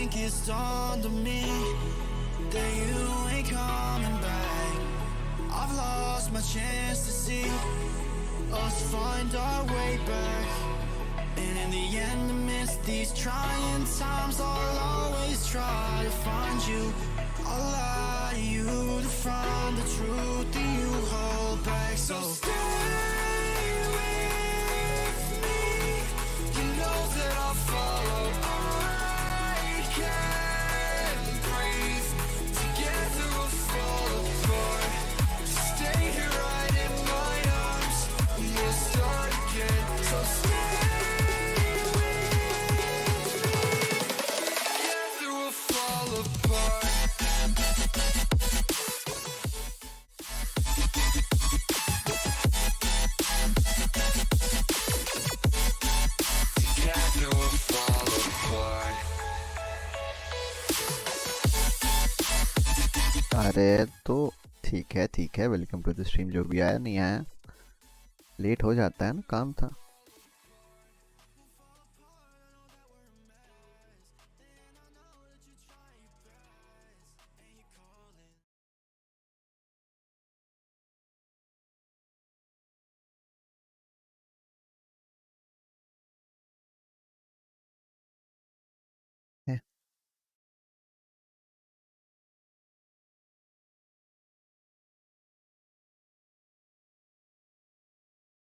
think it's dawned on me that you ain't coming back. I've lost my chance to see us find our way back. And in the end, amidst these trying times, I'll always try to find you. I'll lie to you to find the truth that you hold back. So stay with me. You know that I'll follow. I can't breathe. Together we'll fall apart. Stay here right in my arms, and we'll start again. So stay with me. Together we'll fall apart. Together we'll fall apart. अरे तो ठीक है welcome to the stream. जो भी आया नहीं आया, late हो जाता है ना, काम था। है,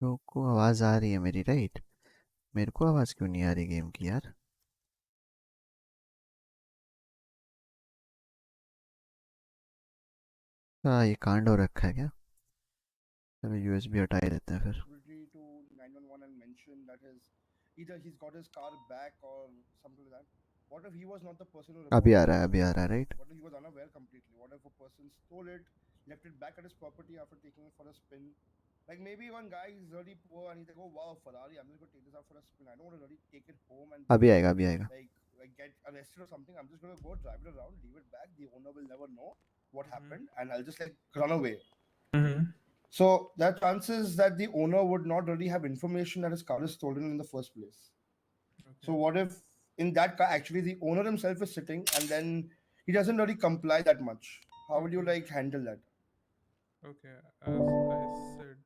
को आवाज़ आ रही है मेरी, राइट? मेरे को आवाज़ क्यों नहीं आ रही गेम की यार? हाँ, ये कांड हो रखा है क्या? चलो यूएसबी हटा ही देते हैं फिर। responsibility to 911 and mention that either he's got his car back or something like that. What if he was not the person who अभी आ reported रहा है, it? अभी आ रहा है, right? What if he was unaware completely? What if a person stole it, left it back at his property after taking it for a spin? Like maybe one guy is really poor and he's like, oh wow, Ferrari, I'm just going to take this out for a spin. I don't want to really take it home and अभी आएगा, अभी आएगा। like get arrested or something. I'm just going to go drive it around, leave it back. The owner will never know what happened and I'll just like run away. So there are chances that the owner would not really have information that his car is stolen in the first place. So what if in that car actually the owner himself is sitting and then he doesn't really comply that much? How would you like handle that? Okay, as I said,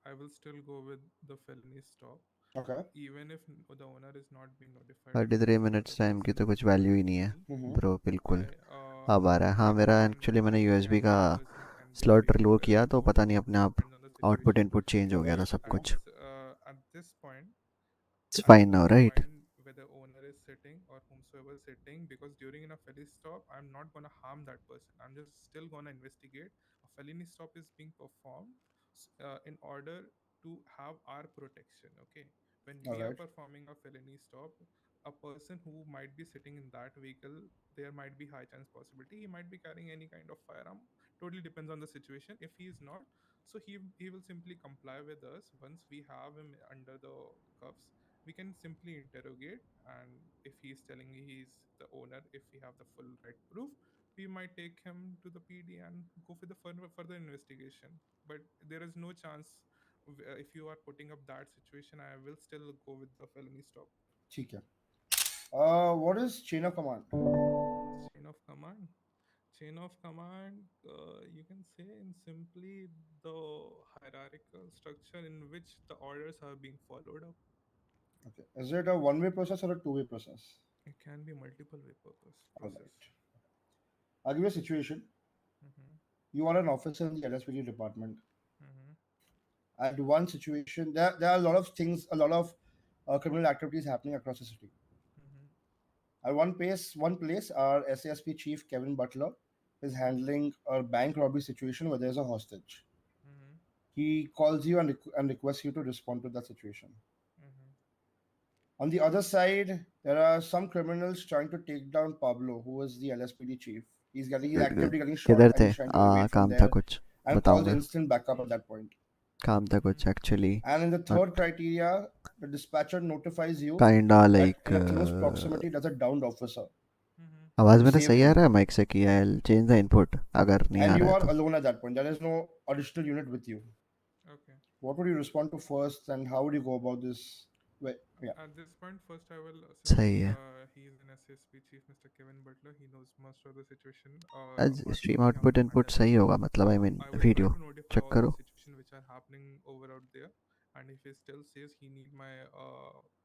I will still go with the felony stop, Okay. even if the owner is not being notified. 33 minutes time की तो कुछ value ही नहीं है bro, बिल्कुल। I, अब आ रहा है। हाँ, मेरा एक्चुअली मैंने यूएसबी का स्लॉट लो किया तो पता नहीं अपने आप आउटपुट इनपुट चेंज हो गया था सब कुछ। At this point, it's fine now, right? fine whether owner is sitting or whomsoever is sitting, because during a felony stop, I'm not gonna harm that person. I'm just still gonna investigate. A felony stop is being performed in order to have our protection. Okay, when we are Alright. performing a felony stop, a person who might be sitting in that vehicle, there might be high chance possibility he might be carrying any kind of firearm. Totally depends on the situation. If he is not, so he will simply comply with us. Once we have him under the cuffs, we can simply interrogate, and if he is telling me he is the owner, if we have the full right proof, we might take him to the PD and go for the further investigation. But there is no chance if you are putting up that situation, I will still go with the felony stop. ठीक है. What is chain of command? Chain of command. Chain of command, you can say in simply the hierarchical structure in which the orders are being followed up. Okay. Is it a one-way process or a two-way process? It can be multiple way process. Alright. I'll give you a situation. Mm-hmm. You are an officer in the LSPD department. Mm-hmm. At one situation, there are a lot of things, a lot of criminal activities happening across the city. Mm-hmm. At one place, our SASP chief Kevin Butler is handling a bank robbery situation where there's a hostage. Mm-hmm. He calls you and requests you to respond to that situation. Mm-hmm. On the other side, there are some criminals trying to take down Pablo, who is the LSPD chief. He's actively getting shot किधर and थे? he's trying to evade from काम था there कुछ, and calls बताऊंगा। instant backup at that point. काम था कुछ actually, And in the third criteria, the dispatcher notifies you kinda that like in a close proximity there's a downed officer. Mm-hmm. आवाज to मेरा save सही him. आ रहा है mic से? किया है, चेंज द इनपुट अगर नहीं आ And you रहा are है तो। alone at that point. There is no additional unit with you. Okay. What would you respond to first, and how would you go about this Yeah. At this point, first I will, since सही है. he is an SSP chief, Mr. Kevin Butler, he knows most of the situation. आज Apart from stream me, how output to input handle it. सही होगा, मतलब I So mean I will try video to notify check all the करो. situations which are happening over out there, and if he still says he need my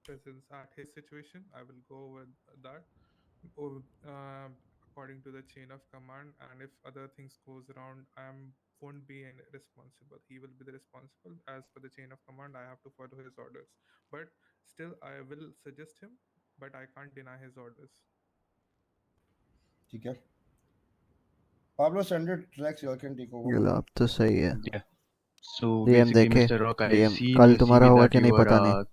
presence at his situation, I will go with that. Oh, according to the chain of command, and if other things goes around, I am won't be responsible. He will be the responsible. As per the chain of command, I have to follow his orders, but still I will suggest him, but I can't deny his orders. ठीक है. Pablo, send it. Rex, you all can take over. गुलाब तो सही है. Yeah. So DM basically, देखे. Mr. Rock, I've DM seen कल in your तुम्हारा CV हुआ that कि you नहीं were पता नहीं.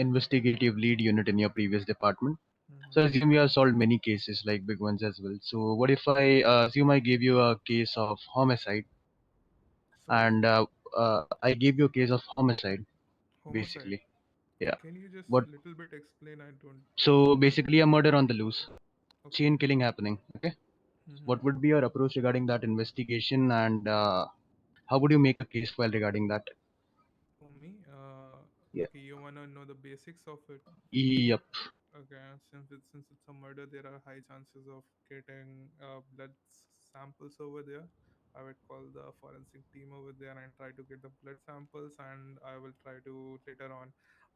investigative lead unit in your previous department. Mhm. So I assume you have solved many cases, like big ones as well. So what if I assume I gave you a case of homicide, Sorry, and I gave you a case of homicide, homicide. basically. Yeah. Can you just What? little bit explain? I don't So understand. basically, a murder on the loose, Okay. chain killing happening. Okay. Mm-hmm. What would be your approach regarding that investigation, and how would you make a case file regarding that? For me, Yeah. okay, you wanna know the basics of it. Yep. Okay, since it's a murder, there are high chances of getting blood samples over there. I would call the forensic team over there and try to get the blood samples, and I will try to later on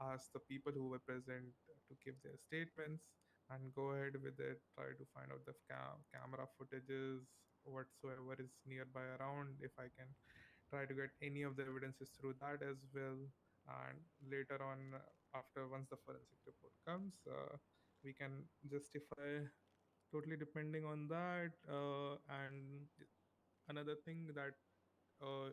ask the people who were present to give their statements and go ahead with it. Try to find out the camera footages, whatsoever is nearby around, if I can try to get any of the evidences through that as well. And later on, after once the forensic report comes, we can justify, totally depending on that. And another thing that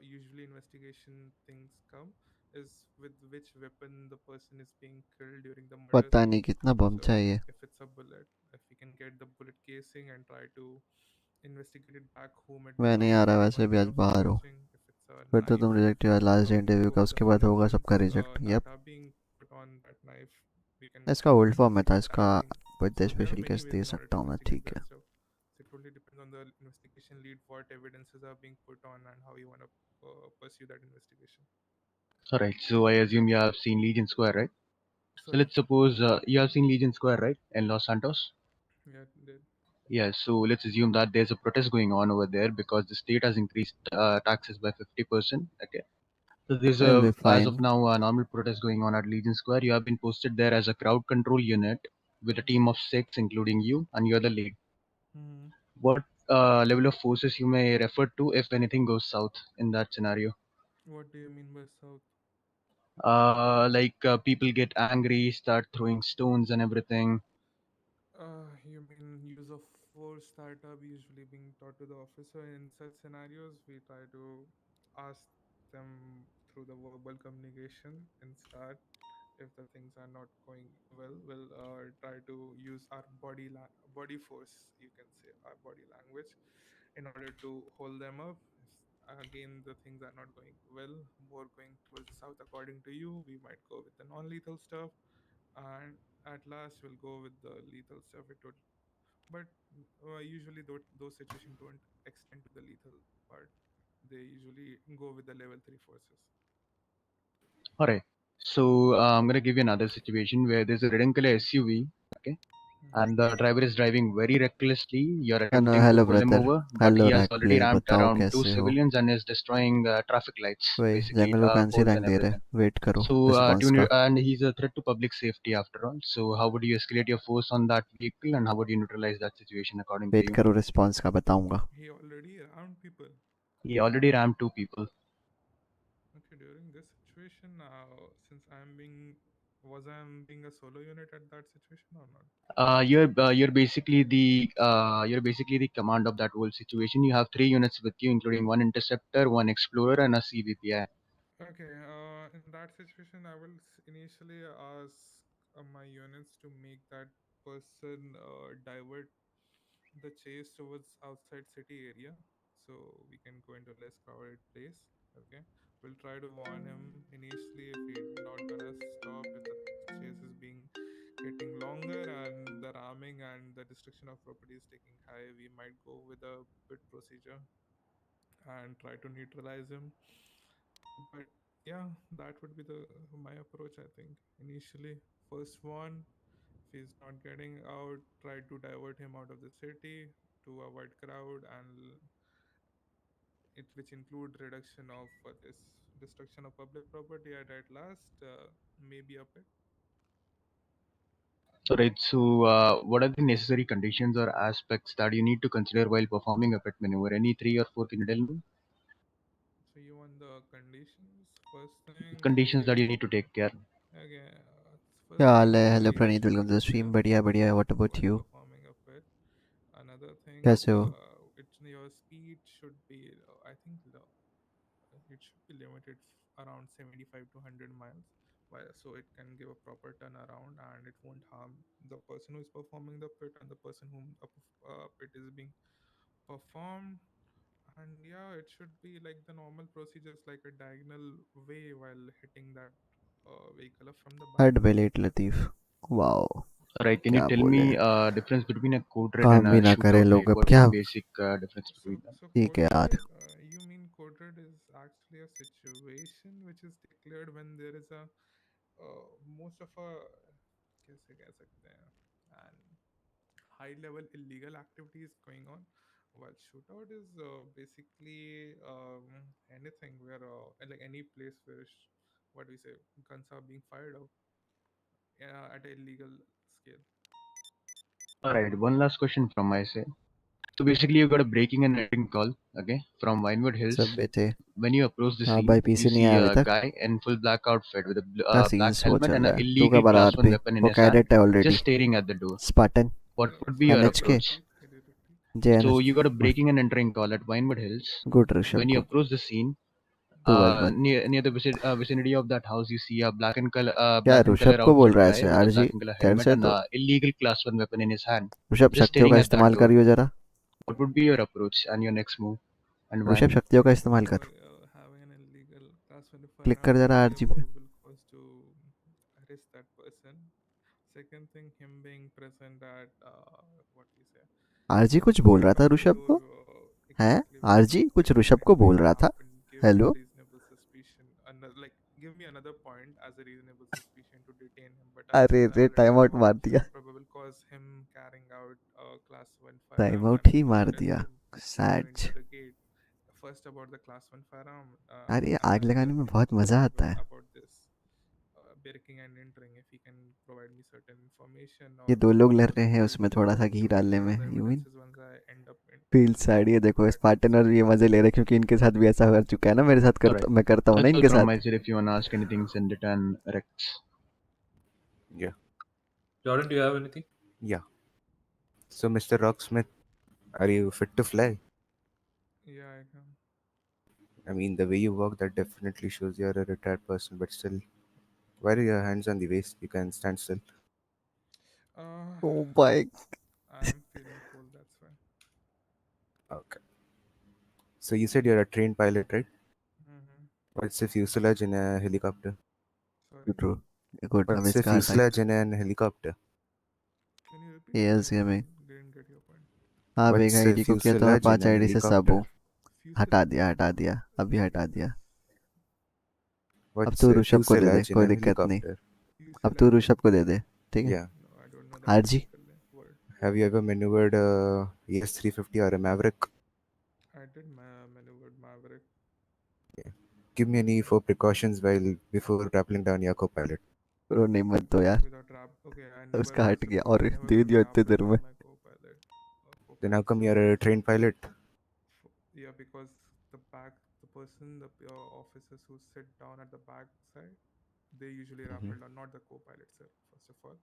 usually investigation things come is with which weapon the person is being killed during the murder पता scene. नहीं कितना बम So चाहिए. if it's a bullet, if we can get the bullet casing and try to investigate it back whom it मैं नहीं आ belongs रहा, to, वैसे what भी way आज of बाहर हो. forging, if it's a फिर तो knife. तुम रिजेक्ट हुआ last We can interview go का, with the उसके बाद होगा सबका fingerprints reject. that yup. are being put on that knife. We can इसका ओल्ड फॉर्म में था, investigate इसका that thing. Birthday So there are special many case ways दे in order सकता to हूँ मैं. investigate ठीक that है. stuff. So it totally depends on the investigation lead, what evidences are being put on, and how you want to pursue that investigation. All right. So I assume you have seen Legion Square, right? So Sorry? let's suppose you have seen Legion Square, right, in Los Santos? Yeah, Yeah. So let's assume that there's a protest going on over there because the state has increased taxes by 50%. Okay. So there's It'll be as of fine. now, a normal protest going on at Legion Square. You have been posted there as a crowd control unit with a team of 6, including you, and you're the lead. Mm-hmm. What level of forces you may refer to if anything goes south in that scenario? What do you mean by south? Like people get angry, start throwing stones and everything. You mean use of force that are usually being taught to the officer in such scenarios? We try to ask them through the verbal communication and start. If the things are not going well, we'll try to use our body force, you can say, our body language, in order to hold them up. If again the things are not going well, more going towards the south according to you, we might go with the non-lethal stuff, and at last we'll go with the lethal stuff. It would, but usually those situations don't extend to the lethal part. They usually go with the level 3 forces. All right. So I'm gonna give you another situation where there's a red and color SUV, okay, and the driver is driving very recklessly. You're attempting to hello pull him brother. over, but hello he has already रैकप्ले, ramped बताओ around two कैसे हो. civilians and is destroying traffic lights, वही basically jungle vacancy poles rank and दे रहे everything. हैं, wait करो So response का. and he's a threat to public safety after all. So how would you escalate your force on that vehicle, and how would you neutralize that situation according to wait you? करो response का, बताऊंगा. He already around people. He already rammed two people. Okay, during this situation, since I'm being a solo unit at that situation or not? You're basically the command of that whole situation. You have 3 units with you, including one interceptor, one explorer, and a CVPI. Okay, in that situation, I will initially ask my units to make that person divert the chase towards outside city area, so we can go into less crowded place. Okay, we'll try to warn him initially. If he not gonna stop, if the chase is being getting longer and the ramming and the destruction of property is taking high, we might go with a bit procedure and try to neutralize him. But yeah, that would be the my approach, I think, initially. first one. If he's not getting out, try to divert him out of the city to avoid crowd, and it which include reduction of this destruction of public property at last, maybe a bit. Alright, so what are the necessary conditions or aspects that you need to consider while performing a pet maneuver? Any three or four can you tell me? So you want the conditions. First thing Conditions that is you need to take care. okay. क्या First हाल thing है? is hello the Praneet, initial welcome to the stream. procedure बढ़िया बढ़िया, what about while you? performing a pet. Another thing, कैसे हो? your speed should be, I think, it should be limited around 75 to 100 miles, so it can give a proper turnaround and it won't harm the person who is performing the pit and the person whom a pit is being performed. And yeah, it should be like the normal procedures, like a diagonal way while hitting that vehicle up from the back. Head पे late Latif. Wow, Alright, can you क्या tell me बोले? difference between a code red काम and भी a ना करे shootout लोग, raid? अब What's the क्या? basic difference So, between them? so ठीक code है red, यार। you mean code red is actually a situation which is declared when there is a most of a कैसे कह सकते हैं, and high level illegal activities going on, while shootout is basically anything where like any place where what do we say, guns are being fired out at a illegal scale. Alright, one last question from my side. So basically, you got a breaking and entering call, okay, from Vinewood Hills. सब बेटे। When you approach the हाँ scene, भाई, you PC नहीं see आया अभी a तक। guy in full black outfit with a क्या black scenes वो helmet चल and रहा an है? तू illegal कब आ रहा class 1 आरपी? weapon in वो his hand, कैडेट है already. just staring at the door. Spartan. What No, would be so your NHK। approach? can you repeat? JN। So you got a breaking and entering call at Vinewood Hills. Good Rishabh When you को। approach the scene, तू बस बन। near the vicinity of that house, you see a क्या black and Rishabh color को बोल outfit रहा है guy ऐसे? with a RG black and color तेरे helmet से and तो। a illegal class 1 weapon in his hand, Rishabh just शक्तियों staring का at that इस्तेमाल door. करियो जरा। What would be your approach and your next move, and why? Rishabh शक्तियों का इस्तेमाल So कर। having an illegal class 1 click firearm कर would जरा be a आरजी पे। probable cause to arrest that person. Second thing, him being present at what we say, RG कुछ बोल रहा था at the ऋषभ door को? हैं? exactly when आरजी कुछ when ऋषभ को anything बोल can रहा था? happen. Give a hello? reasonable suspicion. Another, like, give me another point as a reasonable suspicion to detain him. But I अरे said I रे, already time said out मार दिया। probable cause him carrying out a class 1 time firearm, out and he we मार should tell दिया। him to Sachs. interrogate first about the class 1 firearm, अरे and आग another लगाने में thing बहुत मजा आता probable है। about this breaking and entering, if he can provide me certain information ये or दो लोग लड़ other रहे हैं, details उसमें थोड़ा सा घी to डालने gather में। the you mean evidences once I end up in feel sad. ये देखो, at that स्पार्टन और scene. ये मजे ले रहे हैं क्योंकि इनके साथ भी ऐसा हो चुका है ना। मेरे साथ Alright, मैं करता हूँ ना that's all इनके from साथ। my side. If you wanna ask anything, send it and Rex. Yeah. Jordan, do you have anything? Yeah. So, Mr. Rocksmith, are you fit to fly? Yeah, I can. I mean, the way you walk, that definitely shows you're a retired person, but still, why are your hands on the waist? You can stand still. Uh, ओ भाई, I'm feeling cold, that's why. Okay. So, you said you're a trained pilot, right? Mm-hmm. What's the fuselage in a helicopter? Sorry. True. Good, अब What's the इसका attack. fuselage in an helicopter? Can you repeat? Yes I gaming. didn't get your point. हाँ What's Vega the ID को किया तो मैं fuselage in 5 an ID से सब हूँ। helicopter? हटा Fuselage? दिया, अभी हटा दिया। अब What's तू the ऋषभ को दे दे, fuselage in कोई a दिक्कत नहीं। helicopter? अब तू Fuselage? ऋषभ को दे दे, ठीक है? Yeah. No, I don't know that RG technical word. Have you ever maneuvered a ES-350 or a Maverick? I did maneuvered Maverick. Give me any 4 precautions while before rappelling down your co-pilot. Bro नहीं मत दो यार। Without rap. Okay, I never उसका हट गया और I never they will दिया इतने rappel देर में। down my co-pilot. Then how come you're a trained pilot? Yeah, because the person, the officers who sit down at the back side, they usually rappel down, not the co-pilot, sir. First of all,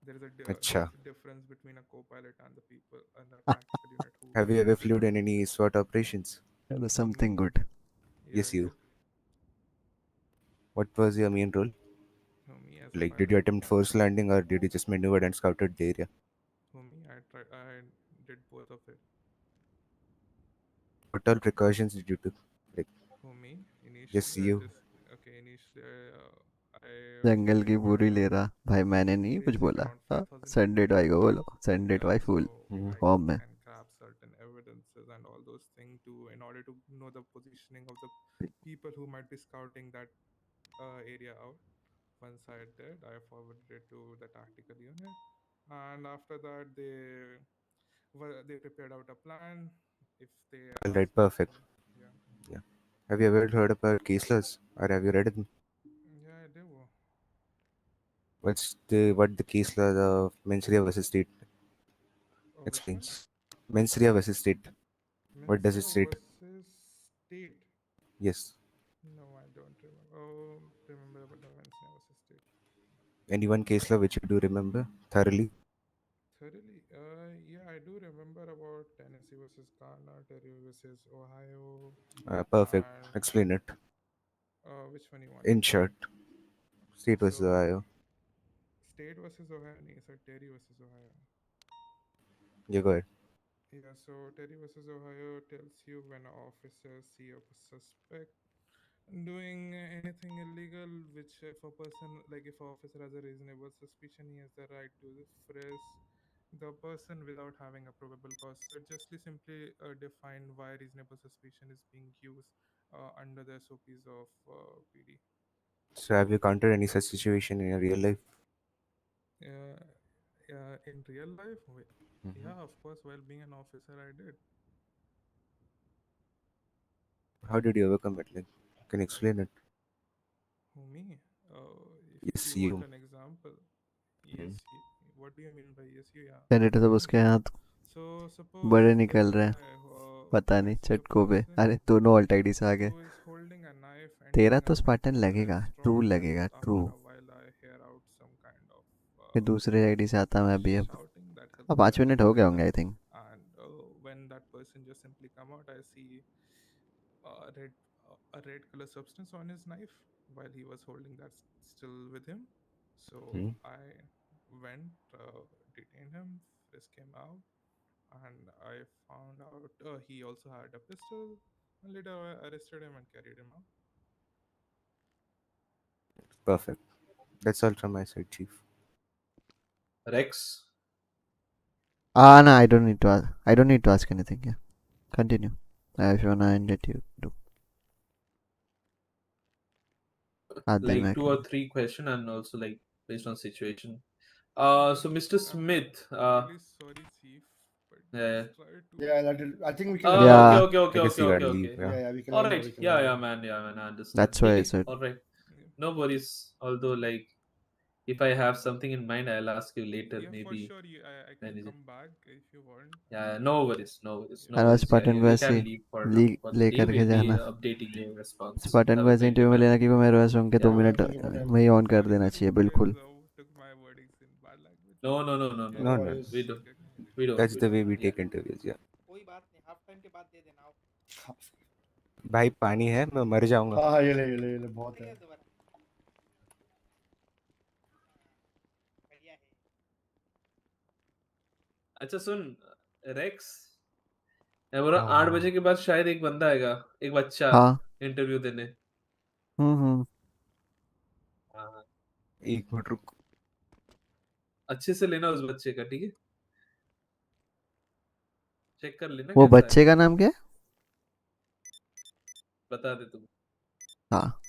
there is a Acha. difference between a co-pilot and the people and the tactical unit who. Have you ever sit flew down. in any SWAT operations? Something Me? Good. Yeah, Yes, I you. did. What was your main role? No, me as a Like, pilot. did you attempt forced landing or did you just maneuver and scouted the area? No, me. I did both of it. What all precautions did you take? Like, For me, initially, yes, you. initially, I जंगल की flew पूरी ले रहा भाई, मैंने नहीं कुछ basic बोला। around 5,000 Sunday feet. भाई को बोलो, संडे Yeah, भाई so full Mhm. I form में। can grab certain evidences and all those things in order to know the positioning of the people who might be scouting that area out. Once I did, I forwarded it to the tactical unit, and after that they prepared out a plan. If they All ask right, me perfect. for, yeah, Yeah. Have you ever heard about caseless, or have you read them? yeah, I do. What the case law of Mensuria versus state Which one? explains? Mensuria versus state. What does it Mensura state? versus State. Yes. No, I don't remember. Oh, remember about the Mensura versus State. Any one case law which you do remember thoroughly? Thoroughly, yeah, I do remember about Tennessee versus Ghana, Terry versus Ohio, Perfect. and Explain it. which one you In wanted? short, state versus So, Ohio. State versus Ohio, no, so Terry versus Ohio. You go ahead. Yeah, so Terry versus Ohio tells you when officers see a suspect doing anything illegal, which if a person, like if an officer has a reasonable suspicion, he has the right to frisk the person without having a probable cause. So it just simply define why reasonable suspicion is being used under the SOPs of PD. So, have you encountered any such situation in your real life? Uh, in real life, Mhm. yeah, of course, while being an officer, I did. How did you overcome it? Like, can you explain it? Who, me? If Yes, you want you. an example, Mhm. yes, what do you mean by yes, you? Yeah, senator सब उसके definitely. हाथ So बड़े suppose there's निकल a रहे हैं, guy पता who नहीं is a चटकों पे। person अरे दोनों ऑल्ट आईडी से आ गए। who is holding a knife and तेरा doing a तो स्पार्टन लगेगा, ट्रू strong लगेगा, true. Astafara while I hear out some kind of फिर दूसरे आईडी से आता मैं अभी। अब shouting. That's a अब little 5 मिनट हो गए होंगे unnecessary. I think. And when that person just simply come out, I see a red color substance on his knife while he was holding that still with him. So Mhm. I went, detained him, frisked him out, and I found out he also had a pistol. And later I arrested him and carried him out. Perfect. That's all from my side, Chief. Rex, No, I don't need to ask. I don't need to ask anything. Yeah, continue. If you wanna end it, you do. Then like I two can. or three question and also like based on situation. So Mr. I'm Smith, really sorry, Chief, but yeah. just try to. Yeah, I think we can let him Okay, Yeah, go. okay, I okay, guess okay, you okay, gotta leave. okay. Yeah. Yeah, we can All let him go. right, We can let yeah, him yeah, go. man, yeah, man, I understand. that's why I Okay, said. all right, Yeah. no worries. Although like if I have something in mind, I'll ask you later, Yeah, for maybe. sure. I can When is it? come back if you want. Yeah, And no worries, no worries, yeah, no और worries. Yeah, Spartan yeah, को you ऐसे can leave for now. For the day, करके we'll be जाना। updating your response. Spartan Have को a ऐसे great day, interview में man. लेना कि वो मेरे पास रूम के 2 Yeah. Minute Thank you for time. में ही ऑन कर sorry, देना sorry चाहिए if you बिल्कुल। guys took my wordings in bad language. No, no, no, no, no, No No, no. no. worries. We don't. Okay, okay. We don't. That's We the don't. way we Yeah. take interviews. Yeah. कोई बात नहीं, half time के बाद दे देना आओ। भाई पानी है, मैं मर जाऊंगा। हाँ हाँ, ये ले बहुत है। बढ़िया दोबारा बढ़िया है। अच्छा सुन, रेक्स, मैं बोला 8 बजे के बाद शायद एक बंदा आएगा, एक बच्चा हाँ। इंटरव्यू देने। हम्म। हाँ, एक मिनट रुक। अच्छे से लेना उस बच्चे का, ठीक है? चेक कर लेना वो कैसा है, बच्चे का नाम क्या है? बता दे तुम। हाँ।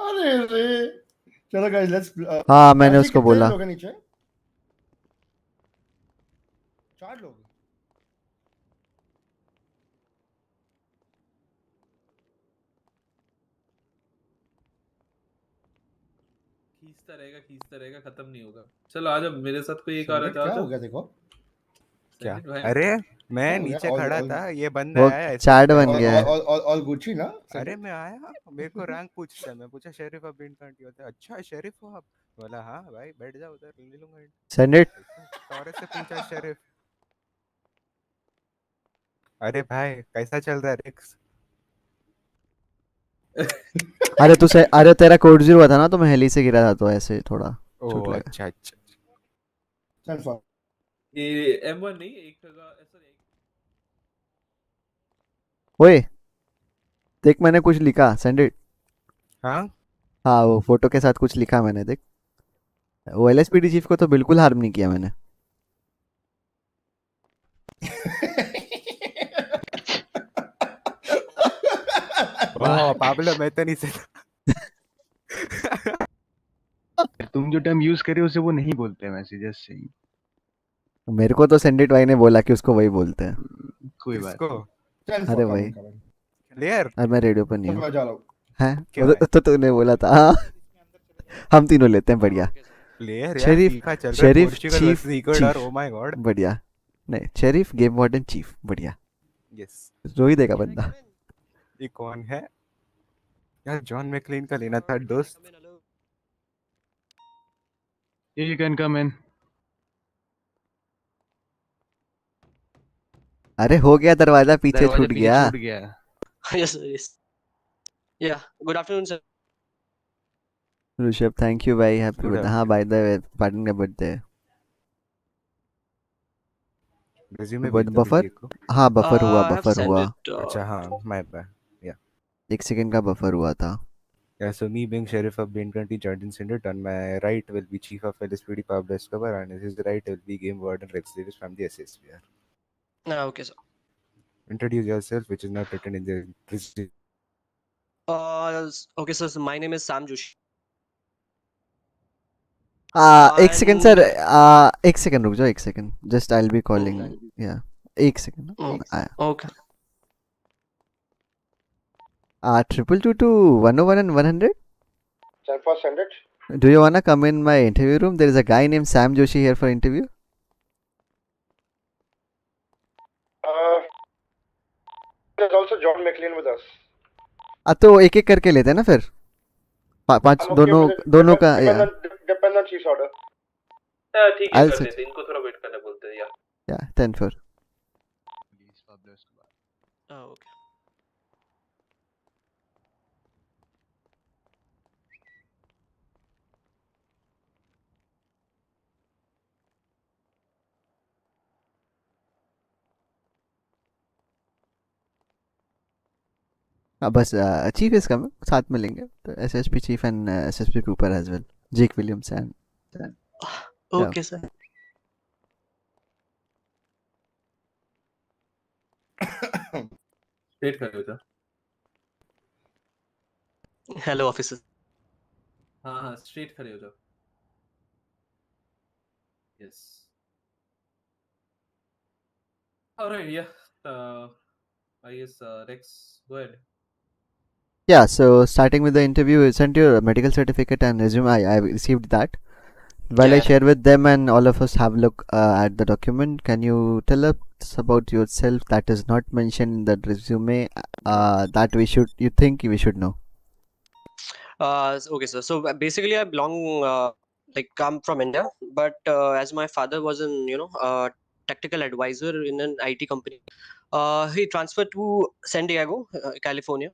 अरे रे, चलो गाइस लेट्स। हाँ मैंने ऐसे उसको कितने बोला। लोग हैं नीचे? 4 लोग। खींचता रहेगा, खत्म नहीं होगा। चलो आ जाओ मेरे साथ, कोई एक आ रहा संगीत था, क्या आ हो जाओ। गया देखो? क्या? संगीत भाई, अरे मैं क्या हो गया? नीचे खड़ा था, ये बंदा वो आया ऐसे चैट बन पैसे गया है। मांगने। ऑल गुच्ची ना अरे संगीत? मैं आया, मेरे को रैंक पूछता है, मैं पूछा शेरिफ ऑफ बिन कांटी होता है। अच्छा शेरिफ हो आप? बोला हाँ भाई, बैठ जाओ उधर, ले लूंगा। Send it. सौरभ से पूछा शेरिफ। अरे भाई कैसा चल रहा है रिक्स? अरे तेरा कोड 0 हुआ था ना, तो मैं हेली से गिरा था, तो ऐसे थोड़ा ओ चोट लगा। अच्छा अच्छा। चल फॉर ये M1 नहीं, एक का sorry, ओए देख, मैंने कुछ लिखा, सेंड इट। हाँ हाँ वो फोटो के साथ कुछ लिखा मैंने, देख। वो एलएसपीडी चीफ को तो बिल्कुल हार्म नहीं किया मैंने। Oh, Pablo, मैं तो नहीं से तुम जो टर्म यूज कर रहे हो उसे वो नहीं बोलते हैं वैसे, जस्ट सही। मेरे को तो सेंडिट भाई ने बोला कि उसको वही बोलते हैं। कोई बात किसको? नहीं। Thanks अरे for भाई, coming, Karan. प्लेयर अरे मैं रेडियो पर नहीं तो हूँ। मैं जा रहा हूँ। हैं? क्यों वो है? तो तूने बोला था। हाँ, हम तीनों लेते हैं, बढ़िया। प्लेयर यार, शेरिफ, फीफा चल रहा है, sheriff Portugal chief, versus Ecuador. Oh my God. बढ़िया। नहीं, शेरिफ गेम वार्डन चीफ, बढ़िया। यस। रो ही देगा बंदा। ये कौन है यार? जॉन मैकलेन का लेना था दोस्त। You can come in. अरे हो गया, दरवाजा पीछे दरवाजा छूट पीछे गया। छूट गया। Yes, yes. Yeah. Good afternoon, sir. Rishabh, thank you भाई, हैप्पी Good बर्थडे। हाँ, बाय द वे, पार्टन का बर्थडे है। रिज्यूमे भेज दो बफर, विकी को। हाँ बफर हुआ, I have बफर sent हुआ। it. अच्छा हाँ, माय बैड। या 1 सेकंड का बफर हुआ था। Yeah, so me being sheriff of BN20 Jordan Syndicate, on my right will be chief of LSPD Pablo Escobar, and his right will be game warden Rex Davis from the SSPR. Okay, sir. Introduce yourself, which is not written in the resume. Okay, sir. So my name is Sam Joshi. 1 second sir, And 1 second रुक जाओ, 1 second, just I will be calling. या 1 second. okay. 222 101 and 100. Send for send it. Do you wanna come in my interview room? There is a guy named Sam Joshi here for interview. There's also John McLean with us. तो एक एक करके लेते हैं ना फिर, पांच, I'm okay दोनों with it. दोनों का। Depend on chief's order. ठीक है, I'll कर switch. देते हैं। इनको थोड़ा वेट करने बोलते हैं यार। या 10 for। Pablo Escobar. Okay. बस चीफ इज कमिंग, साथ में लेंगे तो SSP chief and SSP trooper as well, Jake Williams and Okay, sir. Wait कर रहे थे। Hello, officer. हाँ हाँ, स्ट्रेट खड़े हो जाओ। Yes. Alright, yeah. I guess Rex, go ahead. yeah. So starting with the interview, you sent your medical certificate and resume. I received that. While I Yeah. share with them and all of us have a look at the document, can you tell us about yourself that is not mentioned in the resume, that you think we should know? Okay, sir. So basically, I belong, come from India, but as my father was tactical advisor in an IT company, he transferred to San Diego, California.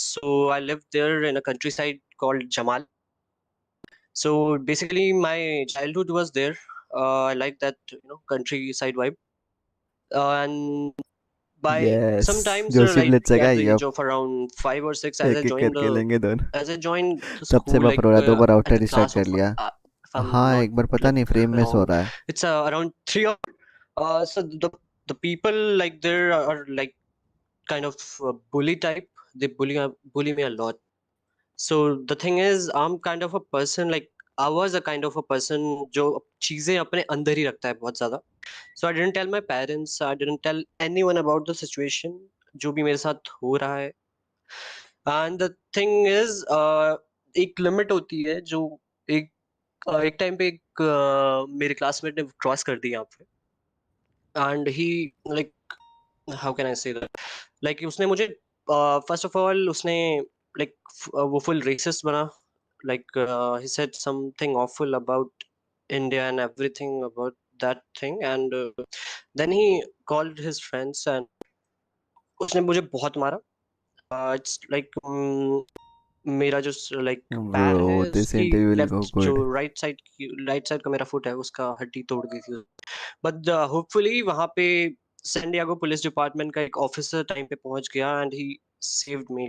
So I lived there in a countryside called Jamal. So basically, my childhood was there. I like that countryside vibe, and by some Yes, time, sir, Joshi like blitz at है, the age yup. of around 5 or 6, as I एक एक joined करके the लेंगे दोनों। as I joined the तब से school, buffer हो रहा है, 2 बार at outer the start class कर of, लिया। if I'm हाँ, not एक बार पता नहीं फ्रेम मिस हो wrong, रहा है। it's around 3 or so the people like there are like kind of bully type. They bully me a lot. So the thing is, I'm kind of a person, like I was a kind of a person जो चीजें अपने अंदर ही रखता है बहुत ज्यादा. So I didn't tell my parents, I didn't tell anyone about the situation जो भी मेरे साथ हो रहा है. And the thing is, एक लिमिट होती है जो एक एक टाइम पे मेरे क्लासमेट ने क्रॉस कर दी यहाँ पे. And he, like, how can I say that, like उसने मुझे first of all उसने like वो full racist बना, like he said something awful about India and everything about that thing, and then he called his friends and उसने मुझे बहुत मारा. It's like मेरा जो like पैर है Bro, this उसकी interview will go लेफ्ट जो good. राइट साइड का मेरा फुट है उसका हड्डी तोड़ दी थी. बट होपफुली वहां पे सैन डिएगो पुलिस डिपार्टमेंट का एक ऑफिसर टाइम पे पहुंच गया and he saved me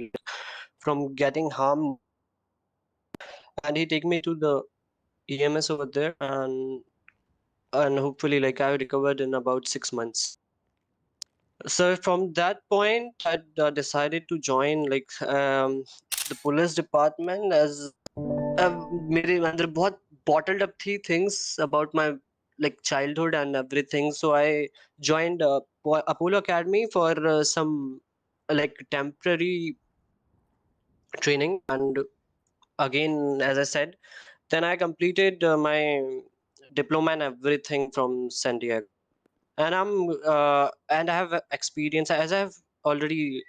from getting harm and he take me to the EMS over there, and and hopefully like I recovered in about 6 months. So from that point, I decided to join like the police department as मेरे अंदर बहुत bottled up थी things about my like childhood and everything. So I joined Apollo Academy for some like temporary training, and again, as I said, then I completed my diploma and everything from San Diego, and I have experience as I have already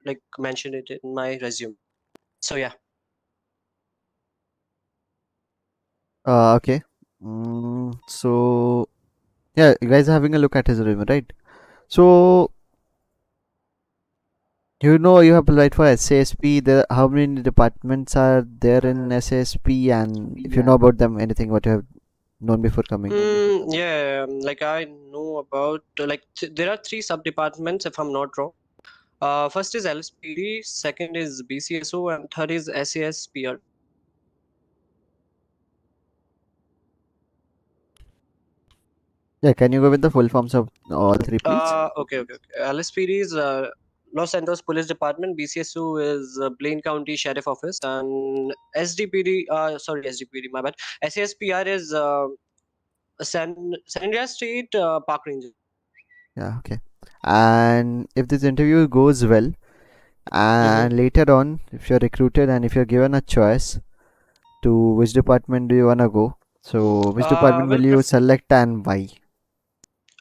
like mentioned it in my resume. So yeah. Okay. So yeah, you guys are having a look at his resume, right? So you know you have applied for SASP. There, how many departments are there in SASP, and if you know about them, anything what you have known before coming? Yeah, like I know about like there are 3 sub departments if I'm not wrong. First is LSPD, second is BCSO, and third is SASPR. Yeah, can you go with the full forms of all three, please? Okay. LSPD is Los Santos Police Department. BCSO is Blaine County Sheriff Office, and SDPD. Sorry, SDPD. My bad. SASPR is San Andreas State Park Ranger. Yeah, okay. And if this interview goes well, and later on, if you're recruited and if you're given a choice to which department do you wanna go, so which department will you select and why?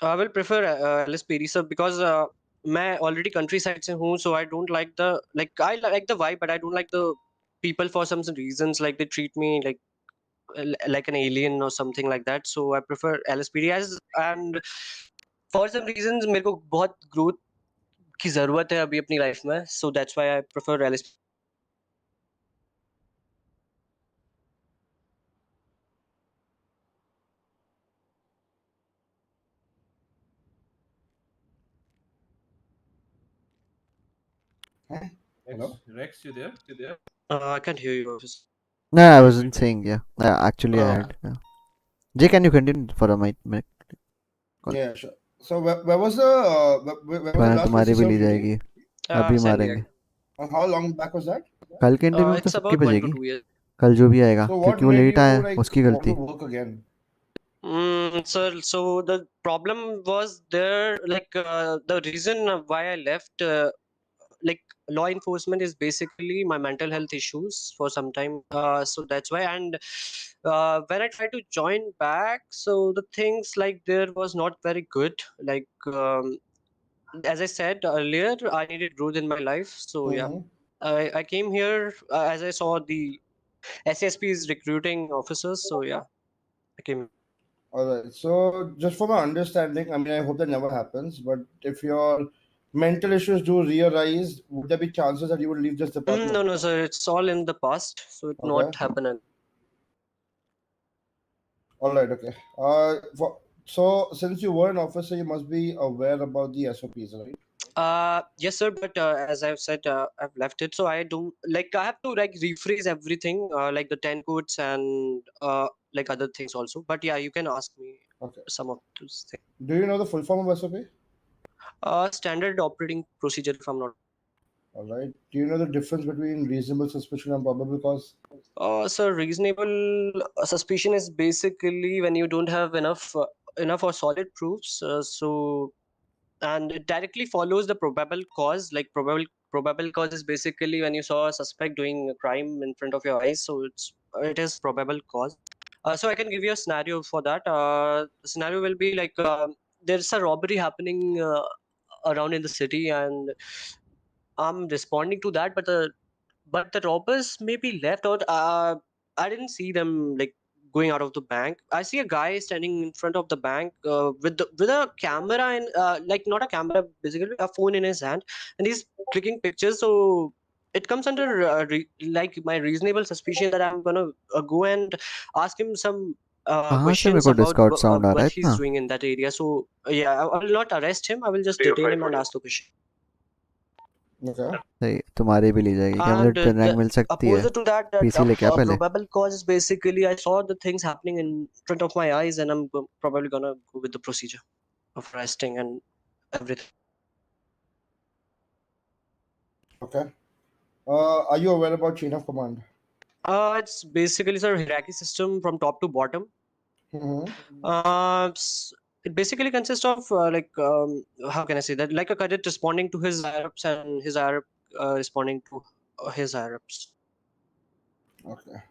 I will prefer LSPD sir because मैं already countryside से हूँ, so I don't like the I like the vibe, but I don't like the people for some reasons. Like they treat me like an alien or something like that. So I prefer LSPD as, and for some reasons मेरे को बहुत growth की ज़रूरत है अभी अपनी life में, so that's why I prefer LSPD. Hello? Rex, you there? I can't hear you. No, I wasn't saying. Yeah, actually, I had. Yeah. Jay, can you continue for a minute? Yeah, sure. So where was the where was the खाना last तुम्हारी place भी you Lee served duty? जाएगी अभी San मारेंगे Diego. And how long back was that? कल के interview में तो It's सबकी about 1 to बजेगी 2 years. कल जो भी आएगा So what क्योंकि वो made लेट you आया like उसकी want to गलती work again? Sir, so the problem was there, like the reason why I left, like law enforcement is basically my mental health issues for some time. So that's why. And when I tried to join back, so the things like there was not very good. Like as I said earlier, I needed growth in my life. So yeah, I came here as I saw the SSP is recruiting officers. So yeah, I came. All right. So just for my understanding, I mean, I hope that never happens. But if your mental issues do re-arise, would there be chances that you would leave this department? No, sir. It's all in the past, so it not happen. All right. Okay. So since you were an officer, you must be aware about the SOPs, right? Yes, sir. But as I've said, I've left it, so I don't like. I have to like rephrase everything, like the 10 codes and like other things also. But yeah, you can ask me some of those things. Do you know the full form of SOP? Standard operating procedure, if I'm not. All right. Do you know the difference between reasonable suspicion and probable cause? So reasonable suspicion is basically when you don't have enough or solid proofs. So and it directly follows the probable cause. Like probable cause is basically when you saw a suspect doing a crime in front of your eyes. So it is probable cause. So I can give you a scenario for that. The scenario will be like there's a robbery happening around in the city, and I'm responding to that, but the robbers may be left out. I didn't see them like going out of the bank. I see a guy standing in front of the bank with a camera and like not a camera, basically a phone in his hand, and he's clicking pictures. So it comes under like my reasonable suspicion that I'm gonna go and ask him some कहाँ से मेरे questions को about Discord sound आ रहा what है he's इतना doing in that area. So yeah, I will not arrest him. I will just detain him and ask the question. Okay. सही, तुम्हारी भी ली जाएगी क्या? मुझे And 10 रैंक the मिल सकती है? opposite to that, पीसी लेके आ पहले. probable cause is basically I saw the things happening in front of my eyes, and I'm probably gonna go with the procedure of resting and everything. Okay. Are you aware about chain of command? It's basically a hierarchy system from top to bottom. Mm-hmm. It basically consists of how can I say that, like a cadet responding to his higher ups and his higher up responding to his higher ups. Okay.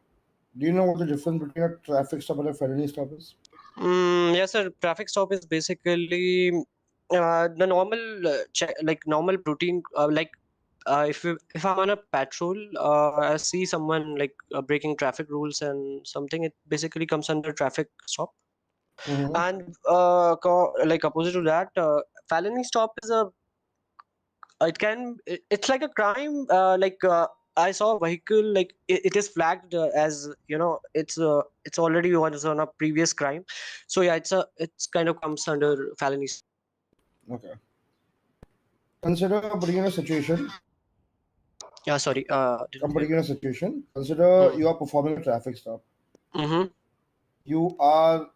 Do you know what the difference between a traffic stop and a felony stop is? Yes, sir. Traffic stop is basically the normal normal routine. If I'm on a patrol, I see someone breaking traffic rules and something, it basically comes under traffic stop. Mm-hmm. And opposite to that, felony stop is it's like a crime. I saw a vehicle, it is flagged as it's already on a previous crime. So yeah, it's kind of comes under felony. Okay. Consider putting in a situation. Yeah, sorry. I'm putting in a situation. Consider you are performing a traffic stop. Mm-hmm. You are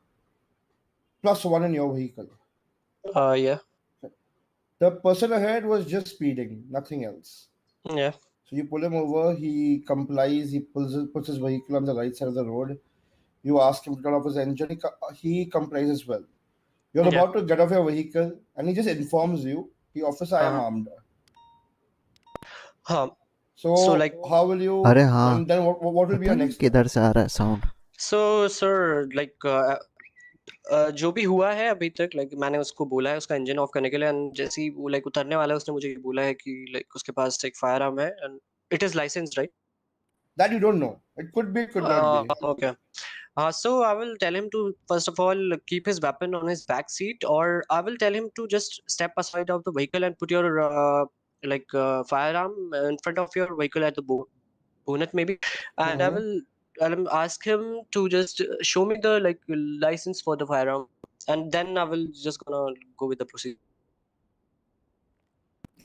+1 in your vehicle. Yeah. The person ahead was just speeding, nothing else. Yeah. So you pull him over, he complies, he puts his vehicle on the right side of the road. You ask him to turn off his engine, he complies as well. You're Yeah. about to get off your vehicle, and he just informs you, "The officer, I am armed." Huh. So how will you? अरे हाँ, And then what will be पता your नहीं next step? किधर से आ रहा है sound. So sir, जो भी हुआ है अभी तक, मैंने उसको बोला है उसका इंजन ऑफ करने के लिए, एंड जैसे ही वो उतरने वाला है उसने मुझे बोला है कि उसके पास एक फायर आर्म है and it is licensed, right? That you don't know. It could be, it could not be. Okay. So I will tell him to first of all keep his weapon on his back seat, or I will tell him to just step aside of the vehicle and put your firearm in front of your vehicle at the bonnet maybe, and I will ask him to just show me the license for the firearm, and then I will just gonna go with the procedure.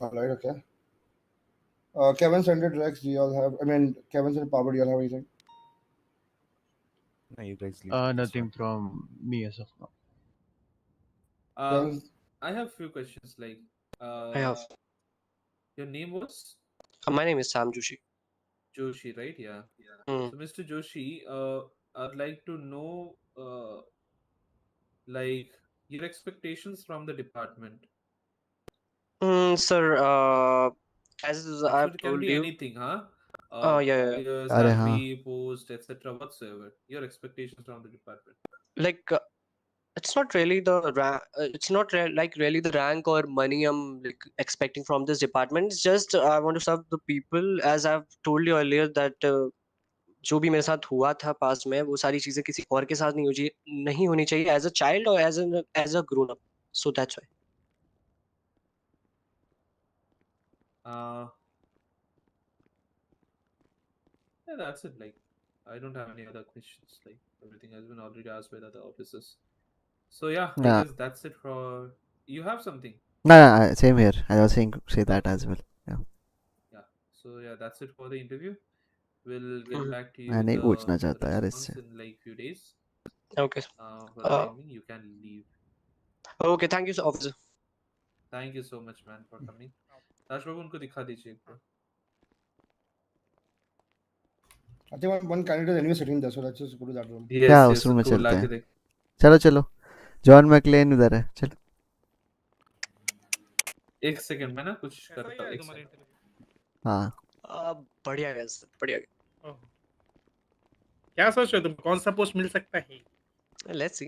All right, okay. Kevin sent Rex. Do you all have? I mean, Kevin sent Power. Do you all have anything? No, you guys leave. That's Nothing fine. from me as of now. Kevin? I have few questions. I have. Your name was My name is Sam Joshi. Joshi, right? Yeah. Hmm. So, Mr. Joshi, I'd like to know, your expectations from the department. Sir, as I've It can told be you. anything, huh? Yeah. Your अरे हाँ, salary, post, etc. Whatsoever. Your expectations from the department. It's not really it's not really the rank or money I'm expecting from this department. It's just I want to serve the people, as I've told you earlier that जो भी मेरे साथ हुआ था पास में, वो सारी चीजें किसी और के साथ नहीं होनी चाहिए एज अ चाइल्ड और as a grown up. So that's why. Yeah, that's it. I don't have any other questions. Everything has been already asked by the other officers. So yeah, I Yeah. guess that's it for. You have something? No, same here. I was saying say that as well. Yeah. Yeah. So yeah, that's it for the interview. We'll get back to you मैं with नहीं the पूछना चाहता यार response इससे. in few days. Okay. For the timing, you can leave. Okay, thank you, officer. Thank you so much, man, for coming. राज बाबू उनको दिखा दीजिए एक बार. I think one candidate is anyway sitting there, so let's just go to that room. Yes, क्या yes, उस room में उनको चलते बुला के हैं. देख. चलो जॉन मैक्लेन उधर है. चलो. एक सेकंड में ना कुछ करता हूँ. एक सेकंड. हाँ. बढ़िया गया सर, बढ़िया गया. क्या सोच रहे हो तुम, कौन सा पोस्ट मिल सकता है? Let's see.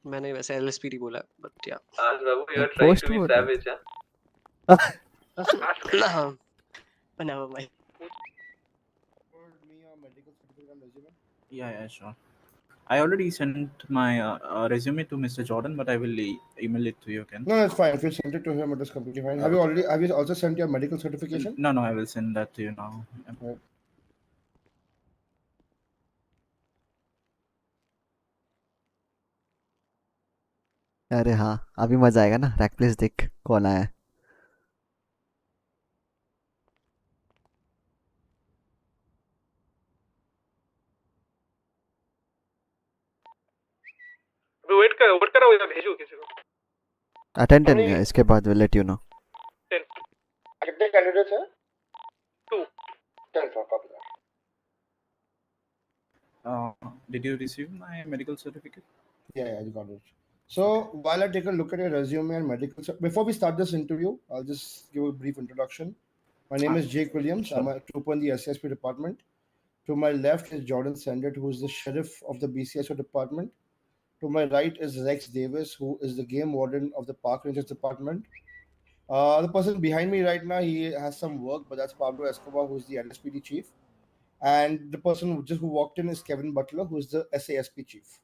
मैंने वैसे एलएसपीडी बोला, बट या. राज बाबू, you are trying post to be बोल रहा savage, huh? Never mind. Yeah, sure. I already sent my resume to Mr. Jordan, but I will email it to you again. No, that's fine. If you sent it to him, it is completely fine. Have you also sent your medical certification? No, I will send that to you now. Right. अरे हाँ, अभी मजा आएगा ना. Rack place देख कौन आया है. वेट करो या भेजो किसी को. Attend 10 इसके बाद we'll let you know. 10. कितने कैंडिडेट्स हैं? 2. 10 for copy that. Did you receive my medical certificate? Yeah, I got it. So while I take a look at your resume and medical, before we start this interview, I'll just give a brief introduction. My name is Jake Williams. Sure. I'm a trooper in the SSP department. To my left is Jordan Sendit, who is the sheriff of the BCSO department. To my right is Rex Davis, who is the game warden of the Park Rangers department. The person behind me right now, he has some work, but that's Pablo Escobar, who's the LSPD chief. And the person who walked in is Kevin Butler, who's the SASP chief.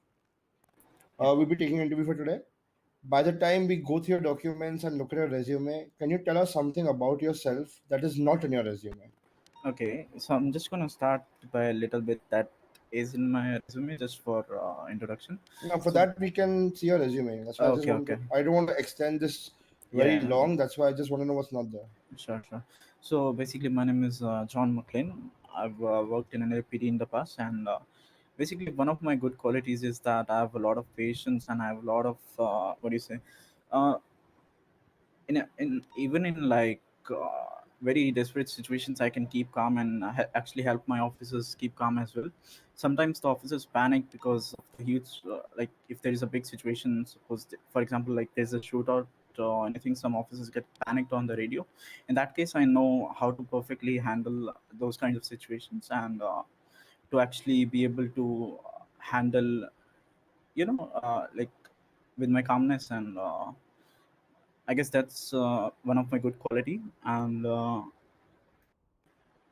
We'll be taking an interview for today. By the time we go through your documents and look at your resume, can you tell us something about yourself that is not in your resume? Okay, so I'm just gonna start by a little bit that is in my resume just for introduction. Now, for that, we can see your resume. That's why I don't want to extend this very long. That's why I just want to know what's not there. Sure. So basically, my name is John McLean. I've worked in an LPD in the past, and basically, one of my good qualities is that I have a lot of patience and I have a lot of even in like very desperate situations, I can keep calm and actually help my officers keep calm as well. Sometimes the officers panic because of the huge like if there is a big situation, suppose for example like there's a shootout or anything, some officers get panicked on the radio. In that case, I know how to perfectly handle those kinds of situations and to actually be able to handle like with my calmness, and I guess that's one of my good quality, and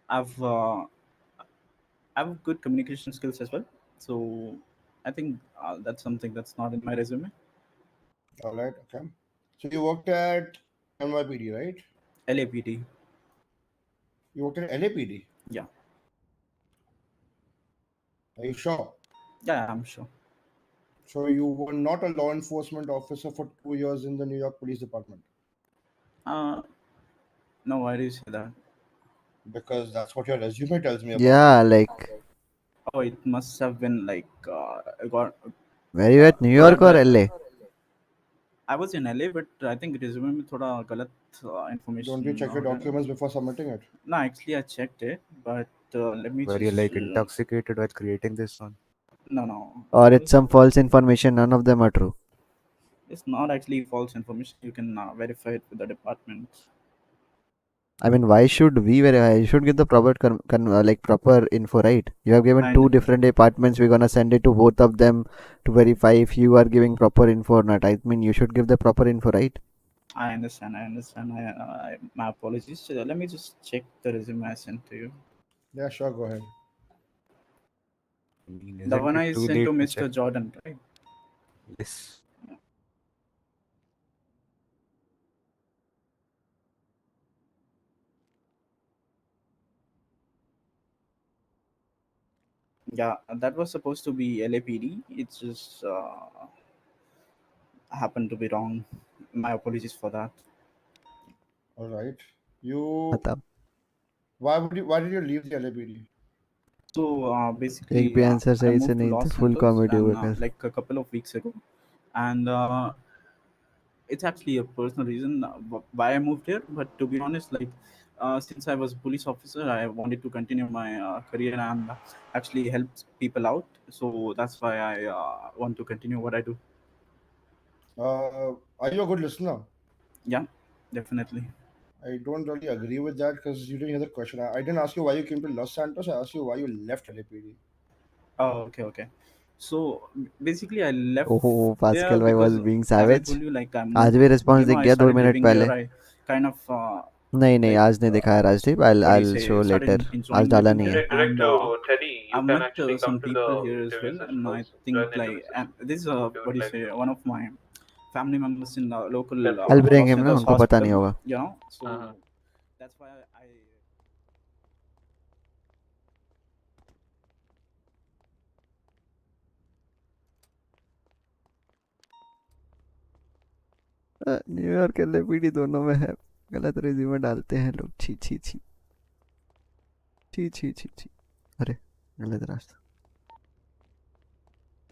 I've I have good communication skills as well. So I think that's something that's not in my resume. All right. Okay. So you worked at NYPD, right? LAPD. You worked at LAPD? Yeah. Are you sure? Yeah, I'm sure. So you were not a law enforcement officer for 2 years in the New York Police Department? No, why do you say that? Because that's what your resume tells me about. Yeah, like. Oh, it must have been like Were you at New York or LA? I was in LA, but I think resume में थोड़ा गलत information. Don't you check your documents before submitting it? No, actually I checked it, but let me. Were you like intoxicated while creating this one? No. Or it's some false information. None of them are true. It's not actually false information. You can verify it with the department. I mean, why should we verify? You should give the proper proper info, right? You have given two different departments. We're gonna send it to both of them to verify if you are giving proper info or not. I mean, you should give the proper info, right? I understand. My apologies. So let me just check the resume I sent to you. Yeah, sure. Go ahead. The one I sent to Mr. Jordan, right? Yes. Yeah, that was supposed to be LAPD. It just happened to be wrong. My apologies for that. All right. Why did you leave the LAPD? So basically, एक भी answer सही से नहीं तो full comedy होगा. like a couple of weeks ago, and it's actually a personal reason why I moved here. But to be honest, like since I was a police officer, I wanted to continue my career and actually help people out. So that's why I want to continue what I do. Are you a good listener? Yeah, definitely. I don't really agree with that because you didn't hear the question. I didn't ask you why you came to Los Santos. I asked you why you left LAPD. Oh, okay. So basically, I left. Oh, Pascal भाई was being as I savage. told you, like, आज भी response दिख गया 2 minute पहले. Kind of. नहीं आज नहीं दिखाया राजदीप. I'll show later. आज डाला नहीं है. And I've met some people here as well, and I think like, and this is what do you say, one of my family members in the local. I'll bring him ना, उनको पता नहीं होगा. You know, so that's why I. New York LAPD दोनों में है. गलत resume डालते हैं लोग. छी. अरे गलत रास्ता.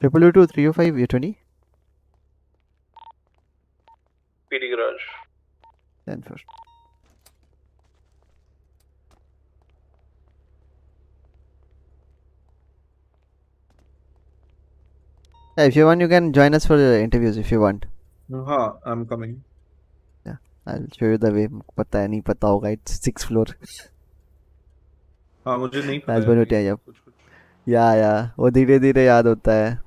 222 305 820. Then for yeah, if you want, you can join us for the interviews if you want. हाँ, I'm coming. Yeah, I'll show you the way. पता है नहीं पता होगा. It's 6th floor. हाँ, मुझे नहीं पता है राजभवन अभी उठे जब. कुछ कुछ. या वो धीरे धीरे याद होता है.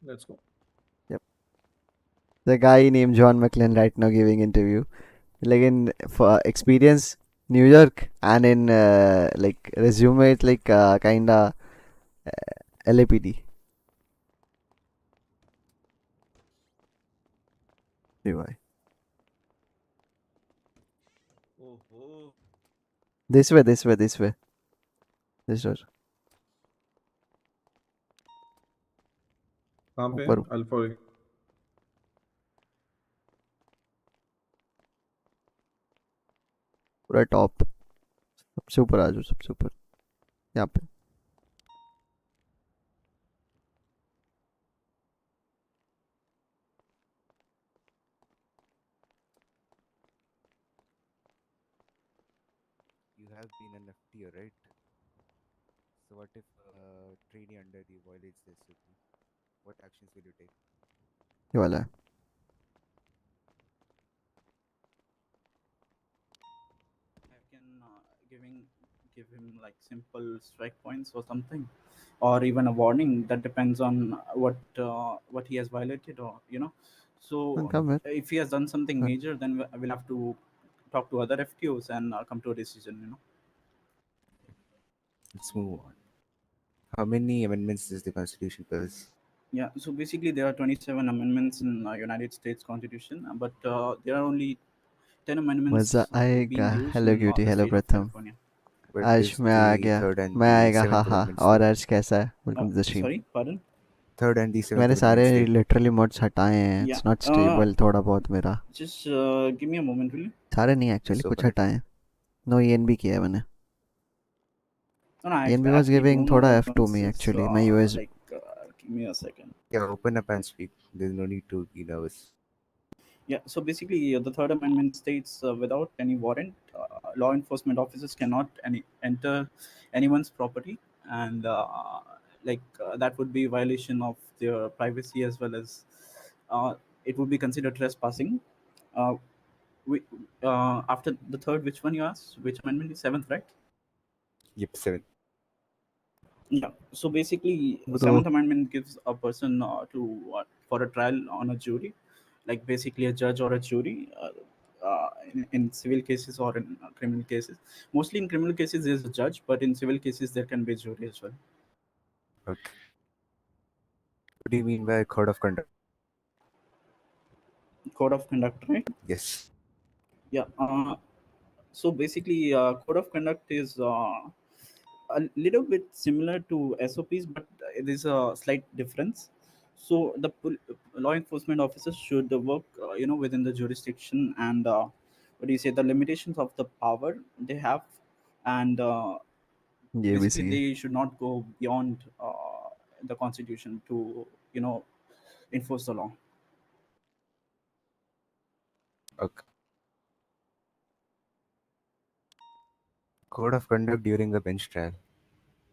Let's go. Yep. The guy named John McClellan right now giving interview. Like in for experience New York and in like resume it's like kinda LAPD. Why? ओहो. This way. This door. कहाँ पे? ऊपर. I'll follow you. पूरा top. सबसे ऊपर आ जाओ. सबसे ऊपर. यहाँ पे. You have been an FTO, right? So what if trainee under you violates this SOP? What actions will you take? ये वाला है. I can give him like simple strike points or something, or even a warning. That depends on what he has violated, or So Come here. if he has done something major, then we'll have to talk to other FTOs and come to a decision. Let's move on. How many amendments does the Constitution pass? Yeah, so basically there are 27 amendments in United States Constitution, but there are only 10 amendments मजा आएगा. being used Hello in cutie. the Hello state of प्रथम. California. What आज does मैं आ the गया. third and मैं the आएगा. हाँ seventh हाँ. amendments और do? अर्ज कैसा है? Welcome to the stream. Sorry, pardon? Third and the seventh मैंने सारे amendments state. literally mods हटाए हैं. Yeah. It's not stable. थोड़ा बहुत मेरा. Just give me a moment, will you? सारे नहीं actually. So कुछ far. हटाए हैं. No ENB किया है मैंने. No, I ENB was actually giving don't know थोड़ा what F to me ones is, actually. My US. give me a second. Yeah, open up and speak. There's no need to be nervous. Yeah, so basically the third amendment states without any warrant, law enforcement officers cannot enter anyone's property, and that would be violation of their privacy, as well as it would be considered trespassing. We After the third, which one you asked? Which amendment is seventh, right? Yep, 7. Yeah. So basically, Bro. Seventh Amendment gives a person for a trial on a jury, like basically a judge or a jury, in civil cases or in criminal cases. Mostly in criminal cases, there's a judge, but in civil cases, there can be a jury as well. Okay. What do you mean by code of conduct? Code of conduct, right? Yes. Yeah. So basically, code of conduct is a little bit similar to SOPs, but there's a slight difference. So the law enforcement officers should work, within the jurisdiction and what do you say, the limitations of the power they have, and ये भी basically सही है. they should not go beyond the Constitution to enforce the law. Okay. Code of conduct during a bench trial.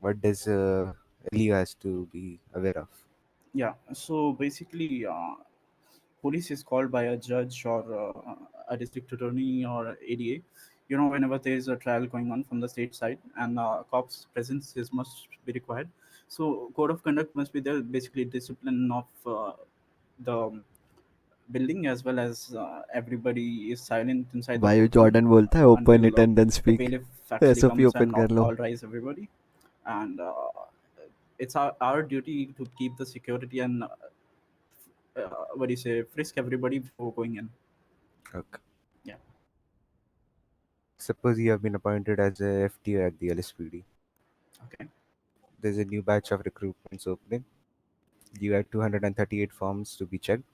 What does Leo has to be aware of? Yeah. So basically, police is called by a judge or a district attorney or ADA. Whenever there is a trial going on from the state side, and cops' presence must be required. So code of conduct must be there. Basically, discipline of the building, as well as everybody is silent inside the भाई courtroom Jordan बोलता है open until it and then the speak. bailiff actually SOP comes open and कर लो. all rise everybody. And it's our duty to keep the security and what do you say, frisk everybody before going in. Okay. Yeah. Suppose you have been appointed as a FTO at the LSPD. Okay. There's a new batch of recruitments opening. You have 238 forms to be checked.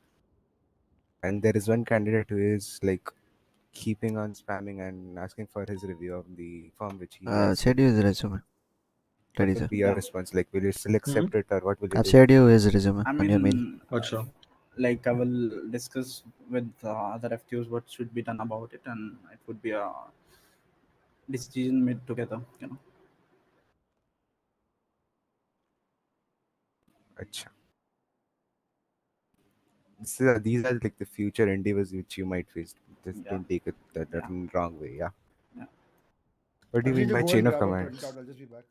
And there is one candidate who is like keeping on spamming and asking for his review of the form which he has. Send you his resume. That What is will it. be your Yeah. response? Like, will you still accept it, or what will you I've do? shared you his resume I on your mail. mean, Acha. like I will discuss with other FTOs what should be done about it, and it would be a decision made together. Acha. These are like the future endeavors which you might face. Just Yeah. don't take it that Yeah. in wrong way. Yeah. Yeah. What do I you need mean to by go chain and of grab a commands? printout. I'll just be back.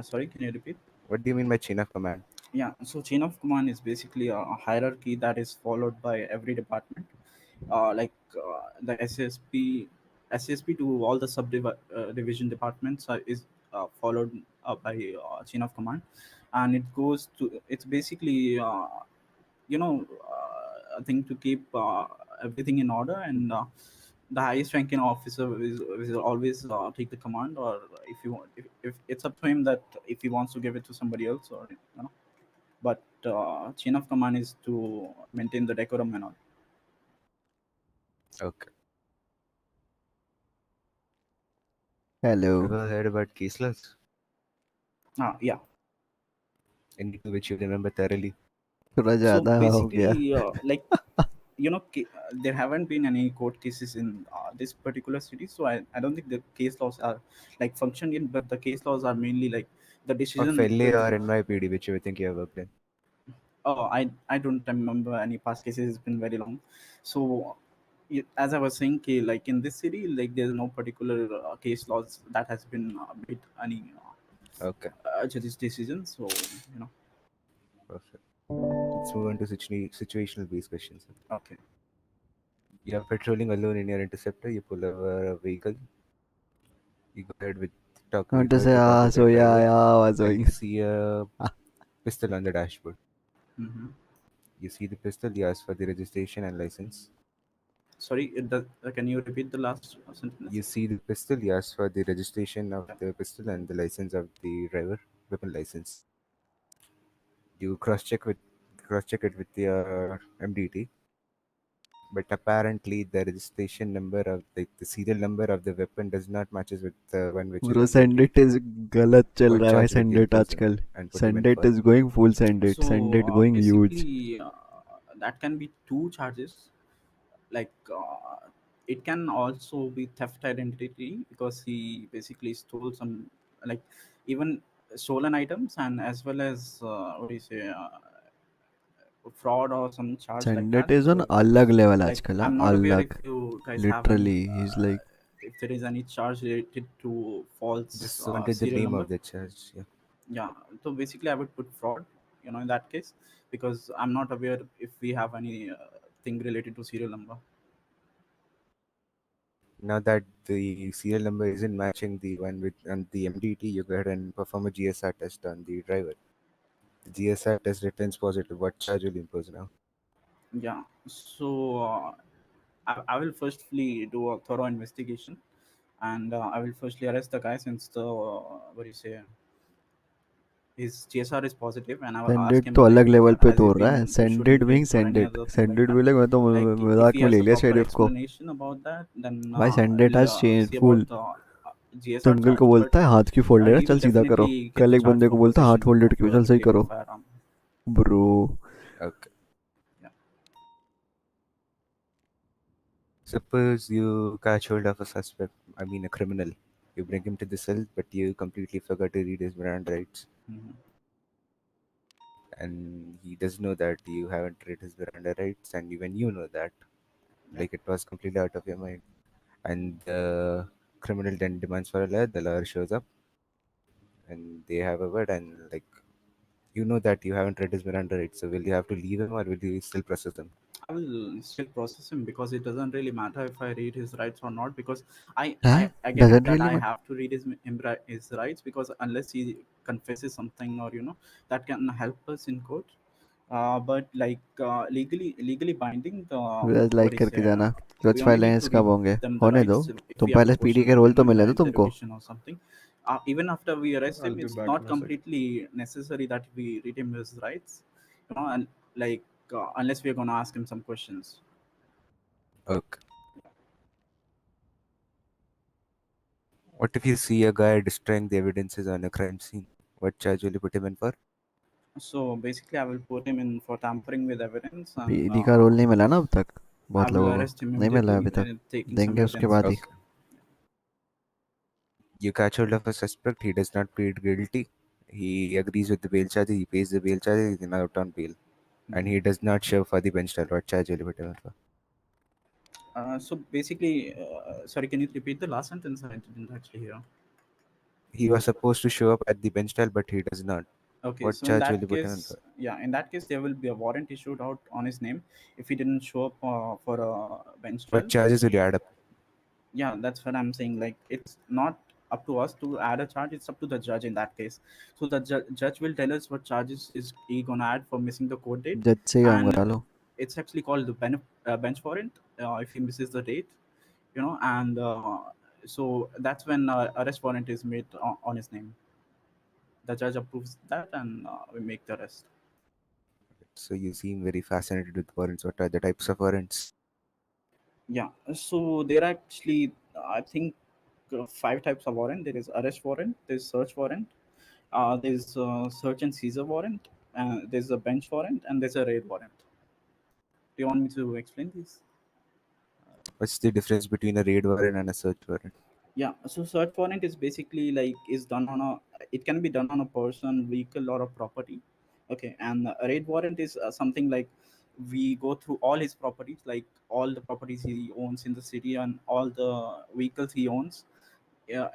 Sorry, can you repeat? What do you mean by chain of command? Yeah. So chain of command is basically a hierarchy that is followed by every department. The SSP to all the division departments is followed by chain of command, and it goes to it's basically a thing to keep everything in order, and the highest ranking officer will always take the command, or if you want, if it's up to him that if he wants to give it to somebody else, or but chain of command is to maintain the decorum and all. Okay. Hello. Ever heard about case laws? Yeah. Any to which you remember thoroughly? थोड़ा So ज़्यादा हो गया. basically, there haven't been any court cases in this particular city, so I don't think the case laws are like functioning, but the case laws are mainly like the Of decision. LA or NYPD, which you think you have worked in? Oh, I don't remember any past cases. It's been very long. So, as I was saying, like in this city, like there's no particular case laws that has been made any Okay. judge's decision. So, Perfect. Let's move on to situational based questions. Okay. You're patrolling alone in your interceptor. You pull over a vehicle. You go ahead with I want you to go say, ahead to talk with so the yeah, driver, I was and going. you see a pistol on the dashboard. Mm-hmm. You see the pistol. You ask for the registration and license. Sorry, can you repeat the last sentence? You see the pistol. You ask for the registration of the pistol and the license of the driver, weapon license. You cross-check it with your MDT. But apparently the registration number of the serial number of the weapon does not matches with the one which Bro, is send MDT. it is गलत चल What रहा है भाई. charge will Send you it impose आजकल. and put him in Send it for? is going full. Send it. So Send it going huge. basically, that can be two charges. Like it can also be theft identity, because he basically stole some, like, even stolen items, and as well as what do you say, fraud or some charge like Send it that. is on So अलग level like आजकल. I'm not aware if अलग. you guys have any Literally, he's like. if there is any charge related to false Just wanted the serial name number. of the charge. Yeah. Yeah, so basically I would put fraud, in that case, because I'm not aware if we have any thing related to serial number. Now that the serial number isn't matching the one with on the MDT, you go ahead and perform a GSR test on the driver. The GSR test returns positive. What charge will you impose now? Yeah, so I will firstly do a thorough investigation, and I will firstly arrest the guy, since the what do you say, his GSR is positive, and I will Send ask it him तो like, अलग level पे has he तोड़ रहा है. been Send issued it in being tips or send any it. other thing Send like it that. भी like मैं तो Like if मजाक he में has ले a लिया proper शेरिफ को. explanation about that, then भाई send it has I'll see full. about the तो GSR अंकल charge, को but बोलता है हाथ क्यों फोल्डेड है, he चल will सीधा करो. definitely get कल the एक charge बंदे for को बोलता है हाथ possession फोल्डेड of क्यों, चल सही illegal करो. firearm. Bro. Okay. Yeah. Suppose you catch hold of a suspect, I mean a criminal. You bring him to the cell, but you completely forgot to read his Miranda rights. Mhm. And he does know that you haven't read his Miranda rights, and even you know that. Like it was completely out of your mind. And the criminal then demands for a lawyer. The lawyer shows up, and they have a word, and like you know that you haven't read his Miranda rights. So will you have to leave him, or will you still process him? I will still process him, because it doesn't really matter if I read his rights or not, because Huh? I get it Doesn't that really I matter. have to read his rights, because unless he confesses something, or that can help us in court. But like legally binding, बस what like do you करके say? जाना. We कुछ only need फाइलेंस to कब read होंगे? them the होने दो. rights if तुम we have पहले to पीडी question के रोल तो them in मिले the दो तुमको. interrogation or something. Even after we arrest I'll him, be it's back not in a sec. completely necessary that we read him his rights, and like unless we're gonna ask him some questions. Okay. What if you see a guy destroying the evidences on a crime scene? What charge will you put him in for? So basically, I will put him in for tampering with evidence, and PD का role नहीं मिला ना अब तक I बहुत will लोगों को arrest him नहीं मिला है अभी immediately, तक taking some देंगे उसके evidence. बाद ही Okay. You catch hold of a suspect, he does not plead guilty. He agrees with the bail charges, he pays the bail charges, he's out on bail. And he does not show for the bench trial. What charge will you put him in for? So basically, sorry, can you repeat the last sentence? I didn't actually hear. He was supposed to show up at the bench trial, but he does not. Okay, What so in charge will that you put him in case, for? yeah, in that case, there will be a warrant issued out on his name if he didn't show up for a bench trial. What charges will you add up? Yeah, that's what I'm saying. Like, it's not up to us to add a charge, it's up to the judge in that case. So the judge will tell us what charges is he gonna add for missing the court date, जज से ही काम and करा लो it's actually called the bench warrant if he misses the date, you know, and so that's when arrest warrant is made on his name. The judge approves that, and we make the arrest. So you seem very fascinated with warrants. What are the types of warrants? Yeah, so there are actually, I think, 5 types of warrant. There is arrest warrant, there's search warrant, there's search and seizure warrant, there's a bench warrant, and there's a raid warrant. Do you want me to explain these? What's the difference between a raid warrant and a search warrant? Yeah, so search warrant is basically like is done on a, it can be done on a person, vehicle, or a property. Okay, and a raid warrant is something like we go through all his properties, like all the properties he owns in the city and all the vehicles he owns,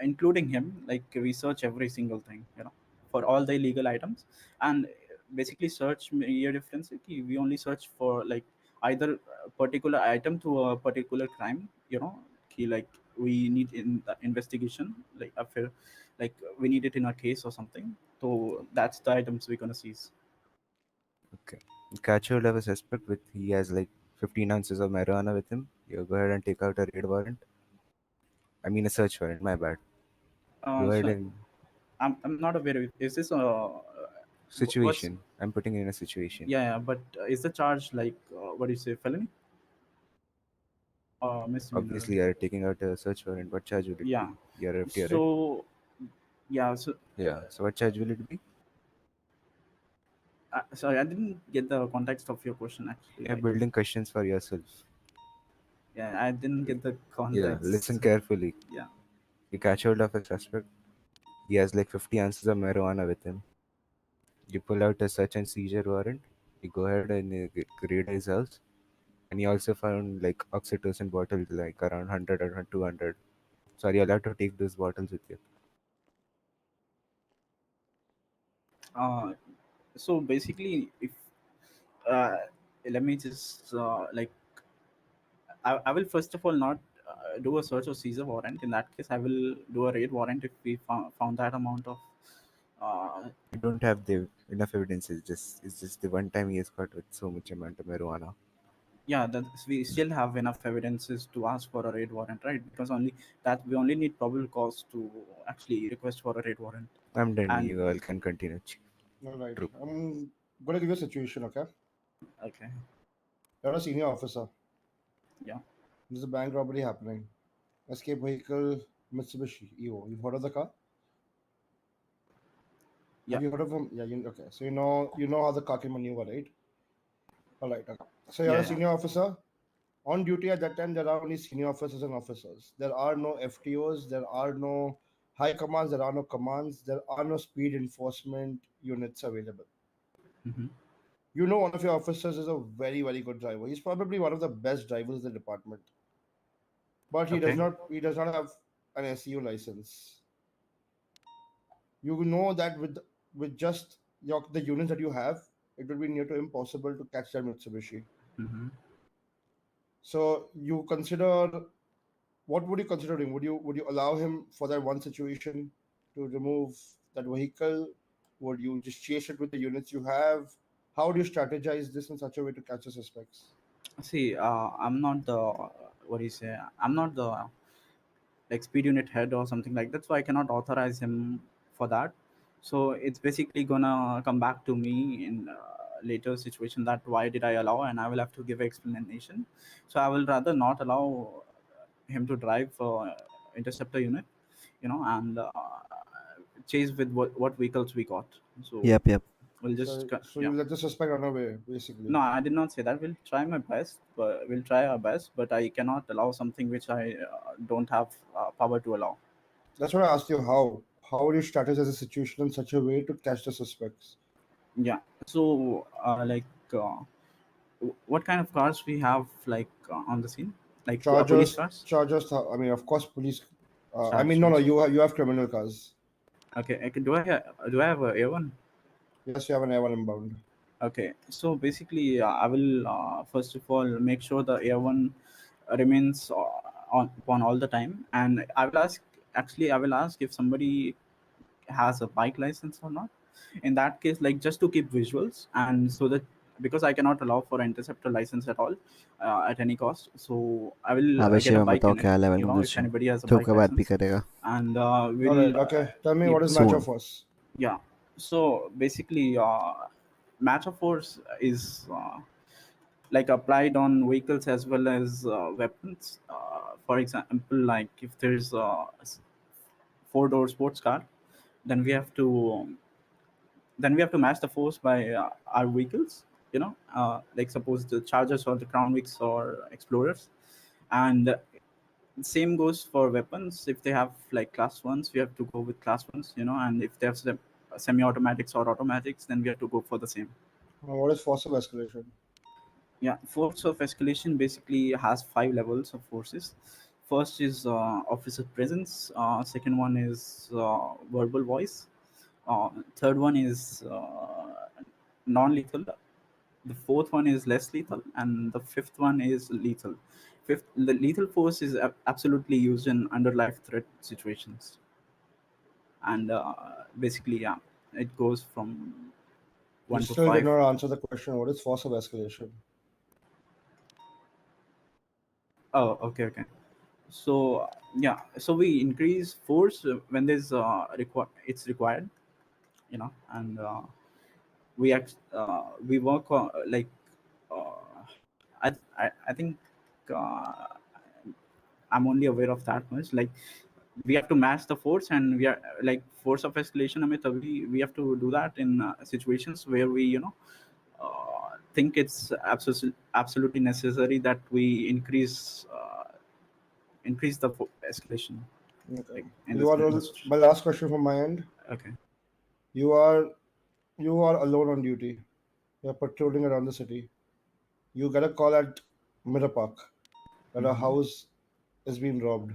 including him. Like we search every single thing, you know, for all the illegal items. And basically search year difference, we only search for like either a particular item to a particular crime, you know, like we need in the investigation, like after, like we need it in a case or something. So that's the items we're gonna seize. Okay. You catch hold of a suspect with he has like 15 ounces of marijuana with him. You go ahead and take out a raid warrant. I mean a search warrant. My bad. Go ahead So and I'm not aware of, is this what's, situation. I'm putting you in a situation. yeah, but is the charge like what do you say, felony or misdemeanor? Obviously, you're taking out a search warrant. What charge would it Yeah, be? You're FT, right? so yeah, so Yeah. So what charge will it be? sorry, I didn't get the context of your question actually. You're Like, building questions for yourself. yeah, I didn't get the Yeah. context. Listen carefully. Yeah. You catch hold of a suspect. He has like 50 ounces of marijuana with him. You pull out a search and seizure warrant. You go ahead and raid his house. And you also found like oxytocin bottles, like around 100 or 200. So are you allowed to take those bottles with you? So basically, if uh, let me just like I will first of all not do a search or seizure warrant. In that case, I will do a raid warrant if we found that amount of. You don't have the enough evidence. It's just the one time he is caught with so much amount of marijuana. Yeah, that we still have enough evidences to ask for a raid warrant, right? Because only that we only need probable cause to actually request for a raid warrant. I'm done. And You all can continue. All right. True. I'm gonna give you a situation, okay? okay, You're a senior officer. yeah, There's a bank robbery happening. Escape vehicle Mitsubishi Evo. You've heard of the car? yeah, Have you heard of him? Yeah. Okay. So you know how the car can maneuver, right? All right. Okay. So you're yeah, a senior officer. On duty at that time, there are only senior officers and officers. There are no FTOs. There are no high commands. There are no commands. There are no speed enforcement units available. Mm-hmm. You know, one of your officers is a very, very good driver. He's probably one of the best drivers in the department. But he does Okay. not have an SEU license. You know that with just the units that you have, it will be near to impossible to catch that Mitsubishi. Mm-hmm. So you consider, what would you consider doing? Would you allow him for that one situation to remove that vehicle? Would you just chase it with the units you have? How do you strategize this in such a way to catch the suspects? See, I'm not the what do you say? I'm not the like speed unit head or something like that, so I cannot authorize him for that. So it's basically gonna come back to me in later situation that why did I allow, and I will have to give explanation. So I will rather not allow him to drive interceptor unit, you know, and chase with what vehicles we got. So Yep. we'll just So you let the suspect run away, basically. No, I did not say that. We'll try my best, but we'll try our best. But I cannot allow something which I don't have power to allow. That's what I asked you. How would you strategize the situation in such a way to catch the suspects? Yeah. So what kind of cars we have on the scene? Like police cars? Chargers. I mean, of course, police. I mean, Chargers. no. You have criminal cars. Okay. Do I have a A1? Yes, you have an A1 inbound. Okay. So basically, I will first of all make sure the A1 remains on all the time, and I will ask. Actually, I will ask if somebody has a bike license or not. In that case, like just to keep visuals, and so that because I cannot allow for an interceptor license at all at any cost, so I will get a bike in it. If anybody has a bike license, and we'll. Alright, okay. Tell me what is match of force. Yeah. So basically, match of force is like applied on vehicles as well as weapons. For example, like if there's a four-door sports car, then we have to match the force by our vehicles. Like suppose the Chargers or the Crown Vics or Explorers, and same goes for weapons. If they have like class ones, we have to go with class ones. And if they have semi-automatics or automatics, then we have to go for the same. What is force of escalation? Yeah, force of escalation basically has 5 levels of forces. First is officer presence. Second one is verbal voice. Third one is non-lethal. The fourth one is less lethal, and the fifth one is lethal. The lethal force is absolutely used in under life threat situations. And basically, yeah, it goes from 1 You to still 5. did not answer the question. What is force of escalation? Oh, okay. So yeah, so we increase force when there's it's required, and we work on I think uh, I'm only aware of that much. Like we have to match the force, and we are like force of escalation. Amit, we have to do that in situations where we think it's absolutely necessary that we increase the escalation. Okay. My last question from my end. Okay. You are alone on duty. You're patrolling around the city. You get a call at Mirror Park that a house is being robbed.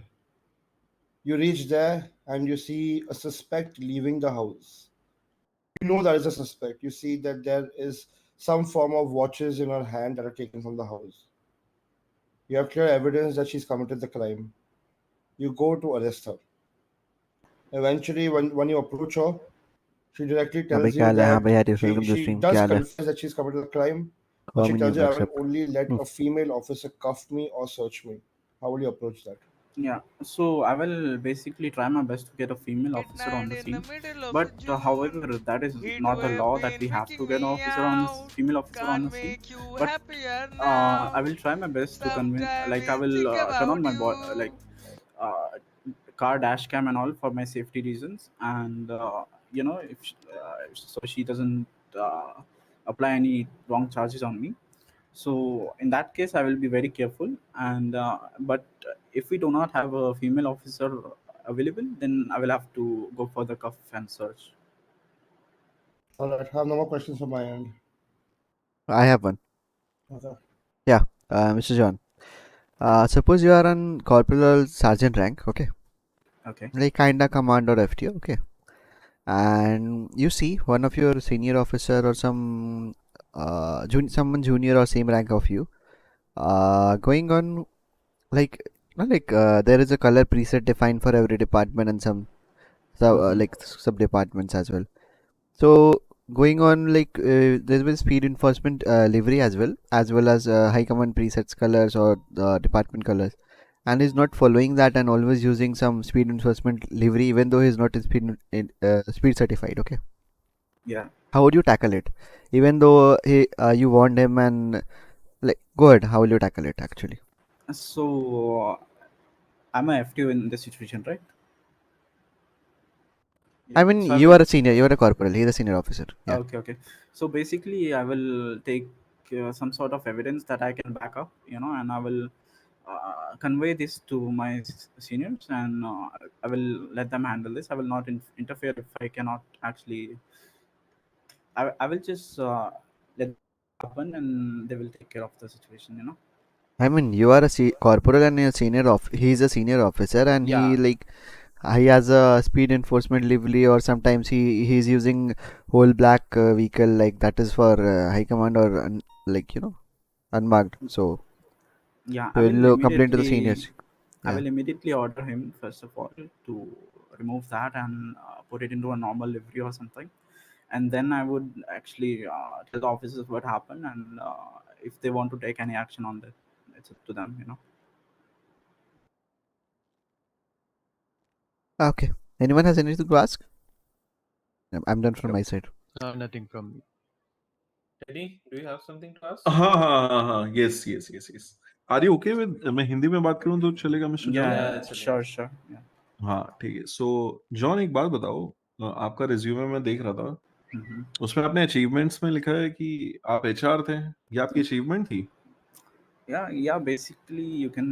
You reach there and you see a suspect leaving the house. You know that is a suspect. You see that there is some form of watches in her hand that are taken from the house. You have clear evidence that she's committed the crime. You go to arrest her. Eventually, when you approach her, she directly tells you that she does confess that she's committed the crime, but she tells you, I will only let a female officer cuff me or search me. How will you approach that? Yeah, so I will basically try my best to get a female officer on the scene. But however, that is not the law that we have to get an female officer on the scene. But I will try my best to convince. Like I will turn on my uh, car dash cam and all for my safety reasons, and if so she doesn't apply any wrong charges on me. So in that case, I will be very careful. And but if we do not have a female officer available, then I will have to go for the cuff and search. All right, I have no more questions from my end. I have one. Okay. Yeah, Mr. John. Suppose you are on corporal sergeant rank, okay? Okay. Like kinda command or FT, okay? And you see one of your senior officer or someone junior or same rank of you, going on like there is a color preset defined for every department and some like sub departments as well. So going on there will speed enforcement livery as well as high command presets colors or department colors, and he's not following that and always using some speed enforcement livery even though he's not speed certified. Okay. Yeah. How would you tackle it, even though you warned him and go ahead? How will you tackle it actually? So I'm a FTO in this situation, right? I mean, So you are a senior. You are a corporal. He's a senior officer. Yeah. Okay. So basically, I will take some sort of evidence that I can back up, and I will convey this to my seniors, and I will let them handle this. I will not interfere if I cannot actually. I will just let them happen, and they will take care of the situation. I mean, you are a corporal and a senior he's a senior officer, and Yeah. he has a speed enforcement livery, or sometimes he's using whole black vehicle, like that is for high command or unmarked. So Yeah, he will complain to the seniors. I Yeah. will immediately order him first of all to remove that and put it into a normal livery or something, and then I would actually tell the officers what happened, and if they want to take any action on that, it's up to them. Okay. Anyone has anything to ask? I'm done from my side. Nothing from me. Teddy, do you have something to ask? हाँ yes yes are you okay with मैं हिंदी में बात करूँ तो चलेगा mister John? Yeah, sure. Yeah. हाँ ठीक है सो जॉन एक बात बताओ आपका रिज्यूमे में देख रहा था Mhm. उसमें आपने अचीवमेंट्स में लिखा है कि आप एचआर थे ये आपकी अचीवमेंट थी Yeah. Basically, you can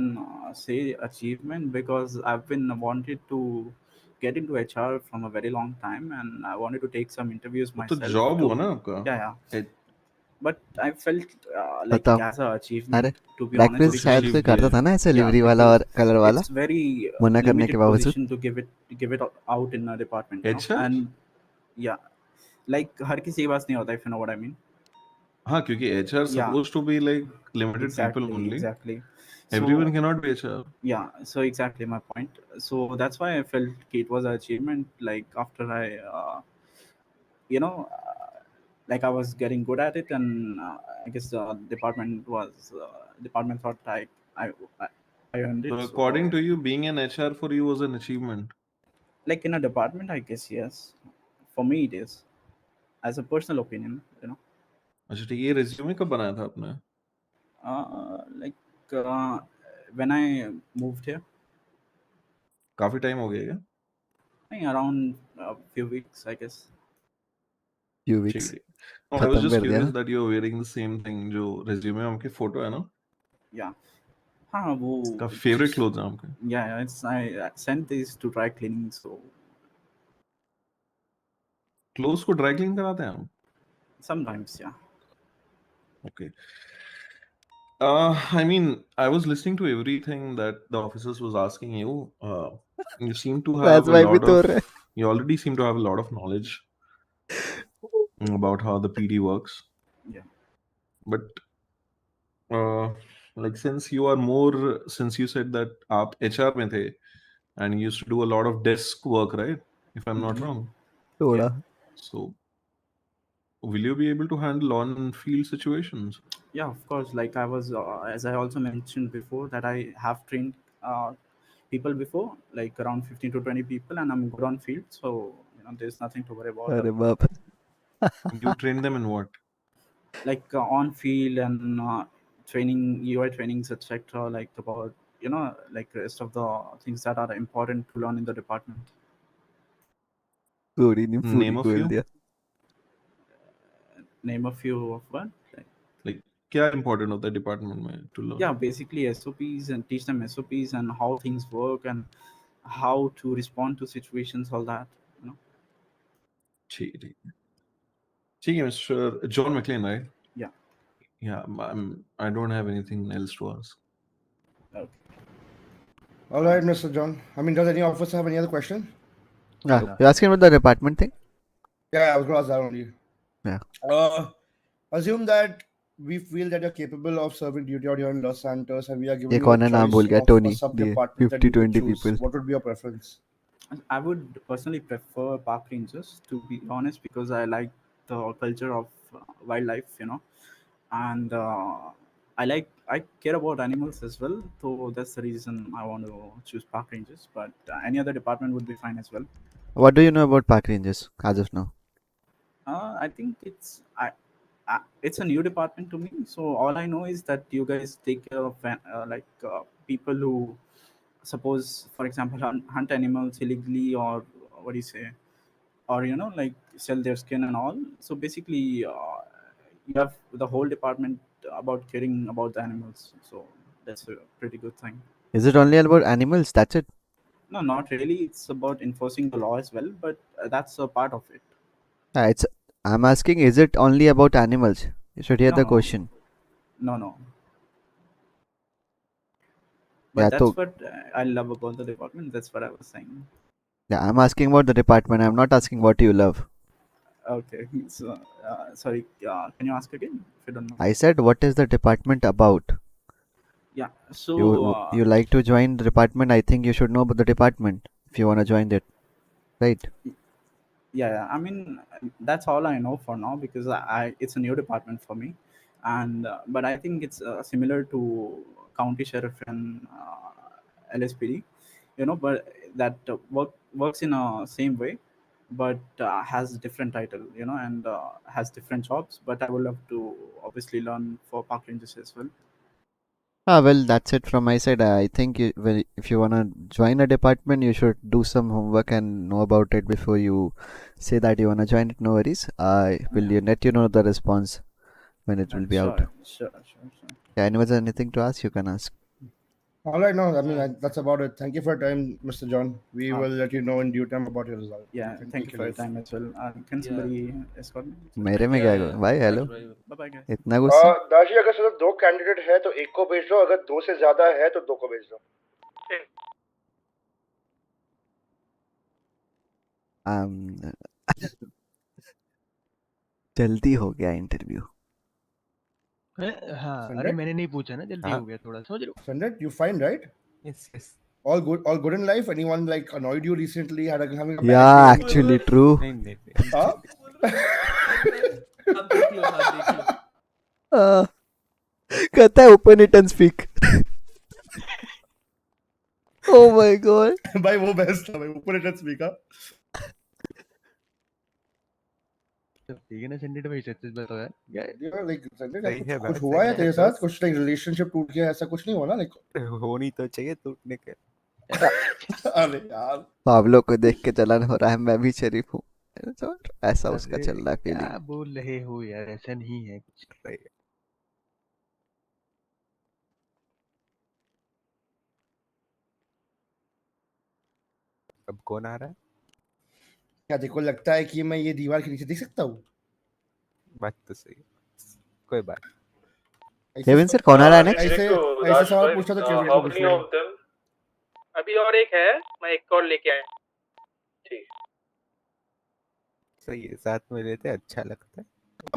say achievement because I've been wanted to get into HR from a very long time, and I wanted to take some interviews वो तो myself. जॉब हुआ ना आपका Yeah. A- But I felt like बताओ. as a अरे achievement, to be black honest, Prince शायद because कोई करता था ना ऐसे yeah, लिवरी वाला because और कलर वाला, it's very मना करने के limited बावजूद. position to give it out in a department, HR? and yeah, like हर किसी के पास नहीं होता, if you know what I mean. हाँ क्योंकि HR Yeah, suppose to be like limited people only exactly. Everyone So can not be HR yeah, so exactly my point. So that's why I felt it was an achievement. Like after I, you know, like I was getting good at it, and I guess the department thought I I, I earned So it. according So to you, being an HR for you was an achievement. like in a department, I guess yes. For me, it is as a personal opinion. अच्छा ठीक है ये resume कब बनाया था आपने Like when I moved here, काफी time हो गया क्या I think around a few weeks, I guess. few ठीक weeks. है Oh, I was खत्म just कर दिया curious ना. that you're wearing the same thing जो रिज्यूमे में आपकी फोटो है ना Yeah. हाँ वो काफी फेवरेट क्लोथ्स हैं आपके yeah, it's I sent these to dry cleaning, so clothes को ड्राई क्लीन कराते हैं आप sometimes yeah. Okay. I mean, I was listening to everything that the officers was asking you. You seem to have That's a why भी lot तो of. हो रहा है. You already seem to have a lot of knowledge about how the PD works. Yeah. But like since you said that आप HR में थे and you used to do a lot of desk work, right? If I'm not Mhm. wrong. थोड़ा. So will you be able to handle on-field situations? Yeah, of course. Like I was, as I also mentioned before, that I have trained people before, like around 15 to 20 people, and I'm good on field, so there's nothing to worry about. अरे बाप. You train them in what? Like on field and training, UI trainings, etc. Like about like the rest of the things that are important to learn in the department. पूरी नहीं पूरी Name a खोल few. दिया. Name a few of what? Like क्या important होता है department में to learn? Yeah, basically SOPs, and teach them SOPs and how things work and how to respond to situations, all that. ठीक है ठीक है ठीक है Mr. John McLean, right? Yeah. Yeah, I don't have anything else to ask. Okay. All right, Mr. John. I mean, does any officer have any other question? You're asking about the department thing? Yeah, I was going to ask that only. Yeah. Assume that we feel that you're capable of serving duty out here in Los Santos, and we are ये giving you कौन a है नाम choice भूल गया. of a Tony. sub-department that you could 50-20 choose. people. What would be your preference? I would personally prefer park rangers, to be honest, because I like the culture of wildlife, and I care about animals as well. So that's the reason I want to choose park rangers. But any other department would be fine as well. What do you know about park rangers as of now? I think it's a new department to me. So all I know is that you guys take care of people who, suppose, for example, hunt animals illegally, or what do you say, or like sell their skin and all. So basically, you have the whole department about caring about the animals. So that's a pretty good thing. Is it only about animals? That's it? No, not really. It's about enforcing the law as well, but that's a part of it. It's. I'm asking, is it only about animals? You should hear No, the no, question. no. But Yeah, that's so what I love about the department. That's what I was saying. yeah, I'm asking about the department. I'm not asking what you love. Okay. So, sorry. Can you ask again if you don't know? I said, what is the department about? Yeah. So, You like to join the department? I think you should know about the department if you want to join it, right? yeah. I mean, that's all I know for now because it's a new department for me, and but I think it's similar to county sheriff and LSPD, but that works in a same way, but has different title, and has different jobs. But I would love to obviously learn for park rangers as well. Well, that's it from my side. I think if you want to join a department, you should do some homework and know about it before you say that you want to join it. No worries. I will let you know the response when it will be out. Sure. Yeah, anyone has anything to ask, you can ask. All right, no, I mean that's about it. Thank you for your time, Mr. John. We will let you know in due time about your result. Yeah, You thank you can for your leave. time as well. Can somebody escort me? मेरे में क्या भाई hello Bye bye guys. इतना गुस्सा दाशी, अगर सिर्फ 2 candidate है तो एक को भेज दो, अगर 2 से ज्यादा है तो 2 को भेज दो. जल्दी हो गया इंटरव्यू. हाँ अरे मैंने नहीं पूछा ना, जल्दी हो गया थोड़ा, समझ लो. Sanjay, you fine, right? Yes. All good in life. Anyone like annoyed you recently? Having a bad Yeah, day? actually true. नहीं. Huh? हाथ देख लो. कहता है open it and speak. Oh my god. भाई वो बेस्ट था भाई, ऊपर इट स्पीकर. ठीक है ना संडे भाई, सच बताओ यार. यार लाइक सही है कुछ बात, हुआ है सही तेरे है साथ? दोस्त. कुछ लाइक रिलेशनशिप टूट गया, ऐसा कुछ नहीं हुआ ना लाइक? होनी तो चाहिए टूटने के. अरे यार पाब्लो को देख के चलन हो रहा है, मैं भी शरीफ हूँ. ऐसा उसका चल रहा है क्या फीलिंग. बोल रहे हो यार, ऐसा नहीं है कुछ. अब कौन आ रहा है? क्या देखो, लगता है कि मैं ये दीवार के नीचे देख सकता हूँ? बात तो सही है, कोई बात. केविन सर कौन आ रहा है नेक्स्ट? ऐसे सवाल पूछा तो केविन को पूछ ले. अभी और एक है, मैं एक और लेके आया. ठीक. सही है, साथ में लेते अच्छा लगता है.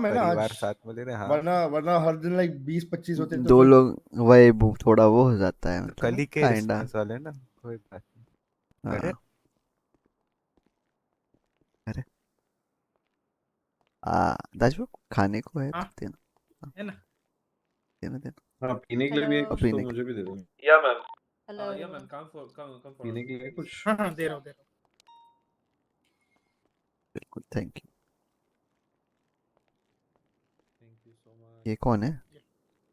मैं ना परिवार आज साथ में ले रहे हैं. वरना हर दिन लाइक 20-25 होते दो लोग वही थोड़ा वो हो जाता है, कल ही के काइंडा. रिस्पॉन्स वाले ना, कोई बात नहीं. अरे दाजू खाने को है हाँ? देना. है ना? देना. हाँ, पीने के लिए भी है कुछ, तो पीने मुझे भी दे दो. या ma'am. Yeah man, come for. पीने के लिए कुछ. हाँ दे रहा हूँ. बिल्कुल, thank you. Thank you so much. ये कौन है?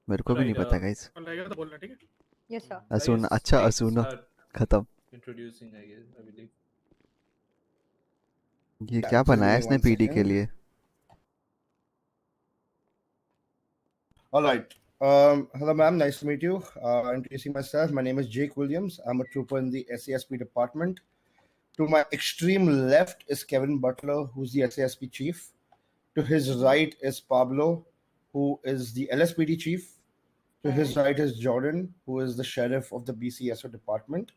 मेरे को भी नहीं पता गाइस. कल रहेगा तो बोलना, ठीक है? Yes sir. असून. अच्छा असूनो खत्म. Introducing, I guess, I believe. ये क्या बनाया इसने पीडी के लिए? All right. Hello, ma'am. Nice to meet you. Introducing myself. My name is Jake Williams. I'm a trooper in the SASP department. To my extreme left is Kevin Butler, who's the SASP chief. To his right is Pablo, who is the LSPD chief. To his right is Jordan, who is the sheriff of the BCSO department.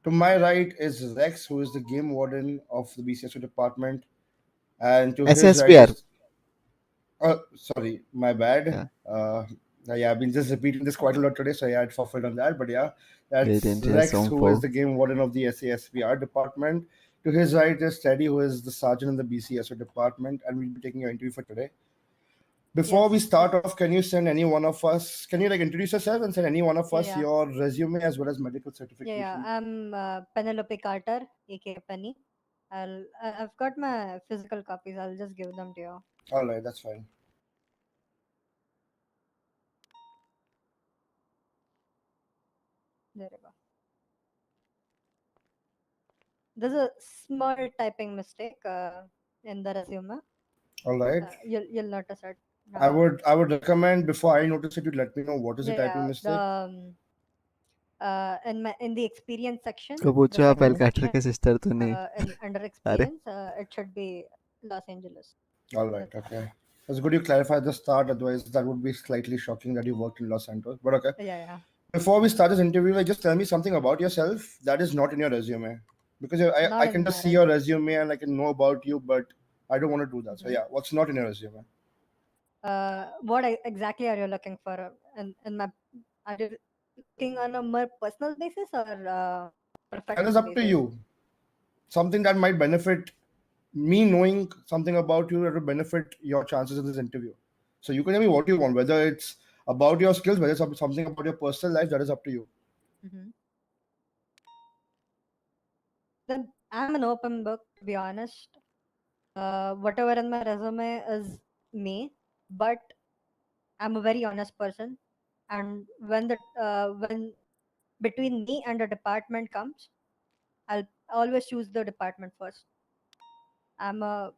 To my right is Rex, who is the game warden of the BCSO department. And to his SSPR. right is... sorry, my bad. Yeah, I've been just repeating this quite a lot today, so yeah, I'd forfeit on that. But yeah, that's Rex, who is the game warden of the SASPR department. To his right is Teddy, who is the sergeant in the BCSO department, and we'll be taking your interview for today. Before we start off, can you send any one of us? Can you like introduce yourself and send any one of us your resume as well as medical certification? Yeah, I'm Penelope Carter, aka Penny. I've got my physical copies. I'll just give them to you. All right, that's fine. There you go. there's a small typing mistake in the resume. All right. You'll notice it. I would recommend before I notice it, you let me know what is the typing mistake. In the experience section, तो पूछो आप second एलकाटर section, के sister तो नहीं under अरे experience, it should be Los Angeles. All right, okay. It's good you clarify the start, otherwise that would be slightly shocking that you worked in Los Santos. But okay. Yeah. Before we start this interview, like just tell me something about yourself that is not in your resume. Because I can just see your resume and I can know about you, but I don't want to do that. So yeah, what's not in your resume? What exactly are you looking for? In my, are you looking on a more personal basis or professional That is up to you. Something that might benefit me knowing something about you that will benefit your chances in this interview. So you can tell me what you want, whether it's about your skills, whether it's something about your personal life, that is up to you. Then I'm an open book, to be honest. Whatever in my resume is me, but I'm a very honest person. And when between me and the department comes, I'll always choose the department first. I'm not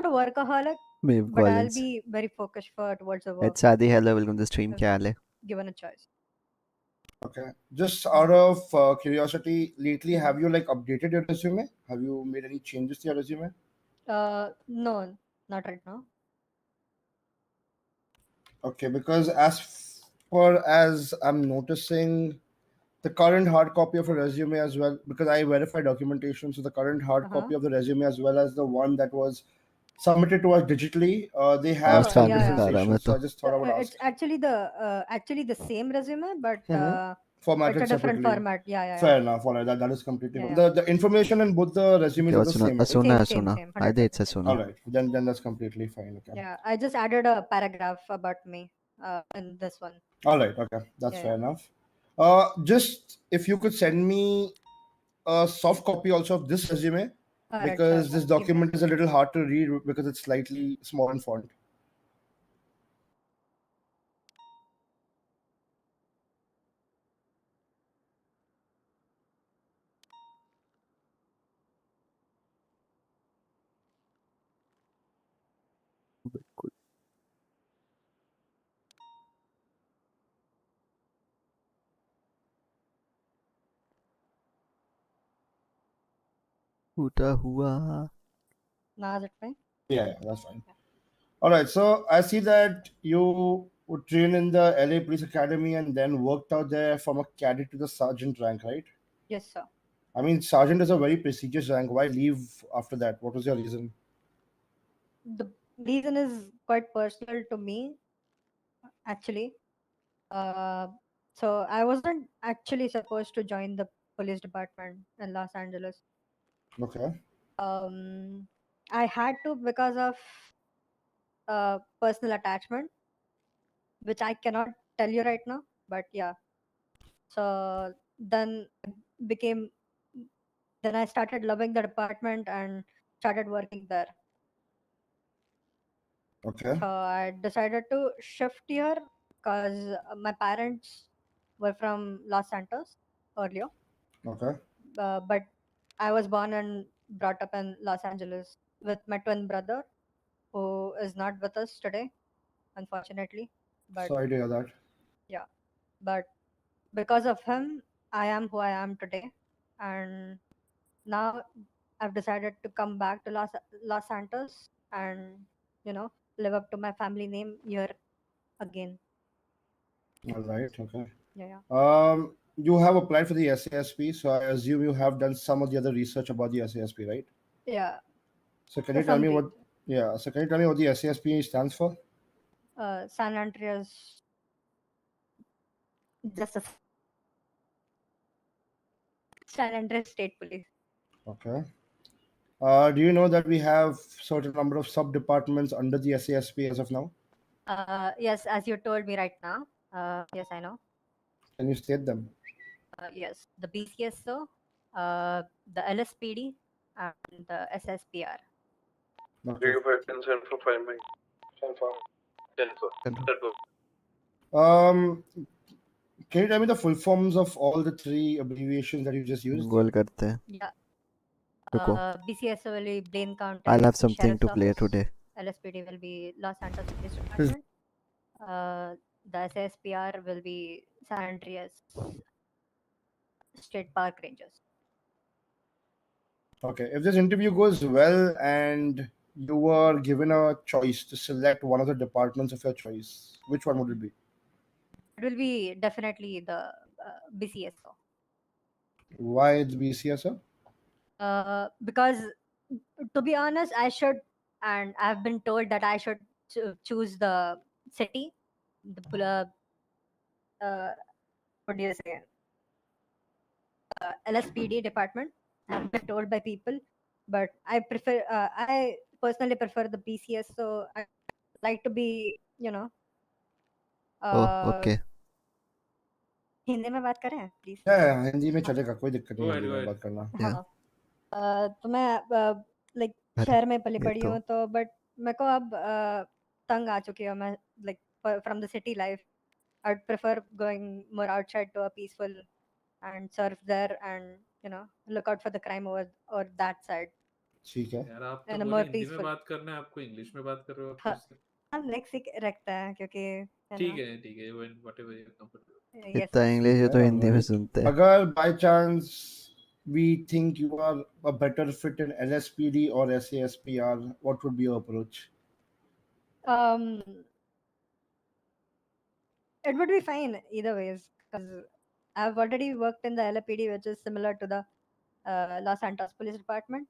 a workaholic, but I'll be very focused towards the work. It's Adi. Hello, welcome to the stream. क्या हाल है? Given a choice. Okay. Just out of curiosity, lately have you like updated your resume? Have you made any changes to your resume? No, not right now. Okay, because as far as I'm noticing, the current hard copy of a resume as well, because I verify documentation, so the current hard copy of the resume as well as the one that was submitted to us digitally, they have some differentiation. So I just thought I would ask. It's actually the same resume, but Formatted it's a different separately. format. Yeah. Fair enough. All right, that is completely fine. The information in both the resumes are the same. Same. I think it's Asuna. All right, then that's completely fine. Okay. Yeah, I just added a paragraph about me in this one. All right. Okay, that's fair enough. Just if you could send me a soft copy also of this resume, because this document is a little hard to read because it's slightly small in font. टूटा हुआ. Now is it fine? Yeah, that's fine. All right, so I see that you would train in the LA Police Academy and then worked out there from a cadet to the sergeant rank, right? Yes, sir. I mean, sergeant is a very prestigious rank. Why leave after that? What was your reason? The reason is quite personal to me, actually. So I wasn't actually supposed to join the police department in Los Angeles. Okay. I had to because of personal attachment, which I cannot tell you right now, but yeah. So then I started loving the department and started working there. Okay. So I decided to shift here because my parents were from Los Santos earlier. Okay. But I was born and brought up in Los Angeles with my twin brother, who is not with us today, unfortunately. But Sorry to hear that. yeah, but because of him, I am who I am today, and now I've decided to come back to Los Santos and live up to my family name here again. All right. Okay. Yeah. You have applied for the SASP, so I assume you have done some of the other research about the SASP, right? Yeah. So can you tell me what? Yeah. So can you tell me what the SASP stands for? San Andreas. San Andreas State Police. Okay. Do you know that we have certain number of sub departments under the SASP as of now? Yes, as you told me right now. Yes, I know. Can you state them? Yes, the BCSO, the LSPD, and the SSPR. Okay. Can you tell me the full forms of all the three abbreviations that you just used? गोल करते हैं. Yeah. रुको, BCS will be Blaine County I'll have something Sheriff's to play Office. today. LSPD will be Los Santos Police Department. The SSPR will be San Andreas State Park Rangers. Okay, if this interview goes well and you were given a choice to select one of the departments of your choice, which one would it be? It will be definitely the BCSO. Why the BCSO? Because to be honest, I should, and I've been told that I should choose the city, the what do you say? LSPD department. I've been told by people, but I personally prefer the BCS. So I like to be, Oh, okay. Hindi में बात करें please? Yeah, Hindi में चलेगा, कोई दिक्कत नहीं Go है ahead, Hindi go में ahead. बात करना. Yeah. तो मैं लाइक अरे, शहर में पली ये पड़ी तो हूँ, तो बट मेरे को अब तंग आ चुकी हूँ मैं, like from the city life. I would prefer going more outside to a peaceful and surf there and look out for the crime over that side. ठीक है. यार आप तो एंड बोले मोर हिंदी में पीसफुल. बात करना है, आपको इंग्लिश में बात कर रहे हो आप फिर से. हम लेक्सिक रखता है क्योंकि ठीक है व्हाटएवर यू कंफर्टेबल. यस इतना इंग्लिश है तो हिंदी में सुनते हैं. अगर by chance we think you are a better fit in LSPD or SASPR, what would be your approach? It would be fine either ways because I've already worked in the LAPD, which is similar to the Los Santos Police Department.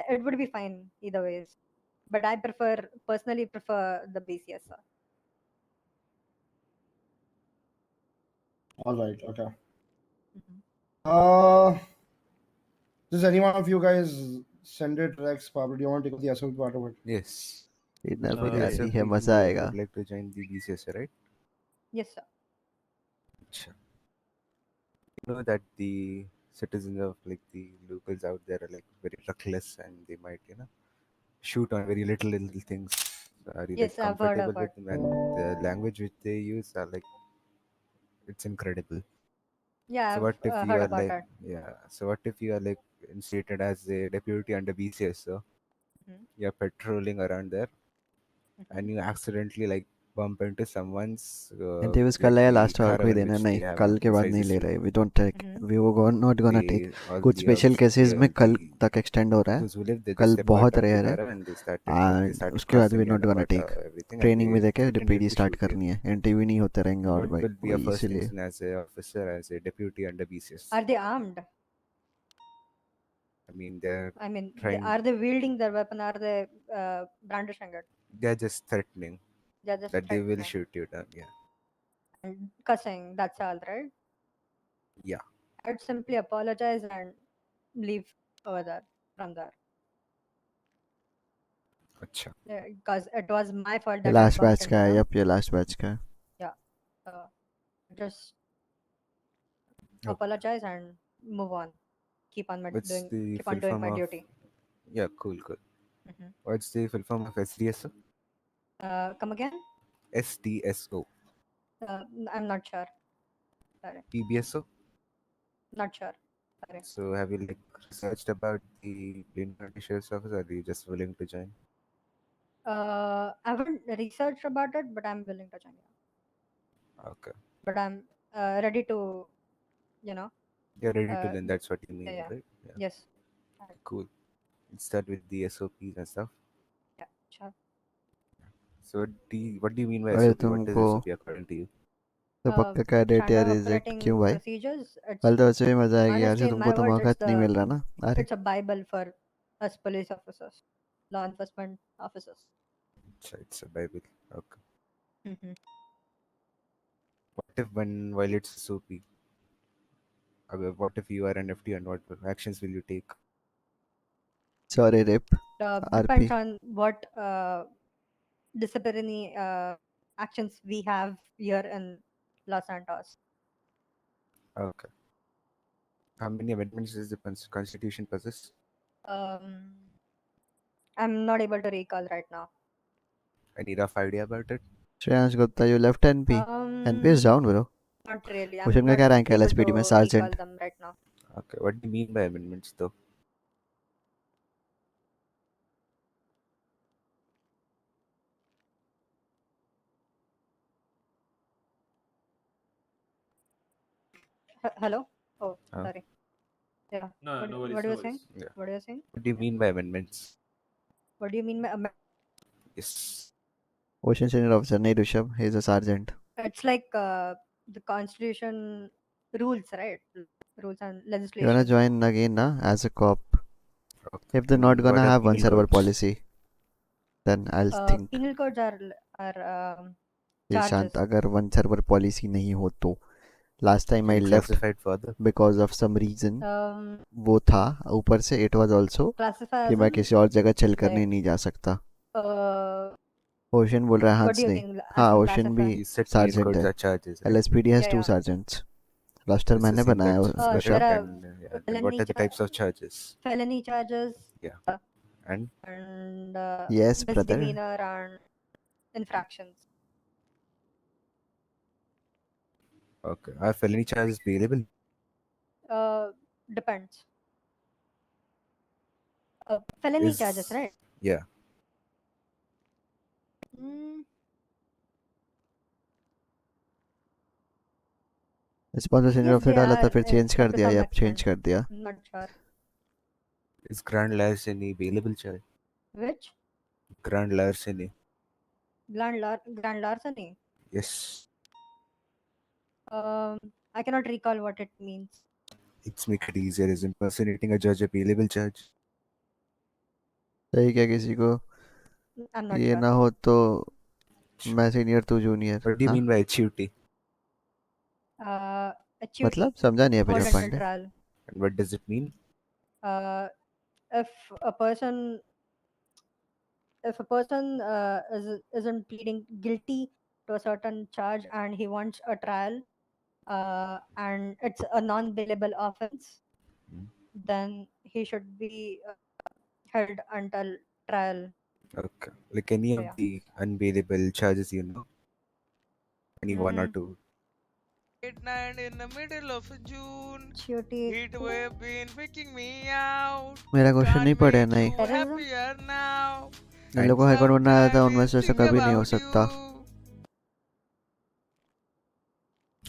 It would be fine either ways, but I personally prefer the BCS. All right, okay. Mhm. Does any one of you guys send it, Rex, Pablo? Do you want to take up the SOP part of it? Yes. इतना For the बढ़िया SOP, है, मजा you आएगा. would like to join the BCS, right? Yes, sir. Sure. You know that the citizens of like the locals out there are like very reckless and they might, shoot on very little things. Are you Yes, like I've heard comfortable of with it. them? And the language which they use are like, it's incredible. Yeah, So what I've if you heard are about like, it. yeah, so what if you are like instated as a deputy under BCS, so Mhm. you're patrolling around there Mhm. and you accidentally like bump into someone's interviews कल like है, the last और कोई caravan देना which नहीं, they have कल के बाद besides नहीं the ले street. रहे. We don't take, Mhm. We वो नॉट गोना टेक. All कुछ the स्पेशल केसेस में कल तक एक्सटेंड हो रहा है. those who live, they कल just step out बहुत of the रेयर है, caravan and they and started उसके बाद we crossing not and gonna about take. everything, and training में they देखे intended PD to start shoot you. करनी है, interview नहीं होते रहेंगे. और What भाई will be your वही first इसीलिए. reaction as a officer, as a deputy under BCS? Are they armed? I mean, they're I mean, trying, are they wielding their weapon? Are they brandishing it? they're just threatening They're just that they will threatening shoot you down. Yeah. and cussing. That's all, right? Yeah. I'd simply apologize and leave over there from there. Acha. Because it was my fault ये that I last bumped batch into का है. them. Yup, ये last batch का है. Yeah. Just Okay. apologize and move on. Keep on What's the keep full on doing form my of? duty. Yeah, cool. Mhm. What's the full form of SDSO? Come again? SDSO. I'm not sure. Sorry. PBSO. Not sure. Sorry. So have you like researched about the Plain County Sheriff's Office, or are you just willing to join? I haven't researched about it, but I'm willing to join you. Okay. But I'm ready to, You're ready to learn. That's what you mean, yeah. right? Yeah. Yes. Cool. Let's start with the SOPs and stuff. Yeah, sure. So what do you mean by अरे SOP? What is तुमको SOP according to you? तो पक्का का date या Standard reject operating क्यों भाई? procedures. कल तो वैसे भी मजा आएगी यार, Honestly, से in तुमको my तो words, मौका नहीं मिल रहा ना. अरे it's a Bible for us police officers, law enforcement officers. It's a Bible. Okay. Mhm. What if one violates SOP? What if you are an FT, and what actions will you take? Sorry rape Depends RP. on what disciplinary actions we have here in Los Santos. Okay. How many amendments does the Constitution possess? I'm not able to recall right now. Any rough idea about it? Shreyansh Gupta, you left NP. NP is down bro. Not really. I'm Bhushan का not क्या rank है able LSPD to में? recall sergeant. them right now. Okay, what do you mean by amendments though? Hello? Oh, Huh? sorry. Yeah. No, no worries, What are no you saying? worries. Yeah. What are you saying? What do you mean by amendments? What do you mean by Yes. Ocean Senior Officer, नहीं Rishabh, he is a sergeant. It's like the constitution rules, right? Rules and You wanna legislation. join again, na, as a cop? Okay. If they're not What gonna are have one penal server codes? policy, then I'll think. Penal codes are ये शांत, charges. अगर one server policy नहीं हो तो last time I You left classified further? because of some reason वो था ऊपर से it was also Classify कि as मैं in, किसी और जगह चिल करने like, नहीं जा सकता. what ओशन बोल रहा है do हंस you नहीं. think? हाँ As in ओशन भी classify? You said penal sergeant codes है. are charges, right? LSPD has Yeah, two yeah. sergeants. Roster It's the मैंने same बनाया types of Rishabh. There are and then what are the types of charges? felony charges. Yeah. And Yes, brother. Misdemeanor and infractions. okay, are felony charges bailable? Depends. Felony charges, Is right? yeah. Mm, responsible senior yes, officer they डाला था are फिर change कर up to दिया some या change extent. कर दिया. I'm not sure. Is grand larceny bailable charge? Which? Grand larceny. Grand larceny. Yes. I cannot recall what it means. It's make it easier. Is impersonating a judge a bailable charge? सही क्या किसी को I'm not ये sure. ना हो तो मैं senior तू junior. What do you mean by HUT? HUT. मतलब समझा नहीं है Hold भैया until Pandey. trial. And what does it mean? If a person isn't pleading guilty to a certain charge and he wants a trial, and it's a non-bailable offense, then he should be held until trial. Okay. Like any of Yeah. the unbailable charges, you know? Any one or two? Night in the middle of June, HUT. heat wave been picking me out. मेरा question नहीं पढ़े नहीं. You happier now. इन लोगों को high court बनना आया था उनमें से ऐसा Think कभी नहीं हो about सकता.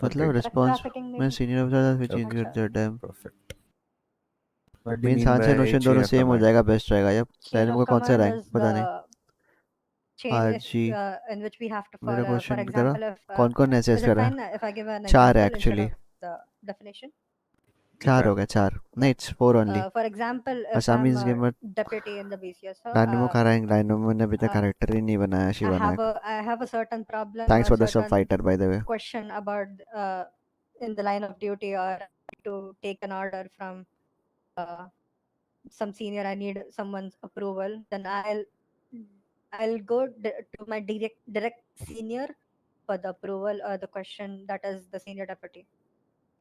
मतलब Okay. रिस्पॉन्स Trafficking में maybe. सीनियर ऑफिसर भी चेंज अच्छा. कर दिया. Dam. Perfect. What do you means mean answer by notion chain दोनों of सेम हो command? जाएगा. बेस्ट रहेगा. यार Chain डैम of को कौन सा command रैंक is पता नहीं. the chain RG. in which we have to मेरा follow. For क्वेश्चन करा. example, if कौन कौन ऐसे is it करा. fine if I give an चार है example instead actually. of the definition? चार हो गया. चार नहीं it's 4 only. For example, if I'm Assamese a gamer deputy in the BCS, dynamo खा रहा है. डायनेमो ने अभी तक कैरेक्टर ही नहीं बनाया. शिवानाक. I have a certain problem thanks or for the sub certain fighter by the way. question about in the line of duty, or to take an order from some senior. I need someone's approval. Then I'll go to my direct senior for the approval or the question, that is the senior deputy,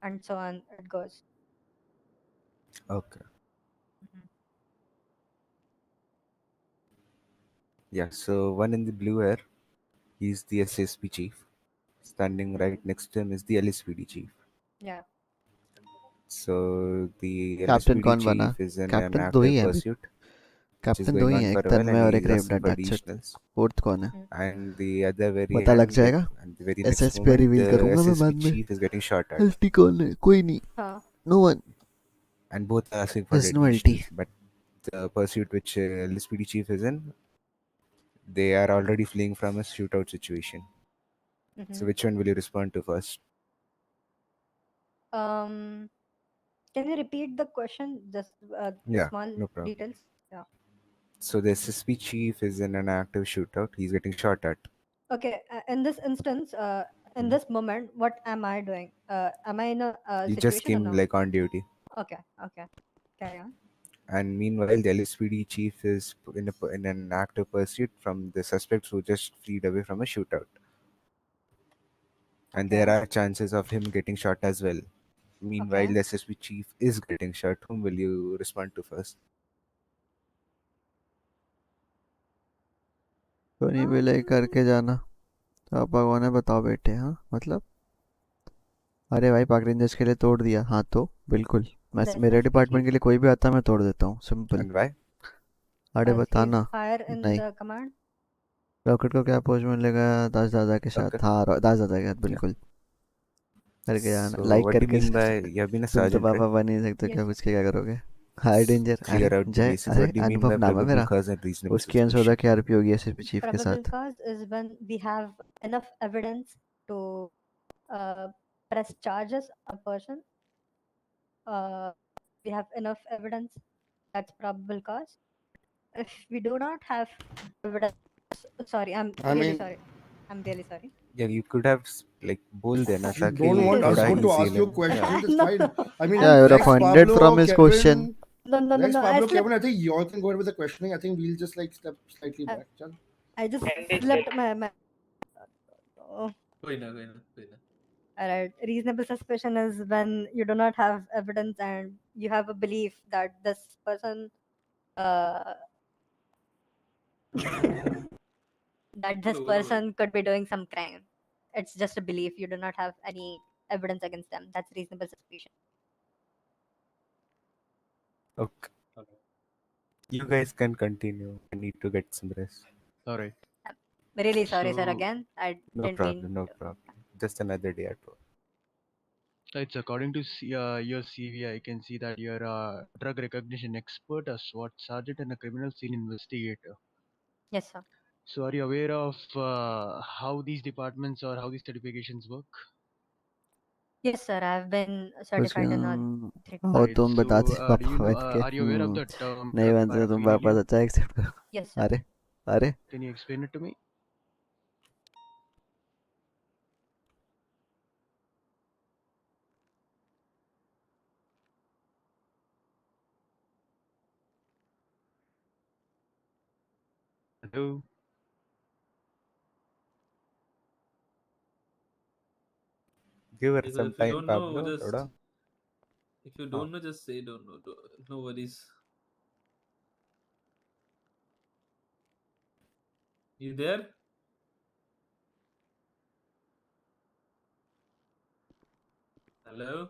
and so on it goes. Okay. Yeah, so one in the blue hair, he's the SSP chief. Standing right next to him is the LSPD chief. Yeah. So the captain LSPD कौन बना. chief is in an captain दो ही active है अभी. pursuit, which is captain दो going he on है. for एक a while, Tanmay and और he's एक asking रेवडा. for that's it. additionals. Fourth कौन है. And the other very पता लग end, जाएगा. and the very next SS पे moment, रिवील the करूंगा मैं SSP बाद में. chief is getting shot at, अल्टी कौन है. कोई नहीं. हाँ. No one. and both are asking for There's no LT. additionals. But the pursuit which LSPD chief is in, they are already fleeing from a shootout situation. So which one will you respond to first? Can you repeat the question? Just the Yeah, small no problem. details. Yeah. So the SSP chief is in an active shootout. He's getting shot at. Okay. In this instance, in this moment, what am I doing? Am I in a You situation just came or no? like on duty. Okay. Okay. Carry on. And meanwhile, the LSPD chief is in an active pursuit from the suspects who just fled away from a shootout. And there are chances of him getting shot as well. Meanwhile, the SSP chief is getting shot. Whom will you respond to first? तो नहीं बिलाई करके जाना. तो आप भगवान है बताओ बेटे. हाँ मतलब अरे भाई पाक रेंजर्स के लिए तोड़ दिया. हाँ तो बिल्कुल मेरे डिपार्टमेंट के लिए कोई भी आता है मैं तोड़ देता हूँ, सिंपल। And why? अरे As he's बताना। higher in नहीं, the command. रॉकेट को क्या पोस्ट मिलेगा? दास दादा के साथ। Rocket. हाँ, दास दादा के साथ Yeah. बिल्कुल। करके जाना, So like what do you करके। mean by you have been a तुम तो sergeant, पापा right? बन नहीं सकते, Yes, क्या sir. पूछ के क्या करोगे? High danger. Clear अरे out the जय, basics. अरे What do you mean अनुभव by नाम है probable मेरा। cause and reasonable उसकी अंशोधा suspicion? की आरपी होगी एसएसपी चीफ के Probable साथ। cause is when we have enough evidence to press charges a person. We have enough evidence, that's probable cause. If we do not have evidence, sorry, I'm I really mean, sorry. I'm really sorry. Yeah, you could have like बोल देना you ताकि don't want us थोड़ा to easy ask you लगे. questions, it's No, fine. I mean, Yeah, you're Lex, offended Pablo, from his question. Kevin, no, Lex, I Pablo, slipped. Kevin, I think you all can go ahead with the questioning. I think we'll just like step slightly I, back. Chal. I just NTSC. slipped my oh. कोई ना कोई ना कोई ना. Alright, reasonable suspicion is when you do not have evidence and you have a belief that this person uh, that this बोलो बोलो बोलो. person could be doing some crime. It's just a belief. You do not have any evidence against them. That's reasonable suspicion. Okay. You guys can continue. I need to get some rest. Alright. Really sorry, sir. So Again, I No didn't problem. mean No to. problem. Just another day at work. it's according to your CV, I can see that you're a drug recognition expert, a SWAT sergeant, and a criminal scene investigator. Yes, sir. So are you aware of how these departments or how these certifications work? Yes, sir. I've been कुछ certified in all three आओ Right. तुम So बताते do you पापा know? बैठ के। Are you aware of the term नहीं drug बनते तुम पापा paraphernalia? सच्चा एक्सेप्ट करो। Yes, sir. अरे अरे Can you explain it to me? Hello. Give her If some if you time, don't know, Pablo. just थोड़ा. if you हाँ. don't know, just say don't know. No worries. You there? Hello?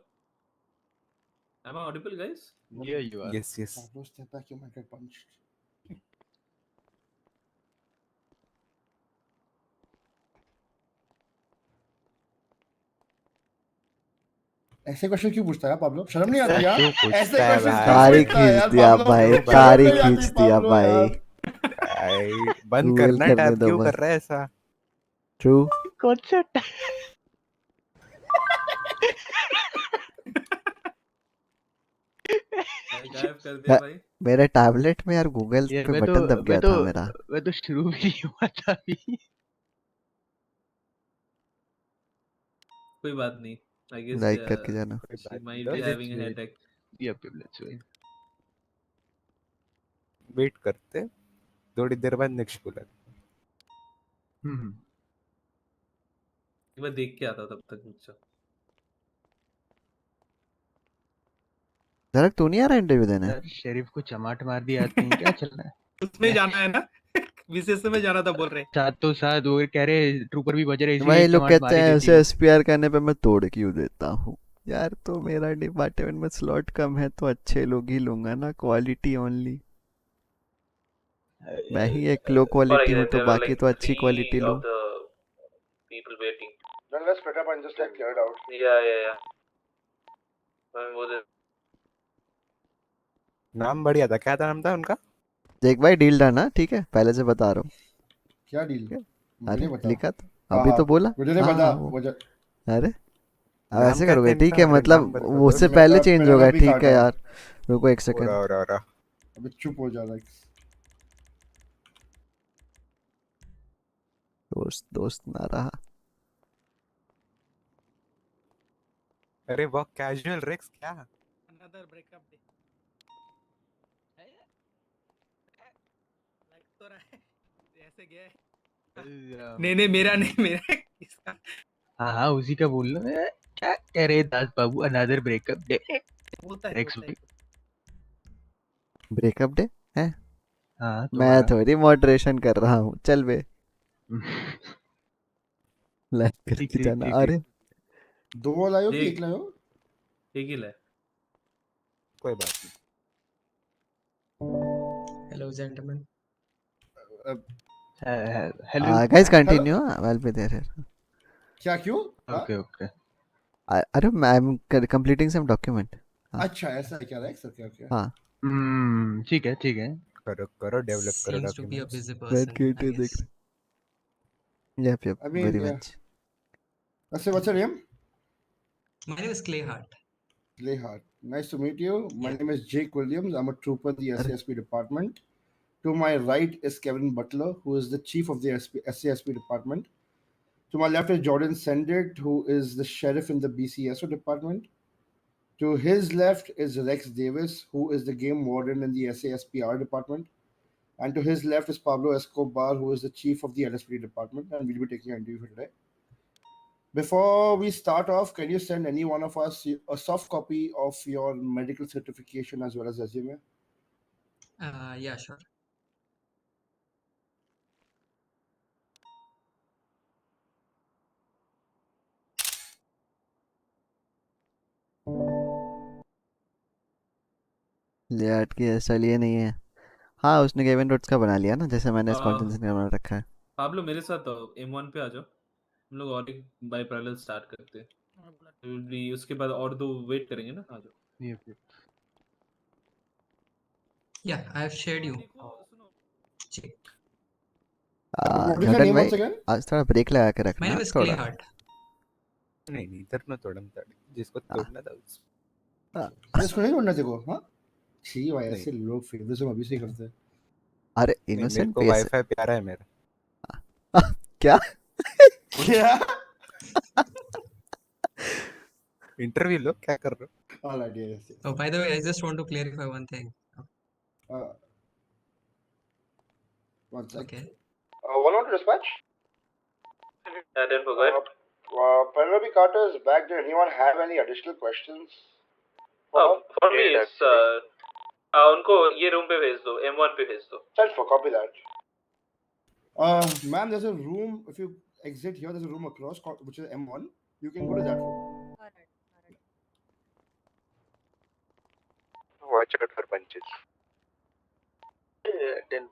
Am I audible, guys? Yeah, you are. Yes, yes. Pablo, step back. You might get punched. ऐसे question क्यों पूछता है Pablo? शर्म नहीं आती यार? क्यों पूछता ऐसे है क्वेश्चन क्यों तारी पूछता है खींच यार दिया पाब्लो? भाई, क्यों तारी शर्म नहीं खींच आती दिया पाब्लो भाई। यार? भाई बंद गूगल करना करने टैब. दो क्यों बस। कर रहा है ऐसा? ट्रू। कौन सा भाई गायब कर दिया भाई. मेरे टैबलेट में यार गूगल यार पे बटन दब गया था मेरा। मैं तो शुरू भी नहीं हुआ था अभी। कोई बात नहीं. I guess लाइक करके जाना। she might be Let's having a wait. headache. Yep, let's wait. Wait करते. थोड़ी देर बाद नेक्स्ट बोला. एक बार देख के आता तब तक मुझसे. जरा तू नहीं आ रहा इंटरव्यू देने? यार शरीफ को चमाट मार दिया आते हैं, क्या चल रहा है? उसमें जाना है ना विशेष में जाना था बोल रहे. साथ तो साथ वो कह रहे ट्रूपर भी बज रहे, भाई इसलिए लोग चमाट कहते मारी हैं देती ऐसे है। एसपीआर करने पे मैं तोड़ क्यों देता हूँ यार। तो मेरा डिपार्टमेंट में स्लॉट कम है तो अच्छे लोग ही लूंगा ना, क्वालिटी ओनली। मैं ही एक लो For क्वालिटी हूँ example, तो there were बाकी like तो अच्छी 3 क्वालिटी लूँ। of the people waiting. Then let's split up and just like clear it out. Yeah. वो नाम बढ़िया था. क्या था नाम था उनका? देख भाई डील डन, ठीक है, पहले से बता रहा हूँ। क्या डील? मुझे अरे नहीं पता. लिखा तो हाँ, अभी हाँ, तो बोला। मुझे नहीं हाँ, पता. वो। मुझे अरे अब नाम ऐसे क्या था करोगे? इनका? ठीक है, अरे मतलब नाम बता दो. उससे मेरा पहले चेंज मेरा होगा। भी ठीक काट है रहा. यार, रुको एक हो सेकंड। रहा. अबे चुप हो जा लाइक. दोस्त दोस्त ना रहा। अरे वो कैजुअल रेक्स क्या? Another breakup day. लाइक तो रहा है ऐसे गया है. नहीं मेरा नहीं, मेरा इसका. हाँ उसी का बोल रहा है। क्या कह रहे दास बाबू, अनदर ब्रेकअप डे। होता है नेक्स्ट होता है. वीक। ब्रेकअप डे है? हाँ मैं तुम्हारा। थोड़ी मॉडरेशन कर रहा हूँ, चल बे। लाइक करके ठीक जाना। ठीक अरे दो लायो कि देख. एक लायो? एक ही ले. कोई बात नहीं. Hello, gentlemen. Hello. Guys, continue. I'll be there. क्या क्यों? Okay, okay. I'm completing some document. अच्छा ऐसा है क्या Rex? Okay, okay. हाँ. ठीक है, ठीक है. करो डेवलप करो Seems to be a documents. busy बैठ person, के I देख guess. रहे. Yep, I mean, very yeah. much. What's your name? My name is Clay Hart. Clay Hart. Nice to meet you. My Yeah. name is Jake Williams. I'm a trooper in the अरे SASP department. To my right is Kevin Butler, who is the chief of the SASP department. To my left is Jordan Sendit, who is the sheriff in the BCSO department. To his left is Rex Davis, who is the game warden in the SASPR department. And to his left is Pablo Escobar, who is the chief of the LSPD department, and we'll be taking an interview for today. Before we start off, can you send any one of us a soft copy of your medical certification as well as resume? Yeah, sure. लियाट की ऐसा लिए नहीं है. हाँ, उसने Kevin roads का बना लिया ना, जैसे मैंने स्पॉन्टेनियस का बना रखा है. आप लोग मेरे साथ M1 पे आ जाओ. हम लोग और एक बाय पैरेलल स्टार्ट करते हैं. उसके बाद और दो वेट करेंगे ना. आ जाओ. Yep. Yeah, I have shared you. Check. What is your Jordan name भाई once again? आज थोड़ा ब्रेक लगा के My रखना name is Clay थोड़ा. Hart. नहीं नहीं इधर ना तोड़म तोड़ जिसको तोड़ना था उस जिसको नहीं ढूंढना देखो. हाँ ठीक भाई, नहीं ऐसे लोग फेवरेटिज्म अभी से ही करते हैं. अरे नहीं मेरे इनोसेंट को फेस. वाईफाई प्यारा है मेरा. क्या क्या? इंटरव्यू लो क्या कर रहे हो? All right, yes, yes. Oh, by the way, I just want to clarify one thing. One sec. Okay. 1-1 dispatch. Then go ahead. Penelope Carter is back. Did anyone have any additional questions? For me, it's उनको ये room पे भेज दो. M1 पे भेज दो. Send for copy that. Ma'am, there's a room. If you exit here, there's a room across which is M1. You can go to that room. All right. Watch out for punches. 10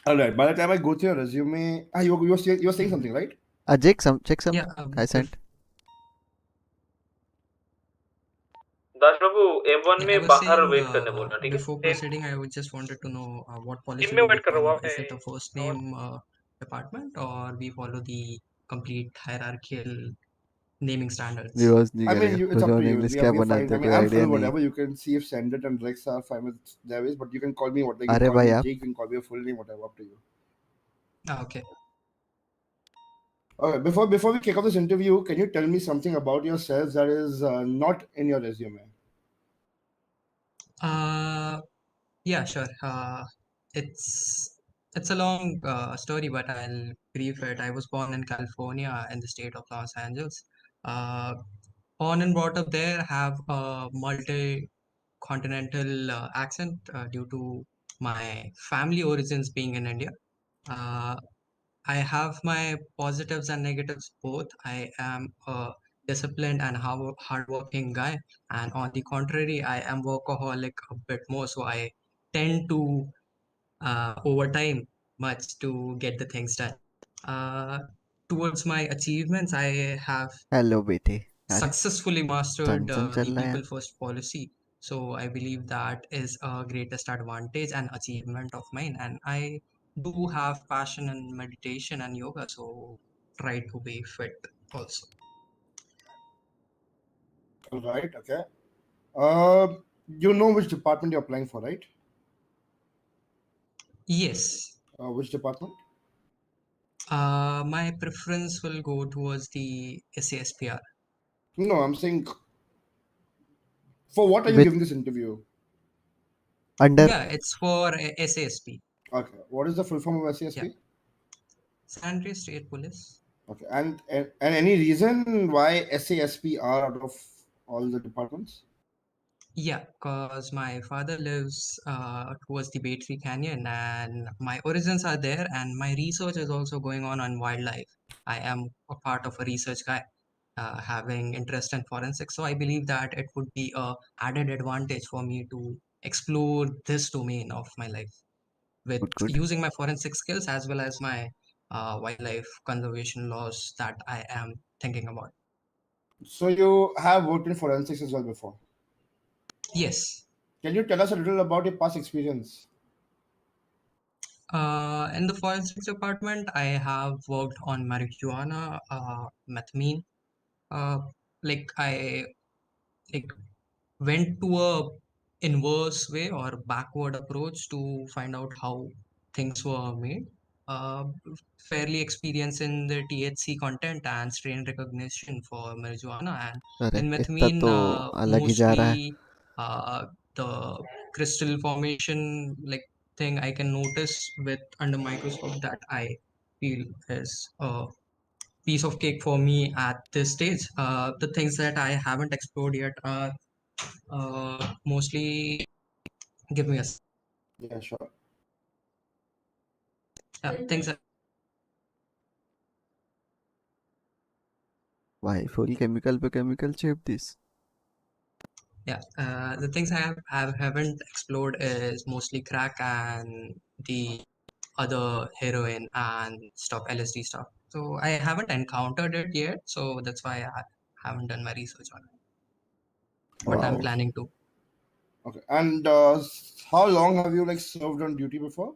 All right. By the time I go through your resume, you're saying something, right? Jake, check some. Yeah. I sent. Das Babu M1 Yeah, I में was बाहर saying wait करने बोलना. ठीक है. before proceeding, I would just wanted to know what policy इनमें do we wait कर रहा follow? हूँ Is it a first name department or we follow the complete hierarchical naming standards? Reverse नहीं I mean, करेगा. it's up भगवान to you. English We क्या are fine. बनाते I हैं mean, कोई I'm आइडिया fine. नहीं. Whatever. You can see if Sendit and Rex are fine with their ways, but you can call me what. You अरे can call भाई me आप. Jake. You can call me your full name. Whatever. Up to you. Okay. Okay. Before we kick off this interview, can you tell me something about yourselves that is not in your resume? Yeah, sure. It's a long story, but I'll brief it. I was born in California in the state of Los Angeles. Born and brought up there, have a multi-continental accent due to my family origins being in India. I have my positives and negatives both. I am a disciplined and hardworking guy, and on the contrary, I am workaholic a bit more. So I tend to overtime much to get the things done. Uh, Towards my achievements, I have hello बेटे. अरे successfully mastered Chanchan the चल रहा है. people first policy. So I believe that is a greatest advantage and achievement of mine. And I do have passion in meditation and yoga, so try to be fit also. All right. Okay. You know which department you're applying for, right? Yes. Which department? My preference will go towards the SASPR. No, I'm saying for what are you Which giving this interview? under Yeah, it's for SASP. Okay. What is the full form of SASP? Yeah. San Andreas State Police. Okay. And any reason why SASP are out of all the departments? Yeah, because my father lives towards the Bay Tree Canyon and my origins are there, and my research is also going on wildlife. I am a part of a research guy. having interest in forensics. So I believe that it would be a added advantage for me to explore this domain of my life with Good. using my forensic skills as well as my wildlife conservation laws that I am thinking about. So you have worked in forensics as well before. Yes. Can you tell us a little about your past experience? In the forensics department, I have worked on marijuana, methamphetamine. Like I like went to a inverse way or backward approach to find out how things were made. Uh, Fairly experienced in the THC content and strain recognition for marijuana, and अरे in इतना methamphetamine, तो अलग ही जा रहा है. mostly the crystal formation like thing I can notice with under microscope that I feel is a piece of cake for me at this stage. The things that I haven't explored yet are mostly. Give me a Yeah, sure. things. Why full chemical पे chemical chip this? Yeah, the things haven't explored is mostly crack and the other heroin and stuff, LSD stuff. So I haven't encountered it yet, so that's why I haven't done my research on it. But I'm Okay. planning to. Okay. And how long have you like served on duty before?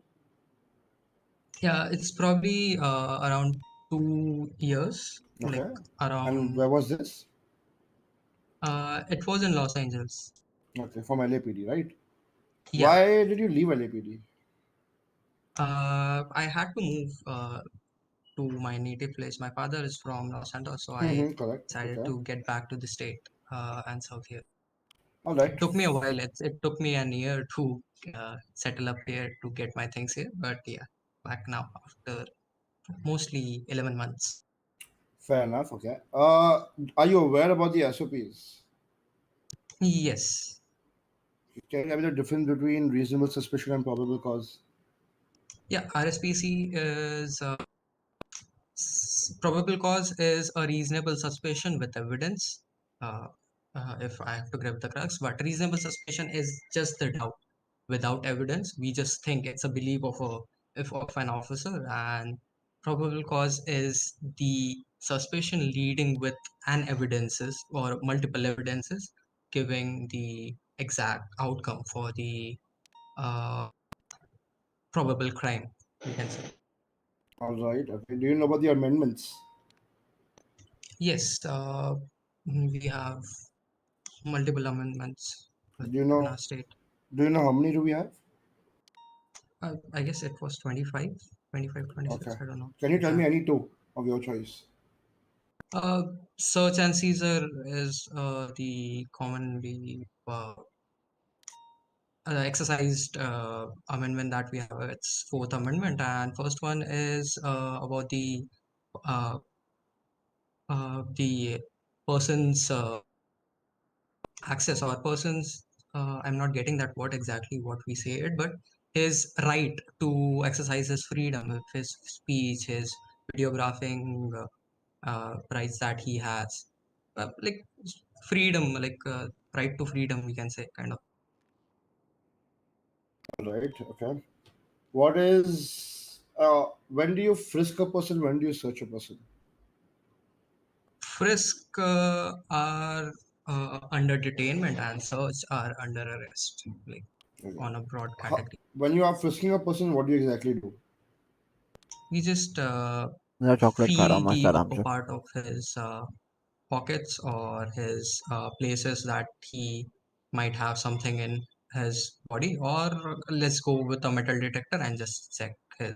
Yeah, it's probably around 2 years. Okay. Like And around. where was this? It was in Los Angeles. Okay, from LAPD, right? Yeah. Why did you leave LAPD? I had to move to my native place. My father is from Los Santos, so I Correct. decided Okay. to get back to the state and serve here. All right. It took me a while. It took me an year to settle up here to get my things here, but yeah, back now after mostly 11 months. Fair enough. Okay. Are you aware about the SOPs? Yes. Can you tell me the difference between reasonable suspicion and probable cause? Yeah, RSPC is probable cause is a reasonable suspicion with evidence. If I have to grab the crux, but reasonable suspicion is just the doubt without evidence. We just think it's a belief of an officer, and probable cause is the suspicion leading with an evidences or multiple evidences giving the exact outcome for the uh, probable crime, you can say. All right. Okay. Do you know about the amendments? Yes, we have multiple amendments Do you in know? our state. Do you know how many do we have? I guess it was 25, 26, Okay. I don't know. Can you tell me any two of your choice? Search and seizure is the commonly exercised amendment that we have. It's Fourth Amendment, and first one is about uh, the person's access or person's. I'm not getting that word exactly what we say it, but his right to exercise his freedom, of his speech, his videographing rights that he has, like freedom, like right to freedom, we can say, kind of. All right. Okay. What is when do you frisk a person? When do you search a person? Frisk are under detainment and search are under arrest, like on a broad category. When you are frisking a person, what do you exactly do? We just मेरा chocolate खा रहा feel हूँ मस्त the आराम upper से. part of his pockets or his places that he might have something in his body, or let's go with a metal detector and just check his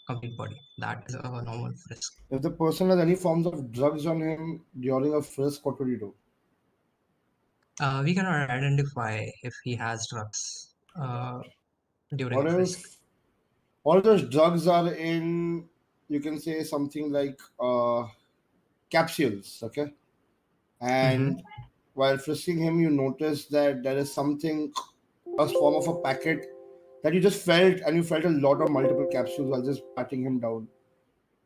complete body. That is a normal frisk. If the person has any forms of drugs on him during a frisk, what would you do? We cannot identify if he has drugs during What a frisk. if all those drugs are in, you can say something like capsules, okay? And while frisking him, you notice that there is something, a form of a packet that you just felt, and you felt a lot of multiple capsules while just patting him down.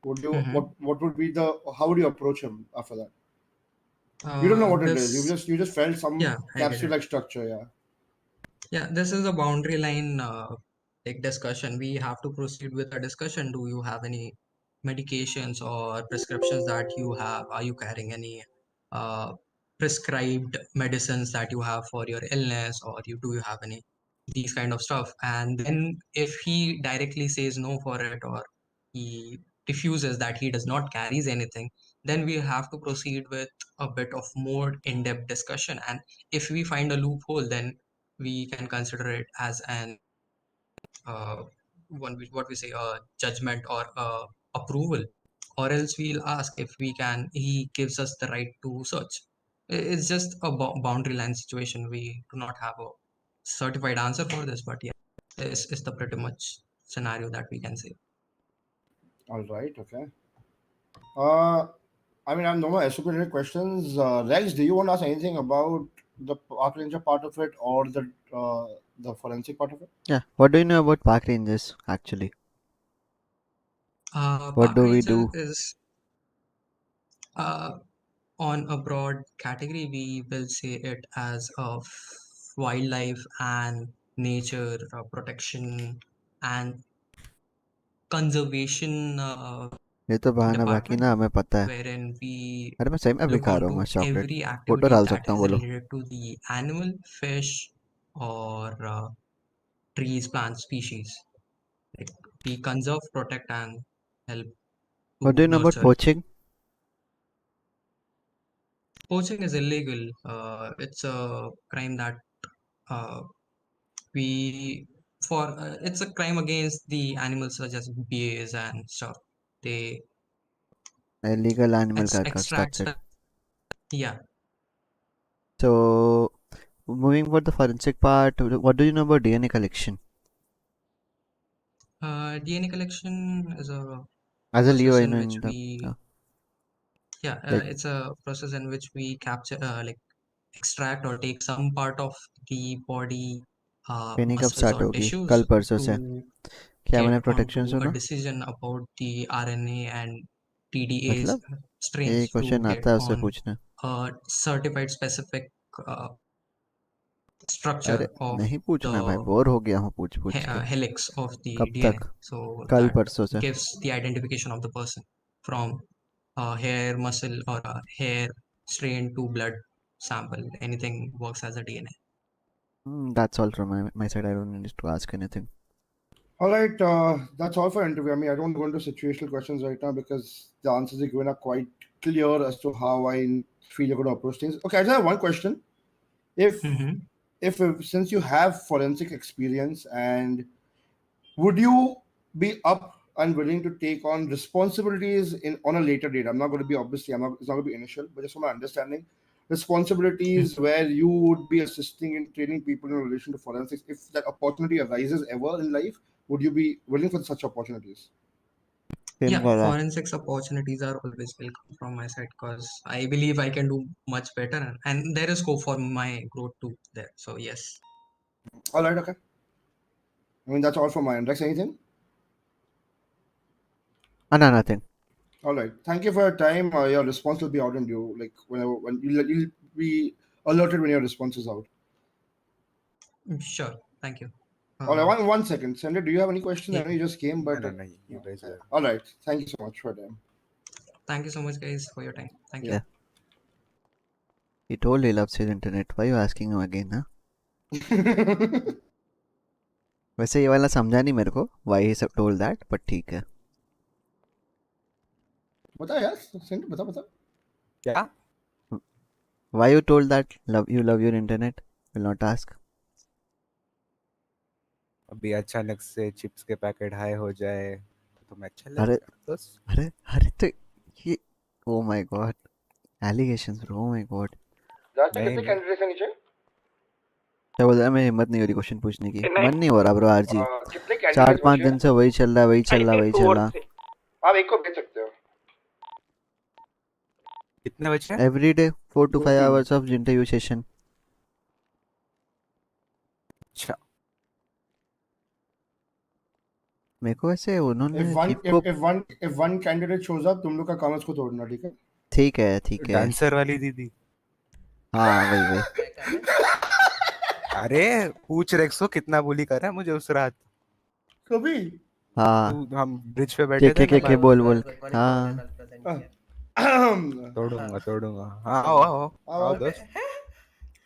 Would you Mhm. what would be the how would you approach him after that? You don't know what it is. You just felt some Yeah, I get it. capsule-like structure. Yeah. Yeah, this is a boundary line like discussion. We have to proceed with a discussion. Do you have any medications or prescriptions that you have? Are you carrying any uh, prescribed medicines that you have for your illness, or do you have any these kind of stuff? And then if he directly says no for it, or he refuses that he does not carries anything, then we have to proceed with a bit of more in-depth discussion. And if we find a loophole, then we can consider it as an what we say a judgment or approval, or else we'll ask if we can he gives us the right to search. It's just a boundary line situation. We do not have a certified answer for this, but yeah, it's the pretty much scenario that we can say. All right. Okay. I mean, I have no more SOP-related questions. Rex, do you want to ask anything about the Park Ranger part of it or the forensic part of it? Yeah. What do you know about park ranges actually? What Park do we ranger do? is on a broad category. We will say it as of wildlife and nature protection and conservation ये तो बहाना बाकी department, ना हमें पता है. wherein we अरे मैं सही में अभी look खा रहा हूँ into मैं चॉकलेट. every फोटो activity डाल that सकता हूँ is बोलो. related to the animal, fish, or trees, plant species. Like we conserve, protect, and help What do to you know about nurture it. poaching? Poaching is illegal. It's a crime that uh, we for it's a crime against the animals such as bears and stuff. They Illegal animal carcass. extract That's it. stuff. Yeah. So moving for the forensic part, what do you know about DNA collection? DNA collection is a As a Leo process in which in the we like it's a process in which we capture like extract or take some part of the body training कब muscles start or होगी? tissues कल परसों से. to क्या मैंने get protection onto a सुना? decision about the RNA and TDA's मतलब ये strains to क्वेश्चन get आता है उससे on पूछना. a certified specific structure अरे of नहीं पूछना भाई, the बोर हो गया हूँ पूछ पूछ के. helix of the कब DNA. तक? So कल that परसों से. gives the identification of the person from hair, muscle, or hair strain to blood sample. Anything works as a DNA. That's all from my side. I don't need to ask anything. All right, that's all for interview. I mean, I don't go into situational questions right now because the answers you're given are quite clear as to how I feel you're going to approach things. Okay, I just have one question. If since you have forensic experience, and would you be up and willing to take on responsibilities on a later date? I'm not going to be obviously. It's not going to be initial, but just from my understanding, responsibilities where you would be assisting in training people in relation to forensics. If that opportunity arises ever in life, would you be willing for such opportunities? Yeah, forensics opportunities are always welcome from my side because I believe I can do much better, and there is scope for my growth too there. So yes. All right, okay. I mean, that's all from my end. Rex, anything? No, nothing. All right. Thank you for your time. Your response will be out on you. Like when you'll be alerted when your response is out. Sure. Thank you. All right. One second, Sandra. Do you have any questions? I know you just came, but No, you guys are. all right. Thank you so much for your time. Thank you so much, guys, for your time. Thank you. Yeah. He told he loves his internet. Why are you asking him again, huh? वैसे ये वाला समझा नहीं मेरे को why he told that, but ठीक है. बता यार, सेंटर बता. क्या? Why you told that you love your internet? Will not ask. अभी अचानक से चिप्स के पैकेट हाई हो जाए तो मैं अच्छा अरे लगता अरे तो ये oh my god allegations bro, oh my god. रास्ते कितने कैंडिडेट्स हैं नीचे? क्या बोल रहा है, मैं हिम्मत नहीं हो रही क्वेश्चन पूछने की. मन नहीं हो रहा ब्रो आरजी. कितने कैंडिडेट्स 4-5 दिन से वही चल रहा. आप एक को भेज सकते हो. कितने बचे? Every day 4 to 5 hours of interview session. अच्छा. मेरे को वैसे उन्होंने If one चीफ को if one candidate shows up, तुम लोग का काम उसको तोड़ना, ठीक है? ठीक है ठीक है डांसर वाली दीदी। हाँ वही वही अरे पूछ रेक्स को कितना बुली कर रहा है मुझे उस रात। कभी हाँ हम ब्रिज पे बैठे थे के ना। बोल हाँ तोड़ूंगा हाँ आओ आओ दोस्त।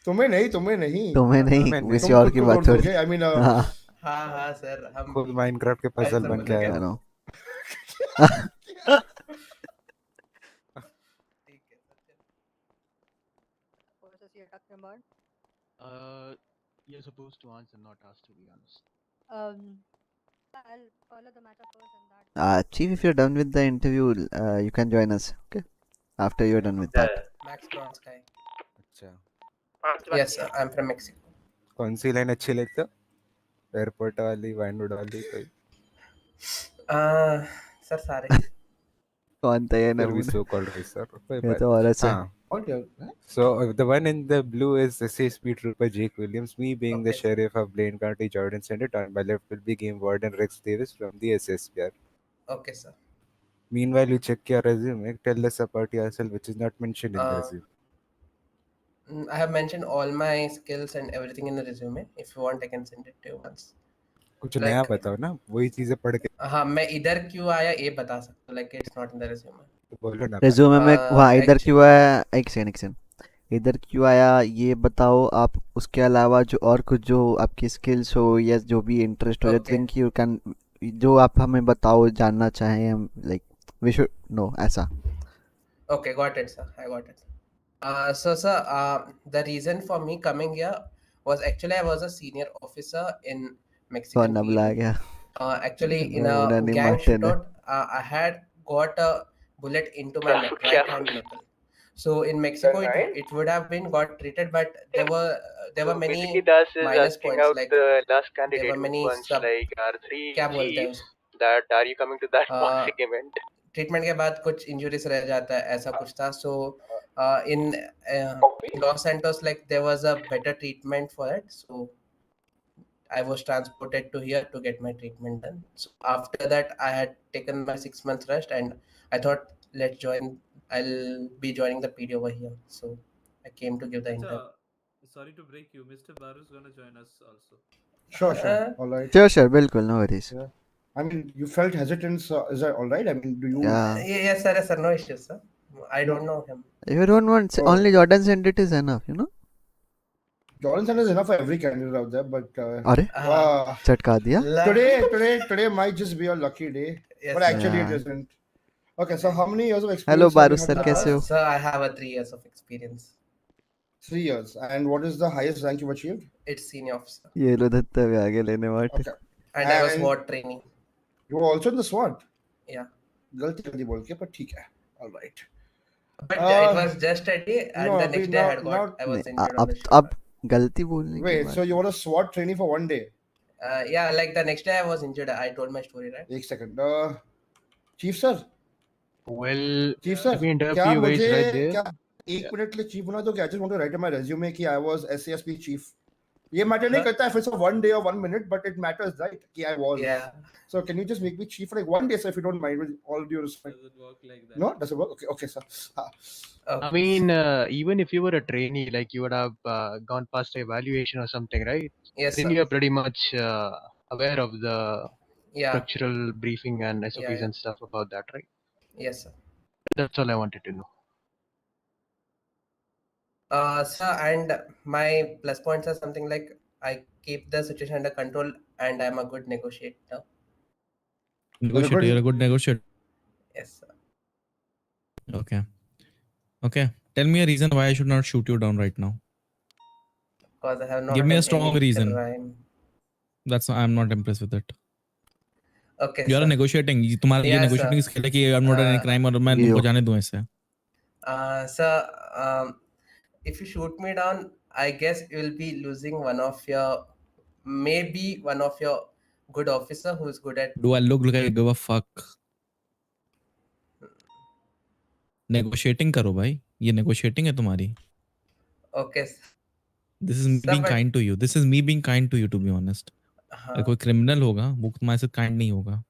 तुम्हें नहीं किसी तुम और खुद की को बात तोड़ हो दोगे। रही आई मीन हाँ हाँ सर हम खुद माइनक्राफ्ट के पजल बन के आया I हूँ। know. You're supposed to answer, not asked, to be honest. I'll follow the matter first and that. Chief, if you're done with the interview, you can join us. Okay, after you're done with that. Max Bronze guy. अच्छा Yes, sir. I'm from Mexico. कौन सी line अच्छी लगती है? Airport वाली, Winwood वाली कोई? Sir सारे। कौन था ये फिर भी नमूना? so called है सर। कोई ये बात तो औरत है। हाँ। So the one in the blue is SASP Trooper Jake Williams. Me being the sheriff of Blaine County, Jordan Senate. On my left will be Game Warden Rex Davis from the SSPR. Okay, sir. Meanwhile, you check your resume. Tell us about yourself, which is not mentioned in the resume. I have mentioned all my skills and everything in the resume. If you want, I can send it to you once. कुछ नया बताओ ना, वही चीजें पढ़ के। हाँ, मैं इधर क्यों आया ये बता सकता हूँ. Like it's not in the resume. बोलो ना। Resume में वहाँ इधर क्यों आया? एक सेकंड इधर क्यों आया ये बताओ आप। उसके अलावा जो और कुछ जो आपकी स्किल्स हो या जो भी इंटरेस्ट हो, थिंक यू कैन, जो आप हमें बताओ जानना चाहें हम, लाइक वी शुड नो ऐसा। Okay, got it, sir. I got it. So, sir, the reason for me coming here was actually I was a senior officer in Mexican कौन बुला PD. गया? Actually, in a gang shootout, I had got a bullet into my right hand knuckle. So in Mexico, it would have been got treated, but there were many minus points. Like the last candidate there were many sub. like R3 क्या बोलते हैं chief that are you coming to that Pacific event? Treatment के बाद कुछ injuries रह जाता है, ऐसा कुछ था. So in Los Santos like there was a better treatment for it, so I was transported to here to get my treatment done. So after that, I had taken my 6 months rest, and I thought, let's join. I'll be joining the PD over here. So I came to give the interview. Sorry to break you. Mr. Baru is gonna join us also. Sure. All right. Sure. बिल्कुल, no worries. Yeah. I mean, you felt hesitance. Is that all right? I mean, do you? Yeah. Yes, sir. No issues, sir. I don't know him. If you don't want, only Jordan sent it is enough, you know. Jordan Sand is enough for every candidate out there, but अरे चटका दिया। Today might just be a lucky day, but actually it isn't. Okay, so how many years of experience? Hello बारू sir, कैसे हो? Sir, I have a 3 years of experience. 3 years. And what is the highest rank you've achieved? It's senior officer. ये लो दत्ता भी आगे लेने वाट। Okay. And I was SWAT training. You were also in the SWAT? Yeah. गलती बोल के, but ठीक है. All right. But it was just a day, and the next day I was injured on the shoulder. अब गलती बोलने की Wait, so you were a SWAT trainee for 1 day? Yeah, like the next day I was injured. I told my story, right? एक second. Chief sir. Well, Chief sir, क्या मुझे क्या एक minute के लिए चीफ होना तो क्या? I just want to write in my resume कि I was SASP chief. ये मैटर नहीं करता if it's a 1 day or 1 minute, but it matters, right? कि I was. Yeah. So can you just make me chief for like 1 day, sir, if you don't mind, with all due respect? Does it work like that? No, does it work? Okay, sir. I mean, even if you were a trainee, like you would have gone past evaluation or something, right? Yes, then sir. you're pretty much aware of the structural briefing and SOPs and stuff about that, right? Yes, sir. That's all I wanted to know. Sir, and my plus points are something like I keep the situation under control and I'm a good negotiator. Negotiator, you're a good negotiator. Yes, sir. Okay. Tell me a reason why I should not shoot you down right now. Because I have not. Give me a done strong any reason. crime. I'm not impressed with it. Okay. You are negotiating. तुम्हारा ये Yes, negotiating sir. skill है कि I'm not any crime और मैं तुमको जाने दूँ ऐसे. Sir, if you shoot me down, I guess you will be losing one of your good officer who is good at. Do I look like I give a fuck? Negotiating करो भाई. ये negotiating है तुम्हारी. Okay. This is me being kind to you. This is me being kind to you, to be honest. अगर कोई criminal होगा वो तुम्हारे साथ kind नहीं होगा.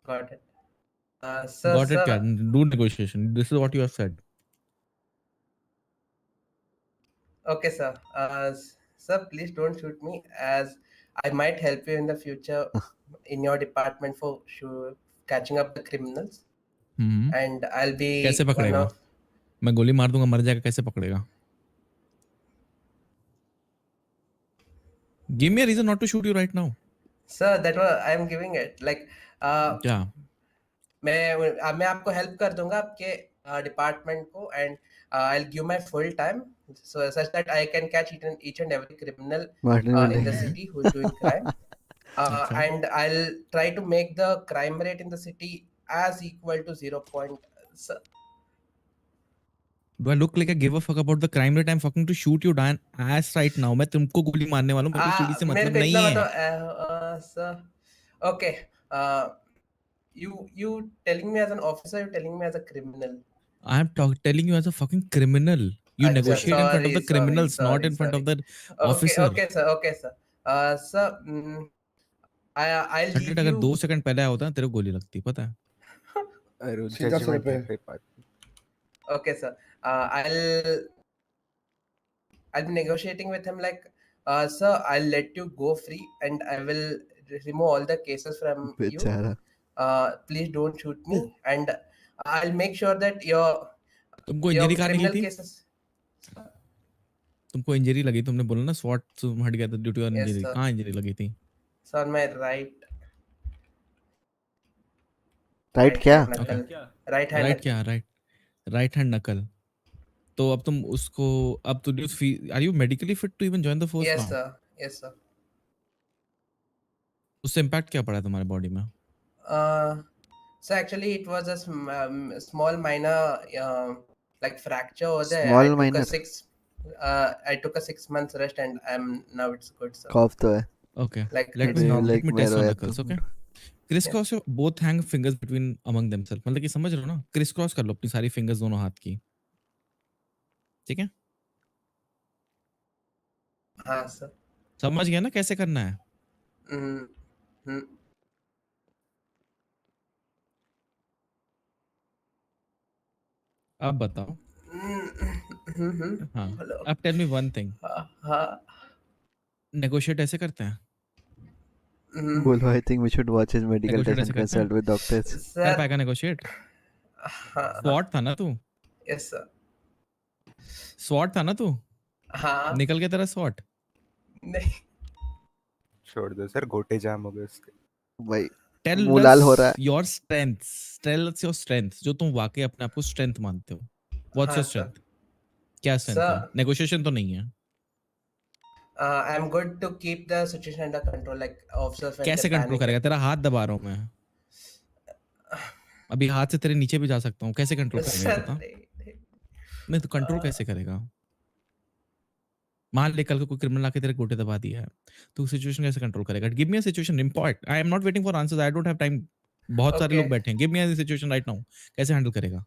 Got it. Sir, Got it क्या? sir, Do negotiation. This is what you have said. okay, sir. Sir, please don't shoot me, as I might help you in the future in your department for sure catching up the criminals, and I'll be कैसे one पकड़ेगा? of. मैं गोली मार दूंगा, मर जाएगा, कैसे पकड़ेगा? Give me a reason not to shoot you right now. Sir, that was I'm giving it. Like, क्या? मैं आपको हेल्प कर दूंगा आपके डिपार्टमेंट को, and I'll give my full time so such that I can catch each and every criminal in the city who's doing crime. अच्छा. And I'll try to make the crime rate in the city as equal to 0. Sir. Do I look like I give a fuck about the crime rate? I'm fucking to shoot you down ass right now. मैं तुमको गोली मारने वाला हूँ, मेरे को सीढ़ी से मेरे मतलब को नहीं इतना है. बताओ sir. Okay, you telling me as an officer, you telling me as a criminal? I'm telling you as a fucking criminal. You अच्छा, negotiate in front of the criminals, not in front of the officer. Okay, sir. Okay, sir. Sir, I'll At leave least अगर you. 2 second पहले आया होता ना, तेरे को गोली लगती, पता है? अरे सीधा सर judgment पे. है कोई बात. Okay, sir. I'll be negotiating with him like, sir, I'll let you go free, and I will remove all the cases from you. बेचारा. Please don't shoot me, and I'll make sure that your तुमको injury कहाँ लगी criminal थी? cases. तुमको injury लगी, तुमने बोला ना स्वॉट हट गया था due to Yes, injury. sir. कहाँ इंजरी लगी थी? So on my right. Right क्या? knuckle. Right hand. राइट क्या? Right hand knuckle. तो अब तुम उसको, अब तो are you medically fit to even join the force Yes, now? sir. Yes, sir. उससे इम्पैक्ट क्या पड़ा तुम्हारे बॉडी में? So actually, it was a small minor like fracture over there. Small minor. I took a 6 months rest, and now it's good, sir. कॉफ तो है. Okay. Like Let it's me normal. let me test your knuckles, तो. okay? Crisscross your both hang fingers between among themselves. मतलब कि समझ रहे हो ना? Crisscross कर लो अपनी सारी fingers दोनों हाथ की. ठीक है? हाँ सर. समझ गया ना कैसे करना है? अब बताओ. हाँ. अब tell me one thing. हाँ. Negotiate ऐसे करते हैं? बोलो I think we should watch his medical Negotiate test ऐसे and करते हैं? consult with doctors. कर पाएगा negotiate? SWAT था ना तू? Yes, sir. SWAT था ना तू? हाँ. निकल के तेरा SWAT? नहीं. छोड़ दो सर, गोटे जाम हो गए उसके. भाई Tell मुलाल हो रहा us है. your strengths. Tell us your strengths. जो तुम वाकई अपने आप को strength मानते हो. What's हाँ, your strength? क्या strength Sir. है? Negotiation तो नहीं है. I'm good to keep the situation under control, like officers when कैसे they कंट्रोल panic. करेगा? तेरा हाथ दबा रहा हूँ मैं. अभी हाथ से तेरे नीचे भी जा सकता हूँ. कैसे कंट्रोल करेगा ये Sir, बता? नहीं. नहीं तो कंट्रोल कैसे करेगा? मान ले कल को कोई क्रिमिनल आके तेरे गोटे दबा दिया है, तो सिचुएशन कैसे कंट्रोल करेगा? Give me a situation. Important. I am not waiting for answers. I don't have time. बहुत सारे लोग Okay. बैठे हैं. Give me a situation right now. कैसे हैंडल करेगा?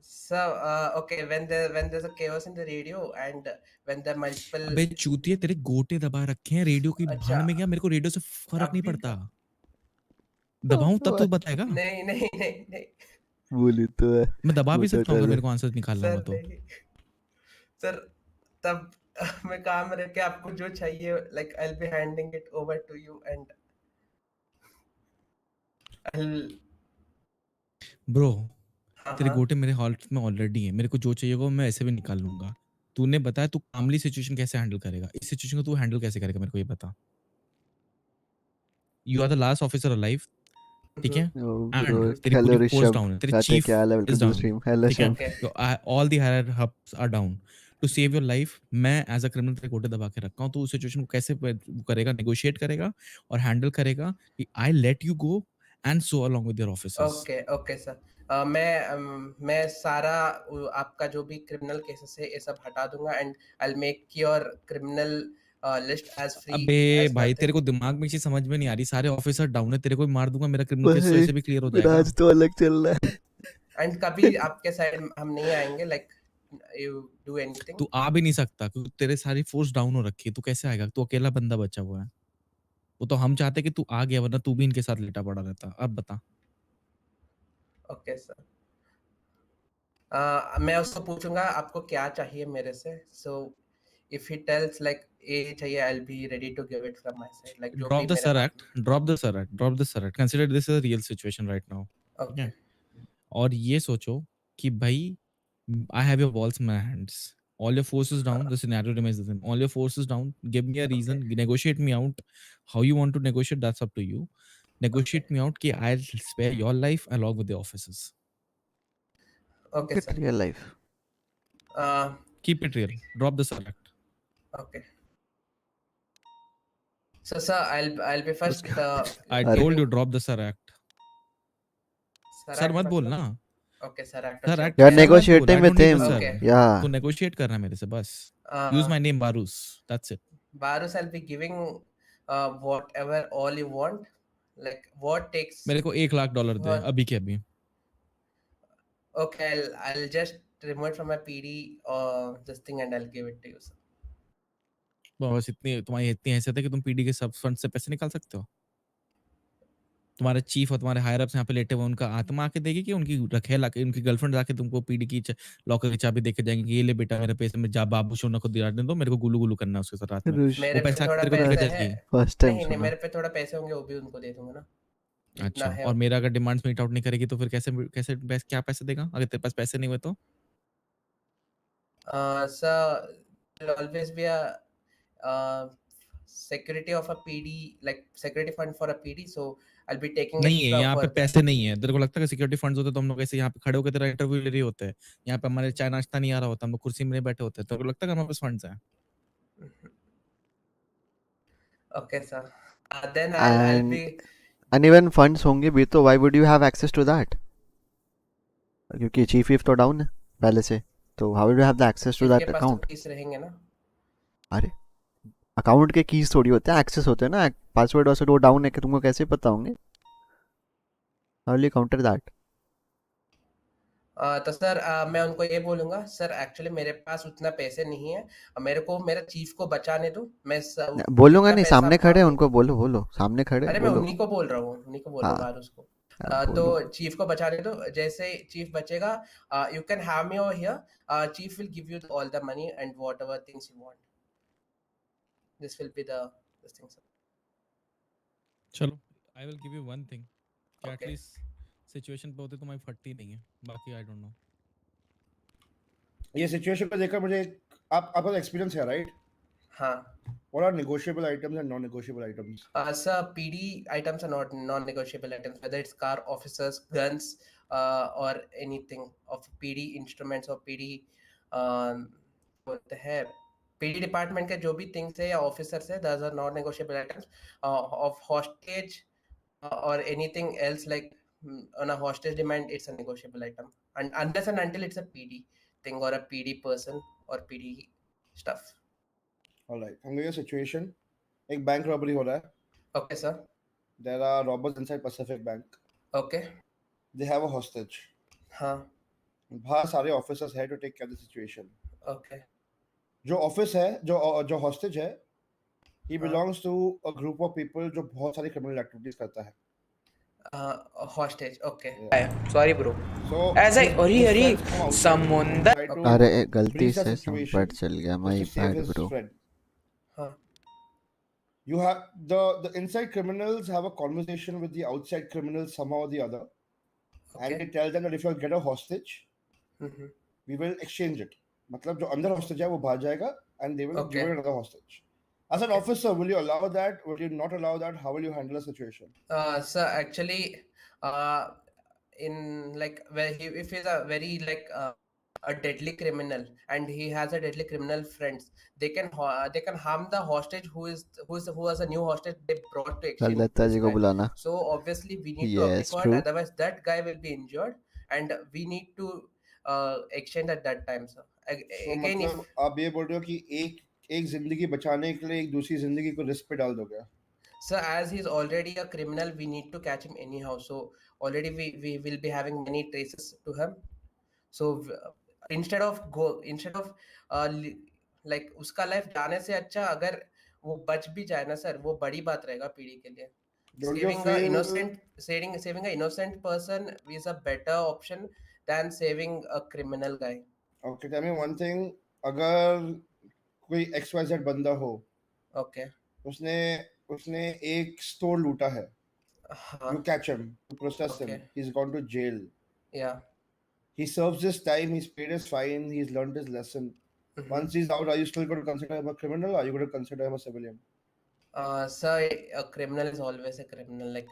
So okay, when there's a chaos in the radio, and when there are multiple. अबे चूतिए, तेरे गोटे दबा रखे हैं. रेडियो की अच्छा. भाड़ में गया. मेरे को रेडियो से फर्क नहीं अभी पड़ता. दबाऊं तब तो बताएगा. नहीं नहीं नहीं नहीं. बोली तो है. मैं दबा भी वो तो सकता हूँ अगर डर मेरे को आंसर निकालना हुआ सर तो. नहीं. सर तब मैं काम रह के आपको जो चाहिए, like I'll be handing it over to you, and I'll. Bro, तेरे हाँ. गोटे मेरे हाल्ट में ऑलरेडी है. मेरे को जो चाहिए वो मैं ऐसे भी निकाल लूंगा. तूने बताया तू कामली सिचुएशन कैसे हैंडल करेगा. इस सिचुएशन को तू हैंडल कैसे करेगा मेरे को ये बता. You are the last officer alive. ठीक है? एंड तेरी हेलो पूरी फोर्स ऋषभ. डाउन है. तेरे कहते चीफ क्या हाल है? Is welcome to down. Stream. Hello ठीक है? Sir. All the higher hubs are down. To save your life मैं एज अ क्रिमिनल तेरे गोटे दबा के रखा हूँ. तो उस सिचुएशन को कैसे करेगा? नेगोशिएट करेगा और हैंडल करेगा कि I let you go and so along with your officers. Okay sir. मैं सारा आपका जो भी क्रिमिनल केसेस है ये सब हटा दूंगा, and I will make your criminal list as free. अबे भाई, तेरे को दिमाग में चीज समझ में नहीं आ रही. सारे ऑफिसर डाउन है. तेरे को मार दूंगा. मेरा क्रिमिनल केस तो ऐसे भी क्लियर हो मेरा जाएगा. आज तो अलग चल रहा है. एंड कभी आपके साइड हम नहीं आएंगे, लाइक यू डू एनीथिंग. तू आ भी नहीं सकता क्योंकि तेरे सारी फोर्स डाउन हो रखी है. तू कैसे आएगा? तू अकेला बंदा बचा हुआ है. वो तो हम चाहते कि तू आ गया, वरना तू भी इनके साथ लेटा पड़ा रहता। अब बता। ओके सर, मैं उसको पूछूंगा आपको क्या चाहिए मेरे से, so if he tells like ये चाहिए, I will be ready to give it from my side, like जो ड्रॉप भी द मेरे सर हाथ act, drop the sir act, drop the sir act, consider this is a real situation right now, ठीक okay है? और ये सोचो कि भाई I have your balls in my hands, all your forces down, the scenario remains the same, all your forces down, give me a reason, negotiate me out, how you want to negotiate, that's up to you, negotiate me out कि I'll spare your life along with the officers. Okay Get sir, real life. Keep it real, drop the sir act. Okay so sir, I'll be first I told you drop the sir act. Sir मत बोल ना। Okay sir sir act act You're sir मत बोल, negotiating I with don't need the him. sir. Okay. Yeah. तू negotiate कर रहा है मेरे से बस। Use my name Barus, that's it. Barus, I'll be giving whatever all you want, like what takes. मेरे को $1,00,000 दे What- अभी के अभी। Okay, I'll just remove it from my PD this thing and I'll give it to you, sir. बस इतनी तुम्हारी इतनी हैसियत है कि तुम पीडी के सब फंड से पैसे निकाल सकते हो? तुम्हारे चीफ और तुम्हारे हायर अप्स यहाँ पे लेटे हुए, उनका आत्मा आके देगी कि उनकी रखेल आके, उनकी गर्लफ्रेंड आके तुमको पीडी की लॉकर की चाबी देके जाएंगे कि ये ले बेटा मेरे पैसे में जा, बाबू सोना को दिला दे दो, मेरे को गुलू गुलू करना है उसके साथ रात में। मेरे वो पे पैसा थोड़ा तेरे को देके पैसा है, जाएगी। First time नहीं नहीं, सुना। मेरे पे थोड़ा पैसे होंगे वो भी उनको दे दूंगा ना, इतना अच्छा, है। और मेरा अगर डिमांड्स मीट आउट नहीं करेगी तो फिर कैसे कैसे क्या पैसे देगा अगर तेरे पास पैसे नहीं हुए तो? Sir, there will always be a security of a PD, like security fund for a PD, so I'll be taking नहीं it है यहाँ for पे, that. पैसे नहीं है। तेरे को लगता है कि सिक्योरिटी फंड्स होते तो हम लोग ऐसे यहाँ पे खड़े होकर तेरा इंटरव्यू ले रहे होते हैं? यहाँ पे हमारे चाय नाश्ता नहीं आ रहा होता, हम लोग कुर्सी में नहीं बैठे होते। तेरे को लगता है कि हमारे पास फंड्स हैं? Okay, sir. Then I'll be. And even funds होंगे भी तो why would you have access to that? क्योंकि चीफ तो डाउन है पहले से, तो how would you have the access to इसके that पास account? तो keys रहेंगे ना। अरे अकाउंट के कीज थोड़ी होते हैं, एक्सेस होते हैं ना, पासवर्ड वासवर्ड वो डाउन है कि तुमको कैसे पता होंगे? How will you counter that? तो सर मैं उनको ये बोलूंगा, सर एक्चुअली मेरे पास उतना पैसे नहीं है, मेरे को मेरा चीफ को बचाने दो, मैं बोलूंगा जितना नहीं, पैसा सामने खड़े मांगू- उनको बोलो, बोलो सामने खड़े अरे मैं बोलो। उन्हीं को बोल रहा हूँ, उन्हीं को बोल रहा हूँ हाँ, बारूस को। हाँ, तो बोलो। चीफ को बचाने दो, जैसे चीफ बचेगा, you can have me over here, chief will give you all the money and whatever things you want, this will be the this thing sir. चलो, I will give you one thing कि Okay. At least situation पे होते तो मैं फटती नहीं है, बाकी आई डोंट नो। ये सिचुएशन को देखकर मुझे आपका एक्सपीरियंस है राइट? हाँ। What are negotiable items and non-negotiable items? Sir, PD items are not non-negotiable items, whether it's car, officers, guns, or anything of PD instruments or PD बोलते हैं PD department के जो भी थिंग्स है या officers है, those are non-negotiable items. Of hostage or anything else like on a hostage demand, it's a negotiable item, and unless and until it's a PD thing or a PD person or PD stuff. All right. I'm giving you a situation. एक bank robbery हो रहा है. Okay, sir. There are robbers inside Pacific Bank. Okay. They have a hostage. हाँ. बाहर सारे officers हैं to take care of the situation. Okay. जो office है, जो हॉस्टेज है, he belongs to a group of people जो बहुत सारी criminal activities करता है. Hostage. Okay. Sorry, bro. So As I hurry, समुंदर. अरे गलती brief the से situation संपर्क चल गया, just my to save bad his bro. friend. हाँ. You have the inside criminals have a conversation with the outside criminals somehow or the other, and they tell them that if you get a hostage, we will exchange it. मतलब जो अंदर hostage है वो बाहर जाएगा, and they will give you another hostage. As an officer, will you allow that? Will you not allow that? How will you handle a situation? Sir, actually, in like if he's a very like a deadly criminal and he has a deadly criminal friends, they can harm the hostage who has a new hostage they brought to exchange. Lata ji को बुलाना. So obviously we need to Yes, agree for true. it, otherwise that guy will be injured and we need to exchange at that time, sir. So Again, मतलब आप ये बोल रहे हो कि एक जिंदगी बचाने के लिए एक दूसरी जिंदगी को रिस्क पे डाल दोगे? Sir, as he's already a criminal, we need to catch him anyhow. So already we will be having many traces to him. So instead of like उसका life जाने से अच्छा अगर वो बच भी जाए ना सर, वो बड़ी बात रहेगा पीढ़ी के लिए. Don't you Saving a feel- saving a innocent person is a better option than saving a criminal guy. Okay, tell me one thing. अगर कोई XYZ बंदा हो, Okay. उसने उसने एक स्टोर लूटा है. हाँ. You catch him, you process him. Okay. He's gone to jail. Yeah. He serves his time. He's paid his fine. He's learned his lesson. Once he's out, are you still going to consider him a criminal? Or are you going to consider him a civilian? Sir, a criminal is always a criminal. Like,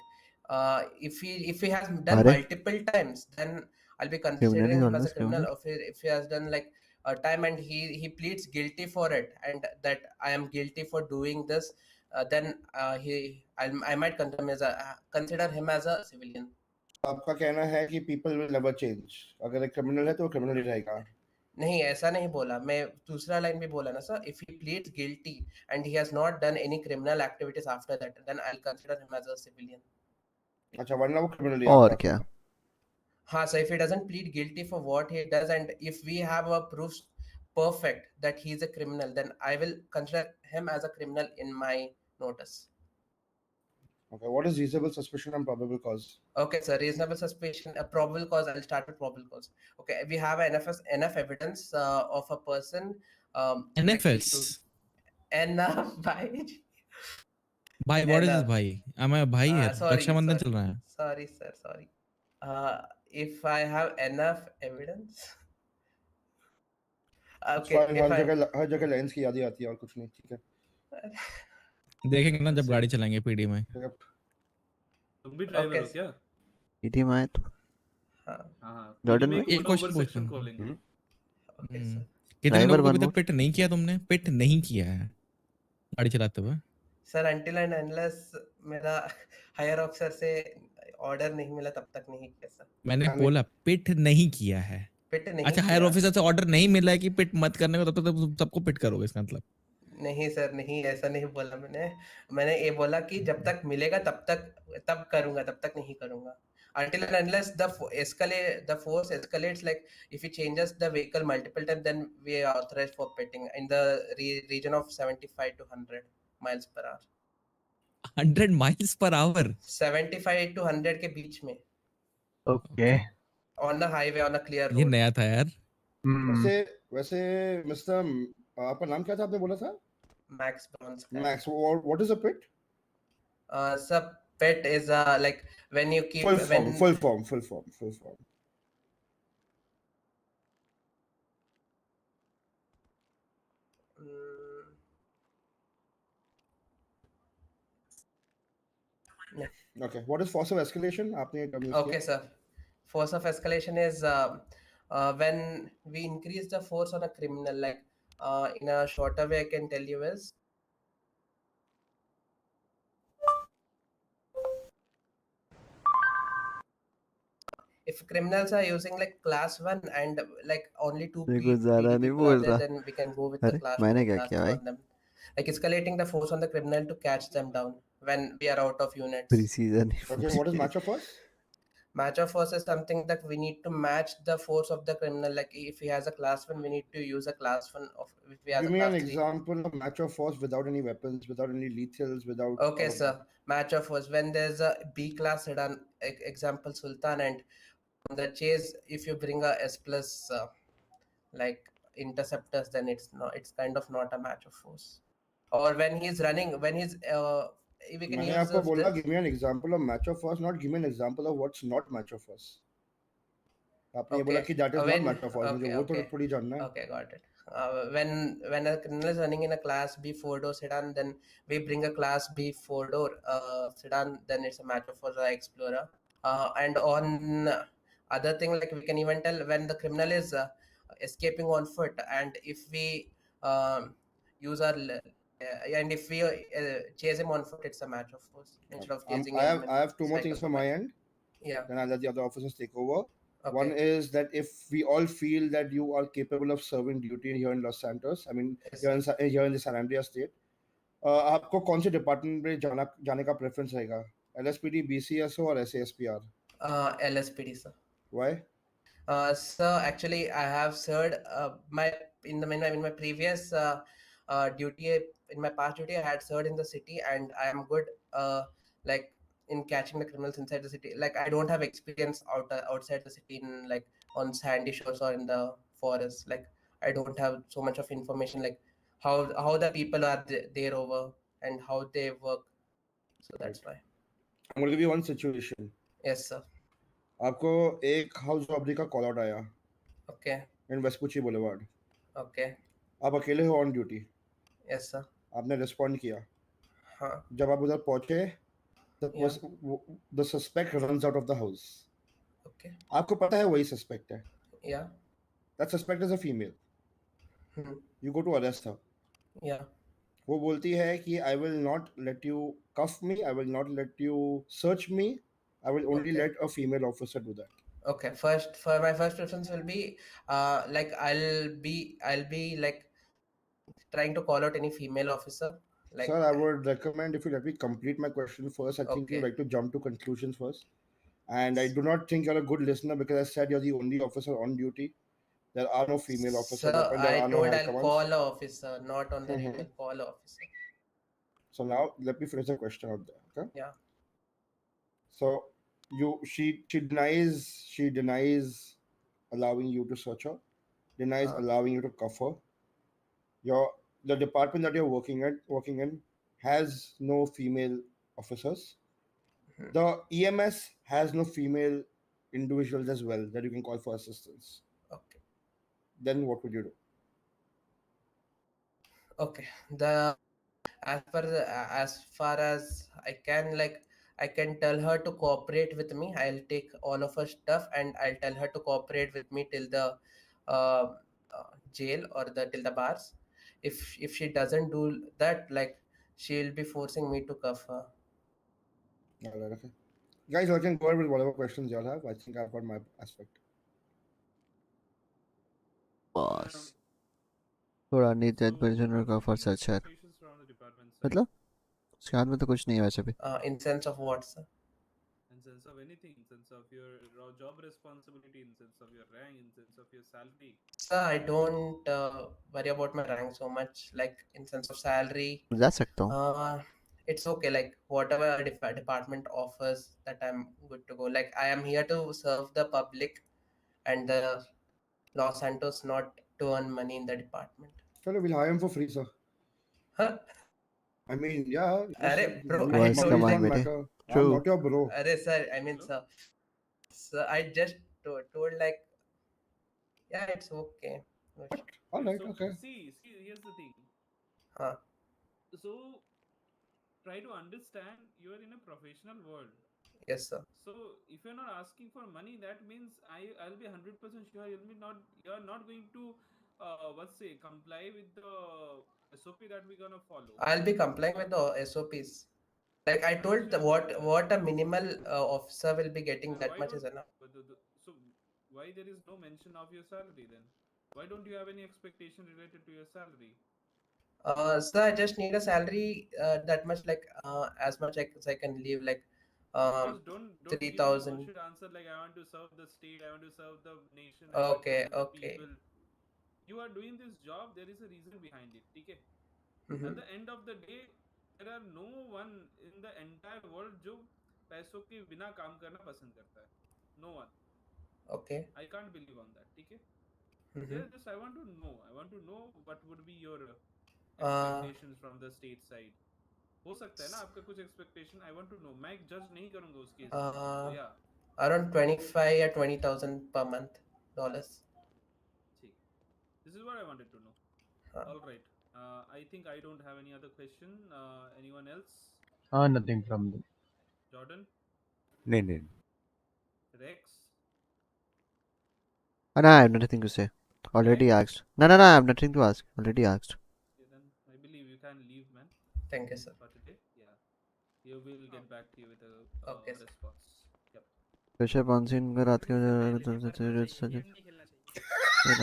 if he has done Are? multiple times, then I'll be Criminal considering is him as a always criminal. criminal. If he has done like a time and he pleads guilty for it, and that I am guilty for doing this, then I might consider him as a civilian. आपका कहना है कि people will never change. अगर एक criminal है तो वो criminal ही रहेगा. नहीं, ऐसा नहीं बोला मैं. दूसरा लाइन भी बोला ना sir. If he pleads guilty and he has not done any criminal activities after that, then I'll consider him as a civilian. अच्छा, वरना वो criminal ही और आपका. क्या? हाँ, so if he doesn't plead guilty for what he does, and if we have a proof perfect that he is a criminal, then I will consider him as a criminal in my notice. Okay, what is reasonable suspicion and probable cause? Okay, sir. Reasonable suspicion, a probable cause. I'll start with probable cause. Okay, we have enough evidence of a person. NFS. Enough by. भाई, what is this भाई? मैं भाई है. रक्षाबंधन चल रहा है. Sorry, sir. Sorry. If I have enough evidence. Okay. हर जगह lines की याद ही आती है और कुछ नहीं. ठीक है. देखेंगे ना जब गाड़ी चलाएंगे पीडी में. तुम भी ड्राइवर हो क्या? पीडी में तो हाँ. जॉर्डन में एक क्वेश्चन पूछता हूँ. Okay, sir. कितने लोगों को अभी तक पिट नहीं किया तुमने? पिट नहीं किया है गाड़ी चलाते हुए? सर, until and unless मेरा हायर ऑफिसर से ऑर्डर नहीं मिला तब तक नहीं किया सर. मैंने बोला पिट नहीं किया है. पिट नहीं. अच्छा, हायर ऑफिसर से ऑर्डर नहीं मिला है कि पिट मत करने को, तब तक तुम सबको पिट करोगे इसका मतलब? नहीं सर, नहीं, ऐसा नहीं बोला मैंने ये बोला कि जब तक मिलेगा तब करूंगा, तब तक नहीं करूंगा. Until and unless the force escalates, like if he changes the vehicle multiple times, then we are authorized for pitting in the region of 75 to 100 miles per hour. 100 miles per hour? 75 to 100 के बीच में. Okay. On the highway, on a clear road. ये नया था यार. वैसे mister, आपका नाम क्या था आपने बोला था? Max Bronze. Max, what is a pit? Sir, pit is like when you keep full form. Okay, what is force of escalation? आपने term use Okay, किया? sir. Force of escalation is when we increase the force on a criminal. Like in a shorter way, I can tell you is if criminals are using like class 1 and like only 2 देखो ज़्यादा नहीं बोल रहा. then we can go with अरे the class मैंने 2 क्या class किया 2 भाई? on them. Like escalating the force on the criminal to catch them down when we are out of units. Precision. Okay, what is match of force? Match of force is something that we need to match the force of the criminal. Like if he has a class 1, we need to use a class 1 of. If he has Give a me class an 3. example of match of force without any weapons, without any lethals, without. Okay, sir. Match of force when there's a B class sedan, example Sultan, and on the chase, if you bring a S plus like interceptors, then it's kind of not a match of force. Or when he's running, when he's we can मैंने use आपको बोला, this. give me an example of match of force, not give me an example of what's not match of force. आपने ये बोला कि that is not match of force. मुझे वो तो थोड़ी जानना है. Okay, got it. When a criminal is running in a class B 4-door sedan, then we bring a class B 4-door sedan, then it's a match of force or Explorer. And on other thing, like we can even tell when the criminal is escaping on foot, and if we use our and if we chase him on foot, it's a match of force instead of chasing him. I have two more things from my end. Yeah. Then I'll let the other officers take over. Okay. One is that if we all feel that you are capable of serving duty here in Los Santos, I mean here in the San Andreas state, आपको कौन से department में जाने का preference रहेगा? LSPD, BCSO or SASPR? LSPD, sir. Why? Sir, actually, I have served in my previous duty in my past duty. I had served in the city, and I am good like in catching the criminals inside the city. Like I don't have experience outside the city in like on sandy shores or in the forest. Like I don't have so much of information like how the people are there over and how they work. So that's why. I'm going to give you one situation. Yes, sir. आपको एक house robbery का call out आया Okay. इन Vespucci boulevard. Okay. आप अकेले हो on duty. Yes, sir. आपने respond किया. हाँ. जब आप उधर पहुंचे the suspect runs out of the house. Okay. आपको पता है वही सस्पेक्ट है. Yeah. That suspect is a female. You go to arrest her. Yeah. वो बोलती है कि I will not let you cuff me, I will not let you search me, I will only Okay. let a female officer do that. Okay. My first preference will be like I'll be like trying to call out any female officer. Like, Sir, I would recommend if you let me complete my question first. I think you Okay. like to jump to conclusions first. And I do not think you're a good listener because I said you're the only officer on duty. There are no female officers. Sir, There I are no told high I'll commands. call a officer, not on the Mhm. radio. I'll call a officer. So now let me finish the question out there. Okay. Yeah. So she denies allowing you to search her, denies allowing you to cuff her. The department that you're working in has no female officers. The EMS has no female individuals as well that you can call for assistance. Okay. Then what would you do? Okay. As far as I can, like I can tell her to cooperate with me. I'll take all of her stuff and I'll tell her to cooperate with me till the jail or till the bars. If she doesn't do that, like she'll be forcing me to cuff her. All right, okay. Guys, I can go ahead with whatever questions y'all have. I think I've got my aspect. बस थोड़ा NEET position का for search है. मतलब उसके हाथ में तो कुछ नहीं है वैसे भी. In sense of what, sir? In sense of anything, in sense of your job responsibility, in sense of your rank, in sense of your salary. Sir, I don't worry about my rank so much. Like in sense of salary, जा सकता हूँ. it's okay. Like whatever department offers, that I'm good to go. Like I am here to serve the public and the Los Santos, not to earn money in the department. Chalo, we'll hire him for free, sir. Huh? I mean, yeah. Arey, bro, money I does told not you. matter. True. I'm not your bro. Arey, sir, I mean, sir, I just told like, yeah, it's okay. All right, So, okay. See, here's the thing. Huh. So, try to understand you are in a professional world. Yes, sir. So, if you're not asking for money, that means I'll be 100% sure you're not going to comply with the SOP that we're gonna follow. I'll be complying with the SOPs. Like I told, what a minimal officer will be getting, that much is enough. So why there is no mention of your salary then? Why don't you have any expectation related to your salary? Sir, I just need a salary that much, like as much as I can live, like Just don't 3,000. should answer like I want to serve the state, I want to serve the nation. Okay, I want to serve the okay. people. You are doing this job, there is a reason behind it, okay? Mhm. At the end of the day, there are no one in the entire world जो पैसों के बिना काम करना पसंद करता है. No one. Okay. I can't believe on that, okay? Mhm. Just I want to know what would be your expectations from the state side. हो सकता है ना आपका कुछ expectation. I want to know. मैं judge नहीं करूँगा उस case में. So yeah. Around 25 or 20,000 per month dollars. This is what I wanted to know. All right. I think I don't have any other question. Anyone else? Nothing from them. Jordan? No. Rex? No, I have nothing to say. Already asked. No, I have nothing to ask. Already asked. Okay, then I believe you can leave, man. Thank you, sir. For today, yeah. You will get back to you with a response. Yep. Pressure पांसीन का रात के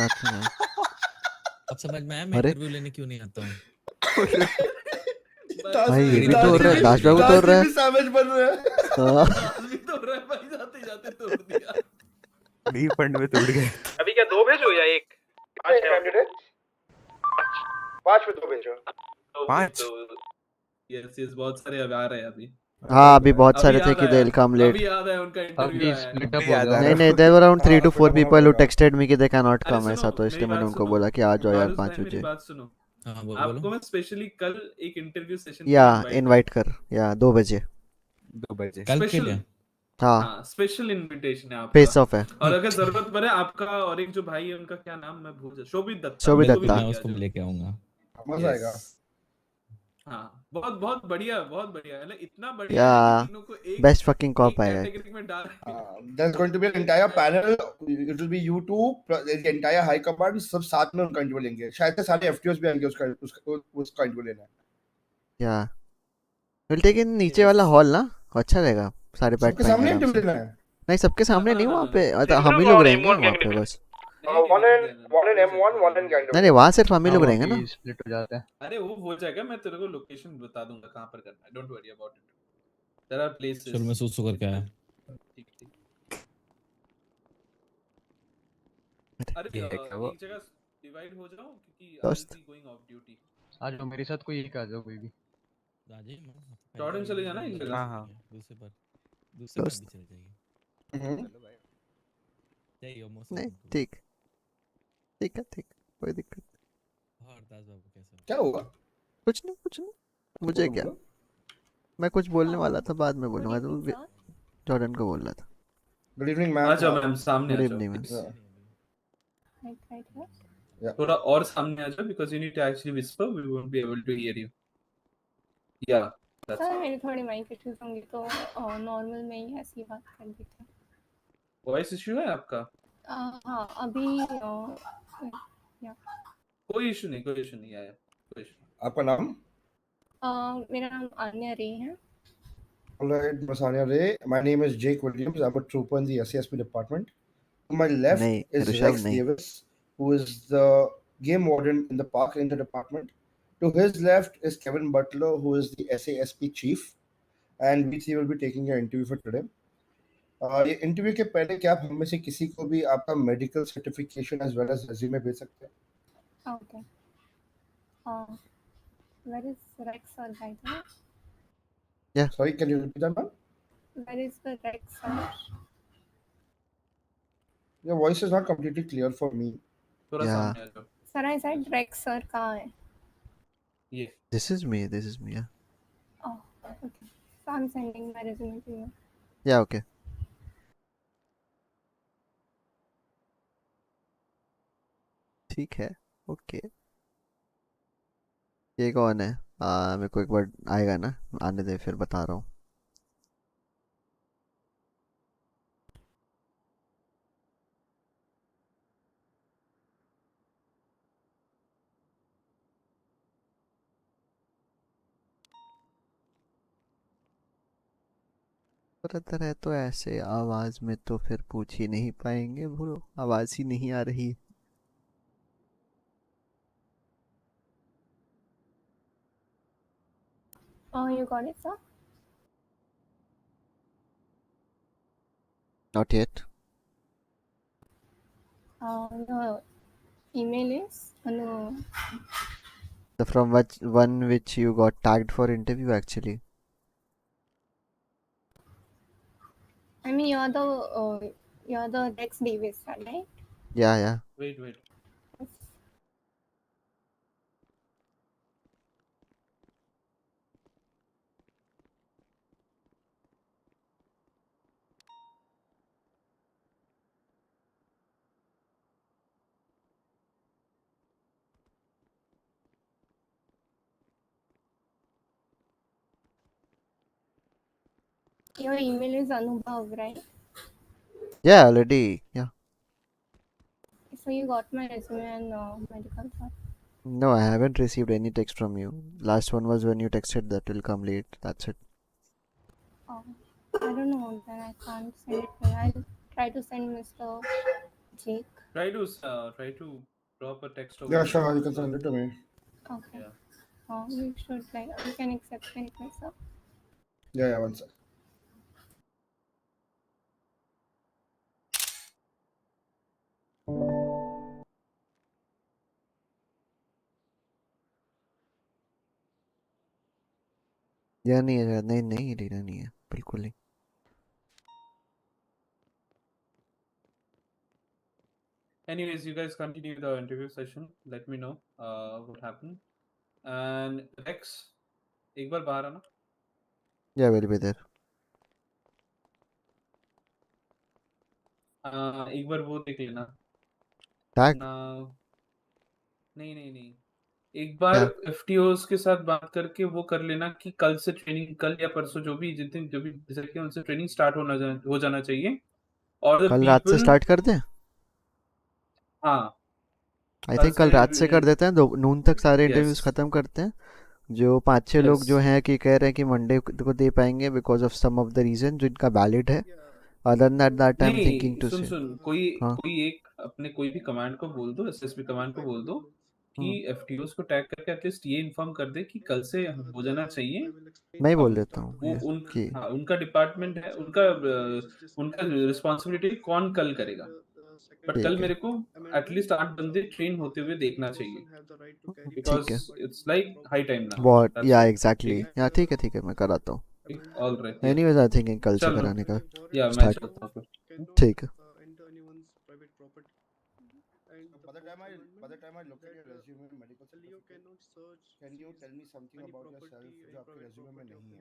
रात में अब समझ में आया मैं इंटरव्यू लेने क्यों नहीं आता हूँ. भाई ये भी तोड़ रहा है. दास बाबू तोड़ रहा है. सैवेज बन रहा है. भी तोड़ रहा है भाई, जाते तोड़ दिया. बी फंड में तोड़ गए. अभी क्या 2 भेजो या 1? 5 कैंडिडेट 5 में 2 भेजो। 5? यस यस, बहुत सारे अब आ रहे हैं अभी। हाँ अभी बहुत अभी सारे थे याद कि आया, they'll come late. अभी याद आया उनका इंटरव्यू अभी आया है। split up अभी हो याद गया आ नहीं रहा नहीं, हूँ। there were around 3 to 4 split up होना people who पड़ेगा। texted me कि they cannot अरे come सुनो, ऐसा, तो मेरी इसलिए मैंने बात उनको सुनो, बोला कि आ जाओ यार मारूस 5 भाई मेरी बजे. बात सुनो। हाँ बोलो आपको बोलो. मैं स्पेशली कल एक इंटरव्यू सेशन के या लिए इनवाइट कर, या 2 बजे. 2 बजे। कल के स्पेशल, लिए. हाँ हाँ स्पेशल इनविटेशन है आपका। फेस ऑफ है. और अगर जरूरत पड़े आपका और एक जो भाई है उनका क्या नाम मैं भूल जा, शोभित दत्ता, शोभित उनको भी दत्ता. मैं लेके आ उसको जाओ। लेके आऊंगा. मजा आएगा। यस हाँ, बहुत बहुत बढ़िया, बहुत बढ़िया है ना, इतना बढ़िया या है कि तीनों को एक बेस्ट फकिंग कॉप एक आएगा. कैटेगरी में डाल के There's going to be an entire panel. It will be you two, the entire high command, सब साथ में उनका इंटरव्यू लेंगे। शायद से सारे FTOs भी आएंगे उसका इंटरव्यू लेना है। या विल टेक इन नीचे वाला यस हॉल ना, अच्छा रहेगा, सारे बैठ सबके पाएंगे सामने आराम इंटरव्यू से. लेना है। नहीं सबके ना सामने ना नहीं, ना वहाँ ना पे ना, मतलब हम ही लोग रहेंगे वहाँ पे बस. नहीं One नहीं in नहीं, one in हो जाएगा, M1, one in नहीं Gandu. नहीं वहाँ सिर्फ हम ही हाँ लोग वो रहेंगे ना. अभी स्प्लिट हो जाता है। अरे वो हो जाएगा, मैं तेरे को लोकेशन बता दूंगा कहाँ पर करना है, don't worry about it, there are places. चलो मैं सूसू करके आया. ठीक ठीक। अरे ये है क्या वो? एक जगह डिवाइड हो जाओ क्योंकि आई विल दोस्त बी गोइंग ऑफ ड्यूटी। आ जाओ मेरे साथ, कोई एक आ जाओ कोई भी। आ जाइए. मैं पहले जॉर्डन चले जाना एक वाले जगह। हाँ हाँ दूसरे पर दोस्त भी चले जाइए. चलो भाई। जाइए मोस्ट नहीं वेलकम टू. ठीक, ठीक है ठीक, कोई दिक्कत नहीं. और दास बाबू कैसे हो? क्या होगा? कुछ नहीं कुछ नहीं, मुझे बोलो क्या, बोलो। मैं कुछ बोलने वाला था बाद में बोलूंगा, तो जॉर्डन को बोल रहा था. Good evening, आ ma'am. जाओ मैम, सामने गुड आ जाओ इवनिंग मैम. प्लीज। Yeah. थोड़ा और सामने आ जाओ because you need to actually whisper, we won't be able to hear you. या दैट्स सर मेरे थोड़े माइक इश्यूज होंगे तो नॉर्मल में ही ऐसी बात कर देते हैं। वॉइस इशू है आपका? हाँ अभी या कोई इशू नहीं, कोई इशू नहीं आया, कोई इशू। आपका नाम? मेरा नाम आन्या रे है। Alright, Masania Ray. My name is Jake Williams. I'm a trooper in the SASP department. To my left नहीं is ऋषभ Rex नहीं. Davis, who is the game warden in the park ranger department. To his left is Kevin Butler, who is the SASP chief, and we three will be taking your interview for today. ये interview के पहले क्या आप हम में से किसी को भी आपका medical certification as well as resume भेज सकते हैं? ओके वेयर इज रेक्स और by the Yeah. Sorry, can you repeat that, ma'am? Where is the Rex और Your voice is not completely clear for me. थोड़ा Yeah. सामने आ जाओ। Sir I said Rex sir कहाँ है? ये This is me. Yeah. Oh okay so I am sending my resume to you. Yeah okay. ठीक है ओके. ये कौन है? मेरे को एक बार आएगा ना, आने दे फिर बता रहा हूँ. ब्रदर है तो ऐसे आवाज में तो फिर पूछ ही नहीं पाएंगे ब्रो, आवाज ही नहीं आ रही. You got it sir? Not yet. The email is From which one which you got tagged for interview actually. I mean you're the Rex Davis, right? Yeah. Wait Your email is Anubhav, right? Yeah already. Yeah. So you got my resume and medical stuff. No, I haven't received any text from you. Last one was when you texted that will come late. That's it. Oh, I don't know. Then I can't send it. I'll try to send Mr. Jake. try to drop a text over Yeah, there. sure, you can send it to me. Okay. Yeah. You should you can accept my request, sir. Yeah, one sec. यह नहीं है, नहीं नहीं रीना नहीं है, बिल्कुल नहीं। Anyways, you guys continue the interview session. Let me know what happened. And Rex, एक बार बाहर आना. Yeah, will be there. एक बार वो देख लेना. Tag? नहीं नहीं नहीं, एक बार FTOs के साथ बात करके वो कर लेना कि कल से ट्रेनिंग, कल या परसों जो भी डिसाइड किया उनसे ट्रेनिंग स्टार्ट हो जाना चाहिए. और कल रात से स्टार्ट कर दें? हाँ, आई थिंक कल रात से कर देते हैं, नून तक सारे इंटरव्यूज खत्म करते हैं. जो 5-6 लोग जो हैं कि कह रहे हैं कि मंडे को दे पाएंगे because of some of the reason जो इनका वैलिड है. Other than that I am thinking to say सुन, कोई एक अपने कोई भी कमांड को बोल दो, एसएसपी कमांड को बोल दो कि एफटीओस को टैग करके एटलीस्ट ये इन्फॉर्म कर दे कि कल से हो जाना चाहिए. मैं ही बोल देता हूँ वो उनका डिपार्टमेंट है, उनका रिस्पॉन्सिबिलिटी कौन कल करेगा. बट कल मेरे को एटलीस्ट 8 बंदे ट्रेन होते हुए देखना चाहिए, because it's like high time ना. व्हाट, या एग्जैक्टली, या ठीक है मैं कराता हूँ. ऑलराइट, एनीवेज आई थिंकिंग कल से कराने का स्टार्ट. ठीक है. By the time I look at your resume and medical certificate, can you tell me something about yourself जो आपके resume में नहीं है?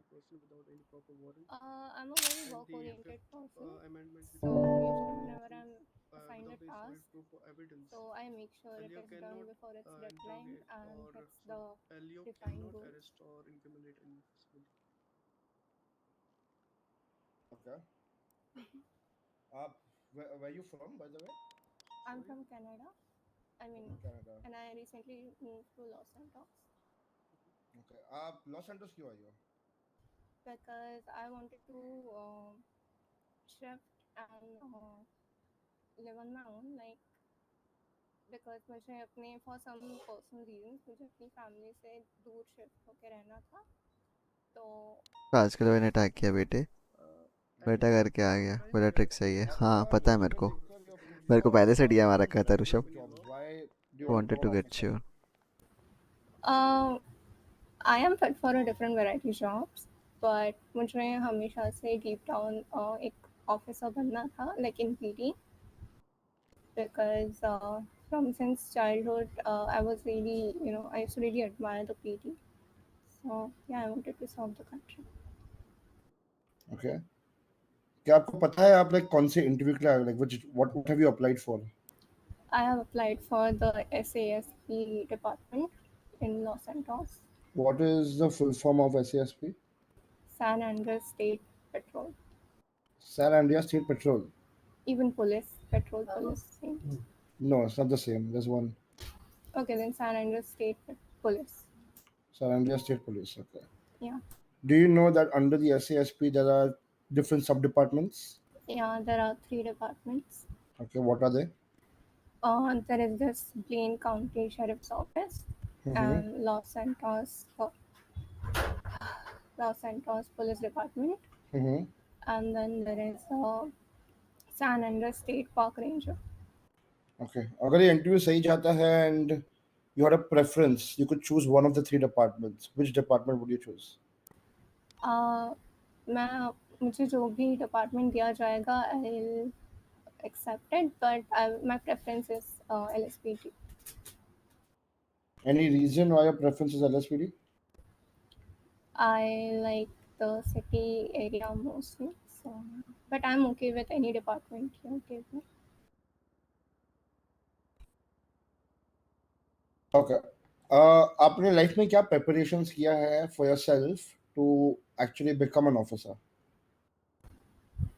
I'm a very work-oriented person. So usually whenever I'm assigned a task, so I make sure it is done before it's deadline and hits the defined goals. Okay. Where are you from, by the way? I'm from Canada. I mean, Canada. and I recently moved to Los Santos. Okay. Los Santos क्यों आई हो? Because I wanted to shift and live on my own, like because मुझे अपने for some personal reasons मुझे अपनी family से दूर shift होके रहना था. तो आजकल मैंने अटैक किया बेटा करके आ गया, बड़ा ट्रिक सही है. हाँ पता है मेरे को पहले से डीएम आ रखा था Rishabh. Wanted to get you. I am fit for a different variety jobs, but मुझे हमेशा से deep down एक officer बनना था, like in PD, because from since childhood I was really, I used to really admire the PD. So yeah, I wanted to serve the country. Okay. क्या आपको पता है आप कौन से इंटरव्यू के लिए what have you applied for? I have applied for the SASP department in Los Santos. What is the full form of SASP? San Andreas State Patrol. San Andreas State Patrol. Even police, patrol police, same. No, it's not the same. There's one. Okay, then San Andreas State Police. San Andreas State Police. Okay. Yeah. Do you know that under the SASP there are different sub-departments? Yeah, there are 3 departments. Okay, what are they? There is this Blaine County Sheriff's Office and Los Santos Police Department. And then there is San Andreas State Park Ranger. Okay. अगर ये interview सही जाता है and you had a preference, you could choose one of the 3 departments. Which department would you choose? मुझे जो भी department दिया जाएगा, I'll accept it, but my preference is LSPD. Any reason why your preference is LSPD? I like the city area mostly, so but I'm okay with any department you give me. Okay. आपने life में क्या preparations किया है for yourself to actually become an officer?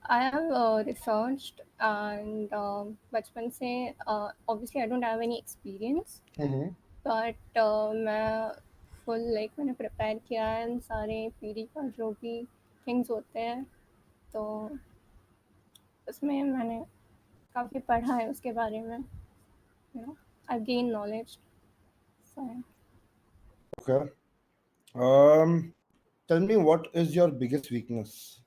I have researched and बचपन से obviously I don't have any experience, but मैंने prepare किया है सारे पीढ़ी का जो भी things होते हैं, तो उसमें मैंने काफ़ी पढ़ा है उसके बारे में, I've gained knowledge. So. Okay. Tell me, what is your biggest weakness?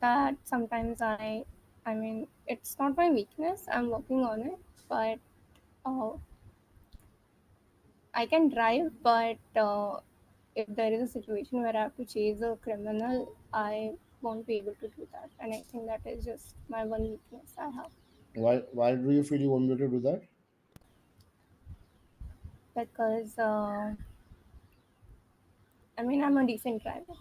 That sometimes I mean it's not my weakness. I'm working on it, but uh, I can drive. But if there is a situation where I have to chase a criminal, I won't be able to do that. And I think that is just my one weakness I have. Why do you feel you won't be able to do that? Because I mean, I'm a decent driver.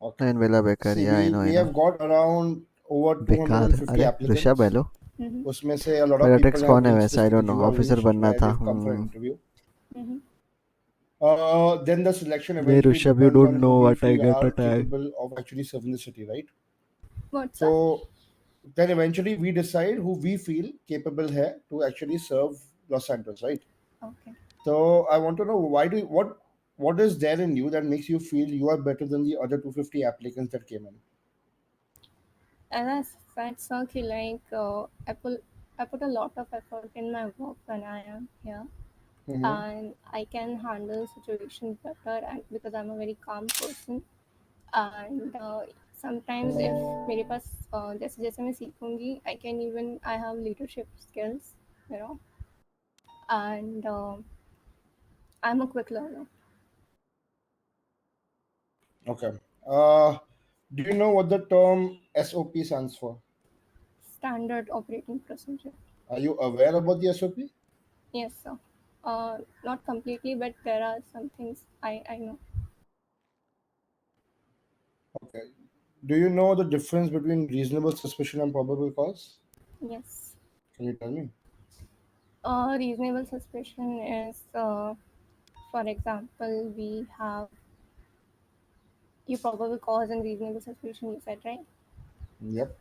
Okay. And Villa Baker, See, yeah, I we know. have got around over बेकार 250 अरे Rishabh applicants. Hello उसमें से a lot of पैराट्रिक्स people have कौन है reached वैसे the I don't stage know you have officer reached, बनना where था they've come for an interview. Mm-hmm. Then the selection ये eventually Rishabh you depends don't on know who we what I feel get are a tag capable of actually serving the city, right? What's So then eventually we decide who we feel capable है to actually serve Los Santos, right? Okay. So I want to know what is there in you that makes you feel you are better than the other 250 applicants that came in? As I said, Sakhi, like I put a lot of effort in my work when I am here, and I can handle situations better, and because I'm a very calm person, and sometimes if मेरे पास जैसे जैसे मैं सीखूंगी, I have leadership skills, you know, and I'm a quick learner. Okay. Do you know what the term SOP stands for? Standard operating procedure. Are you aware about the SOP? Yes, sir. Not completely, but there are some things I know. Okay. Do you know the difference between reasonable suspicion and probable cause? Yes. Can you tell me? Reasonable suspicion is, for example, we have your probable cause and reasonable suspicion, you said, right? Yep.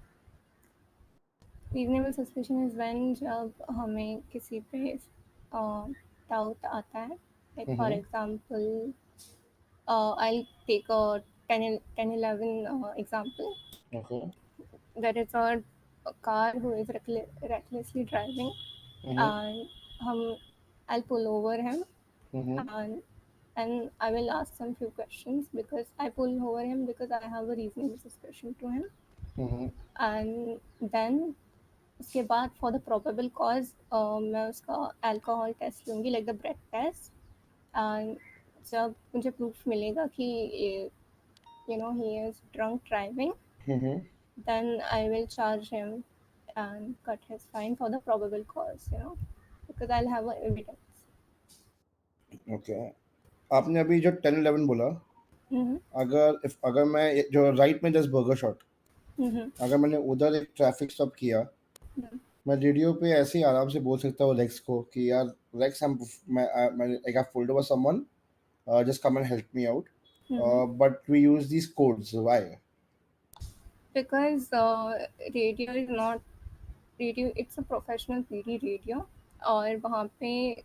Reasonable suspicion is when जब हमें किसी पे doubt आता है. Like for example, I'll take a 1011 example. Okay. There is a car who is recklessly driving, and I'll pull over him, and I will ask some few questions because I pull over him because I have a reasonable suspicion to him. And then उसके बाद for the probable cause मैं उसका alcohol test लूँगी, like the breath test, and जब मुझे proof मिलेगा कि you know he is drunk driving, then I will charge him and cut his fine for the probable cause, you know, because I'll have a evidence. Okay. आपने अभी जो 1011 बोला, अगर मैं जो राइट में 10 बर्गर शॉट, अगर मैंने उधर एक ट्रैफिक स्टॉप किया, मैं रेडियो पे ऐसे ही आराम से बोल सकता हूँ रेक्स को कि यार रेक्स मैं like I pulled over someone, just come and help me out, but we use these codes. Why? Because radio is not radio, it's a professional PD radio, और वहाँ पे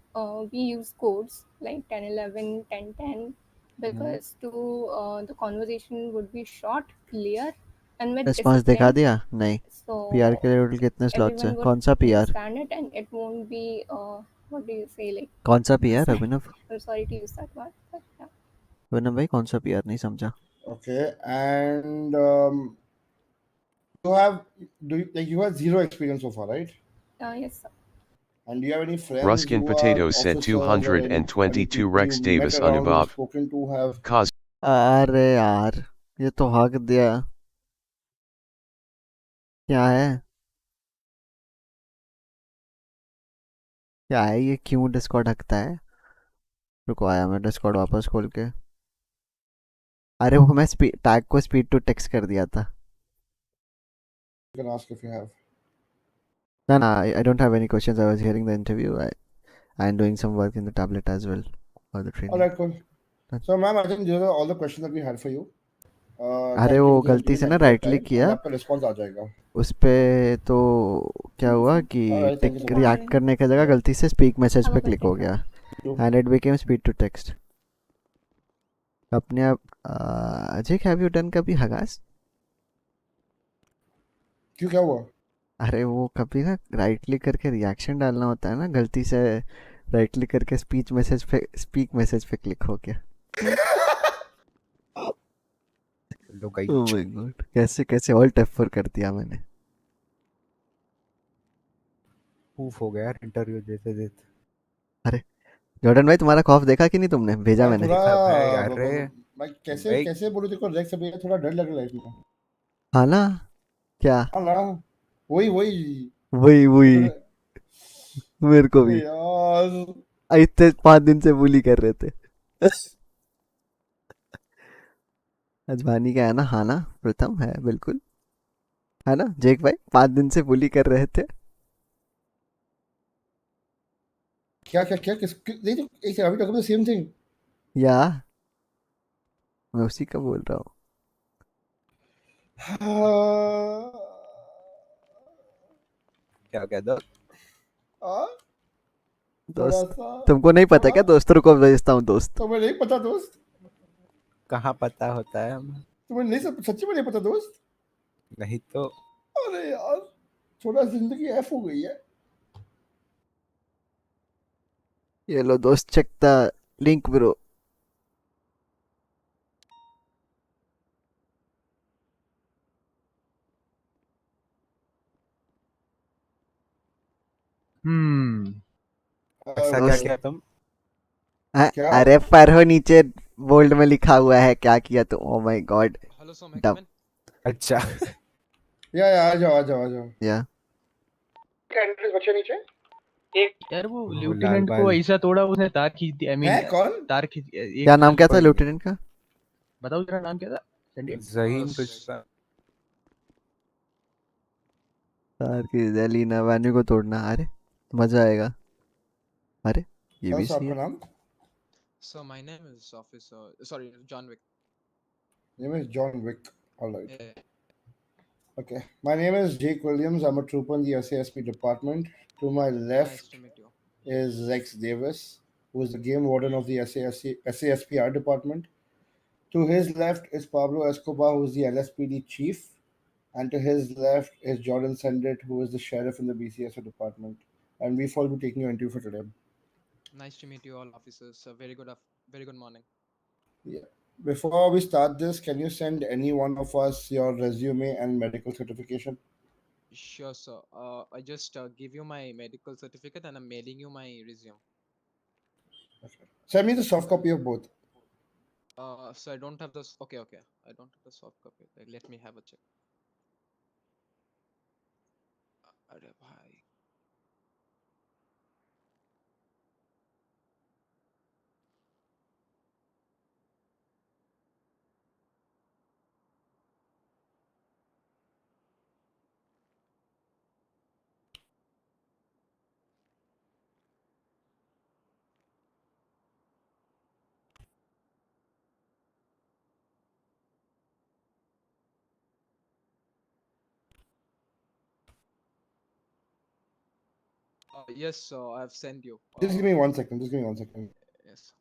we use codes like 1011 1010 because the conversation would be short, clear and with response दिखा discipline, दिया नहीं so PR के लिए total कितने slots हैं everyone would कौन सा PR understand it and it won't be what do you say, like कौन सा PR Abhinav I'm sorry to use that word, but yeah. अभिनव भाई कौन सा पीआर नहीं समझा Okay. And you have zero experience so far, right? Yes, sir. And do you have any friends Ruskin who are Potatoes sent officers or any 222 people Rex you Davis met around or Anubhav. spoken to have? Cause अरे यार ये तो हक दिया क्या है क्या है ये क्यों डिस्कॉर्ड हकता है रुको आया मैं डिस्कॉर्ड वापस खोल के अरे वो मैं टैग को स्पीड टू टेक्स्ट कर दिया था You can ask if you have. No, I don't have any questions. I was hearing the interview. I'm doing some work in the tablet as well for the training. All right, cool. So, ma'am, I think these are all the questions that we had for you. अरे वो गलती से ना right click किया आपका response आ जाएगा उस पे तो क्या हुआ कि रिएक्ट करने की जगह गलती से स्पीक मैसेज पे क्लिक हो गया and it became speed to text अपने आप अजय हैव यू डन कभी हगास क्यों क्या हुआ अरे वो कभी ना राइट क्लिक करके रिएक्शन डालना होता है ना गलती से राइट क्लिक करके स्पीक मैसेज पे क्लिक हो गया लुगाई। Oh my god, कैसे कैसे Alt F4 कर दिया मैंने। ऊफ हो गया यार इंटरव्यू देते देते। अरे जॉर्डन भाई, तुम्हारा खौफ देखा कि नहीं तुमने? भेजा मैं मैंने। थोड़ा भाई अरे मैं कैसे भाई कैसे बोलूं देखो रेक्स अभी थोड़ा डर लग रहा है इसमें। हाँ ना? क्या? हाँ ना, वही वही वही वही, थोड़ा। मेरे को अरे भी। यार इतने 5 दिन से बुली कर रहे थे। अजवानी का है ना? हाँ ना? प्रथम है बिल्कुल, है ना जेक भाई? 5 दिन से बुली कर रहे थे। क्या क्या क्या नहीं तो एक अभी टॉकिंग द सेम थिंग। या मैं उसी का बोल रहा हूँ। क्या क्या दोस्त? थोड़ा दोस्त, सा तुमको नहीं पता थोड़ा क्या? दोस्तों को भेजता हूँ दोस्त। तुम्हें नहीं पता दोस्त? कहाँ पता होता है हमें? तुम्हें नहीं सच्ची में नहीं पता दोस्त? नहीं तो। अरे यार थोड़ा जिंदगी एफ हो गई है। ये लो दोस्त, चेक द लिंक ब्रो। ऐसा क्या दोस्त, किया तुम? क्या अरे पढ़ो नीचे, बोल्ड में लिखा हुआ है क्या किया तुम। ओ माय गॉड, हेलो सो मैं डब। अच्छा या आ जाओ आ जाओ आ जाओ। या कैंडिडेट बच्चे नीचे यार वो वो लाल लेफ्टिनेंट को बाल ऐसा तोड़ा उसने तार खींच दी। आई मीन है कौन? तार खींच क्या एक नाम क्या था पॉइंट। लेफ्टिनेंट का? बताओ तेरा नाम क्या था? संदीप। जहीन कुछ था। तार की जैलीना वैन्यू को तोड़ना, अरे मजा आएगा। अरे ये कौन भी सा सही आपका है। नाम? So my name is Officer. Sorry, John Wick. Name is John Wick. All right. Yeah. Okay. My name is Jake Williams. I'm a trooper in the SASP department. To my Nice left to meet you. is Rex Davis, who is the game warden of the SASPR department. To his left is Pablo Escobar, who is the LSPD chief. And to his left is Jordan Sendit, who is the sheriff in the BCSO department. And we've all be taking your interview for today. Nice to meet you all, officers. Very good morning. Yeah. Before we start this, can you send any one of us your resume and medical certification? Sure, sir. I just give you my medical certificate and I'm mailing you my resume. Send me the soft copy of both. So I don't have this. Okay. I don't have the soft copy. Let me have a check. अरे भाई yes, so I've sent you. Just give me 1 second. Just give me 1 second. Yes.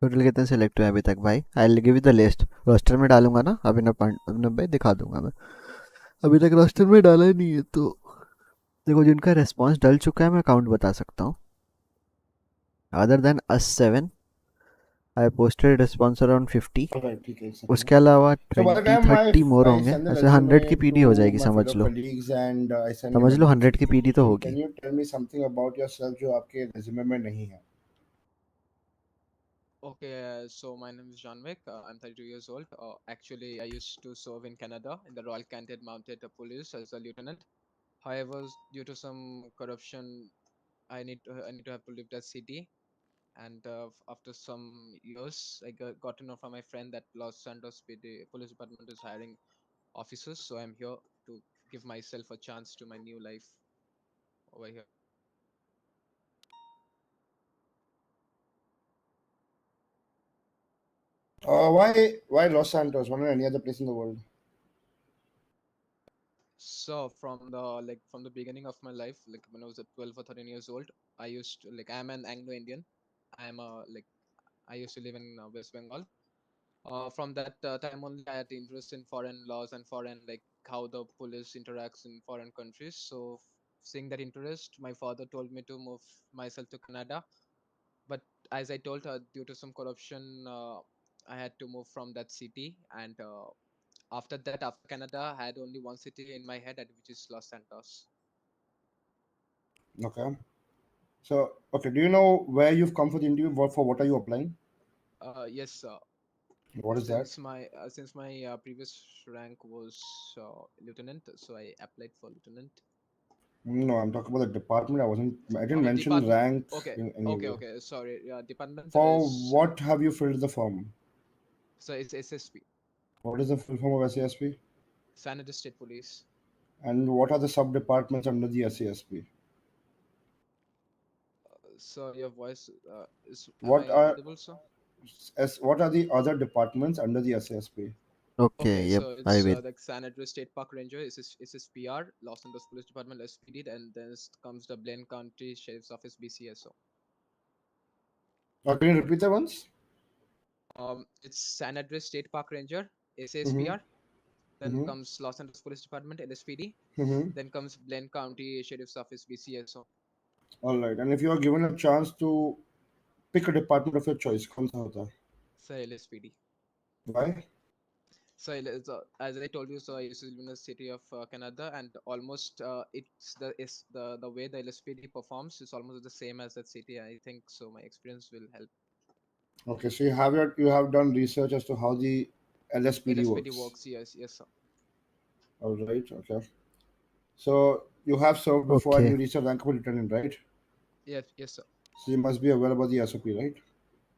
Total कितने select हुए अभी तक भाई? I will give you the list. Roster में डालूंगा ना अभिनव भाई, दिखा दूंगा मैं। अभी तक रोस्टर में डाला ही नहीं है तो देखो, जिनका रेस्पॉन्स डल चुका है मैं काउंट बता सकता हूँ। Other than us 7, I posted response around 50। Alright, ठीक है, एक second. उसके अलावा So by the 20 time 30 more I होंगे, send the ऐसे 100 की resume पीडी to हो जाएगी, my समझ fellow low. colleagues and I send your समझ लो medical 100 की पीडी तो certification, होगी। can you tell me something about yourself जो आपके resume में नहीं है? Okay, so my name is John Wick. I'm 32 years old. Actually, I used to serve in Canada in the Royal Canadian Mounted Police as a lieutenant. However, due to some corruption, I need to have to leave that city. and after some years, I got to know from my friend that Los Santos PD Police Department is hiring officers. So I'm here to give myself a chance to my new life over here. Why Los Santos? Why not any other place in the world? So from the beginning of my life, like when I was at 12 or 13 years old, I used to I'm an Anglo-Indian. I used to live in West Bengal. From that time only, I had interest in foreign laws and foreign, like how the police interacts in foreign countries. So seeing that interest, my father told me to move myself to Canada. But as I told her, due to some corruption, I had to move from that city. And after that, after Canada, I had only one city in my head, which is Los Santos. Okay. So, okay, do you know where you've come for the interview? For what are you applying? Yes, sir. What is that? Since my previous rank was lieutenant, so I applied for lieutenant. No, I'm talking about the department. I didn't Okay, mention department. rank Okay, in any way. okay. Sorry. Department For is. what have you filled the form? So it's SSP. What is the full form of SASP? Sanity State Police. And what are the sub departments under the SASP? So your voice is. Am What I are audible, sir? what are the other departments under the SASP? Okay, yep, So I it's will. the San Andreas State Park Ranger. It's PR, Los Angeles Police Department, SPD, and then comes the Blaine County Sheriff's Office, BCSO. Can you repeat that once? It's San Andreas State Park Ranger, Mm-hmm. SASPR. Then comes Los Angeles Police Department, LSPD. Mm-hmm. Then comes Blaine County Sheriff's Office, BCSO. All right. And if you are given a chance to pick a department of your choice, कौन सा होता? So LSPD. Why? So as I told you, so I used to live in the city of Canada, and almost it's the way the LSPD performs is almost the same as that city. I think so. My experience will help. Okay, so you have done research as to how the LSPD LSPD works. works. Yes, sir. All right. Okay. So you have served before and Okay. you reached a rank of lieutenant, right? Yes, sir. So you must be aware about the SOP, right?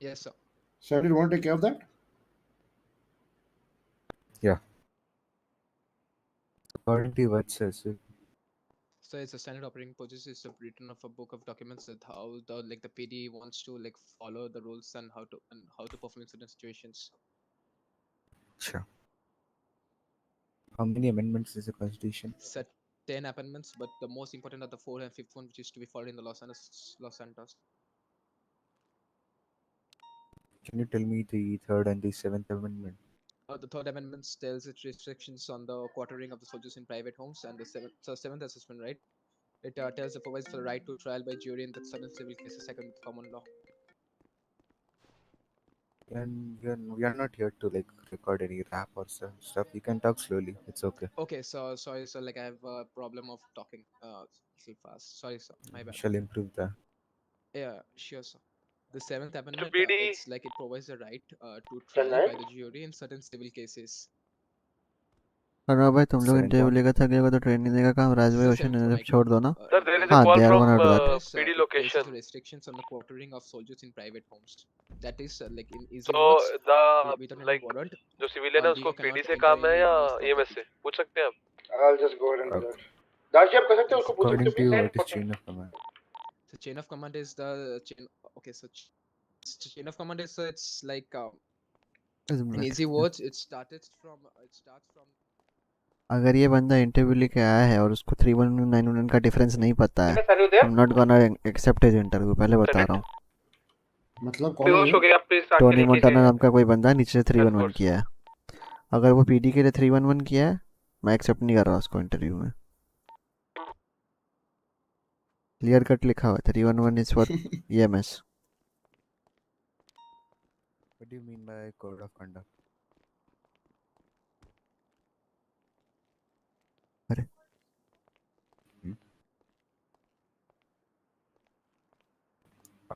Yes, sir. So do you want to take care of that? Yeah. According to what says. So it's a standard operating procedure. It's a written of a book of documents that how the PD wants to follow the rules and how to perform in certain situations. Sure. How many amendments is the constitution? Set 10 amendments, but the most important are the 4th and 5th one, which is to be followed in the Los Santos. Can you tell me the 3rd and the 7th amendment? The 3rd amendment tells it restrictions on the quartering of the soldiers in private homes, and the 7th assessment, right? It tells the provides for the right to trial by jury in the certain civil cases second with common law. And we are not here to record any rap or stuff. You can talk slowly. It's okay. Okay, so sorry, sir. I have a problem of talking little fast. Sorry, sir. My bad. Shall improve that. Yeah, sure, sir. The 7th amendment, PD it's it provides the right to trial by the jury in certain civil cases. अनुराग भाई तुम लोग 7th interview one. लेगा था अगले को तो training देगा काम Rajbhai The ocean 7th one, I छोड़ दो ना Sir, there is a हाँ call they are from gonna do that PD it places location. restrictions on the quartering of soldiers in private homes. That is in easy So words, the without any like warrant. जो civilian है उसको DO cannot PD से enter काम है any या individual's EMS property. से पूछ सकते हैं आप? I'll just go ahead and do Okay. that. दार्जी आप कर सकते हो उसको पूछ सकते According हो to you, please? what is chain of command? So chain of command is the chain. Okay, so chain of command is it's in easy words, it starts from अगर ये बंदा इंटरव्यू लेके आया है और उसको 3191 का डिफरेंस नहीं पता है I am not gonna accept his interview पहले बता रहा हूँ मतलब कौन है ये? टोनी मोंटाना नाम का कोई बंदा नीचे से 311 किया है अगर वो पीडी के लिए 311 किया है मैं एक्सेप्ट नहीं कर रहा उसको इंटरव्यू में क्लियर कट लिखा हुआ है 311 is for EMS What do you mean by code of conduct? अरे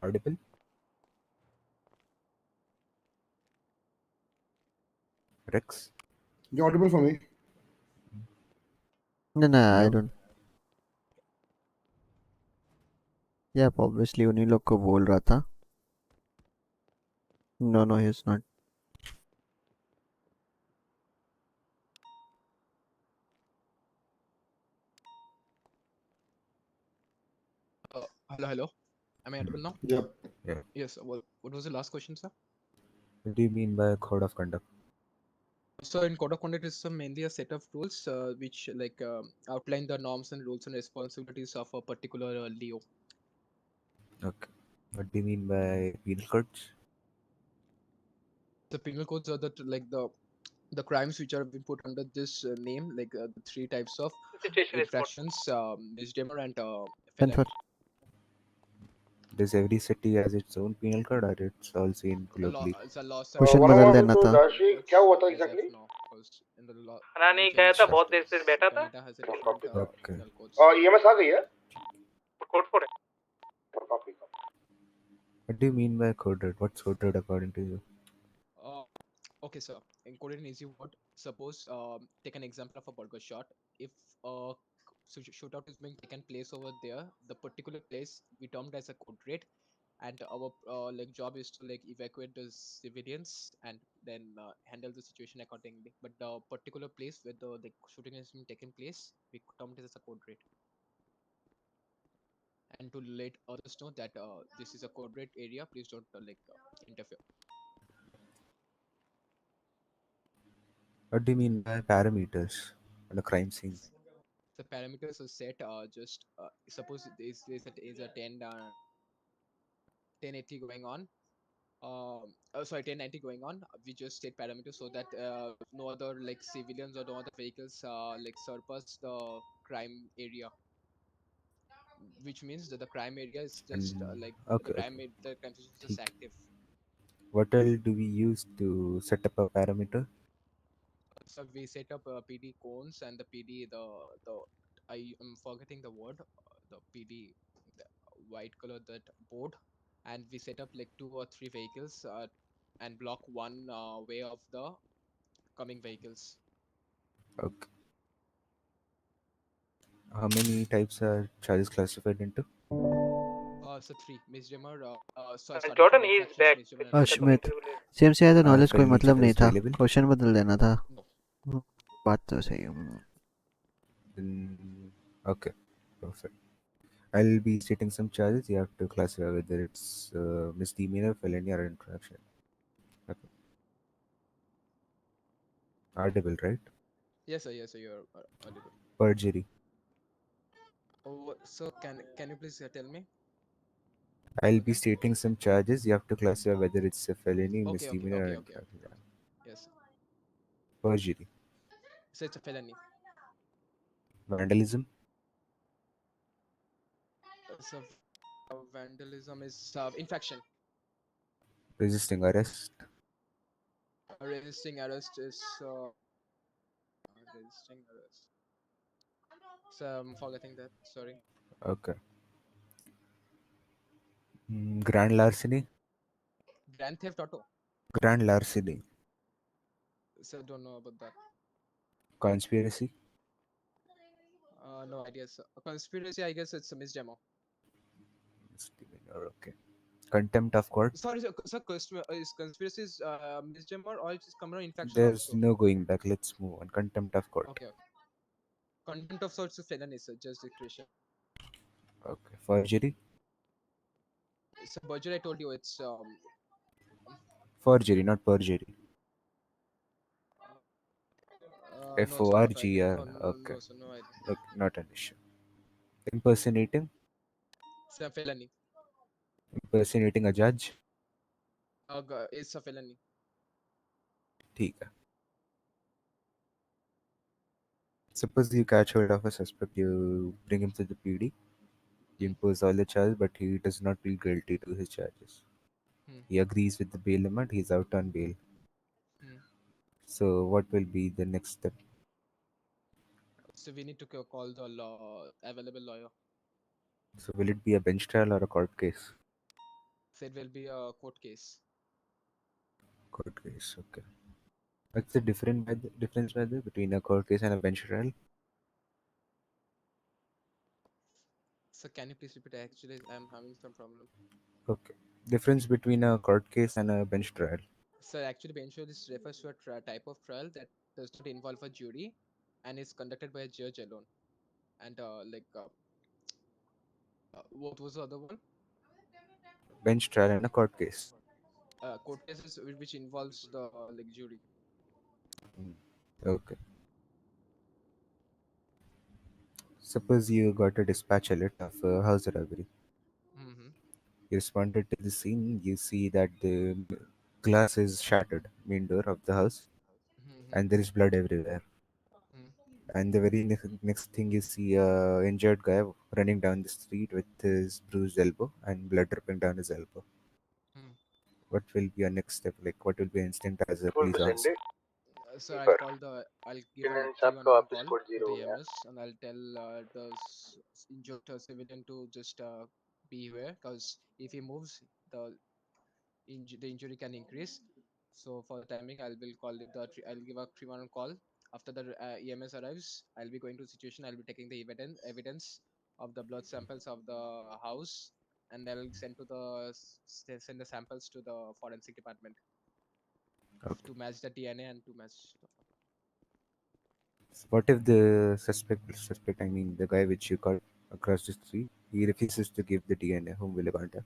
Audible? Rex? You're audible for me. No, I don't. Yeah, obviously उन्हीं लोग को बोल रहा था No, he's not. Hello. Am I audible now? Yep. Yeah. Yes. What was the last question, sir? What do you mean by code of conduct? So in code of conduct is mainly a set of rules which outline the norms and rules and responsibilities of a particular Leo. Okay. What do you mean by penal codes? The penal codes are the crimes which are been put under this name, the three types of Situation is good. infractions, misdemeanor and And for felony. Does every city has its own penal code, or it's all seen globally? It's a loss and question One बदल more देना to था. Darshi, क्या हुआ था as of exactly? now, because in the law, खाना नहीं खाया था, बहुत देर से बैठा था. Canada has a different Okay. penal codes. EMS आ गई है? Code for it. Copy. What do you mean by code red? What's code red according to you? Okay, sir. Encoded in easy word. Suppose take an example of a burger shot. If a shootout is being taken place over there, the particular place we termed as a code red, and our job is to evacuate the civilians and then handle the situation accordingly. But the particular place where the shooting has been taken place, we termed it as a code red. And to let others know that this is a code red area, please don't interfere. What do you mean by parameters on a crime scene? The parameters are set just suppose is a 1080 going on, 1090 going on. We just set parameters so that no other civilians or no other vehicles surpass the crime area, which means that the crime area is just Okay, the crime situation is just active. What else do we use to set up a parameter? So we set up PD cones and the PD the I am forgetting the word, the PD, the white color that board, and we set up 2 or 3 vehicles and block one way of the coming vehicles. Okay. How many types are charges classified into? So 3 misdemeanor. So starting Jordan, from he is infractions, back. misdemeanor, and felony. Ashmit same से ज़्यादा knowledge कोई felony मतलब नहीं charges था. available? Question बदल देना था. No. बात तो सही है. Okay, perfect. I'll be stating some charges. You have to classify whether it's misdemeanor, felony, or infraction. Okay. Audible, right? Yes, sir. Yes, sir. You're audible. Perjury. Oh, so can you please tell me? I'll be stating some charges. You have to classify whether it's a felony, Okay. misdemeanor, or infraction. Yes. Perjury. So it's a felony. Vandalism. So vandalism is infraction. Resisting arrest. Resisting arrest is resisting arrest. So I'm forgetting that. Sorry. Okay. Grand larceny. Grand theft auto. Grand larceny. So don't know about that. Conspiracy. No idea. So, conspiracy, I guess it's a misdemo. Misdemeanor. Okay. Contempt of court. Sorry, so is conspiracy is misdemo or it's criminal infraction There's also? no going back. Let's move on. Contempt of court. Okay. Contempt of sorts of felony, sir. Just declaration. Okay. Forgery. So perjury, I told you it's Forgery, not perjury. no, sir, not idea. FORGR. No, Okay. no, sir, no idea. Look, not an issue. Impersonating. It's a felony. Impersonating a judge. It's a felony. ठीक है. Suppose you catch hold of a suspect, you bring him to the PD, you impose all the charges, but he does not plead guilty to his charges. He agrees with the bail amount, he's out on bail. So, what will be the next step? So we need to call the available lawyer. So, will it be a bench trial or a court case? So it will be a court case. Court case, okay. What's the difference between a court case and a bench trial? So can you please repeat? Actually, I'm having some problem. Okay. Difference between a court case and a bench trial. So actually, bench trial is refers to a type of trial that does not involve a jury and is conducted by a judge alone. And what was the other one? Bench trial and a court case. Court cases which involves the like jury. Okay. Suppose you got a dispatch alert of a house robbery. Mm-hmm. You responded to the scene. You see that the glass is shattered, main door of the house, Mm-hmm. and there is blood everywhere. And the very next thing you see a injured guy running down the street with his bruised elbow and blood dripping down his elbow. What will be your next step? Like, what will be your instinct as a police officer? So I'll give a 311 call to the EMS and I'll tell the injured civilian to just be aware because if he moves, the injury can increase. So for the timing, I'll give a 311 call. After the EMS arrives, I'll be going to the situation. I'll be taking the evidence of the blood samples of the house, and I'll send the samples to the forensic department to match the DNA and to match. What if the suspect, I mean the guy which you caught across the street, he refuses to give the DNA? Whom will you contact?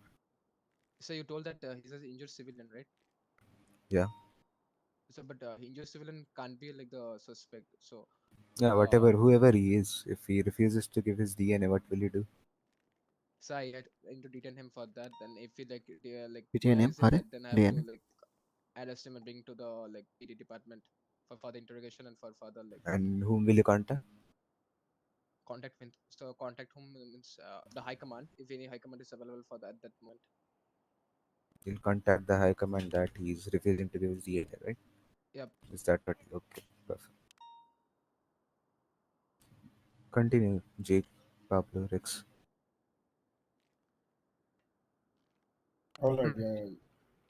So you told that he's an injured civilian, right? Yeah. So, but injured civilian can't be like the suspect. So, Yeah, whatever, whoever he is, if he refuses to give his DNA, what will you do? so I had to detain him for that. Then if he like Detain him, denies it, Hare? then I have to DN. like arrest him and bring to the like PD department for further interrogation and for further like And whom will you contact? contact with. So contact whom means the high command if any high command is available for that moment. You'll contact the high command that he's refusing to give his DNA, right? Yep. Is that what? Okay, perfect. Continue, Jake, Pablo, Rex. All right. Yeah.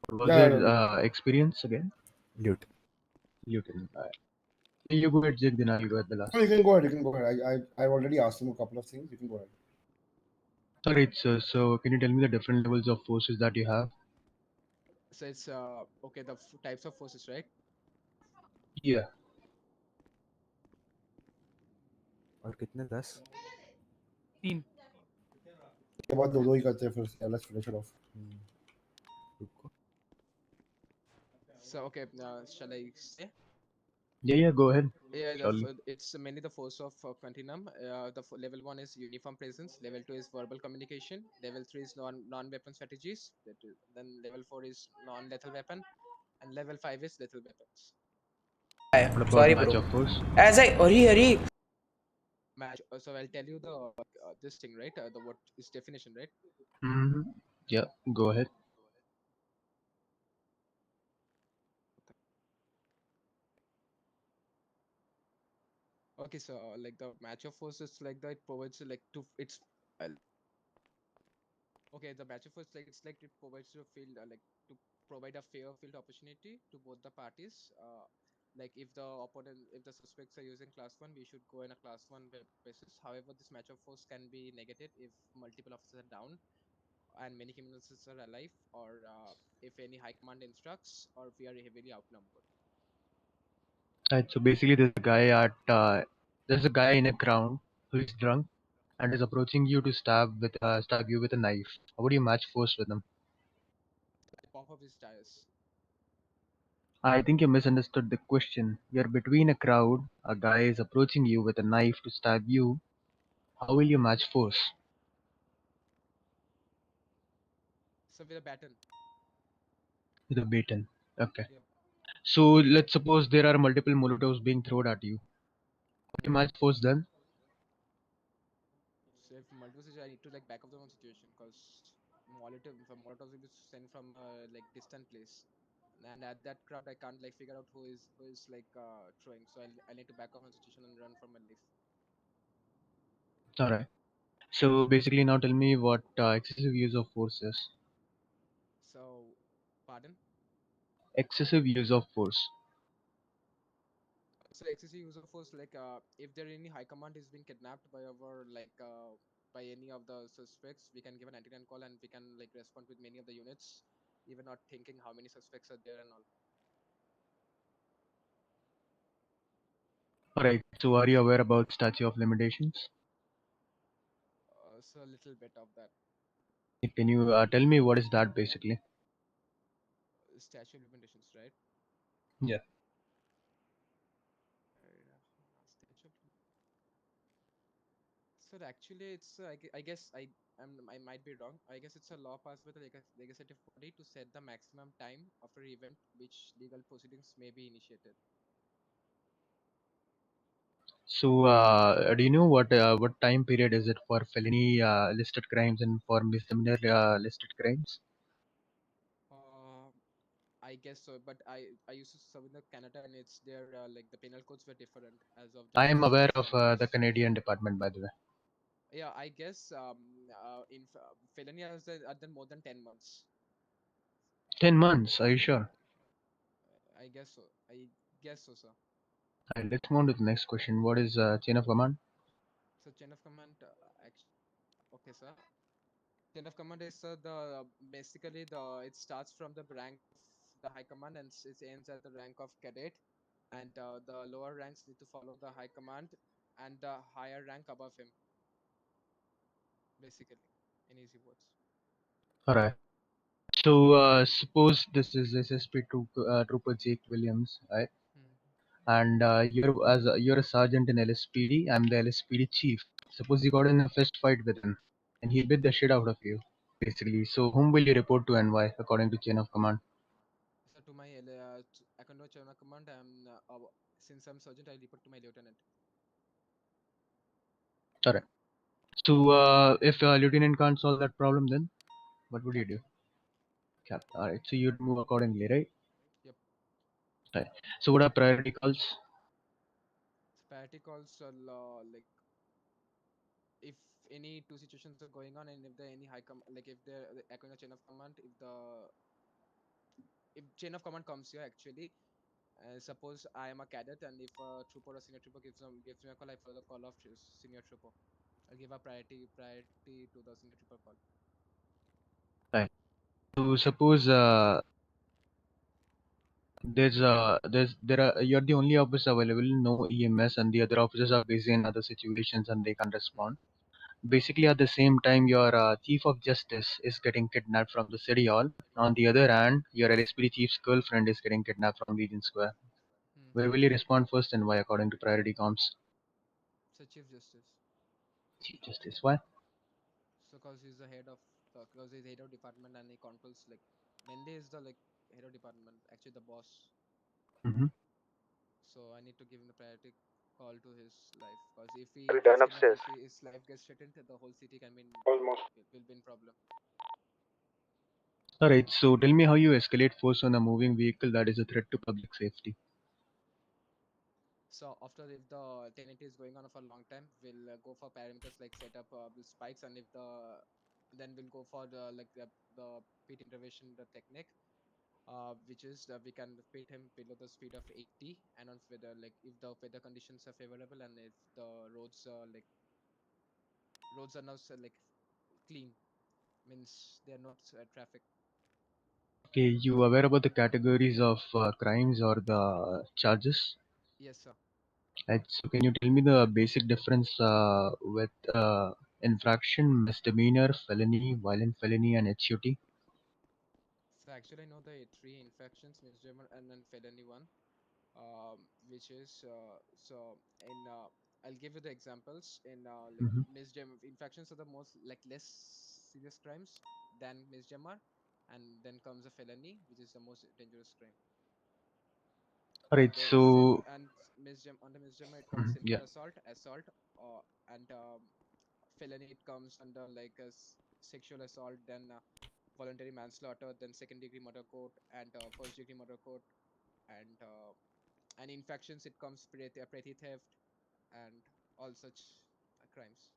What was Yeah. your experience again? Lute. Luton. You go ahead, Jake, then I'll go at the last. No, you can go ahead. You can go ahead. I already asked him a couple of things. You can go ahead. Alright, so can you tell me the different levels of forces that you have? So it's okay the types of forces, right? Yeah. और कितने 10? 3 उसके बाद दो ही करते हैं फिर. Yeah, let's finish it off. So okay, shall I say? Yeah, go ahead. Yeah, Surely. it's mainly the force of continuum. Level 1 is uniform presence. Level 2 is verbal communication. Level 3 is non-weapon strategies. Then level 4 is non-lethal weapon, and level 5 is lethal weapons. What about Sorry, match bro. of force? As I hurry. Match. So I'll tell you the this thing, right? The what is definition, right? Mm-hmm. Yeah, go ahead. Okay, so like the match of forces, like that it provides like to it's. Okay, the match of force like it's like it provides a field like to provide a fair field opportunity to both the parties. Like if the suspects are using class 1, we should go in a class 1 basis. However, this match of force can be negated if multiple officers are down and many criminals are alive, or if any high command instructs, or if we are heavily outnumbered. Right, so basically there's a guy in a crowd who is drunk and is approaching you to stab you with a knife. How would you match force with him? Pop up his tires. I think you misunderstood the question. You're between a crowd, a guy is approaching you with a knife to stab you. How will you match force? So with a baton. With a baton. Okay. Yep. So let's suppose there are multiple molotovs being thrown at you. How do you match force then? So if multiple situation, I need to like back up the one situation because Molotov will be sent from like distant place, and at that crowd I can't like figure out who is like throwing. So I need to back up one situation and run for my life. Alright. So basically now tell me what excessive use of force is. So, pardon? Excessive use of force. So excessive use of force, like if there any high command is being kidnapped by our like by any of the suspects, we can give a 99 call and we can like respond with many of the units, even not thinking how many suspects are there and all. Alright, so are you aware about statute of limitations? So a little bit of that. Can you tell me what is that basically? Statute of limitations, right? Yeah. Statute of So actually, it's I guess I might be wrong. I guess it's a law passed by the legislative body to set the maximum time after event which legal proceedings may be initiated. So, do you know what time period is it for felony listed crimes and for misdemeanor listed crimes? I guess so, but I used to serve in the Canada and it's their like the penal codes were different as of I am this aware of recent the laws. Canadian department, by the way. Yeah, I guess felony has done more than 10 months. 10 months, are you sure? I guess so. I guess so, sir. Alright, let's move on to the next question. What is chain of command? So chain of command, okay, sir. Chain of command is basically it starts from the rank of the high command and it ends at the rank of cadet, and the lower ranks need to follow the high command and the higher rank above him. Basically, in easy words. Alright. So, suppose this is SSP Trooper Jake Williams, right? And you're a sergeant in LSPD. I'm the LSPD chief. Suppose you got in a fist fight with him, and he beat the shit out of you, basically. So, whom will you report to and why, according to chain of command? So to my according to chain of command, since I'm sergeant, I report to my lieutenant. Alright. So, if lieutenant can't solve that problem, then what would you do? Captain. Alright. So you'd move accordingly, right? Yep. Right. So, what are priority calls? Priority calls are like if any two situations are going on and if there any like if they're according to chain of command, if chain of command comes here actually, suppose I am a cadet and if a trooper or senior trooper gives me a call, I follow the call of senior trooper. I'll give a priority to the senior trooper call. Right. So suppose you're the only officer available, no EMS, and the other officers are busy in other situations and they can't respond. Basically, at the same time, your chief of justice is getting kidnapped from the city hall. On the other hand, your LSPD chief's girlfriend is getting kidnapped from Legion Square. Where will you respond first and why, according to priority comms? So Chief Justice. Chief Justice, why? So because he's the head of department and he controls like mainly is the like head of department, actually the boss. Mm-hmm. So I need to give him the priority call to his life because if he Return gets kidnapped, upstairs. if his life gets threatened, the whole city can be Almost. will be in problem. Alright, so tell me how you escalate force on a moving vehicle that is a threat to public safety. So after if the tenant is going on for a long time, we'll go for parameters like set up the spikes, and if then we'll go for the pit intervention the technique, which is we can pit him below the speed of 80, and on weather like if the weather conditions are favorable and if the roads are now like clean, means they are not traffic. Okay, you aware about the categories of crimes or the charges? Yes, sir. Right, so can you tell me the basic difference with infraction, misdemeanor, felony, violent felony, and HUT? So actually, I know the three infractions, misdemeanor and then felony one, which is so in I'll give you the examples in like Mhm. misdemeanor infractions are the most like less serious crimes than misdemeanor, and then comes a felony, which is the most dangerous crime. Alright, so And under misdemeanor it comes yeah. simple assault, and felony it comes under like a sexual assault, then voluntary manslaughter, then second degree murder court, and first degree murder court, and infractions it comes petty theft and all such crimes,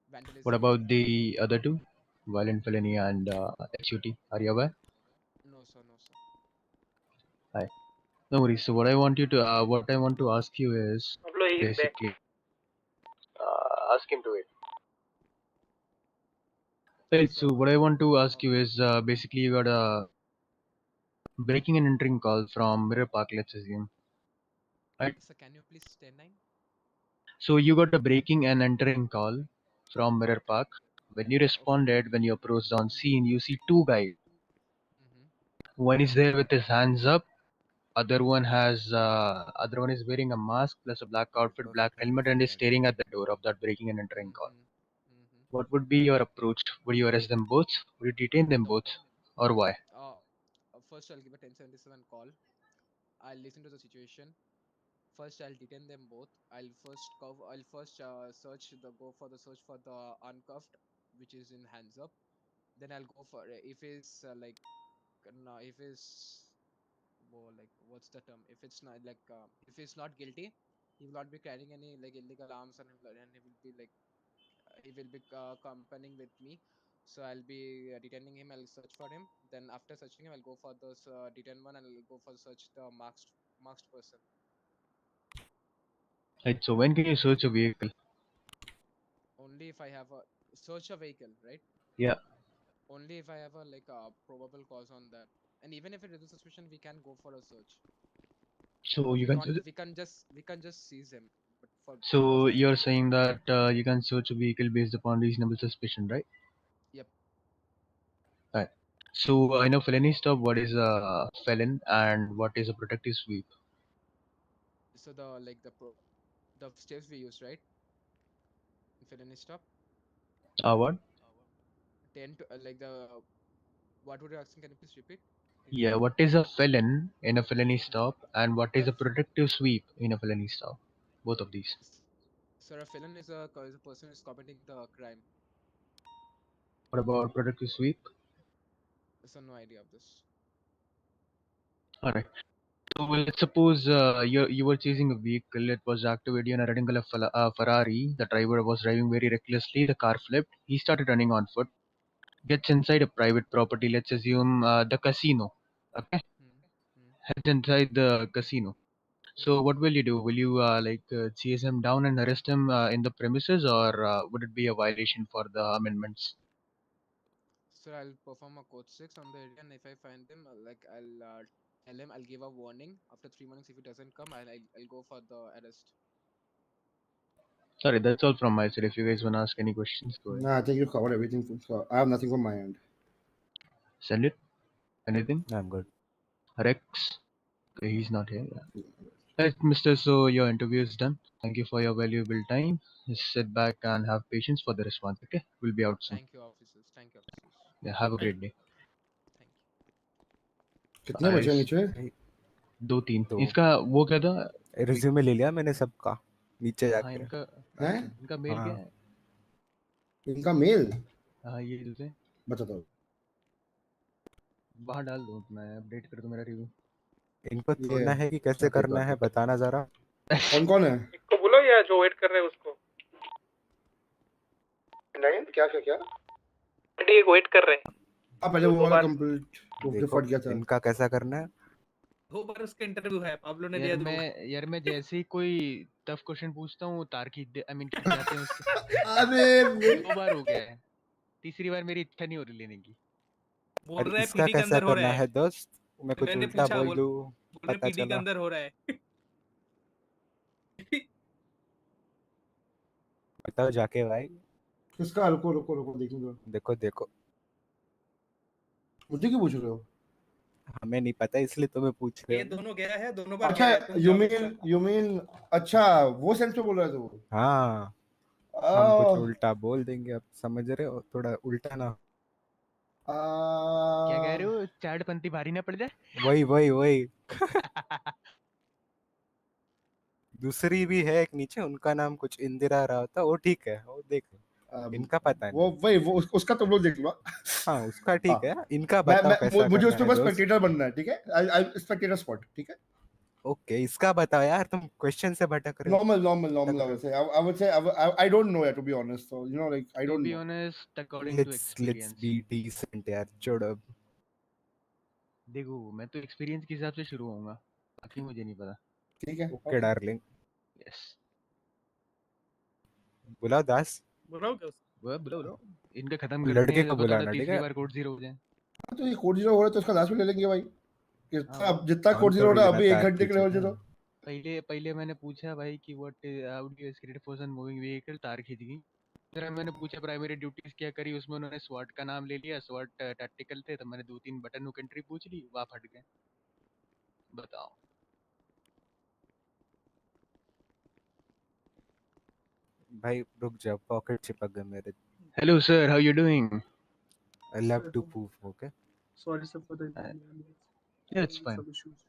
What vandalism. about the other two, violent felony and HUT? Are you aware? No sir, no sir. Hi. No worries. So what I want to ask you is Upload is back. basically ask him to wait. Right. So what I want to ask you is basically you got a breaking and entering call from Mirror Park, let's assume. Right. So can you please 10-9? So you got a breaking and entering call from Mirror Park. When you responded, when you approached on scene, you see two guys. One is there with his hands up. Other one is wearing a mask plus a black outfit, black helmet, and is staring at the door of that breaking and entering call. What would be your approach? Would you arrest them both? Would you detain them both, or why? First, I'll give a 1077 call. I'll listen to the situation. First, I'll detain them both. I'll first go for the search for the uncuffed, which is in hands up. Then I'll go for if it's like no, if it's what's the term? If it's not if he's not guilty, he will not be carrying any like illegal arms, and he will be accompanying with me. So I'll be detaining him. I'll search for him. Then after searching him, I'll go for the detain one, and I'll go for search the masked person. Right. So when can you search a vehicle? Only if I have a search a vehicle, right? Yeah. Only if I have a probable cause on that, and even if it is a suspicion, we can go for a search. So we can just seize him. But So you're saying that you can search a vehicle based upon reasonable suspicion, right? Yep. Right. So I know felony stop. What is a felon and what is a protective sweep? So the steps we use, right? In felony stop. What? 10 to what would you asking? Can you please repeat? Yeah. What is a felon in a felony stop, and what is a protective sweep in a felony stop? Both of these. Sir, a felon is a person who is committing the crime. What about protective sweep? So no idea of this. All right. So let's suppose you were chasing a vehicle. It was activated on a red and color Ferrari. The driver was driving very recklessly. The car flipped. He started running on foot. Gets inside a private property. Let's assume the casino. Okay. Heads inside the casino. So what will you do? Will you chase him down and arrest him in the premises, or would it be a violation for the amendments? So I'll perform a code 6 on the area, and if I find him, I'll tell him, I'll give a warning. After 3 months, if he doesn't come, I'll go for the arrest. Sorry, that's all from my side. If you guys want to ask any questions, go ahead. Nah, I think you covered everything. So I have nothing from my end. Send it. Anything? I'm good. Rex? Okay, he's not here. Yeah. Right, Mr. So your interview is done. Thank you for your valuable time. Just sit back and have patience for the response. Okay, we'll be out soon. Thank you, officers. Thank you, officers. Yeah, have a great day. कितने बचे नीचे? 2-3. दो. इसका वो क्या था? Resume ले लिया मैंने सबका नीचे हाँ, जाके. इनका मेल क्या है? इनका मेल? हाँ, ये दूसरे. बता दो. बाहर डाल दो, मैं अपडेट कर दूं मेरा रिव्यू. इनको छोड़ना है कि कैसे करना है बताना जरा. कौन है? इसको बोलो या जो वेट कर रहे हैं उसको. नहीं क्या क्या क्या? ठीक वेट कर रहे हैं. अब पहले वो वाला कंप्लीट वो फट गया था. इनका कैसा करना है? 2 बार उसका इंटरव्यू है. पाब्लो ने दिया. मैं जैसे ही कोई टफ क्वेश्चन पूछता हूँ तार्किक आई मीन क्या कहते हैं उसको. अरे 2 बार हो गया है. तीसरी बार मेरी इच्छा नहीं हो रही लेने की. बोल रहा है इसका पीडी के कैसा अंदर हो करना रहा है. है दोस्त? मैं कुछ मैंने उल्टा पूछा, बोल बोल दूं रहे पता पीडी के चला. अंदर हो रहा है. बताओ जाके भाई. किसका? रुको रुको रुको देखूंगा. देखो देखो. मुझे क्यों पूछ रहे हो? हमें नहीं पता इसलिए तुम्हें पूछ रहे ये हो. दोनों गया है. दोनों बार अच्छा गया है. यू मीन अच्छा वो सेंस में बोल रहा है तू. हाँ हम कुछ उल्टा बोल देंगे. अब समझ रहे हो? थोड़ा उल्टा ना. क्या कह रहे हो? चाट पंथी भारी ना पड़ जाए. वही वही वही. दूसरी भी है एक नीचे. उनका नाम कुछ इंदिरा राव था. वो ठीक है. वो देख इनका पता नहीं. वो वही वो उसका तुम लोग देख लो. हाँ उसका ठीक है. इनका बताओ कैसा मुझे करना उसके है पास दोस्त. स्पेक्टेटर बनना है. ठीक है. आई स्पेक्टेटर स्पॉट. ठीक है. ओके इसका बताओ यार. तुम क्वेश्चन से भटक रहे हो. Normal. I would say I don't know yet to be honest. So you know like I don't know. To be honest, according to experience. Let's be decent यार. छोड़ो. देखो मैं तो एक्सपीरियंस के हिसाब से शुरू होऊंगा. बाकी मुझे नहीं पता. ठीक है. Okay darling. यस. बुलाओ दास. बुलाओ क्या उसको. वो बोलो इनका खत्म करते लड़के हैं को जब थोड़ा बुलाना, ठीक तीसरी है? बार कोड 0 हो जाए। हाँ, तो ये कोड 0 हो रहा है तो उसका लास्ट में ले लेंगे भाई। हाँ जितना ऑन कोड 0 हो करो रहा है लेना अभी 1 कार घंटे के लिए पीछे। हो 0। पहले पहले मैंने पूछा भाई कि what how do you script for moving vehicle, तार खींच गई। फिर मैंने पूछा प्राइमरी ड्यूटीज क्या करी, उसमें उन्होंने स्वाट का नाम ले लिया, स्वाट टैक्टिकल थे, तो मैंने 2-3 बटन नो कंट्री पूछ ली, वहाँ फट गए। बताओ। भाई रुक जा, पॉकेट चिपक गए मेरे। Hello sir, how you doing? I love to proof, okay? Sorry, sir, for the Yeah, it's fine. some issues.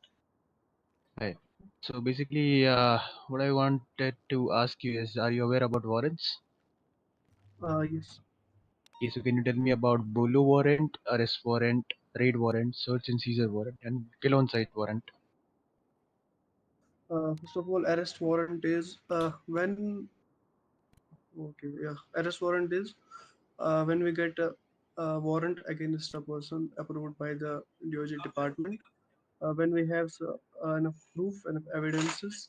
Right. So basically, what I wanted to ask you is, are you aware about warrants? Yes. Okay, so can you tell me about Bolo warrant, arrest warrant, raid warrant, search and seizure warrant, and kill on site warrant? First of all, arrest warrant is when. Okay, yeah, arrest warrant is when we get a warrant against a person approved by the DOJ department. When we have enough proof and evidences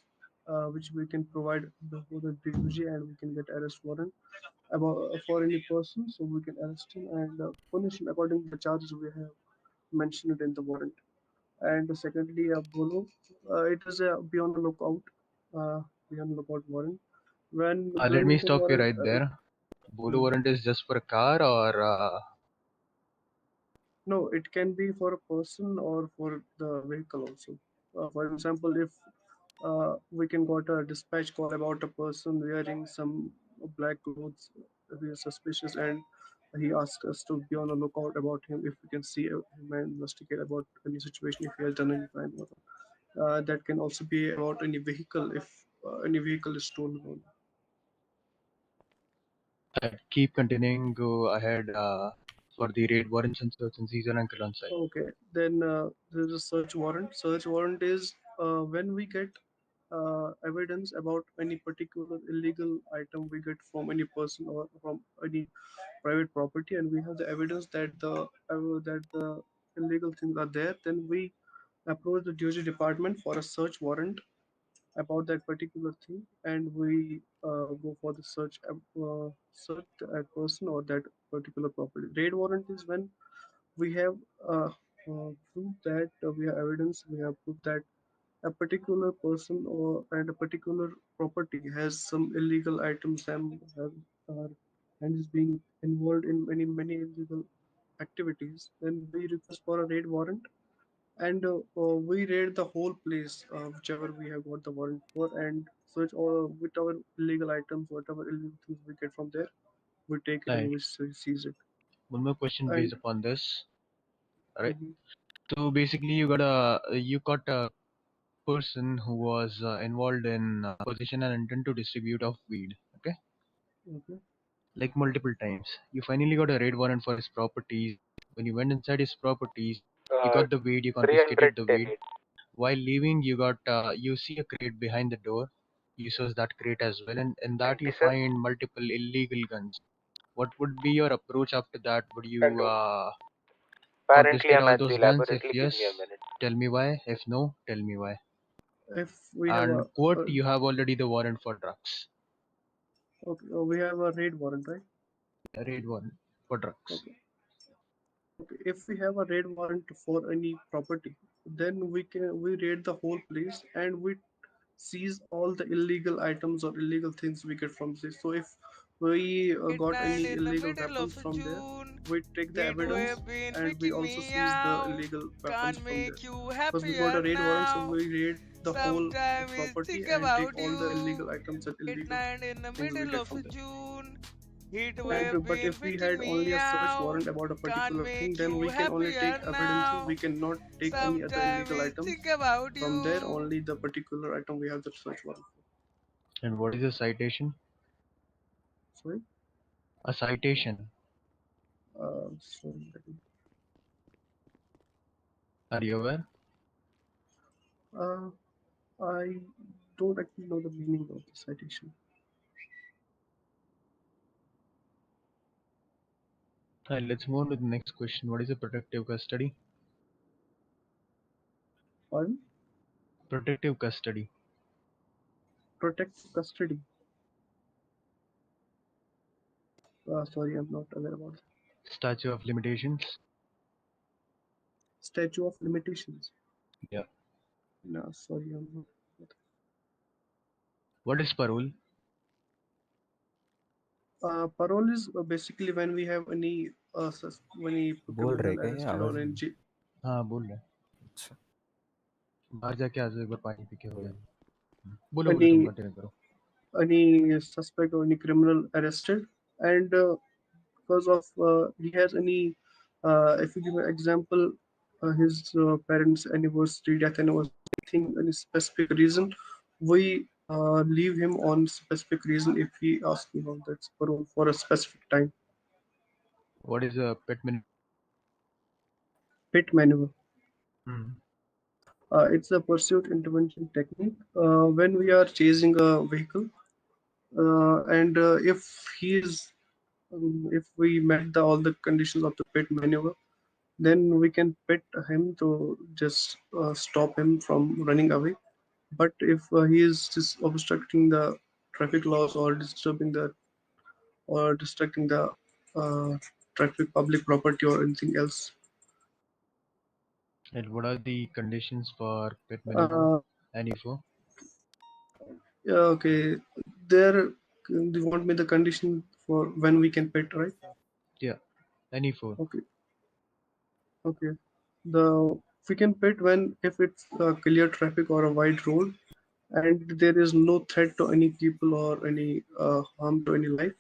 which we can provide before the DOJ, and we can get arrest warrant about for any person, so we can arrest him and punish him according to the charges we have mentioned in the warrant. And secondly, Bolo, it is a beyond the lookout, uh, beyond lookout warrant. When Let going me for stop you warrant, right there. Bolo warrant is just for a car or no, it can be for a person or for the vehicle also. For example, if we can got a dispatch call about a person wearing some black clothes, who is suspicious, and he asked us to be on the lookout about him if we can see him and investigate about any situation if he has done any crime. That can also be about any vehicle if any vehicle is stolen. keep continuing, go ahead for the raid warrants and search and seizure and kill on site. Okay, then there's a search warrant. Search warrant is when we get evidence about any particular illegal item we get from any person or from any private property, and we have the evidence that the illegal things are there. Then we approach the DOJ department for a search warrant about that particular thing, and we go for the search that person or that particular property. Raid warrant is when we have proof that we have evidence, we have proof that a particular person or and a particular property has some illegal items and is being involved in many illegal activities. Then we request for a raid warrant, and we raid the whole place, whichever we have got the warrant for, and search all whatever illegal items, whatever illegal things we get from there, we take it and Right. we seize it. One more question And based upon this. Alright. Mhm. So basically, you got a person who was involved in possession and intent to distribute of weed. Okay. Okay. Like multiple times. You finally got a raid warrant for his properties. When you went inside his properties, you got the weed. You confiscated the weed. While leaving, you see a crate behind the door. You search that crate as well, and in that you find multiple illegal guns. What would be your approach after that? Would you Apparently, confiscate I'm all at the those guns? If laboratory. Give yes, me a minute. tell me why. If no, tell me why. If we have And quote, you have already the warrant for drugs. okay, we have a raid warrant, right? A raid warrant for drugs. Okay. Okay. If we have a raid warrant for any property, then we raid the whole place and we seize all the illegal items or illegal things we get from this. So if we got Midnight any in the illegal middle of weapons from there, June. we take the Heat evidence wave been and we freaking also me seize the out. illegal weapons Can't from there. make you Because we got a happier raid warrant, so now. we raid the whole Sometimes property think and take about all the you. illegal items and illegal Midnight in the things we middle get of from there. June. Heat And wave but been if we freaking had only me a search out. warrant about a Can't particular thing, make then you we can only take happier evidences. now. We cannot take any other illegal Sometimes items think about from there. you. Only the particular item we have the search warrant And what is a citation? for. Sorry. A citation. Sorry. Are you aware? I don't actually know the meaning of the citation. Right, let's move on to the next question. What is a protective custody? Pardon? Protective custody. Protect custody. Sorry, I'm not aware about that. Statute of limitations. Statute of limitations. Yeah. No, sorry, I'm not. What is parole? Parole is basically when we have any any बोल रहे criminal क्या ये arrested आवाज or in नहीं jail. हाँ बोल रहे अच्छा बाहर जाके आ जाओ एक बार पानी पी के हो गया बोलो बोलो तुम any कंटिन्यू करो any suspect or any criminal arrested, and because of he has any if you give an example, his parents anniversary, death anniversary, anything, any specific reason, we leave him on specific reason if he asks about that parole for a specific time. What is a pet menu? Pit maneuver. Hmm. It's a pursuit intervention technique when we are chasing a vehicle, and if he is if we met all the conditions of the pit maneuver, then we can pit him to just stop him from running away. But if he is just obstructing the traffic laws or disturbing the or distracting the uh, traffic, public property, or anything else, And what are the conditions for pet maneuver? uh, Any four? yeah, okay. There, you want me the condition for when we can pit, right? Yeah, any four. Okay, okay. The we can pit when if it's clear traffic or a wide road, and there is no threat to any people or any harm to any life.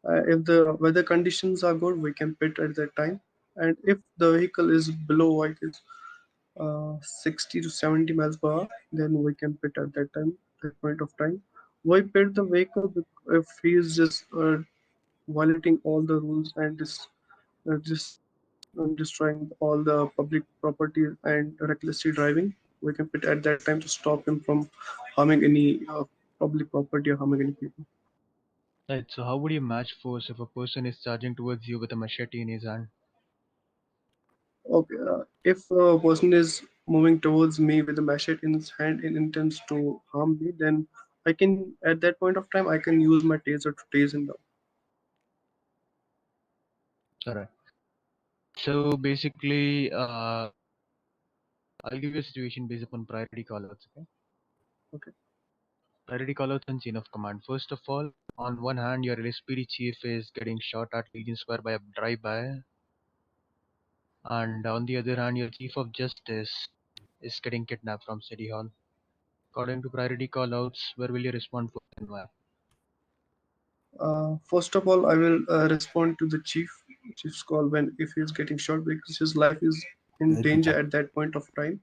If the weather conditions are good, we can pit at that time. And if the vehicle is below like it's 60 to 70 miles per hour, then we can pit at that time, that point of time. Why pit the vehicle? If he is just violating all the rules and just destroying all the public property and recklessly driving, we can pit at that time to stop him from harming any public property or harming any people. Right. So how would you match force if a person is charging towards you with a machete in his hand? Okay, if a person is moving towards me with a machete in his hand and intends to harm me, then I can, at that point of time, I can use my taser to tase him down. Alright. So basically, I'll give you a situation based upon priority callouts. Okay. Okay. Priority callouts and chain of command. First of all, on one hand, your LSPD chief is getting shot at Legion Square by a drive-by, and on the other hand, your chief of justice is getting kidnapped from City Hall. According to priority callouts, where will you respond first and why? First of all, I will respond to the chief's call when if he is getting shot because his life is in danger at that point of time.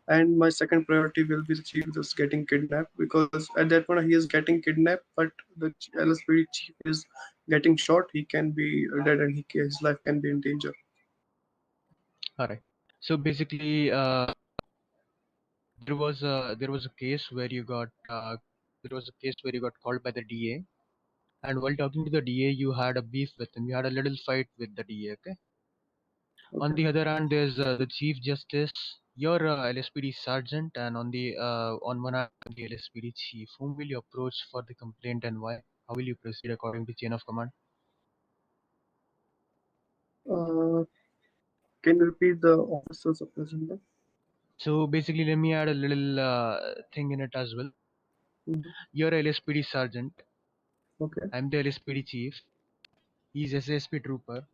And my second priority will be the chief just getting kidnapped because at that point he is getting kidnapped, but the LSPD chief is getting shot. He can be dead and his life can be in danger. Alright. So basically, there was a case where you got called by the DA, and while talking to the DA, you had a beef with him. You had a little fight with the DA. Okay. On the other hand, there's the Chief Justice, your LSPD sergeant, and on one hand, the LSPD chief. Whom will you approach for the complaint and why? How will you proceed according to chain of command? Can you repeat the officers of president? So basically, let me add a little thing in it as well. You're a LSPD sergeant. Okay. I'm the LSPD chief. He's SSP trooper,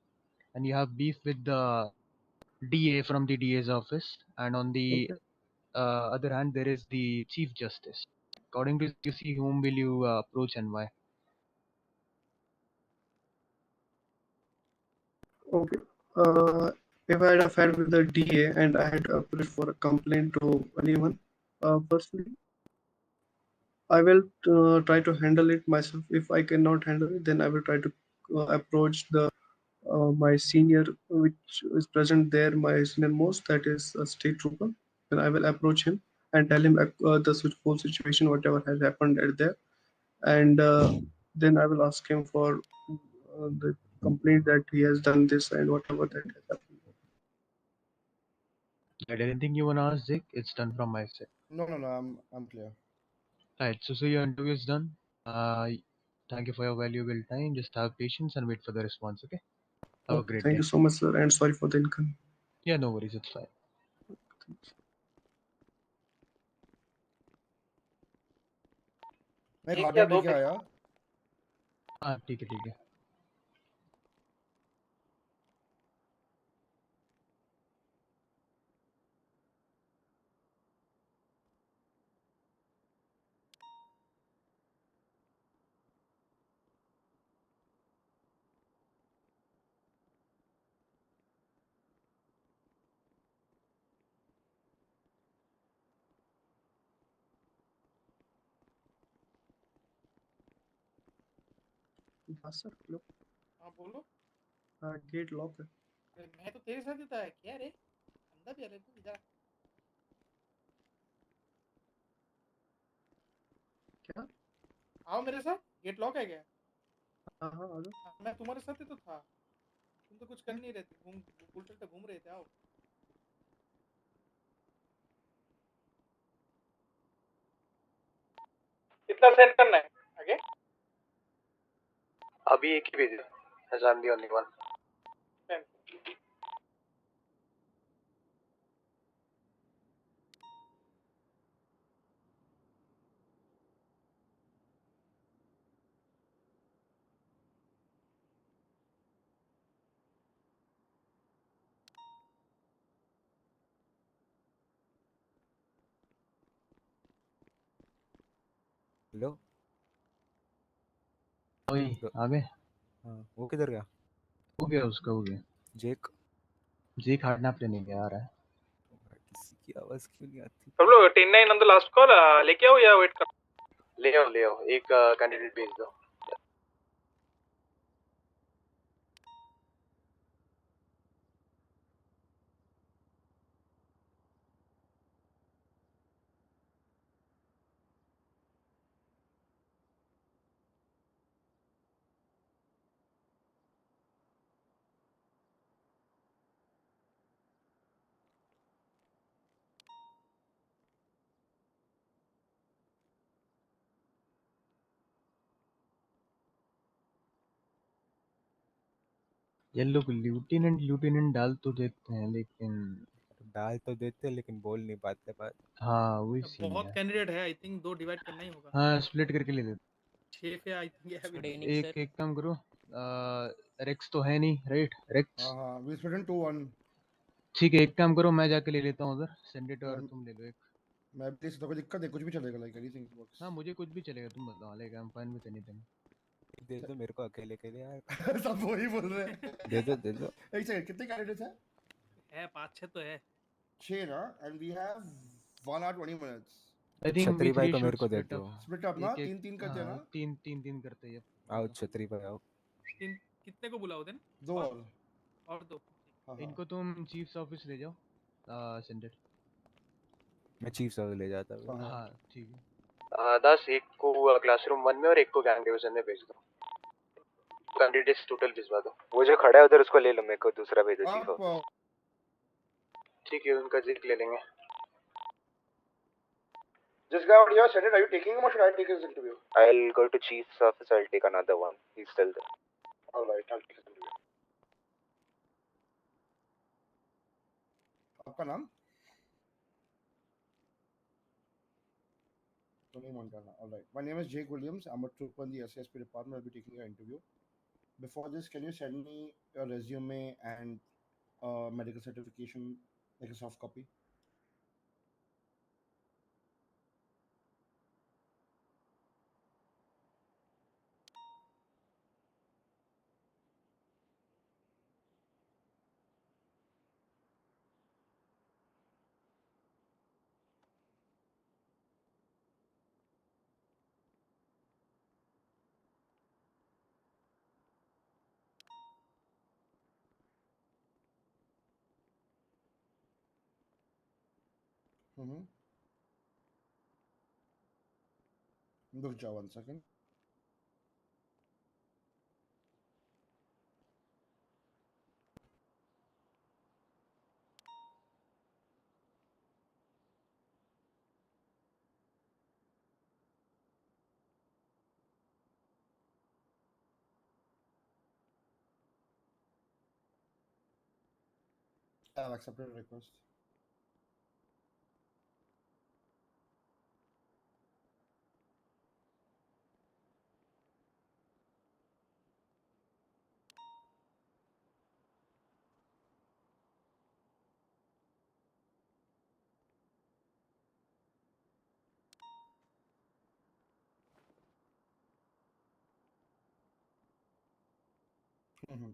and you have beef with the DA from the DA's office, and on the other hand, there is the Chief Justice. According to you, see whom will you approach and why? Okay. If I had a affair with the DA and I had applied for a complaint to anyone, firstly, I will try to handle it myself. If I cannot handle it, then I will try to approach the my senior, which is present there, my senior most, that is a state trooper. Then I will approach him and tell him the whole situation, whatever has happened at there, and then I will ask him for the complaint that he has done this and whatever that has happened. Right, anything you wanna ask, Jake? It's done from my side. No, I'm clear. Right, so your interview is done. Thank you for your valuable time. Just have patience and wait for the response. Okay. Have a great Thank day. you so much, sir, and sorry for the income. Yeah, no worries. It's fine. मैं एक hard या drive दो लेके आया। हाँ ठीक है ठीक है। बस सर लो। हाँ बोलो। गेट लॉक है। अरे मैं तो तेरे साथ ही था क्या रे, अंदर भी आ रहे तू इधर। क्या? आओ मेरे साथ, गेट लॉक है क्या? हाँ हाँ आ जाओ। मैं तुम्हारे साथ ही तो था, तुम तो कुछ कर नहीं रहे थे, घूम उल्टे उल्टे घूम रहे थे। आओ। कितना सेंड करना है आगे? अभी एक ही भेजा, as I'm the only one. Hello. ओए आ गए। हाँ वो किधर गया? हो गया उसका हो गया। जेक जेक हार्ड नैप लेने गया आ रहा है। किसी की आवाज क्यों नहीं आती? सब लोग 10-9 ऑन द लास्ट कॉल लेके आओ या वेट कर? ले आओ एक कैंडिडेट भेज दो। ये लोग ल्यूटिनेंट डाल तो देते हैं लेकिन डाल तो देते लेकिन बोल नहीं पाते बात। हाँ वही सीन बहुत है। कैंडिडेट है, आई थिंक 2 डिवाइड करना ही होगा। हाँ स्प्लिट करके ले लेते। 6 पे आई थिंक है अभी। एक काम करो, रेक्स तो है नहीं राइट? रेक्स हाँ हाँ we split in 2-1। ठीक है, एक काम करो मैं जाके ले लेता हूँ उधर सेंडिट और तुम ले लो एक। मैं भी तो कोई दिक्कत है, कुछ भी चलेगा, लाइक एनीथिंग वर्क्स। हाँ मुझे कुछ भी चलेगा, तुम बताओ like I am fine with anything. दे दो मेरे को अकेले के लिए यार। सब वही बोल रहे हैं। दे दो एक सेकंड, कितने कैंडिडेट्स हैं? है 5-6 तो है। 6 ना, and we have 1 hour 20 minutes। I think we छतरी भाई थ्री को शुड मेरे को दे स्प्लिट दो। अप। स्प्लिट अप ना, एक 3-3 करते हैं हाँ ना? तीन करते हैं। आओ छतरी भाई आओ। कितने को बुलाओ देन? 2 और 2। हाँ इनको तुम चीफ्स ऑफिस ले जाओ सेंडिट। मैं चीफ सर्वर ले जाता हूँ। हाँ ठीक है। 10 एक को क्लासरूम 1 में और एक को गैंग डिवीजन में भेज दो। कैंडिडेट्स टोटल भिजवा दो। वो जो खड़ा है उधर उसको ले लो, मेरे को दूसरा भेजो चीफ ऑफिस। ठीक है उनका जिक ले लेंगे। This guy out here said it. Are you taking him or should I take his interview? I'll go to chief's office. I'll take another one. He's still there. All right, I'll take his interview. आपका नाम? Tony Montana. All right. My name is Jake Williams. I'm a trooper in the SASP department. I'll be taking your interview. Before this, can you send me your resume and medical certification, like a soft copy? Look, Joe, 1 second. I have accepted the request.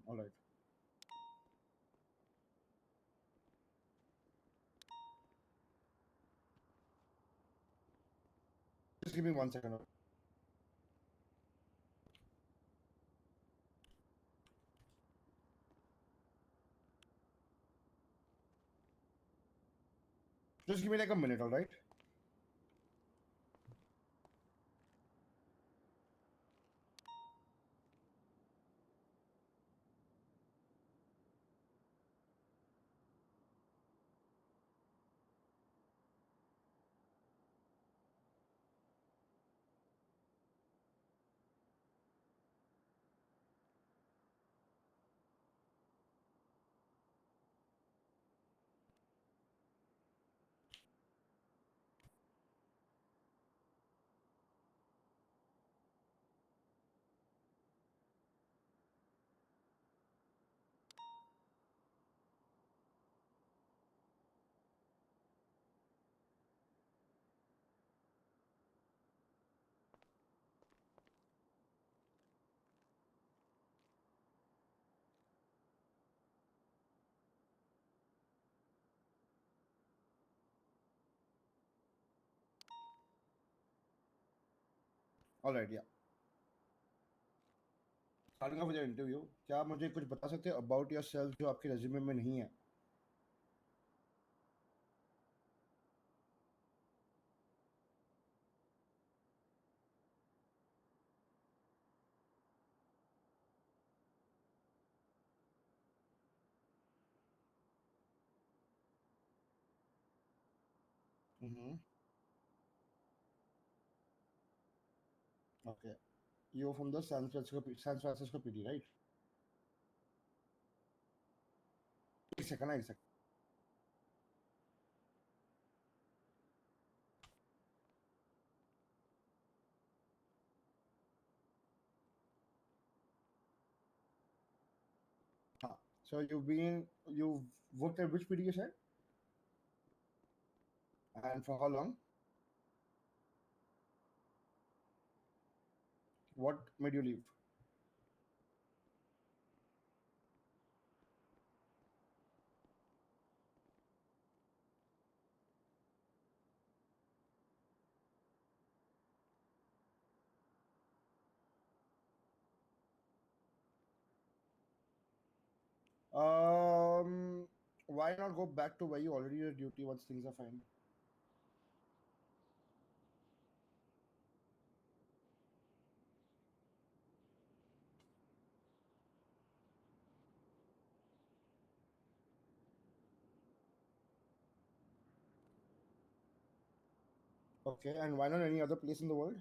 All right. Just give me 1 second. Just give me like a minute, all right? All right, yeah. Starting off with your interview, क्या आप मुझे कुछ बता सकते हैं about yourself जो आपके resume में नहीं है? Okay. You're from the San Francisco PD, right? एक second. So you've worked at which PD you said? And for how long? What made you leave? Why not go back to where you already did duty once things are fine? Okay, and why not any other place in the world?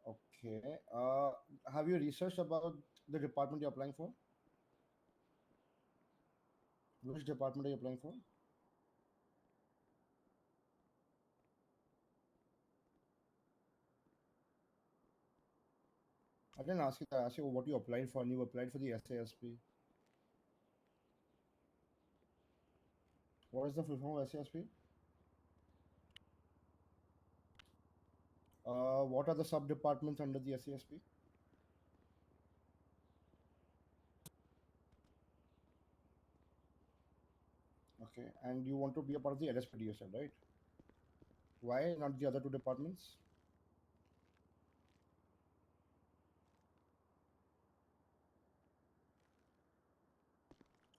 Okay. Have you researched about the department you're applying for? Which department are you applying for? I didn't ask you that. I asked you what you applied for, and you applied for the SASP. What is the full form of SASP? What are the sub departments under the SASP? Okay, and you want to be a part of the LSPD, you said, right? Why not the other two departments?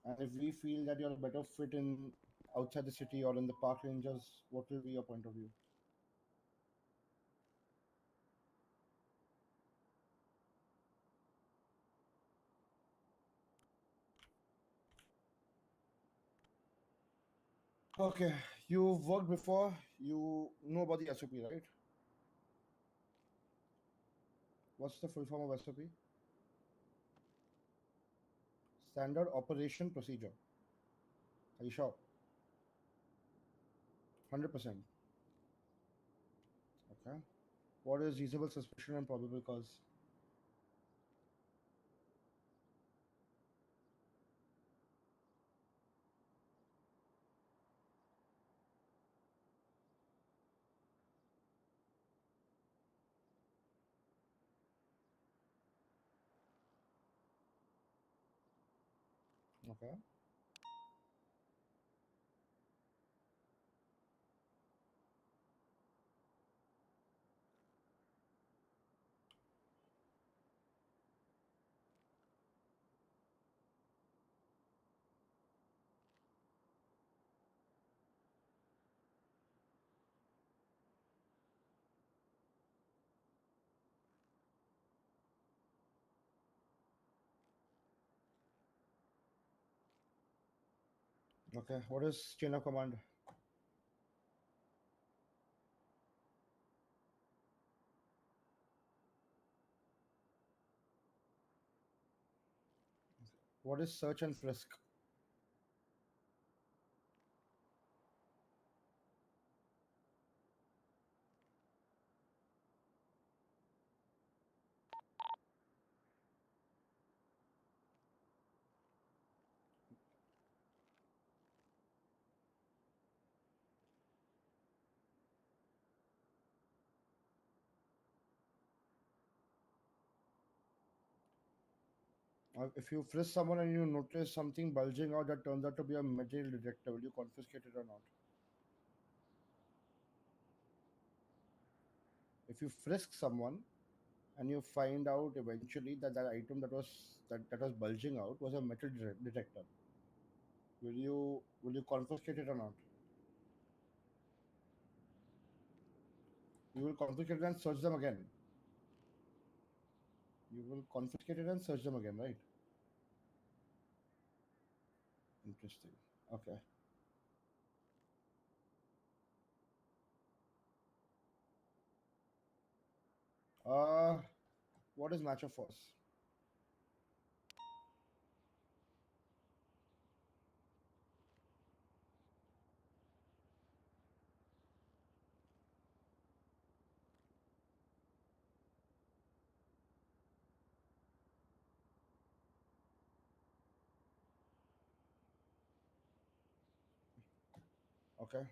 And if we feel that you're a better fit in outside the city or in the park rangers, what will be your point of view? Okay, You've worked before. You know about the SOP, right? What's the full form of SOP? Standard Operation Procedure. Are you sure? 100%. Okay. What is reasonable suspicion and probable cause? Okay. Okay. What is chain of command? What is search and frisk? If you frisk someone and you notice something bulging out that turns out to be a metal detector, will you confiscate it or not? If you frisk someone and you find out eventually that that item that was bulging out was a metal detector, will you confiscate it or not? You will confiscate it and search them again. You will confiscate it and search them again, right? Interesting. Okay. What is match of force? Okay.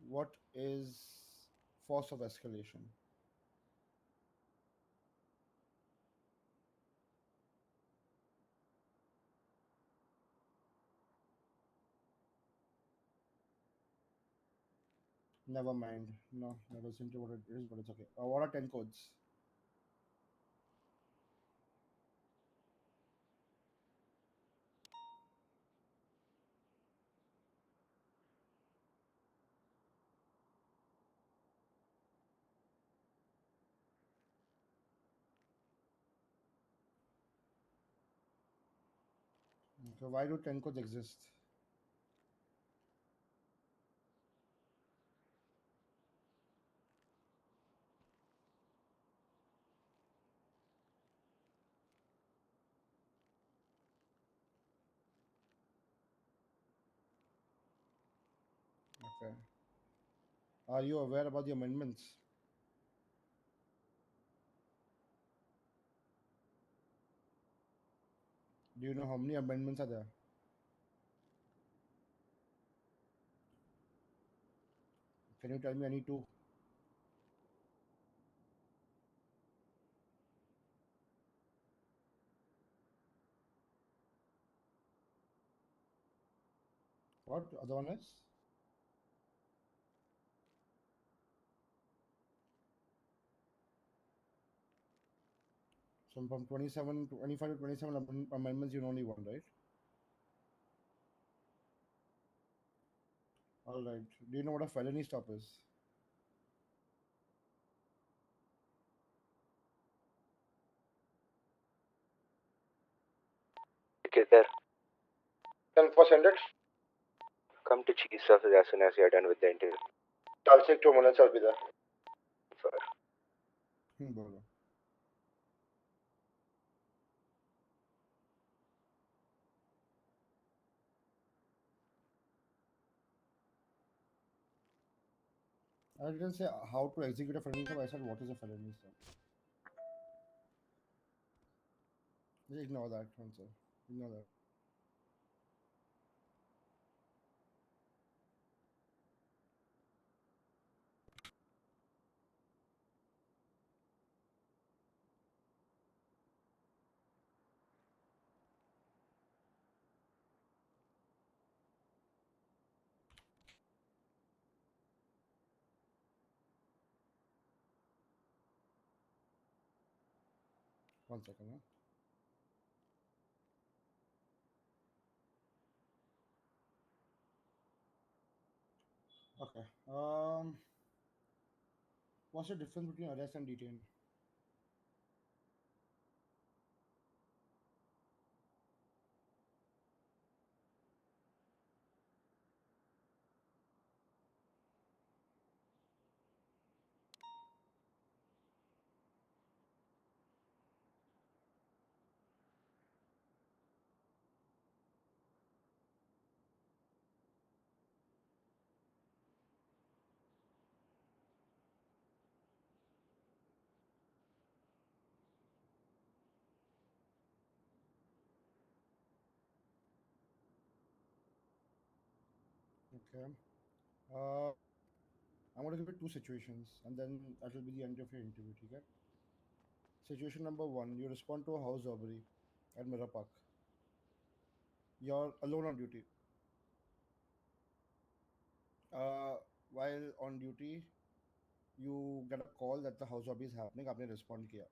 What is force of escalation? Never mind. No, never seen to what it is, but it's okay. What are 10 codes? Okay, why do 10 codes exist? Okay. Are you aware about the amendments? Do you know how many amendments are there? Can you tell me any two? What other one is? So from 25 to 27 amendments, you know only one, right? All right. Do you know what a felony stop is? Okay, there. Then first send it. Come to cheese surface as soon as you're done with the interview. I'll check 2 minutes. I'll be there. Sure. बोलो. I didn't say how to execute a felony sub. I said what is a felony sub. Just ignore that answer. Ignore that. One second. Huh? Okay. What's the difference between arrest and detain? Okay. I'm going to give it two situations, and then that will be the end of your interview. Okay. Situation number one: you respond to a house robbery at Mirror Park. You're alone on duty. While on duty, you get a call that the house robbery is happening. आपने respond किया.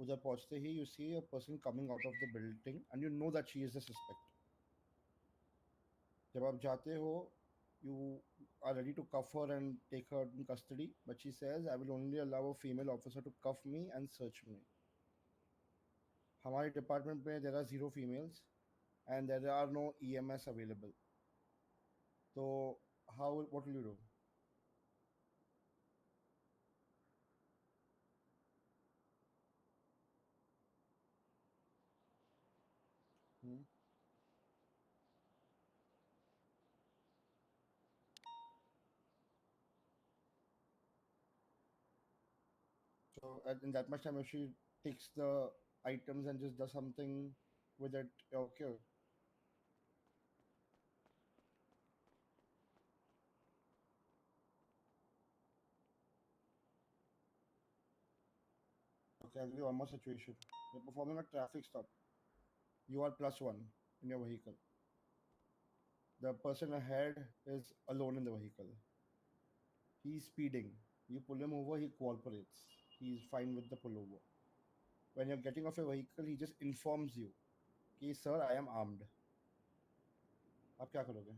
उधर पहुंचते ही you see a person coming out of the building, and you know that she is the suspect. जब आप जाते हो, you are ready to cuff her and take her in custody, but she says, I will only allow a female officer to cuff me and search me. हमारे department में there are 0 females and there are no EMS available. So what will you do? So in that much time, if she takes the items and just does something with it, okay. Okay, I'll give you one more situation. You're performing a traffic stop. You are +1 in your vehicle. The person ahead is alone in the vehicle. He's speeding. You pull him over, he cooperates. He's fine with the pullover. When you're getting off your vehicle, he just informs you, "Okay, sir, I am armed." आप क्या करोगे?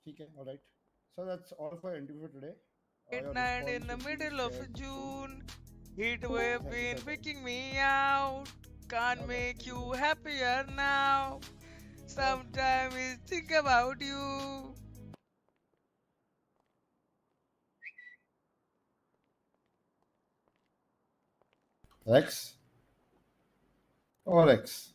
ठीक है, all right. So that's all for your interview today. Your Midnight in response the will be middle of shared June, soon. heat wave Thank you been for your time. picking me out. Can't All right, make thank you you. happier now. Sometimes think about you. Rex or Rex?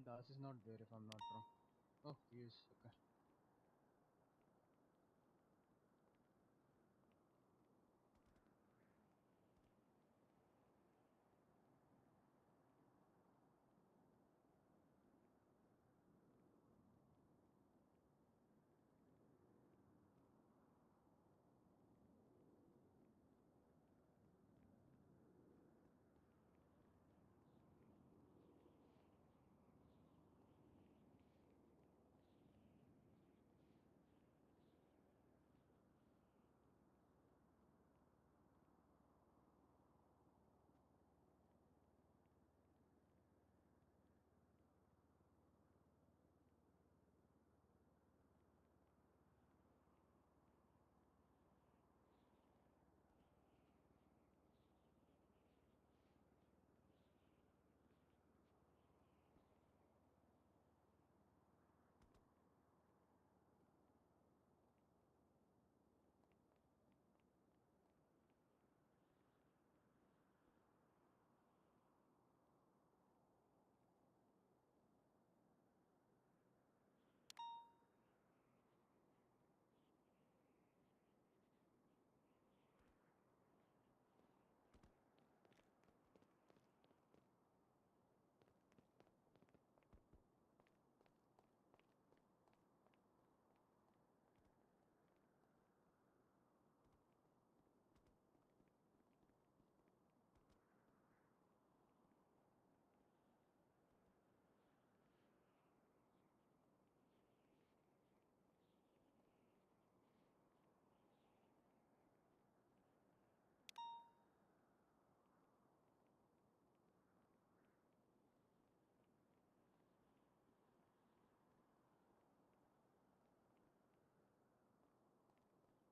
Das is not there if I'm not wrong. Oh, yes. Okay.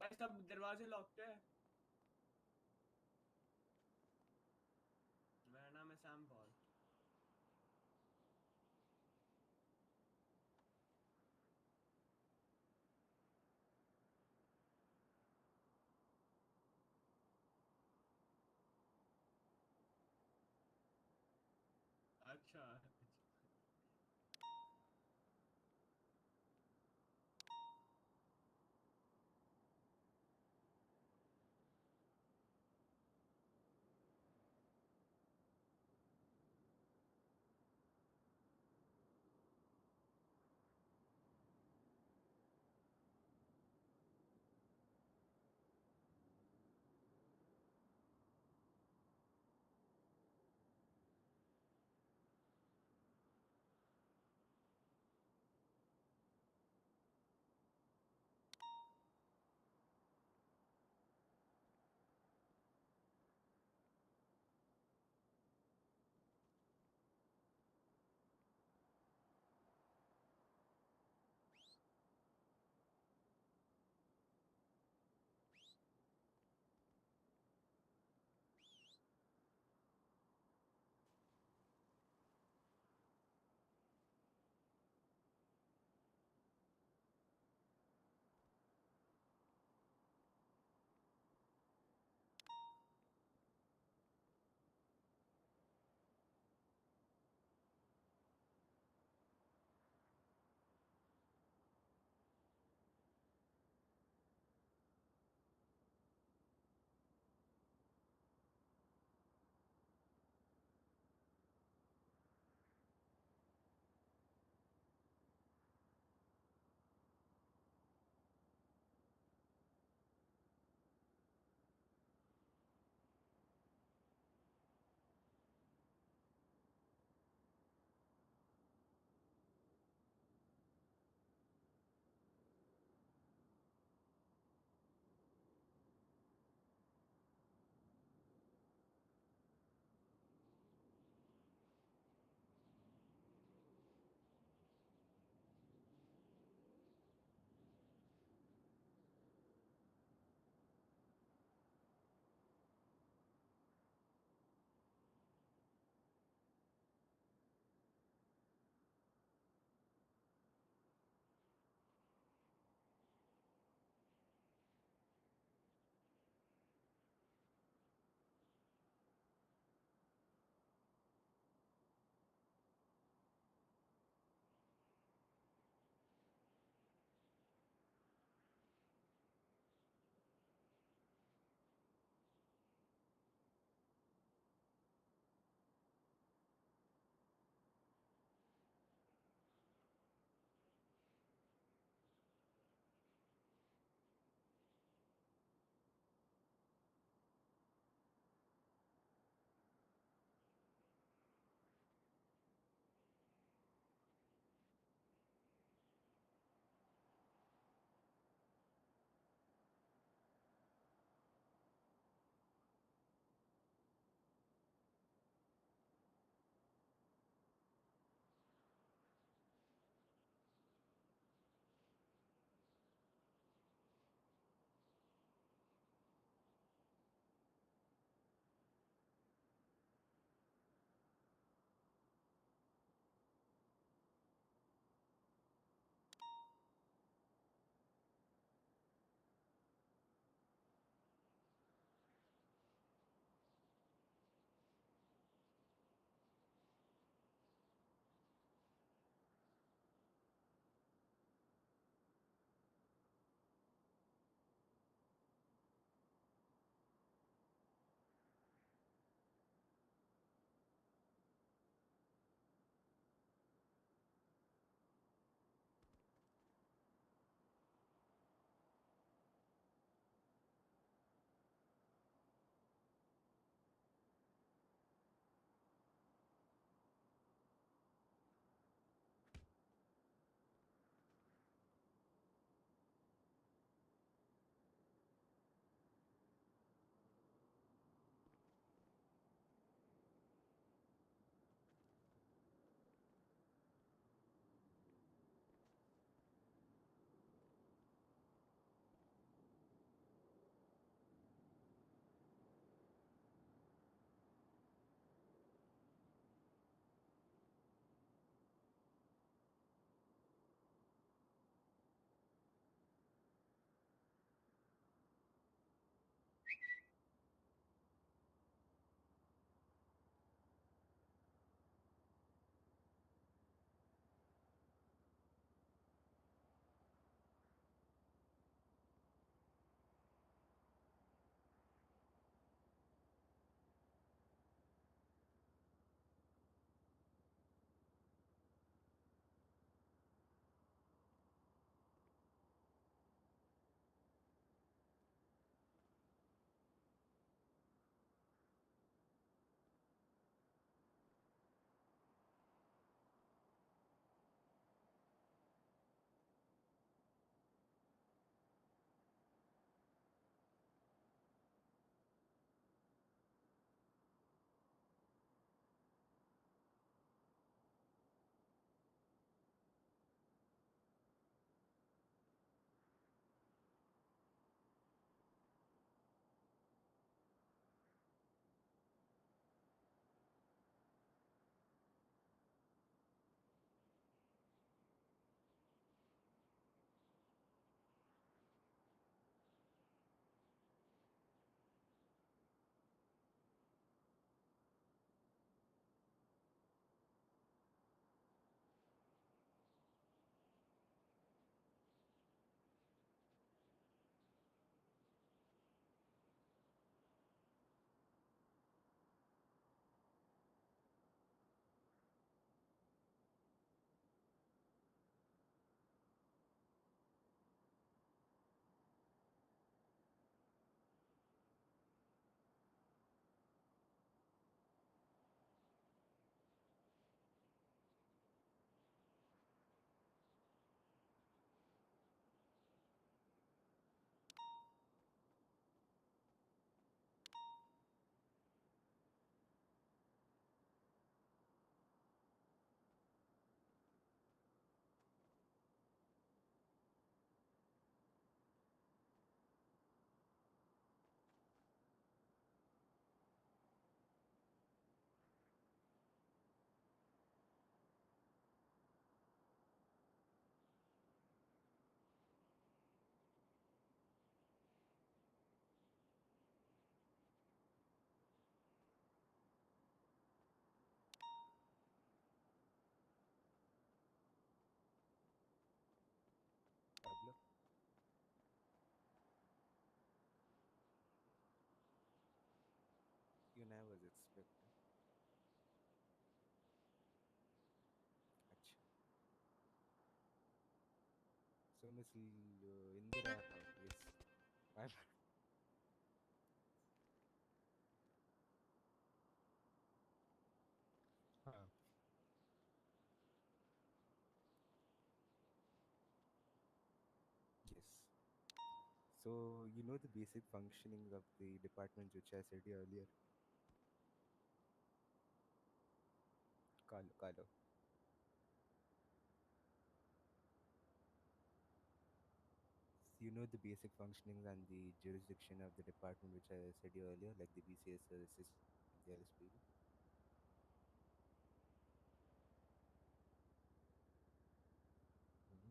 भाई सब दरवाजे locked है। मेरा नाम है Sam Paul. अच्छा famous Indira account. Yes. My bad. Huh. Yes. So you know the basic functioning of the departments which I said earlier. Kalo. You know the basic functionings and the jurisdiction of the department which I said earlier, like the BCS services, the LSPD. Mhm.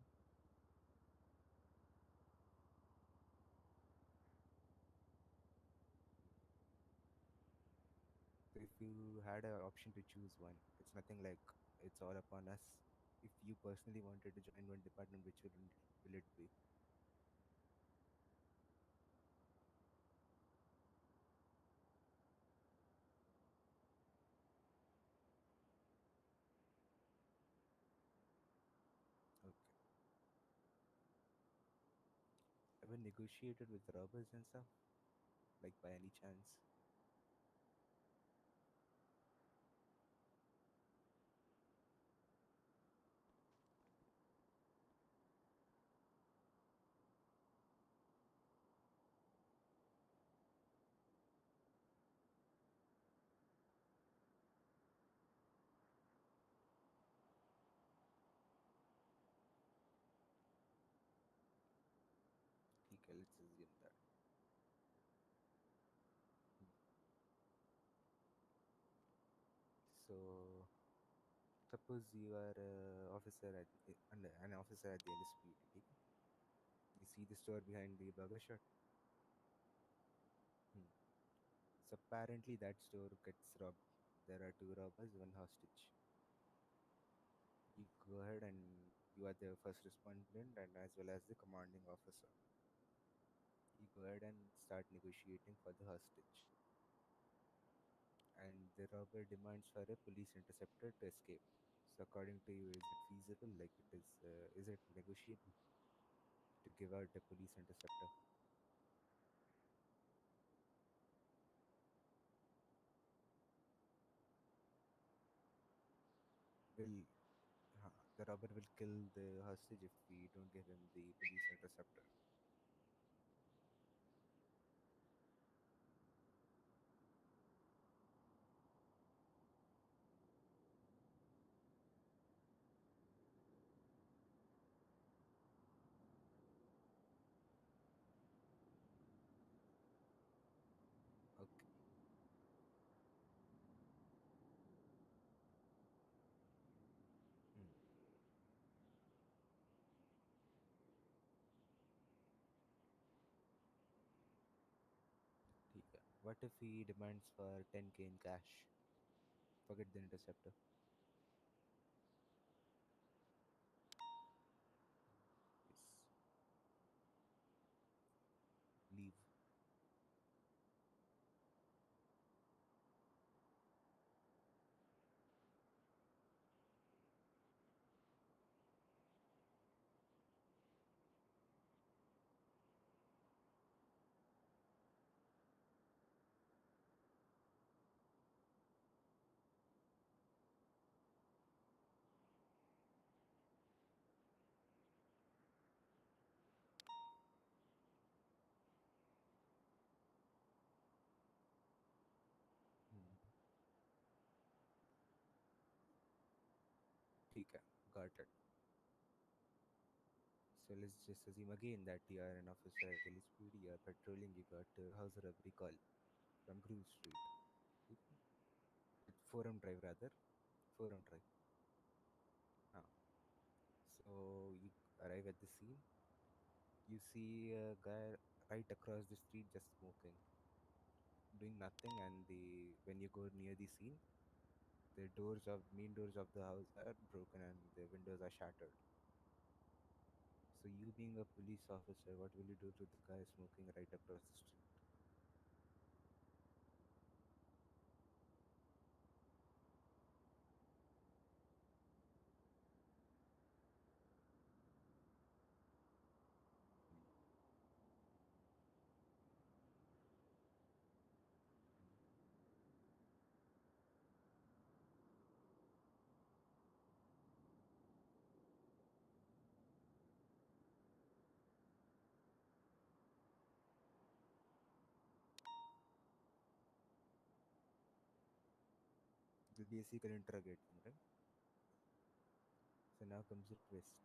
So if you had an option to choose one, it's nothing like it's all upon us. If you personally wanted to join one department, which will it be? Okay. Ever negotiated with robbers and stuff? Like by any chance? Okay, let's assume that. So suppose you are an officer at the LSPD. Okay? You see the store behind the burger shop. So apparently that store gets robbed. There are two robbers, one hostage. You go ahead and you are the first respondent and as well as the commanding officer. You go ahead and start negotiating for the hostage. And the robber demands for a police interceptor to escape. So according to you, is it feasible? Like is it negotiable to give out the police interceptor? Will the robber will kill the hostage if we don't give him the police interceptor? Okay. Hmm. ठीक है. What if he demands for 10K in cash? Forget the interceptor. Yes. Leave. Hmm. ठीक है. Got it. So let's just assume again that you are an officer at LSPD, you are patrolling, you got a house robbery call from Grove Street. Okay. Forum Drive rather. Forum Drive. Ah. So you arrive at the scene. You see a guy right across the street just smoking, doing nothing, and the when you go near the scene, the main doors of the house are broken and the windows are shattered. So you being a police officer, what will you do to the guy smoking right across the street? basically interrogate him, right? So now comes the twist.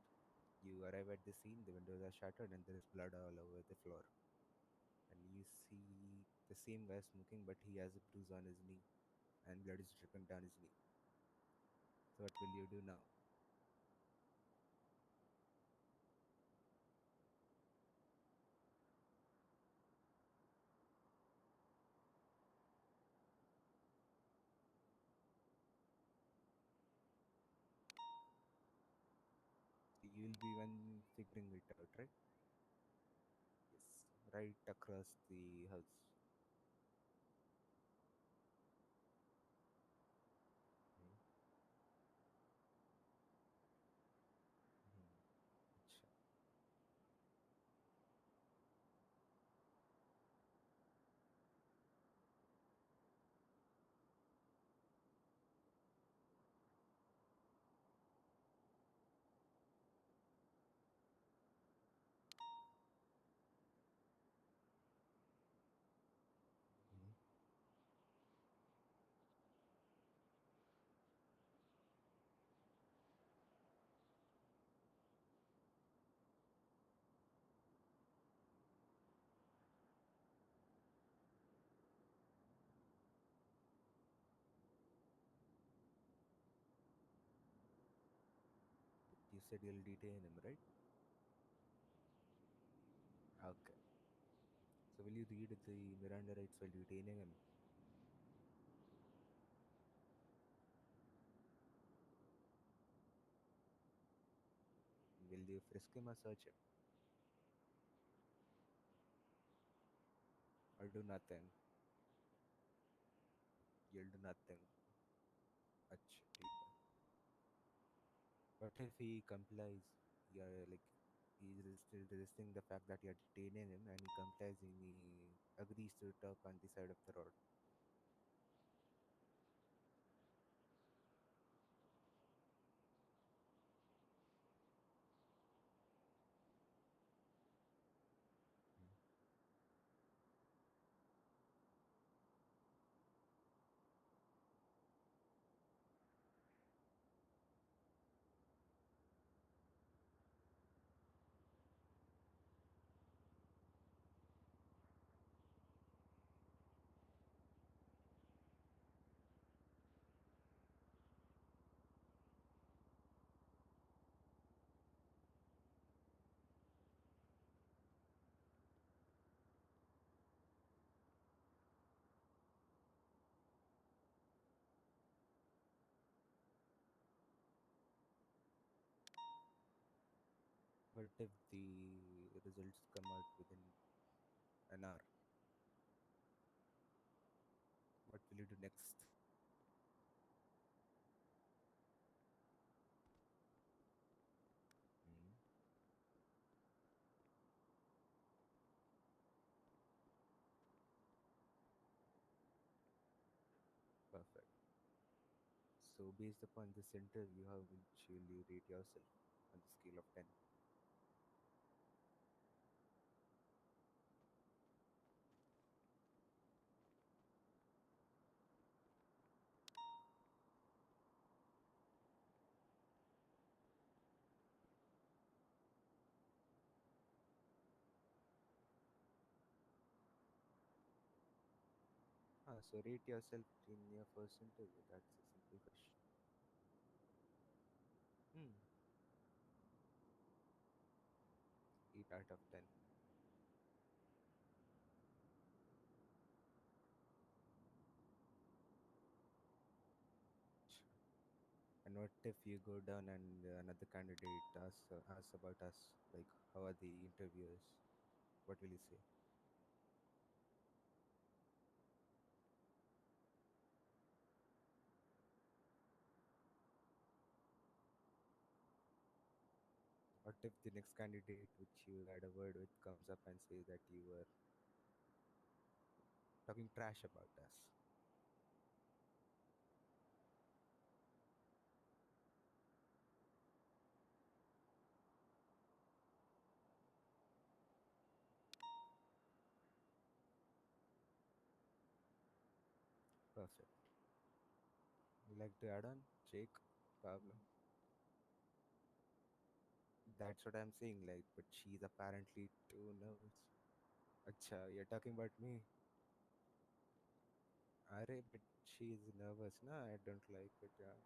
You arrive at the scene, the windows are shattered, and there is blood all over the floor. And you see the same guy smoking, but he has a bruise on his knee, and blood is dripping down his knee. So what will you do now? So you'll be one figuring it out, right? Yes, right across the house. Hmm. Acha. Hmm. You said you'll detain him, right? Okay. So will you read the Miranda rights while detaining him? Will you frisk him or search him? Or do nothing? You'll do nothing. Acha, ठीक है. What if he complies? You're like, still resisting the fact that you're detaining him, and he complies and he agrees to talk on the side of the road. What if the results come out within an hour? What will you do next? Hmm. Perfect. So, based upon this interview, how will you rate yourself on the scale of 10? So rate yourself in your first interview. That's a simple question. 8 out of 10. And what if you go down and another candidate asks about us, like how are the interviewers? What will you say? What if the next candidate which you had a word with comes up and says that you were talking trash about us? Perfect. You like to add on, Jake, Pablo? That's what I'm saying. Like, but she's apparently too nervous. Acha, you're talking about me. Arey, but she's nervous, na? I don't like it. Yeah.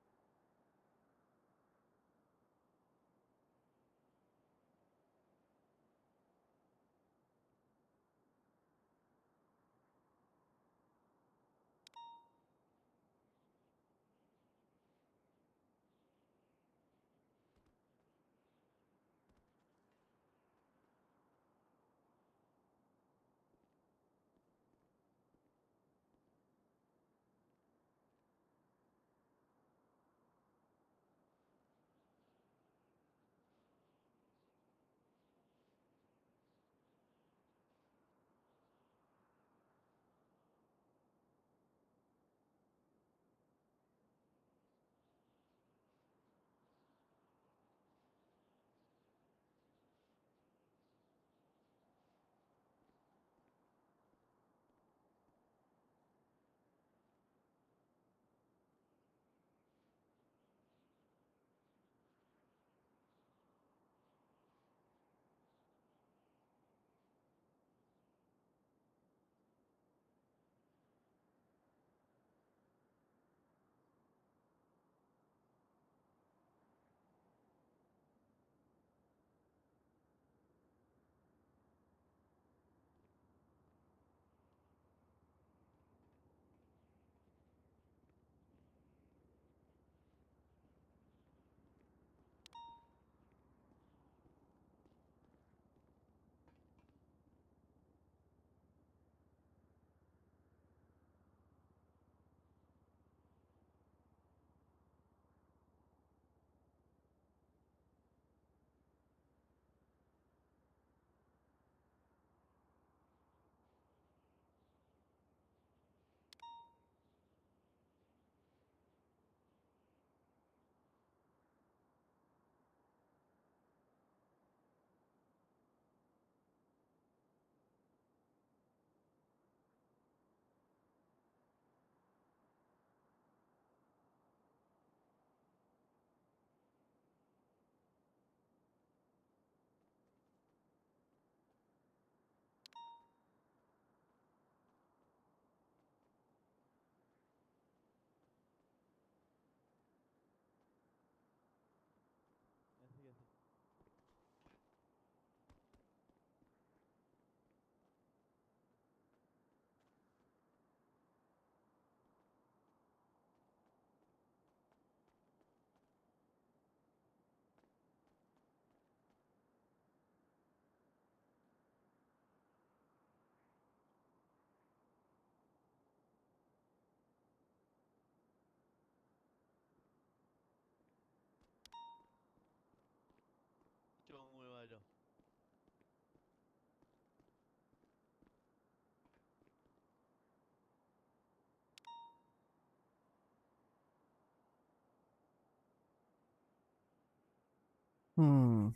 Hmm.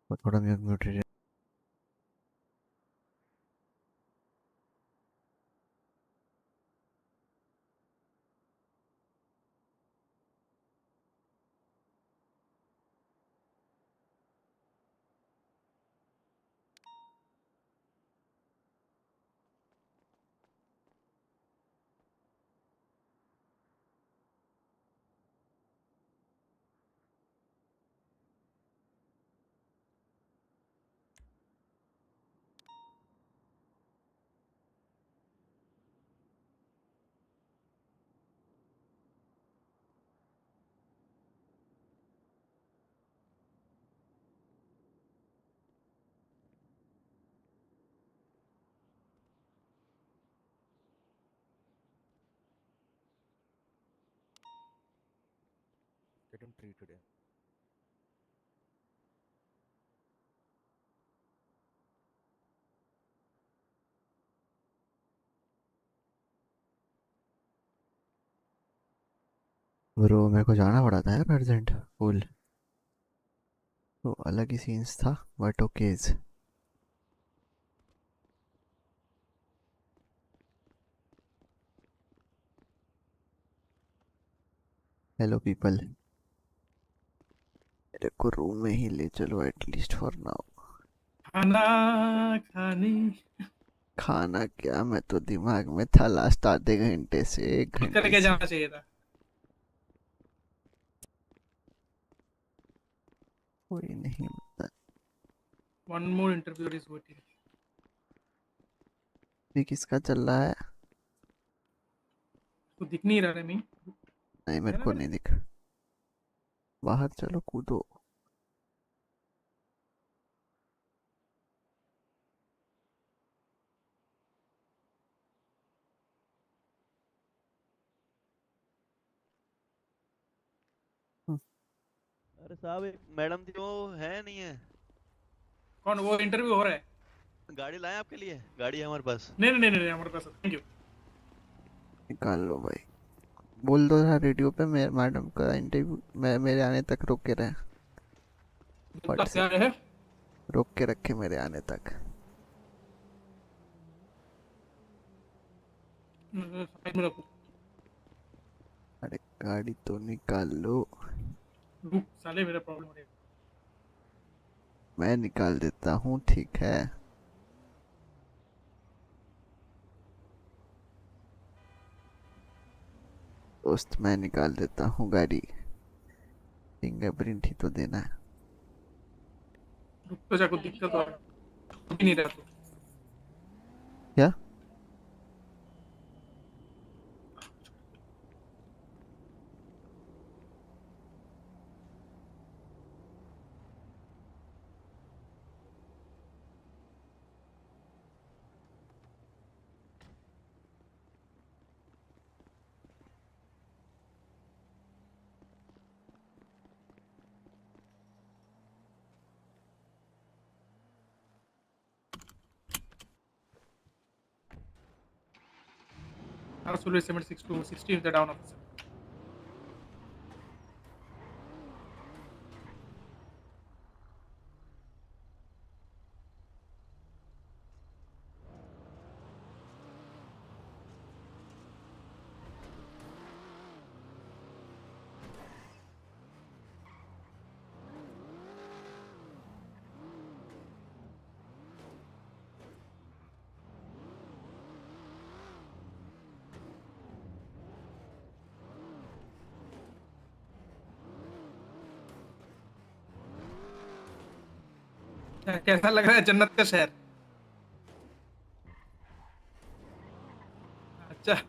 What am I muted? Get him tree today. Bro मेरे को जाना पड़ा था यार urgent full तो अलग ही scenes था but okays hello people, मेरे को रूम में ही ले चलो एटलीस्ट फॉर नाउ। खाना खाने खाना क्या, मैं तो दिमाग में था लास्ट आधे घंटे से, 1 घंटे करके से। जाना चाहिए था। कोई नहीं बता। One more interview is waiting. ये किसका चल रहा है? तो दिख नहीं रहा है नहीं। नहीं मेरे है ना को मेरे? नहीं दिख। बाहर चलो, कूदो। अरे साहब एक मैडम थी, वो है नहीं है? कौन? वो इंटरव्यू हो रहा है? गाड़ी लाए आपके लिए? गाड़ी है हमारे पास। नहीं नहीं नहीं नहीं, हमारे पास। Thank you. निकाल लो भाई। बोल दो यार रेडियो पे, मेरे मैडम का इंटरव्यू मेरे आने तक रोक के रहे। फट से क्या है? रोक के रखे मेरे आने तक। साइड में रखो। अरे गाड़ी तो निकाल लो। रुक साले, मेरा प्रॉब्लम हो रहा है। मैं निकाल देता हूँ, ठीक है। दोस्त मैं निकाल देता हूँ गाड़ी। फिंगरप्रिंट ही तो देना है। रुक तो जा, कुछ दिक्कत हो रहा है। रुक ही नहीं रहा तू। क्या? Absolutely 76 to 60 is the down officer. कैसा लग रहा है जन्नत का शहर? अच्छा।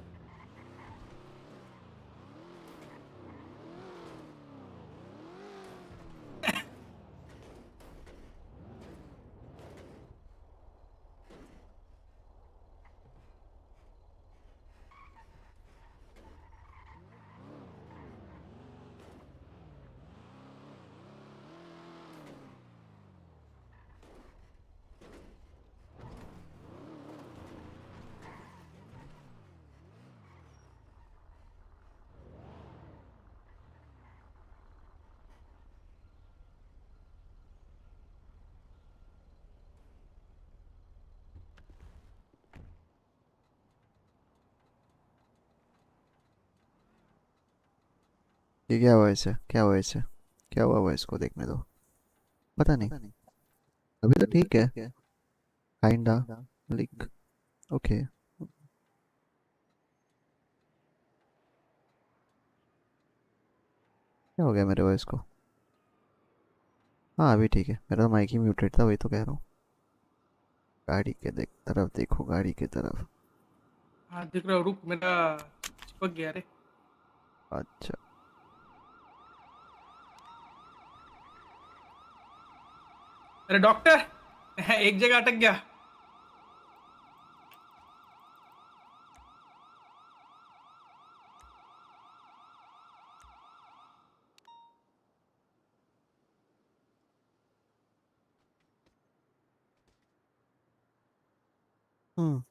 ये क्या हुआ इसे? क्या हुआ इसे? क्या हुआ इसको? देखने दो। पता नहीं। अभी तो ठीक है। Kinda like okay. क्या हो गया मेरे वॉइस को? हाँ अभी ठीक है। मेरा तो माइक ही म्यूटेड था, वही तो कह रहा हूँ। गाड़ी के तरफ देखो, गाड़ी की तरफ। हाँ दिख रहा हूँ। रुक, मेरा चिपक गया रे। अच्छा। अरे डॉक्टर, एक जगह अटक गया। हम्म।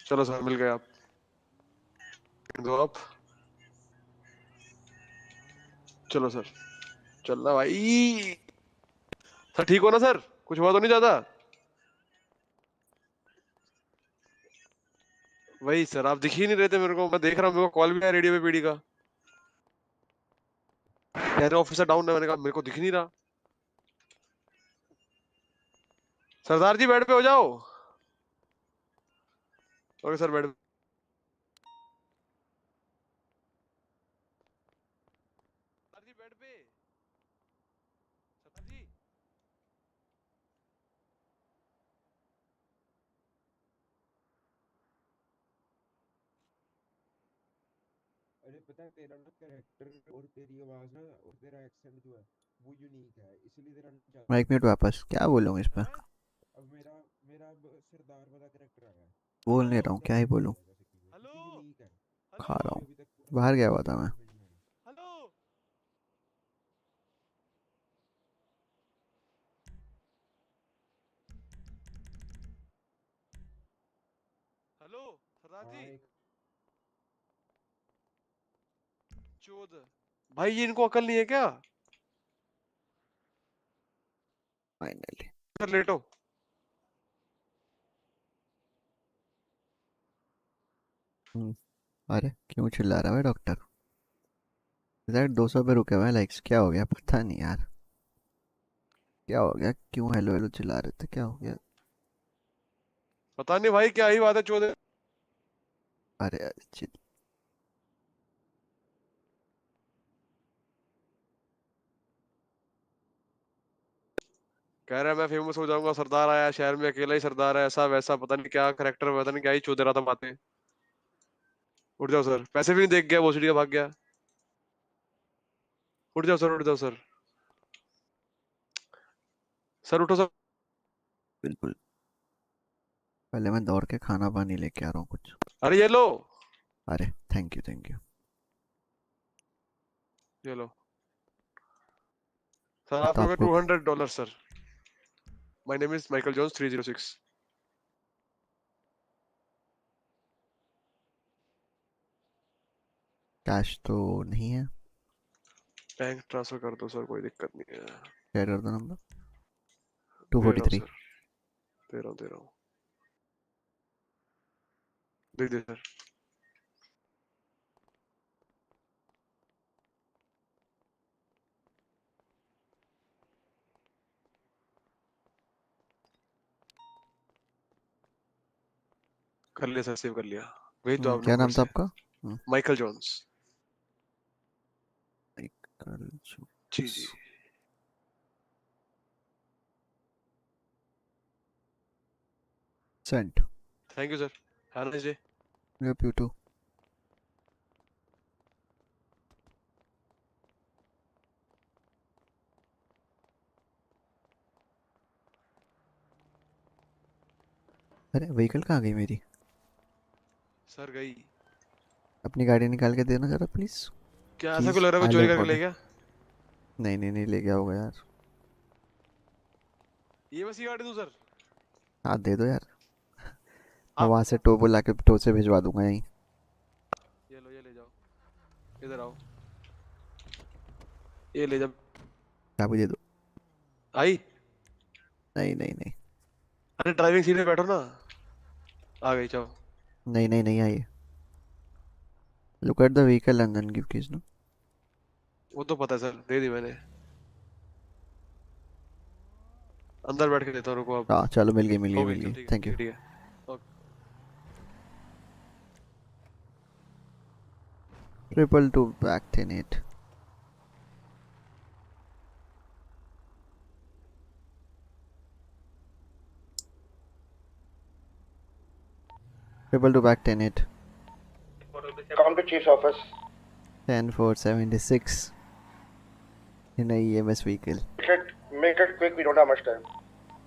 चलो सर मिल गए आप। दो आप। चलो सर। चलना भाई। सर ठीक हो ना सर? कुछ हुआ तो नहीं ज्यादा? वही सर, आप दिख ही नहीं रहे थे मेरे को। मैं देख रहा हूँ, मेरे को कॉल भी आया रेडियो पे पीडी का, कह रहे ऑफिसर डाउन है। मैंने कहा मेरे को दिख नहीं रहा। सरदार जी बेड पे हो जाओ। Okay sir bed. Sardar ji bed पे। सरदार जी। अरे पता है तेरा ना कैरेक्टर और तेरी आवाज ना और तेरा एक्सेंट जो है वो यूनिक है, इसलिए तेरा नहीं जाता। माइक म्यूट वापस, क्या बोलूँ इस पर? अब मेरा मेरा अब सरदार वाला कैरेक्टर आ गया। बोल नहीं रहा हूँ, क्या ही बोलूँ। यूनिक है। खा रहा हूँ, बाहर गया हुआ था मैं। हेलो। हेलो सरदार जी। चोद भाई, ये इनको अकल नहीं है क्या? फाइनली सर लेटो। अरे क्यों चिल्ला रहा है डॉक्टर? इधर 200 पे रुके हुए हैं लाइक्स, क्या हो गया पता नहीं यार। क्या हो गया, क्यों हेलो हेलो चिल्ला रहे थे, क्या हो गया? पता नहीं भाई, क्या ही बात है चोद। अरे यार कह रहा है मैं फेमस हो जाऊंगा, सरदार आया शहर में, अकेला ही सरदार है, ऐसा वैसा, पता नहीं क्या करेक्टर, पता नहीं क्या ही चोद रहा था बातें। उठ जाओ सर, पैसे भी नहीं देख गया, भोसड़ी का भाग गया। उठ जाओ सर, उठ जाओ सर। सर उठो सर। बिल्कुल, पहले मैं दौड़ के खाना पानी लेके आ रहा हूँ कुछ। अरे ये लो। अरे थैंक यू थैंक यू। ये लो सर, तो आपको आपको $200 sir. My name is Michael Jones 306। Cash तो नहीं है। बैंक ट्रांसफर कर दो सर, कोई दिक्कत नहीं है। शेयर कर दो नंबर। दे रहा हूँ 243 सर, दे रहा हूँ। दे दे सर। कर लिया सर, सेव कर लिया। भेज दो आप क्या नंबर नाम था से। आपका? Michael Jones. जी जी। Sent. Thank you sir, have a nice day. Yep, you too. अरे व्हीकल कहाँ गई मेरी? सर गई। अपनी गाड़ी निकाल के देना जरा प्लीज। क्या ऐसा क्यों कीज लग रहा है, कोई आइलो चोरी करके ले इम्पोर्टेंट। गया? नहीं नहीं नहीं, ले गया होगा यार। ये बस ये गाड़ी दूं सर? हाँ दे दो यार, मैं आप वहाँ से टो बुला के टो से भिजवा दूंगा यहीं। ये लो, ये ले जाओ, इधर आओ, ये ले जाओ। चाबी दे दो। आई? नहीं नहीं नहीं अरे ड्राइविंग सीट पे बैठो ना। आ गई, जाओ। नहीं नहीं नहीं आई। Look at the vehicle and then give keys no. वो तो पता है सर, दे दी मैंने। अंदर बैठ के देता हूँ, रुको अब। हाँ चलो, मिल गई मिल गई हो गई, मिल चल गई, ठीक है, थैंक ठीक यू। है, ठीक है। Okay. 222 back 10-8. Triple two back 10-8. Come to chief's office. 10-4-76 in a EMS vehicle. Make it quick. We don't have much time.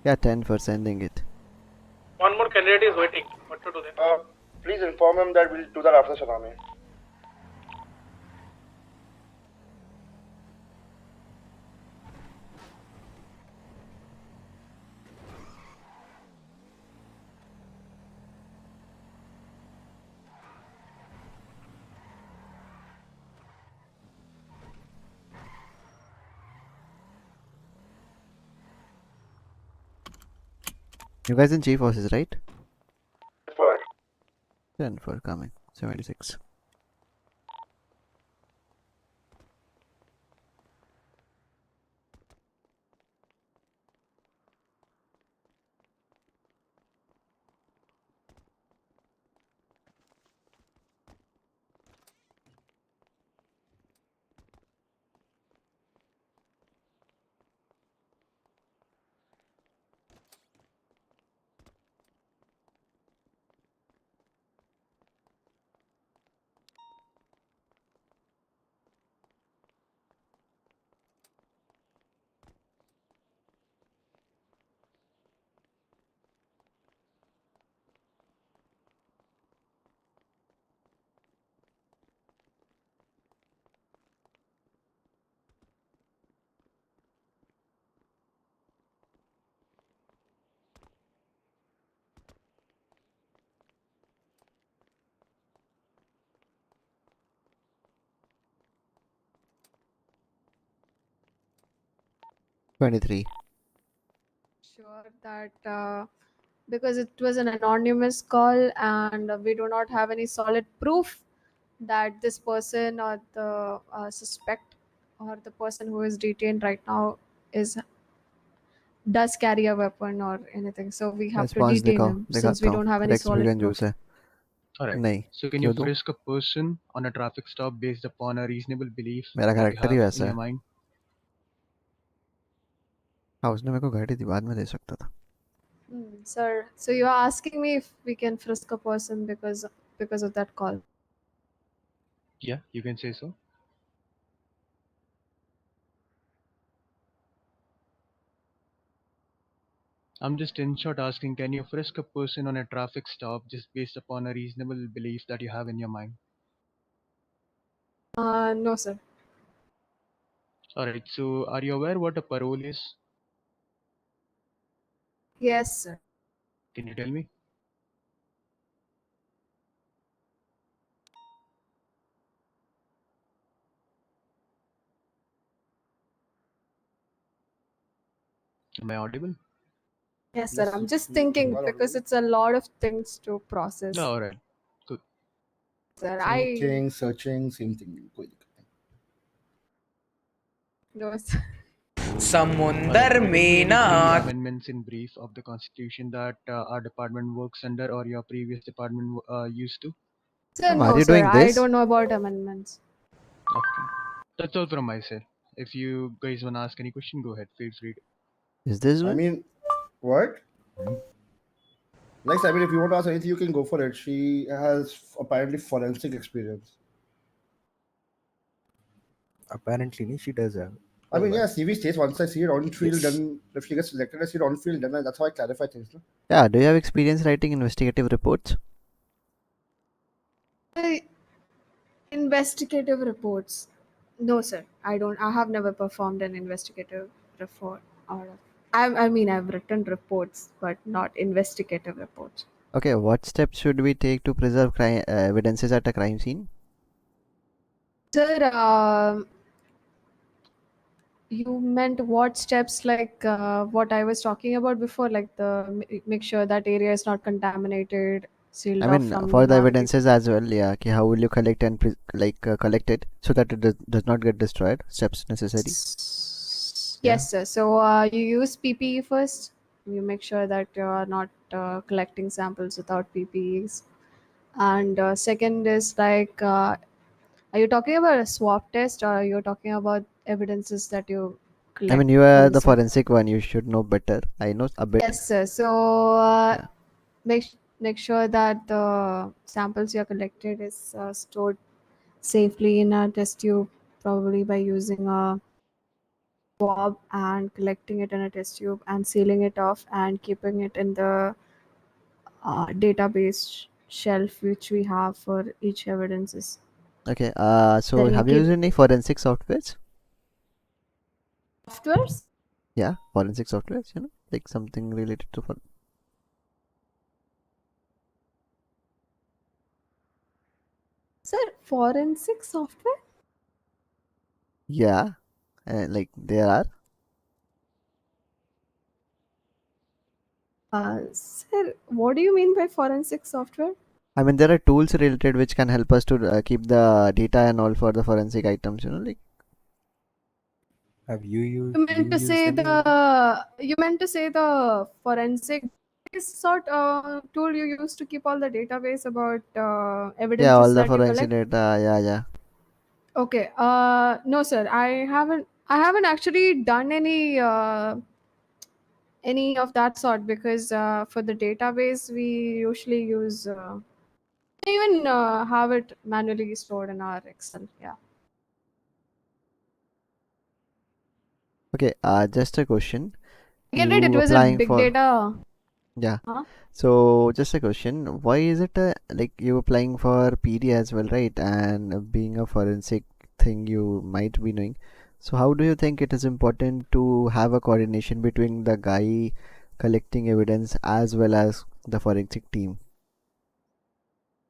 Yeah, 10 for sending it. One more candidate is waiting. What to do then? Please inform him that we'll do that after salami. You guys in GeForce, right? 4. 10 for coming. 76. $23. Sure that because it was an anonymous call and we do not have any solid proof that this person or the suspect or the person who is detained right now does carry a weapon or anything, so we have to Response detain him since we दिखाता हूँ don't have any Rex solid Vegan proof. Juice है Alright. नहीं So can you क्यों दूँ frisk a person on a traffic stop based upon a reasonable belief मेरा that you character he have वैसा in है your mind? हाँ उसने मेरे को घड़ी थी बाद में दे सकता था Sir, so you are asking me if we can frisk a person because of that call? Yeah, you can say so. I'm just in short asking, can you frisk a person on a traffic stop just based upon a reasonable belief that you have in your mind? No, sir. Alright, so are you aware what a parole is? Yes, sir. Can you tell me? Am I audible? Yes, sir. Yes, I'm just you thinking are because audible. it's a lot of things to process. No, alright. Good. Sir, Thinking, searching, same thing. कोई दिक्कत नहीं. No, sir. समुंदर Can you में tell me ना any three amendments in brief of the constitution that our department works under or your previous department used to? Sir, Are no, you sir. doing I this? don't know about amendments. Okay. That's all from my side. If you guys want to ask any question, go ahead. Feel free to. Is this I one? mean, what? Next, I mean, if you want to ask anything, you can go for it. She has apparently forensic experience. Apparently, she does have. I mean, yeah, CV states once I see it on field, Yes. then if she gets selected, I see it on field, then that's how I clarify things. No? Yeah, do you have experience writing investigative reports? Investigative reports. No, sir. I don't. I have never performed an investigative report. I mean, I've written reports, but not investigative reports. Okay, what steps should we take to preserve evidences at a crime scene? Sir, you meant what steps like what I was talking about before, like make sure that area is not contaminated, sealed I off mean, from for the people. evidences as well, yeah. How will you collect and collect it so that it does not get destroyed? Steps necessary. Yes, sir. So you use PPE first. You make sure that you are not collecting samples without PPEs. And second is like, are you talking about a swab test or are you talking about evidences that you collect? I mean, you are the inside? forensic one. You should know better. I know a bit. Yes, sir. So make sure that the samples you are collected is stored safely in a test tube, probably by using a swab and collecting it in a test tube and sealing it off and keeping it in the database shelf which we have for each evidences. Okay. So Then you have you keep used any forensic softwares? softwares. Yeah, forensic softwares. You know, like something related to Sir, forensic software? Yeah, like there are. Sir, what do you mean by forensic software? I mean, there are tools related which can help us to keep the data and all for the forensic items, you know, like. Have you used You meant to say the forensic sort tool you use to keep all the database about Yeah, all evidences the that you forensic collect? data. Yeah. Okay. No, sir. I haven't actually done any of that sort because for the database we usually use we even have it manually stored in our Excel. Yeah. Okay. Just a question. I get it. It You was a applying big for. data. Yeah. Huh? So just a question. Why is it like you applying for PD as well, right? And being a forensic thing you might be knowing. So how do you think it is important to have a coordination between the guy collecting evidence as well as the forensic team?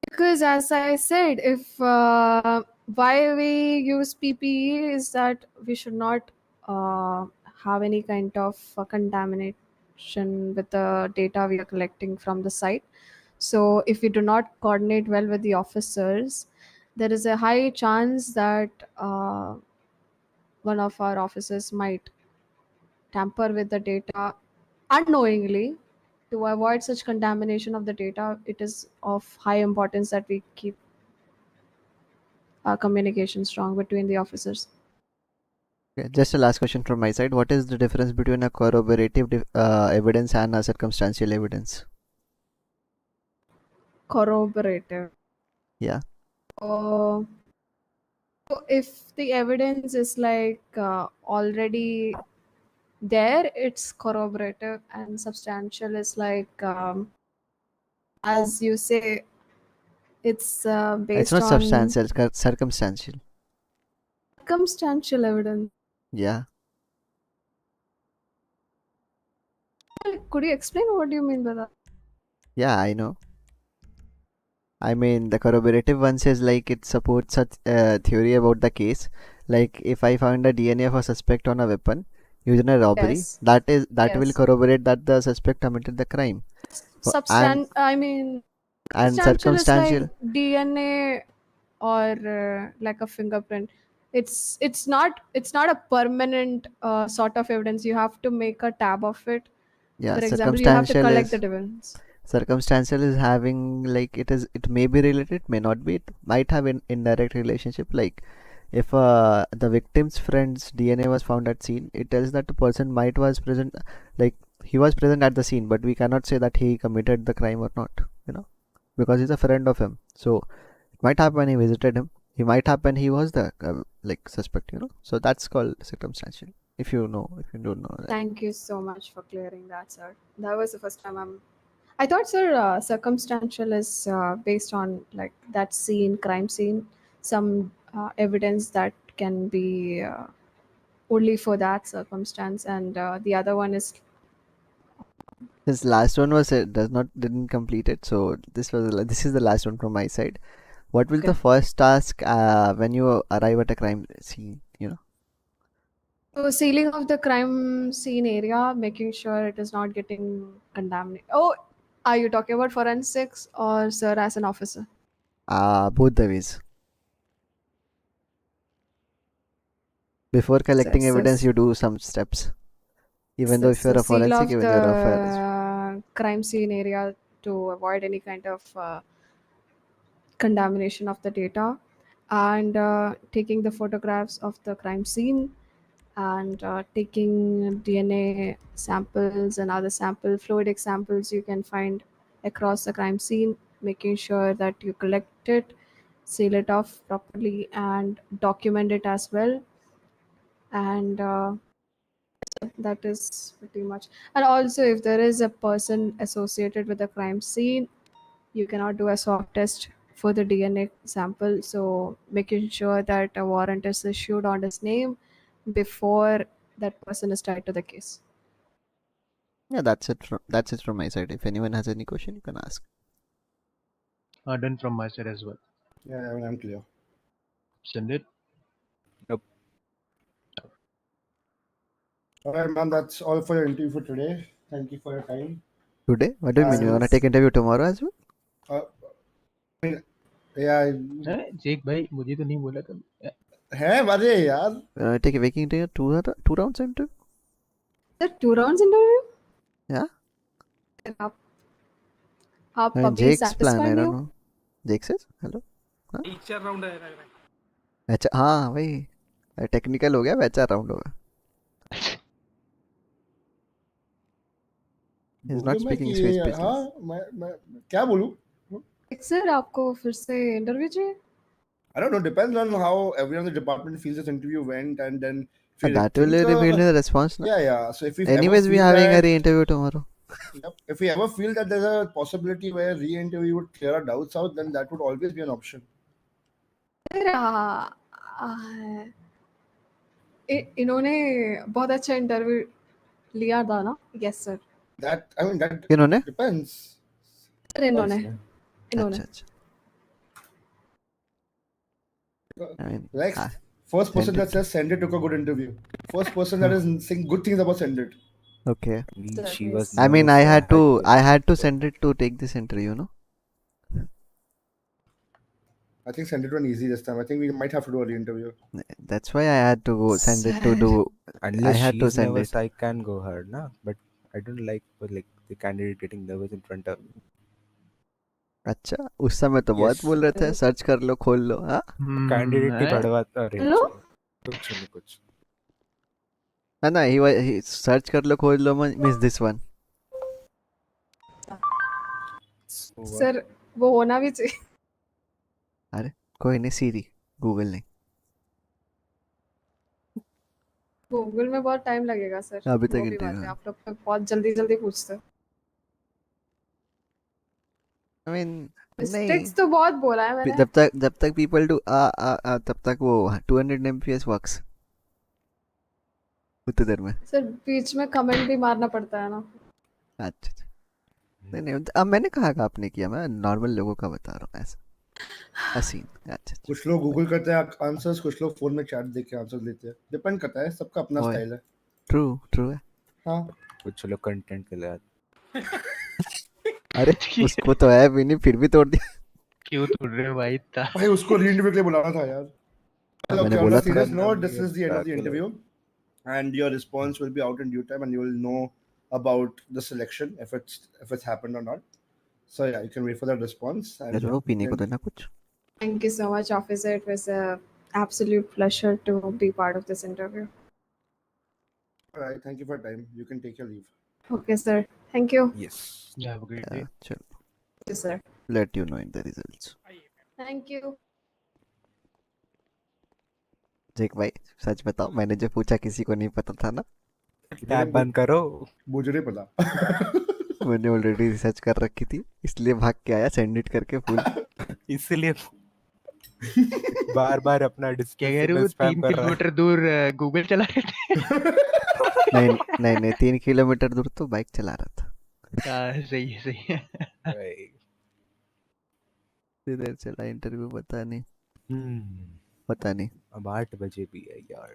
Because as I said, if why we use PPE is that we should not have any kind of contamination with the data we are collecting from the site. So if we do not coordinate well with the officers, there is a high chance that one of our officers might tamper with the data unknowingly. To avoid such contamination of the data, it is of high importance that we keep communication strong between the officers. Okay, just a last question from my side. What is the difference between a corroborative evidence and a circumstantial evidence? Corroborative. Yeah. So if the evidence is like already there, it's corroborative, and substantial is like, as you say, it's It's based not on substantial, circumstantial. circumstantial evidence. Yeah. Could you explain what do you mean by that? Yeah, I know. I mean, the corroborative one says like it supports such theory about the case. Like if I found a DNA of a suspect on a weapon used in a robbery, Yes. that will Yes. corroborate that the suspect committed the crime. And I mean, substantial is like circumstantial. DNA or like a fingerprint. It's not a permanent sort of evidence. You have to make a tab of it. Yeah, For example, you have to circumstantial collect the is evidence. having like it may be related, may not be. It might have an indirect relationship. Like if the victim's friend's DNA was found at scene, it tells that the person might was present, like he was present at the scene, but we cannot say that he committed the crime or not, you know, because he's a friend of him. So it might happen he visited him. He might happen he was the like suspect, you know. So that's called circumstantial. If you know, if you don't know that. Thank you so much for clearing that, sir. That was the first time I thought, sir, circumstantial is based on like that scene, crime scene, some evidence that can be only for that circumstance, and the other one is His last one was didn't complete it, so this is the last one from my side. What will okay. the first task when you arrive at a crime scene? You know. So sealing of the crime scene area, making sure it is not getting contaminated. Oh, are you talking about forensics or sir as an officer? Both the ways. Before collecting evidence, you do some steps. Even though if you're So a seal forensic, off even you're a the crime scene area to avoid any kind of contamination of the data, and taking the photographs of the crime scene, and taking DNA samples and other fluidic samples you can find across the crime scene, making sure that you collect it, seal it off properly, and document it as well. And that is pretty much. And also, if there is a person associated with the crime scene, you cannot do a swab test for the DNA sample. So making sure that a warrant is issued on his name before that person is tied to the case. Yeah, that's it. That's it from my side. If anyone has any question, you can ask. Done from my side as well. Yeah, I mean, I'm clear. Send it. Nope. All right, man. That's all for your interview for today. Thank you for your time. Today? What do you mean? You wanna take interview tomorrow as well? Yeah. जेक भाई मुझे तो नहीं बोला कभी. है बाजे यार. Take a waking day, two rounds interview? Sir, 2 rounds interview? Yeah. आप I mean, अभी Jake's plan, satisfied I नहीं don't हो? know. Jake says, hello? हाँ? टीचर राउंड है लग रहा है. अच्छा हाँ भाई टेक्निकल हो गया वैसा राउंड होगा. He is not speaking Swiss business. हाँ मैं क्या बोलूँ? सर आपको फिर से इंटरव्यू चाहिए? I don't know. Depends on how everyone in the department feels this interview went, and then if you That will think, reveal the response. Na? yeah. So if we anyways, we are having a re-interview tomorrow. Yep. If we ever feel that there's a possibility where re-interview would clear our doubts out, then that would always be an option. इन्होंने बहुत अच्छा interview लिया था ना? Yes sir. That इन्होंने? depends. इन्होंने. अच्छा. I mean, like first person that says send it took a good interview. First person that is saying good things about send it. Okay. She was. I mean, I had to send it to take this interview, you know. I think send it one easy this time. I think we might have to do a re-interview. That's why I had to go send it to do. Unless I had to she's send nervous, it. I can go hard, na. But I don't like the candidate getting nervous in front of me. अच्छा उस समय तो बहुत बोल रहे थे search कर लो खोल लो हाँ कैंडिडेट ही बढ़वाता कुछ है ना ही सर्च कर लो खोल लो मिस दिस वन सर वो होना भी चाहिए. अरे कोई नहीं सीरी गूगल नहीं गूगल में बहुत टाइम लगेगा सर. अभी तक वो भी बात है आप लोग तो बहुत जल्दी पूछते हो. I mean, मिस्टेक्स तो बहुत बोला है मैंने. जब तक people do तब तक वो 200 MPS works उतनी देर में. सर बीच में कमेंट भी मारना पड़ता है ना. अच्छा नहीं अब मैंने कहा आपने किया मैं नॉर्मल लोगों का बता रहा हूँ ऐसा हसीन. अच्छा कुछ लोग गूगल करते हैं आंसर्स कुछ लोग फोन में चैट देख के आंसर देते हैं. डिपेंड करता है सबका अपना स्टाइल है. ट्रू है. हाँ कुछ लोग कंटेंट के लिए अरे उसको तो है भी नहीं फिर भी तोड़ दिया. क्यों तोड़ रहे हो भाई उसको री-इंटरव्यू के लिए बुलाना था यार. मैंने बोला था. No, this is the end of the interview and your response will be out in due time and you will know about the selection if it's happened or not. So yeah, you can wait for that response. And पीने को देना कुछ. Thank you so much, officer. It was a absolute pleasure to be part of this interview. All right, thank you for your time. You can take your leave. Okay, sir. Thank you. Yes. Have a great day. चलो. Yes, sir. Let you know in the results. Thank you. जेक भाई सच बताओ मैंने जो पूछा किसी को नहीं पता था ना. टैब बंद करो. मुझे नहीं पता. मैंने ऑलरेडी रिसर्च कर रखी थी इसलिए भाग के आया सेंड इट करके फुल. इसलिए बार अपना डिस्प्ले 3 किलोमीटर दूर गूगल चला रहे थे. नहीं 3 किलोमीटर दूर तो बाइक चला रहा था. सही है. इधर चला इंटरव्यू पता नहीं. अब 8 बजे भी है यार.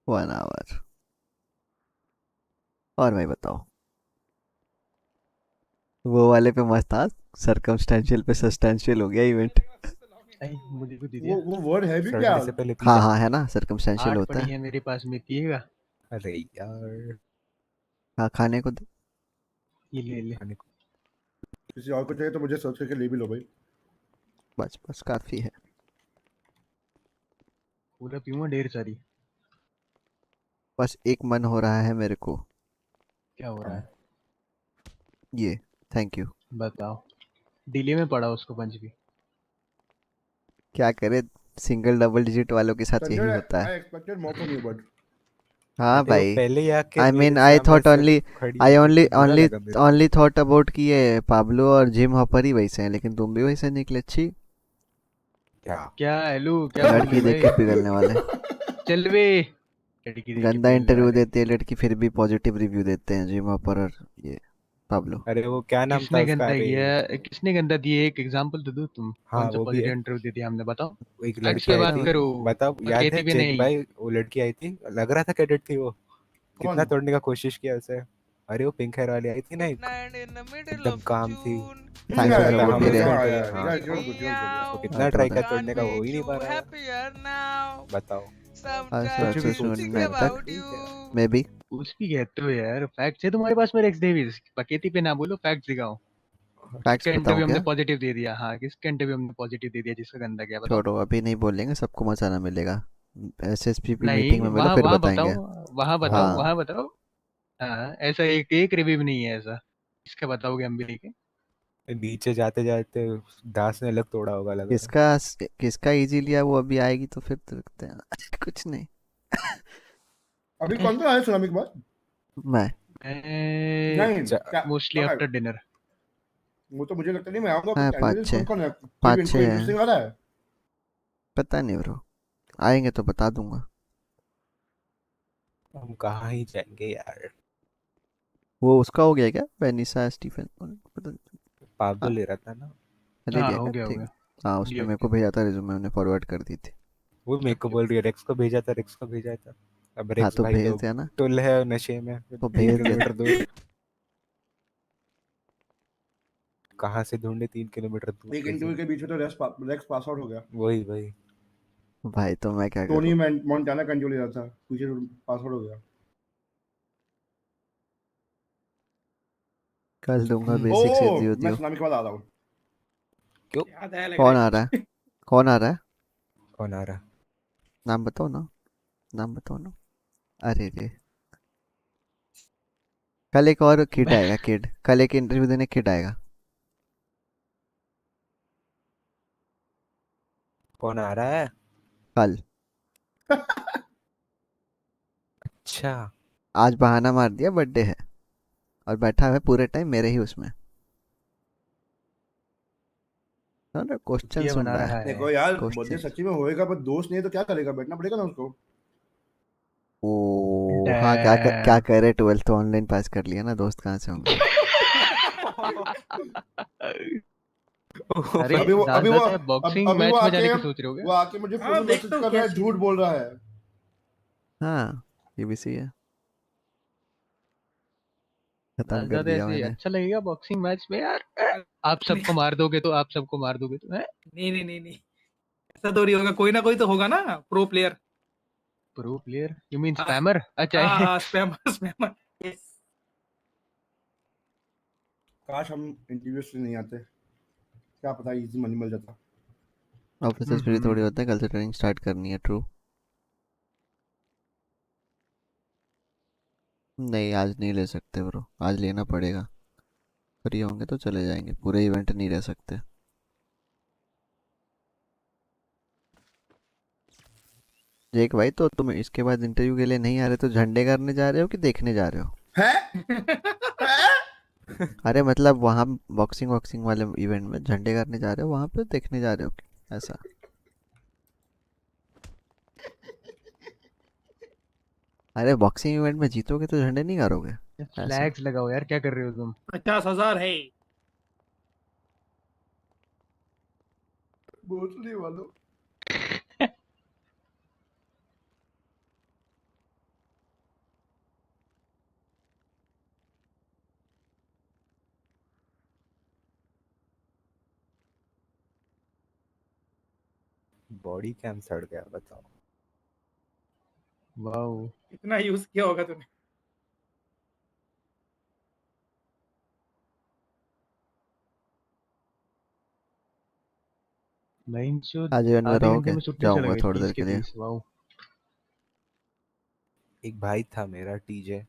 One hour. और भाई बताओ वो वाले पे मस्त था सर्कमस्टेंशियल पे सब्सटेंशियल हो गया इवेंट. मुझे को दे दिया. वो वर्ड है भी क्या? हाँ है ना सर्कमस्टेंशियल होता है. मेरे पास में पिएगा. अरे यार हाँ खाने को दे. ये ले खाने को. किसी और को चाहिए तो मुझे सोच के ले भी लो भाई. बस काफी है. पूरा पीऊंगा ढेर सारी. बस एक मन हो रहा है मेरे को. क्या हो रहा है? ये थैंक यू. बताओ. डिले में पड़ा उसको पंच भी. क्या करे सिंगल डबल डिजिट वालों के साथ यही होता है. हाँ भाई. I mean I thought only thought about कि ये पाब्लो और जिम हॉपर ही वैसे हैं लेकिन तुम भी वैसे निकले. अच्छी क्या हेलो क्या लड़की देख के पिघलने वाले. चल बे. गंदा इंटरव्यू देती है लड़की फिर भी पॉजिटिव रिव्यू देते हैं जिम हॉपर और ये पाब्लो। अरे वो क्या नाम था किसने उसका? गंदा अरे किया, किसने गंदा दिया? एक एग्जांपल तो दो तुम, हाँ कौन सा वो भी है। पॉजिटिव इंटरव्यू दे दिया हमने, बताओ। वो एक फैक्ट्स लड़की पे आई बात थी, करो। बताओ याद है पकेती भी चेक नहीं। भाई? वो लड़की आई थी, लग रहा था कैडेट थी वो। कितना कौन? तोड़ने का कोशिश किया उसे। अरे वो पिंक हेयर वाली आई थी ना एक, Midnight in the middle एकदम of काम थी। थैंक्स फॉर लगा द था सपोर्ट हम के लोग लिए। उसको हाँ इंटरव्यू यार, हाँ। guys, you're good, you're good, उसको meow. कितना हाँ ट्राई थोड़ा किया Can't तोड़ने का, be वो ही नहीं पा too रहा यार। happier now. बताओ। आज कुछ रात भी से Sometimes सोच सुन think सकते नाइट हैं। तक about ठीक है। you. May be. कुछ भी कहते हो यार, फैक्ट्स है तुम्हारे पास? मेरे एक्स डेविस पकेती पे ना बोलो, फैक्ट्स दिखाओ। फैक्ट्स किसका बताऊं इंटरव्यू हमने क्या? पॉजिटिव दे दिया? हाँ, किसका इंटरव्यू हमने पॉजिटिव दे दिया जिसका गंदा गया, बताओ। छोड़ो, अभी नहीं बोलेंगे, सबको मजा ना मिलेगा। एसएसपीपी मीटिंग नहीं, में मिलो वहाँ फिर वहाँ बताएंगे। बताओ, वहाँ बताओ, हाँ वहाँ बताओ। हाँ, ऐसा एक एक रिव्यू नहीं है ऐसा। इसका बताओगे हम भी लेके। नीचे जाते जाते दास ने अलग तोड़ा होगा लग रहा है। किसका किसका इजी लिया वो अभी आएगी तो फिर तो देखते हैं। कुछ नहीं। अभी कौन कौन आया सुनामी के बाद? मैं नहीं क्या मोस्टली कब आए? After dinner. वो तो मुझे लगता नहीं मैं आऊंगा। हाँ, कैंडिडेट कौन कौन है? कोई भी 5-6 कोई हैं। इंटरेस्टिंग आ रहा है? पता नहीं ब्रो, आएंगे तो बता दूंगा। हम कहाँ ही जाएंगे यार। वो उसका हो गया क्या, वेनिसा स्टीफन? पता नहीं। पाब्लो हाँ, ले रहा था ना। ले हाँ, लिया हो क्या? गया, हो ठीक है। गया। हाँ, उसने लिया मेरे को लिया। भेजा था रिज्यूमे, मैंने फॉरवर्ड कर दी थी। वो मेरे को बोल रही है रेक्स को भेजा था, रेक्स को भेजा था। अब हाँ रेक्स तो भाई भेज लोग दिया ना, टुल है नशे में, तो 3 भेज दिया। किलोमीटर दूर। कहाँ से ढूंढे 3 किलोमीटर दूर एक रिज्यूम। इंटरव्यू के बीच में तो रेक्स पास आउट हो गया। वही वही। भाई तो मैं क्या टोनी करूँ? मोंटाना का इंटरव्यू ले रहा था, पीछे पास आउट हो गया। कर दूंगा ओ बेसिक से दियो मैं दियो। सुनामी के बाद आ रहा हूँ। क्यों? याद है लग रहा कौन है आ रहा है? कौन आ रहा है? कौन आ रहा? नाम बताओ ना, नाम बताओ ना। अरे रे, कल एक और किड आएगा, किड कल एक इंटरव्यू देने किड आएगा। कौन आ रहा है? कल। अच्छा। आज बहाना मार दिया बर्थडे है, और बैठा है पूरे टाइम मेरे ही उसमें। क्वेश्चन ये सुन बना रहा रहा है। है। देखो यार, बर्थडे क्वेश्चन। सच्ची में होएगा पर दोस्त नहीं है तो क्या करेगा, बैठना पड़ेगा ना उसको। ओ हाँ, क्या डैम। करे, 12th तो ऑनलाइन पास कर लिया ना, दोस्त कहाँ से होंगे? अरे अभी वो ज्यादा अभी से वो ज्यादा बॉक्सिंग अभी वो मैच में आके जाने की सोच रहे हो क्या? वो आके मुझे फोन हाँ में मैसेज देखता हूँ कर रहा क्या है, सीन झूठ है। बोल रहा है। हाँ, ये भी सही है। ज्यादा खत्म से कर ज्यादा दिया ऐसे मैंने। अच्छा लगेगा बॉक्सिंग मैच में यार। आप नहीं सबको मार दोगे तो, आप सबको मार दोगे तो है। नहीं नहीं नहीं नहीं, ऐसा थोड़ी होगा, कोई ना कोई तो होगा ना pro player. Pro player? You mean हाँ स्पैमर? अच्छा हाँ है। हाँ, स्पैमर स्पैमर। यस। काश हम इंटरव्यू से नहीं आते, क्या पता इजी मनी मिल जाता। ऑफिसर्स फ्री थोड़ी होते हैं, कल से ट्रेनिंग स्टार्ट करनी है। ट्रू। नहीं, आज नहीं ले सकते ब्रो, आज लेना पड़ेगा। फ्री होंगे तो चले जाएंगे, पूरे इवेंट नहीं रह सकते। एक भाई, तो तुम इसके बाद इंटरव्यू के लिए नहीं आ रहे तो झंडे गाड़ने जा रहे हो कि देखने जा रहे हो? अरे मतलब वहाँ बॉक्सिंग वॉक्सिंग वाले इवेंट में झंडे गाड़ने जा रहे हो, वहाँ पे देखने जा रहे हो क्या? ऐसा? अरे बॉक्सिंग इवेंट में जीतोगे तो झंडे नहीं गाड़ोगे? ऐसा? फ्लैग्स लगाओ यार, क्या कर रहे हो तुम? 50,000 है। भोसड़ी वालों। बॉडी कैम सड़ गया, बताओ। वाओ। इतना यूज किया होगा तूने। मैं इनसे आज इवेंट में आधे घंटे रहोगे? में छुट्टी चला जाऊंगा गई थोड़ी 30 देर के के लिए। 30। वाओ। एक भाई था मेरा टीजे,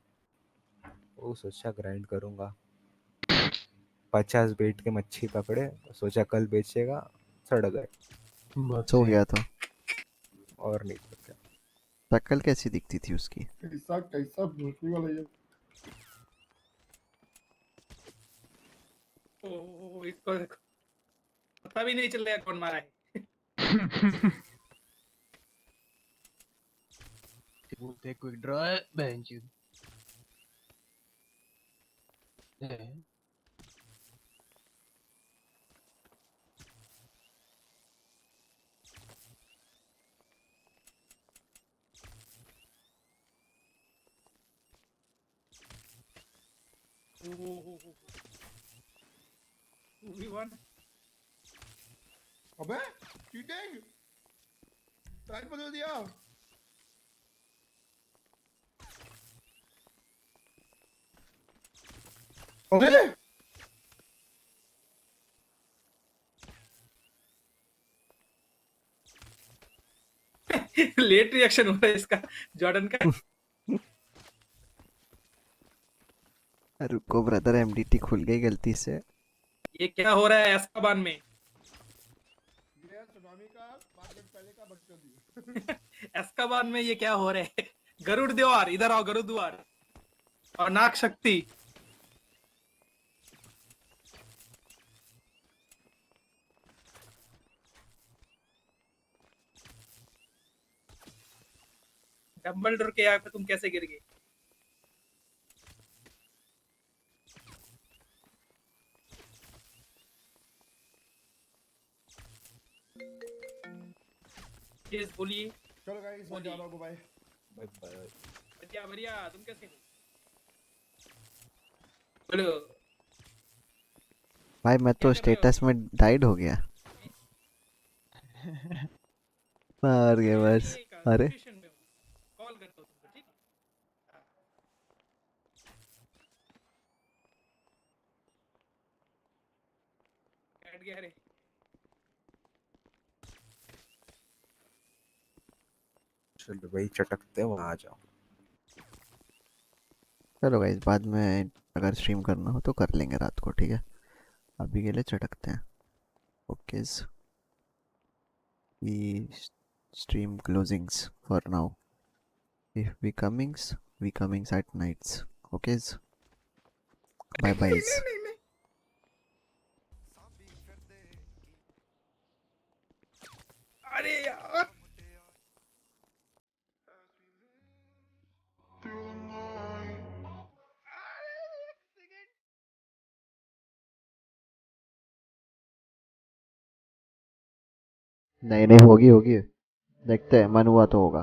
वो सोचा ग्राइंड करूंगा, 50 बेट के मच्छी पकड़े, सोचा कल बेचेगा, सड़ गए। बहुत सो सही। गया तो? और नहीं तो क्या। शक्ल कैसी दिखती थी उसकी? कैसा कैसा भोसड़ी वाला ये। ओ इसको देखो, पता भी नहीं चल रहा कौन मारा है। बोलते क्विक ड्रॉ है बेंच। Yeah. V1 अबे चीटिंग टाइम बदल दिया अबे लेट रिएक्शन हुआ है इसका जॉर्डन का। रुको ब्रदर, एमडीटी खुल गई गलती से। ये क्या हो रहा है एस्काबान में? ये सुनामी का 5 मिनट पहले का बकचोदी। एस्काबान में ये क्या हो रहा है? गरुड़ द्वार, इधर आओ गरुड़ द्वार और नाग शक्ति। डम्बल डोर के यहाँ पे तुम कैसे गिर गए? प्लीज बोलिए। चलो गाइस मैं जा रहा हूं, बाय बाय बाय। बढ़िया बढ़िया, तुम कैसे हो? बोलो। भाई मैं तो स्टेटस में डाइड हो गया। मार गए बस। अरे कॉल करता हूँ तुमको, ठीक है? बैठ गया रे। चलो भाई चटकते हैं, वहां आ जाओ। चलो गाइस, बाद में अगर स्ट्रीम करना हो तो कर लेंगे रात को, ठीक है? अभी के लिए चटकते हैं। Okays, we stream closings for now. If we comings at nights. Okays, bye byes. अरे यार नहीं होगी, देखते हैं, मन हुआ तो होगा।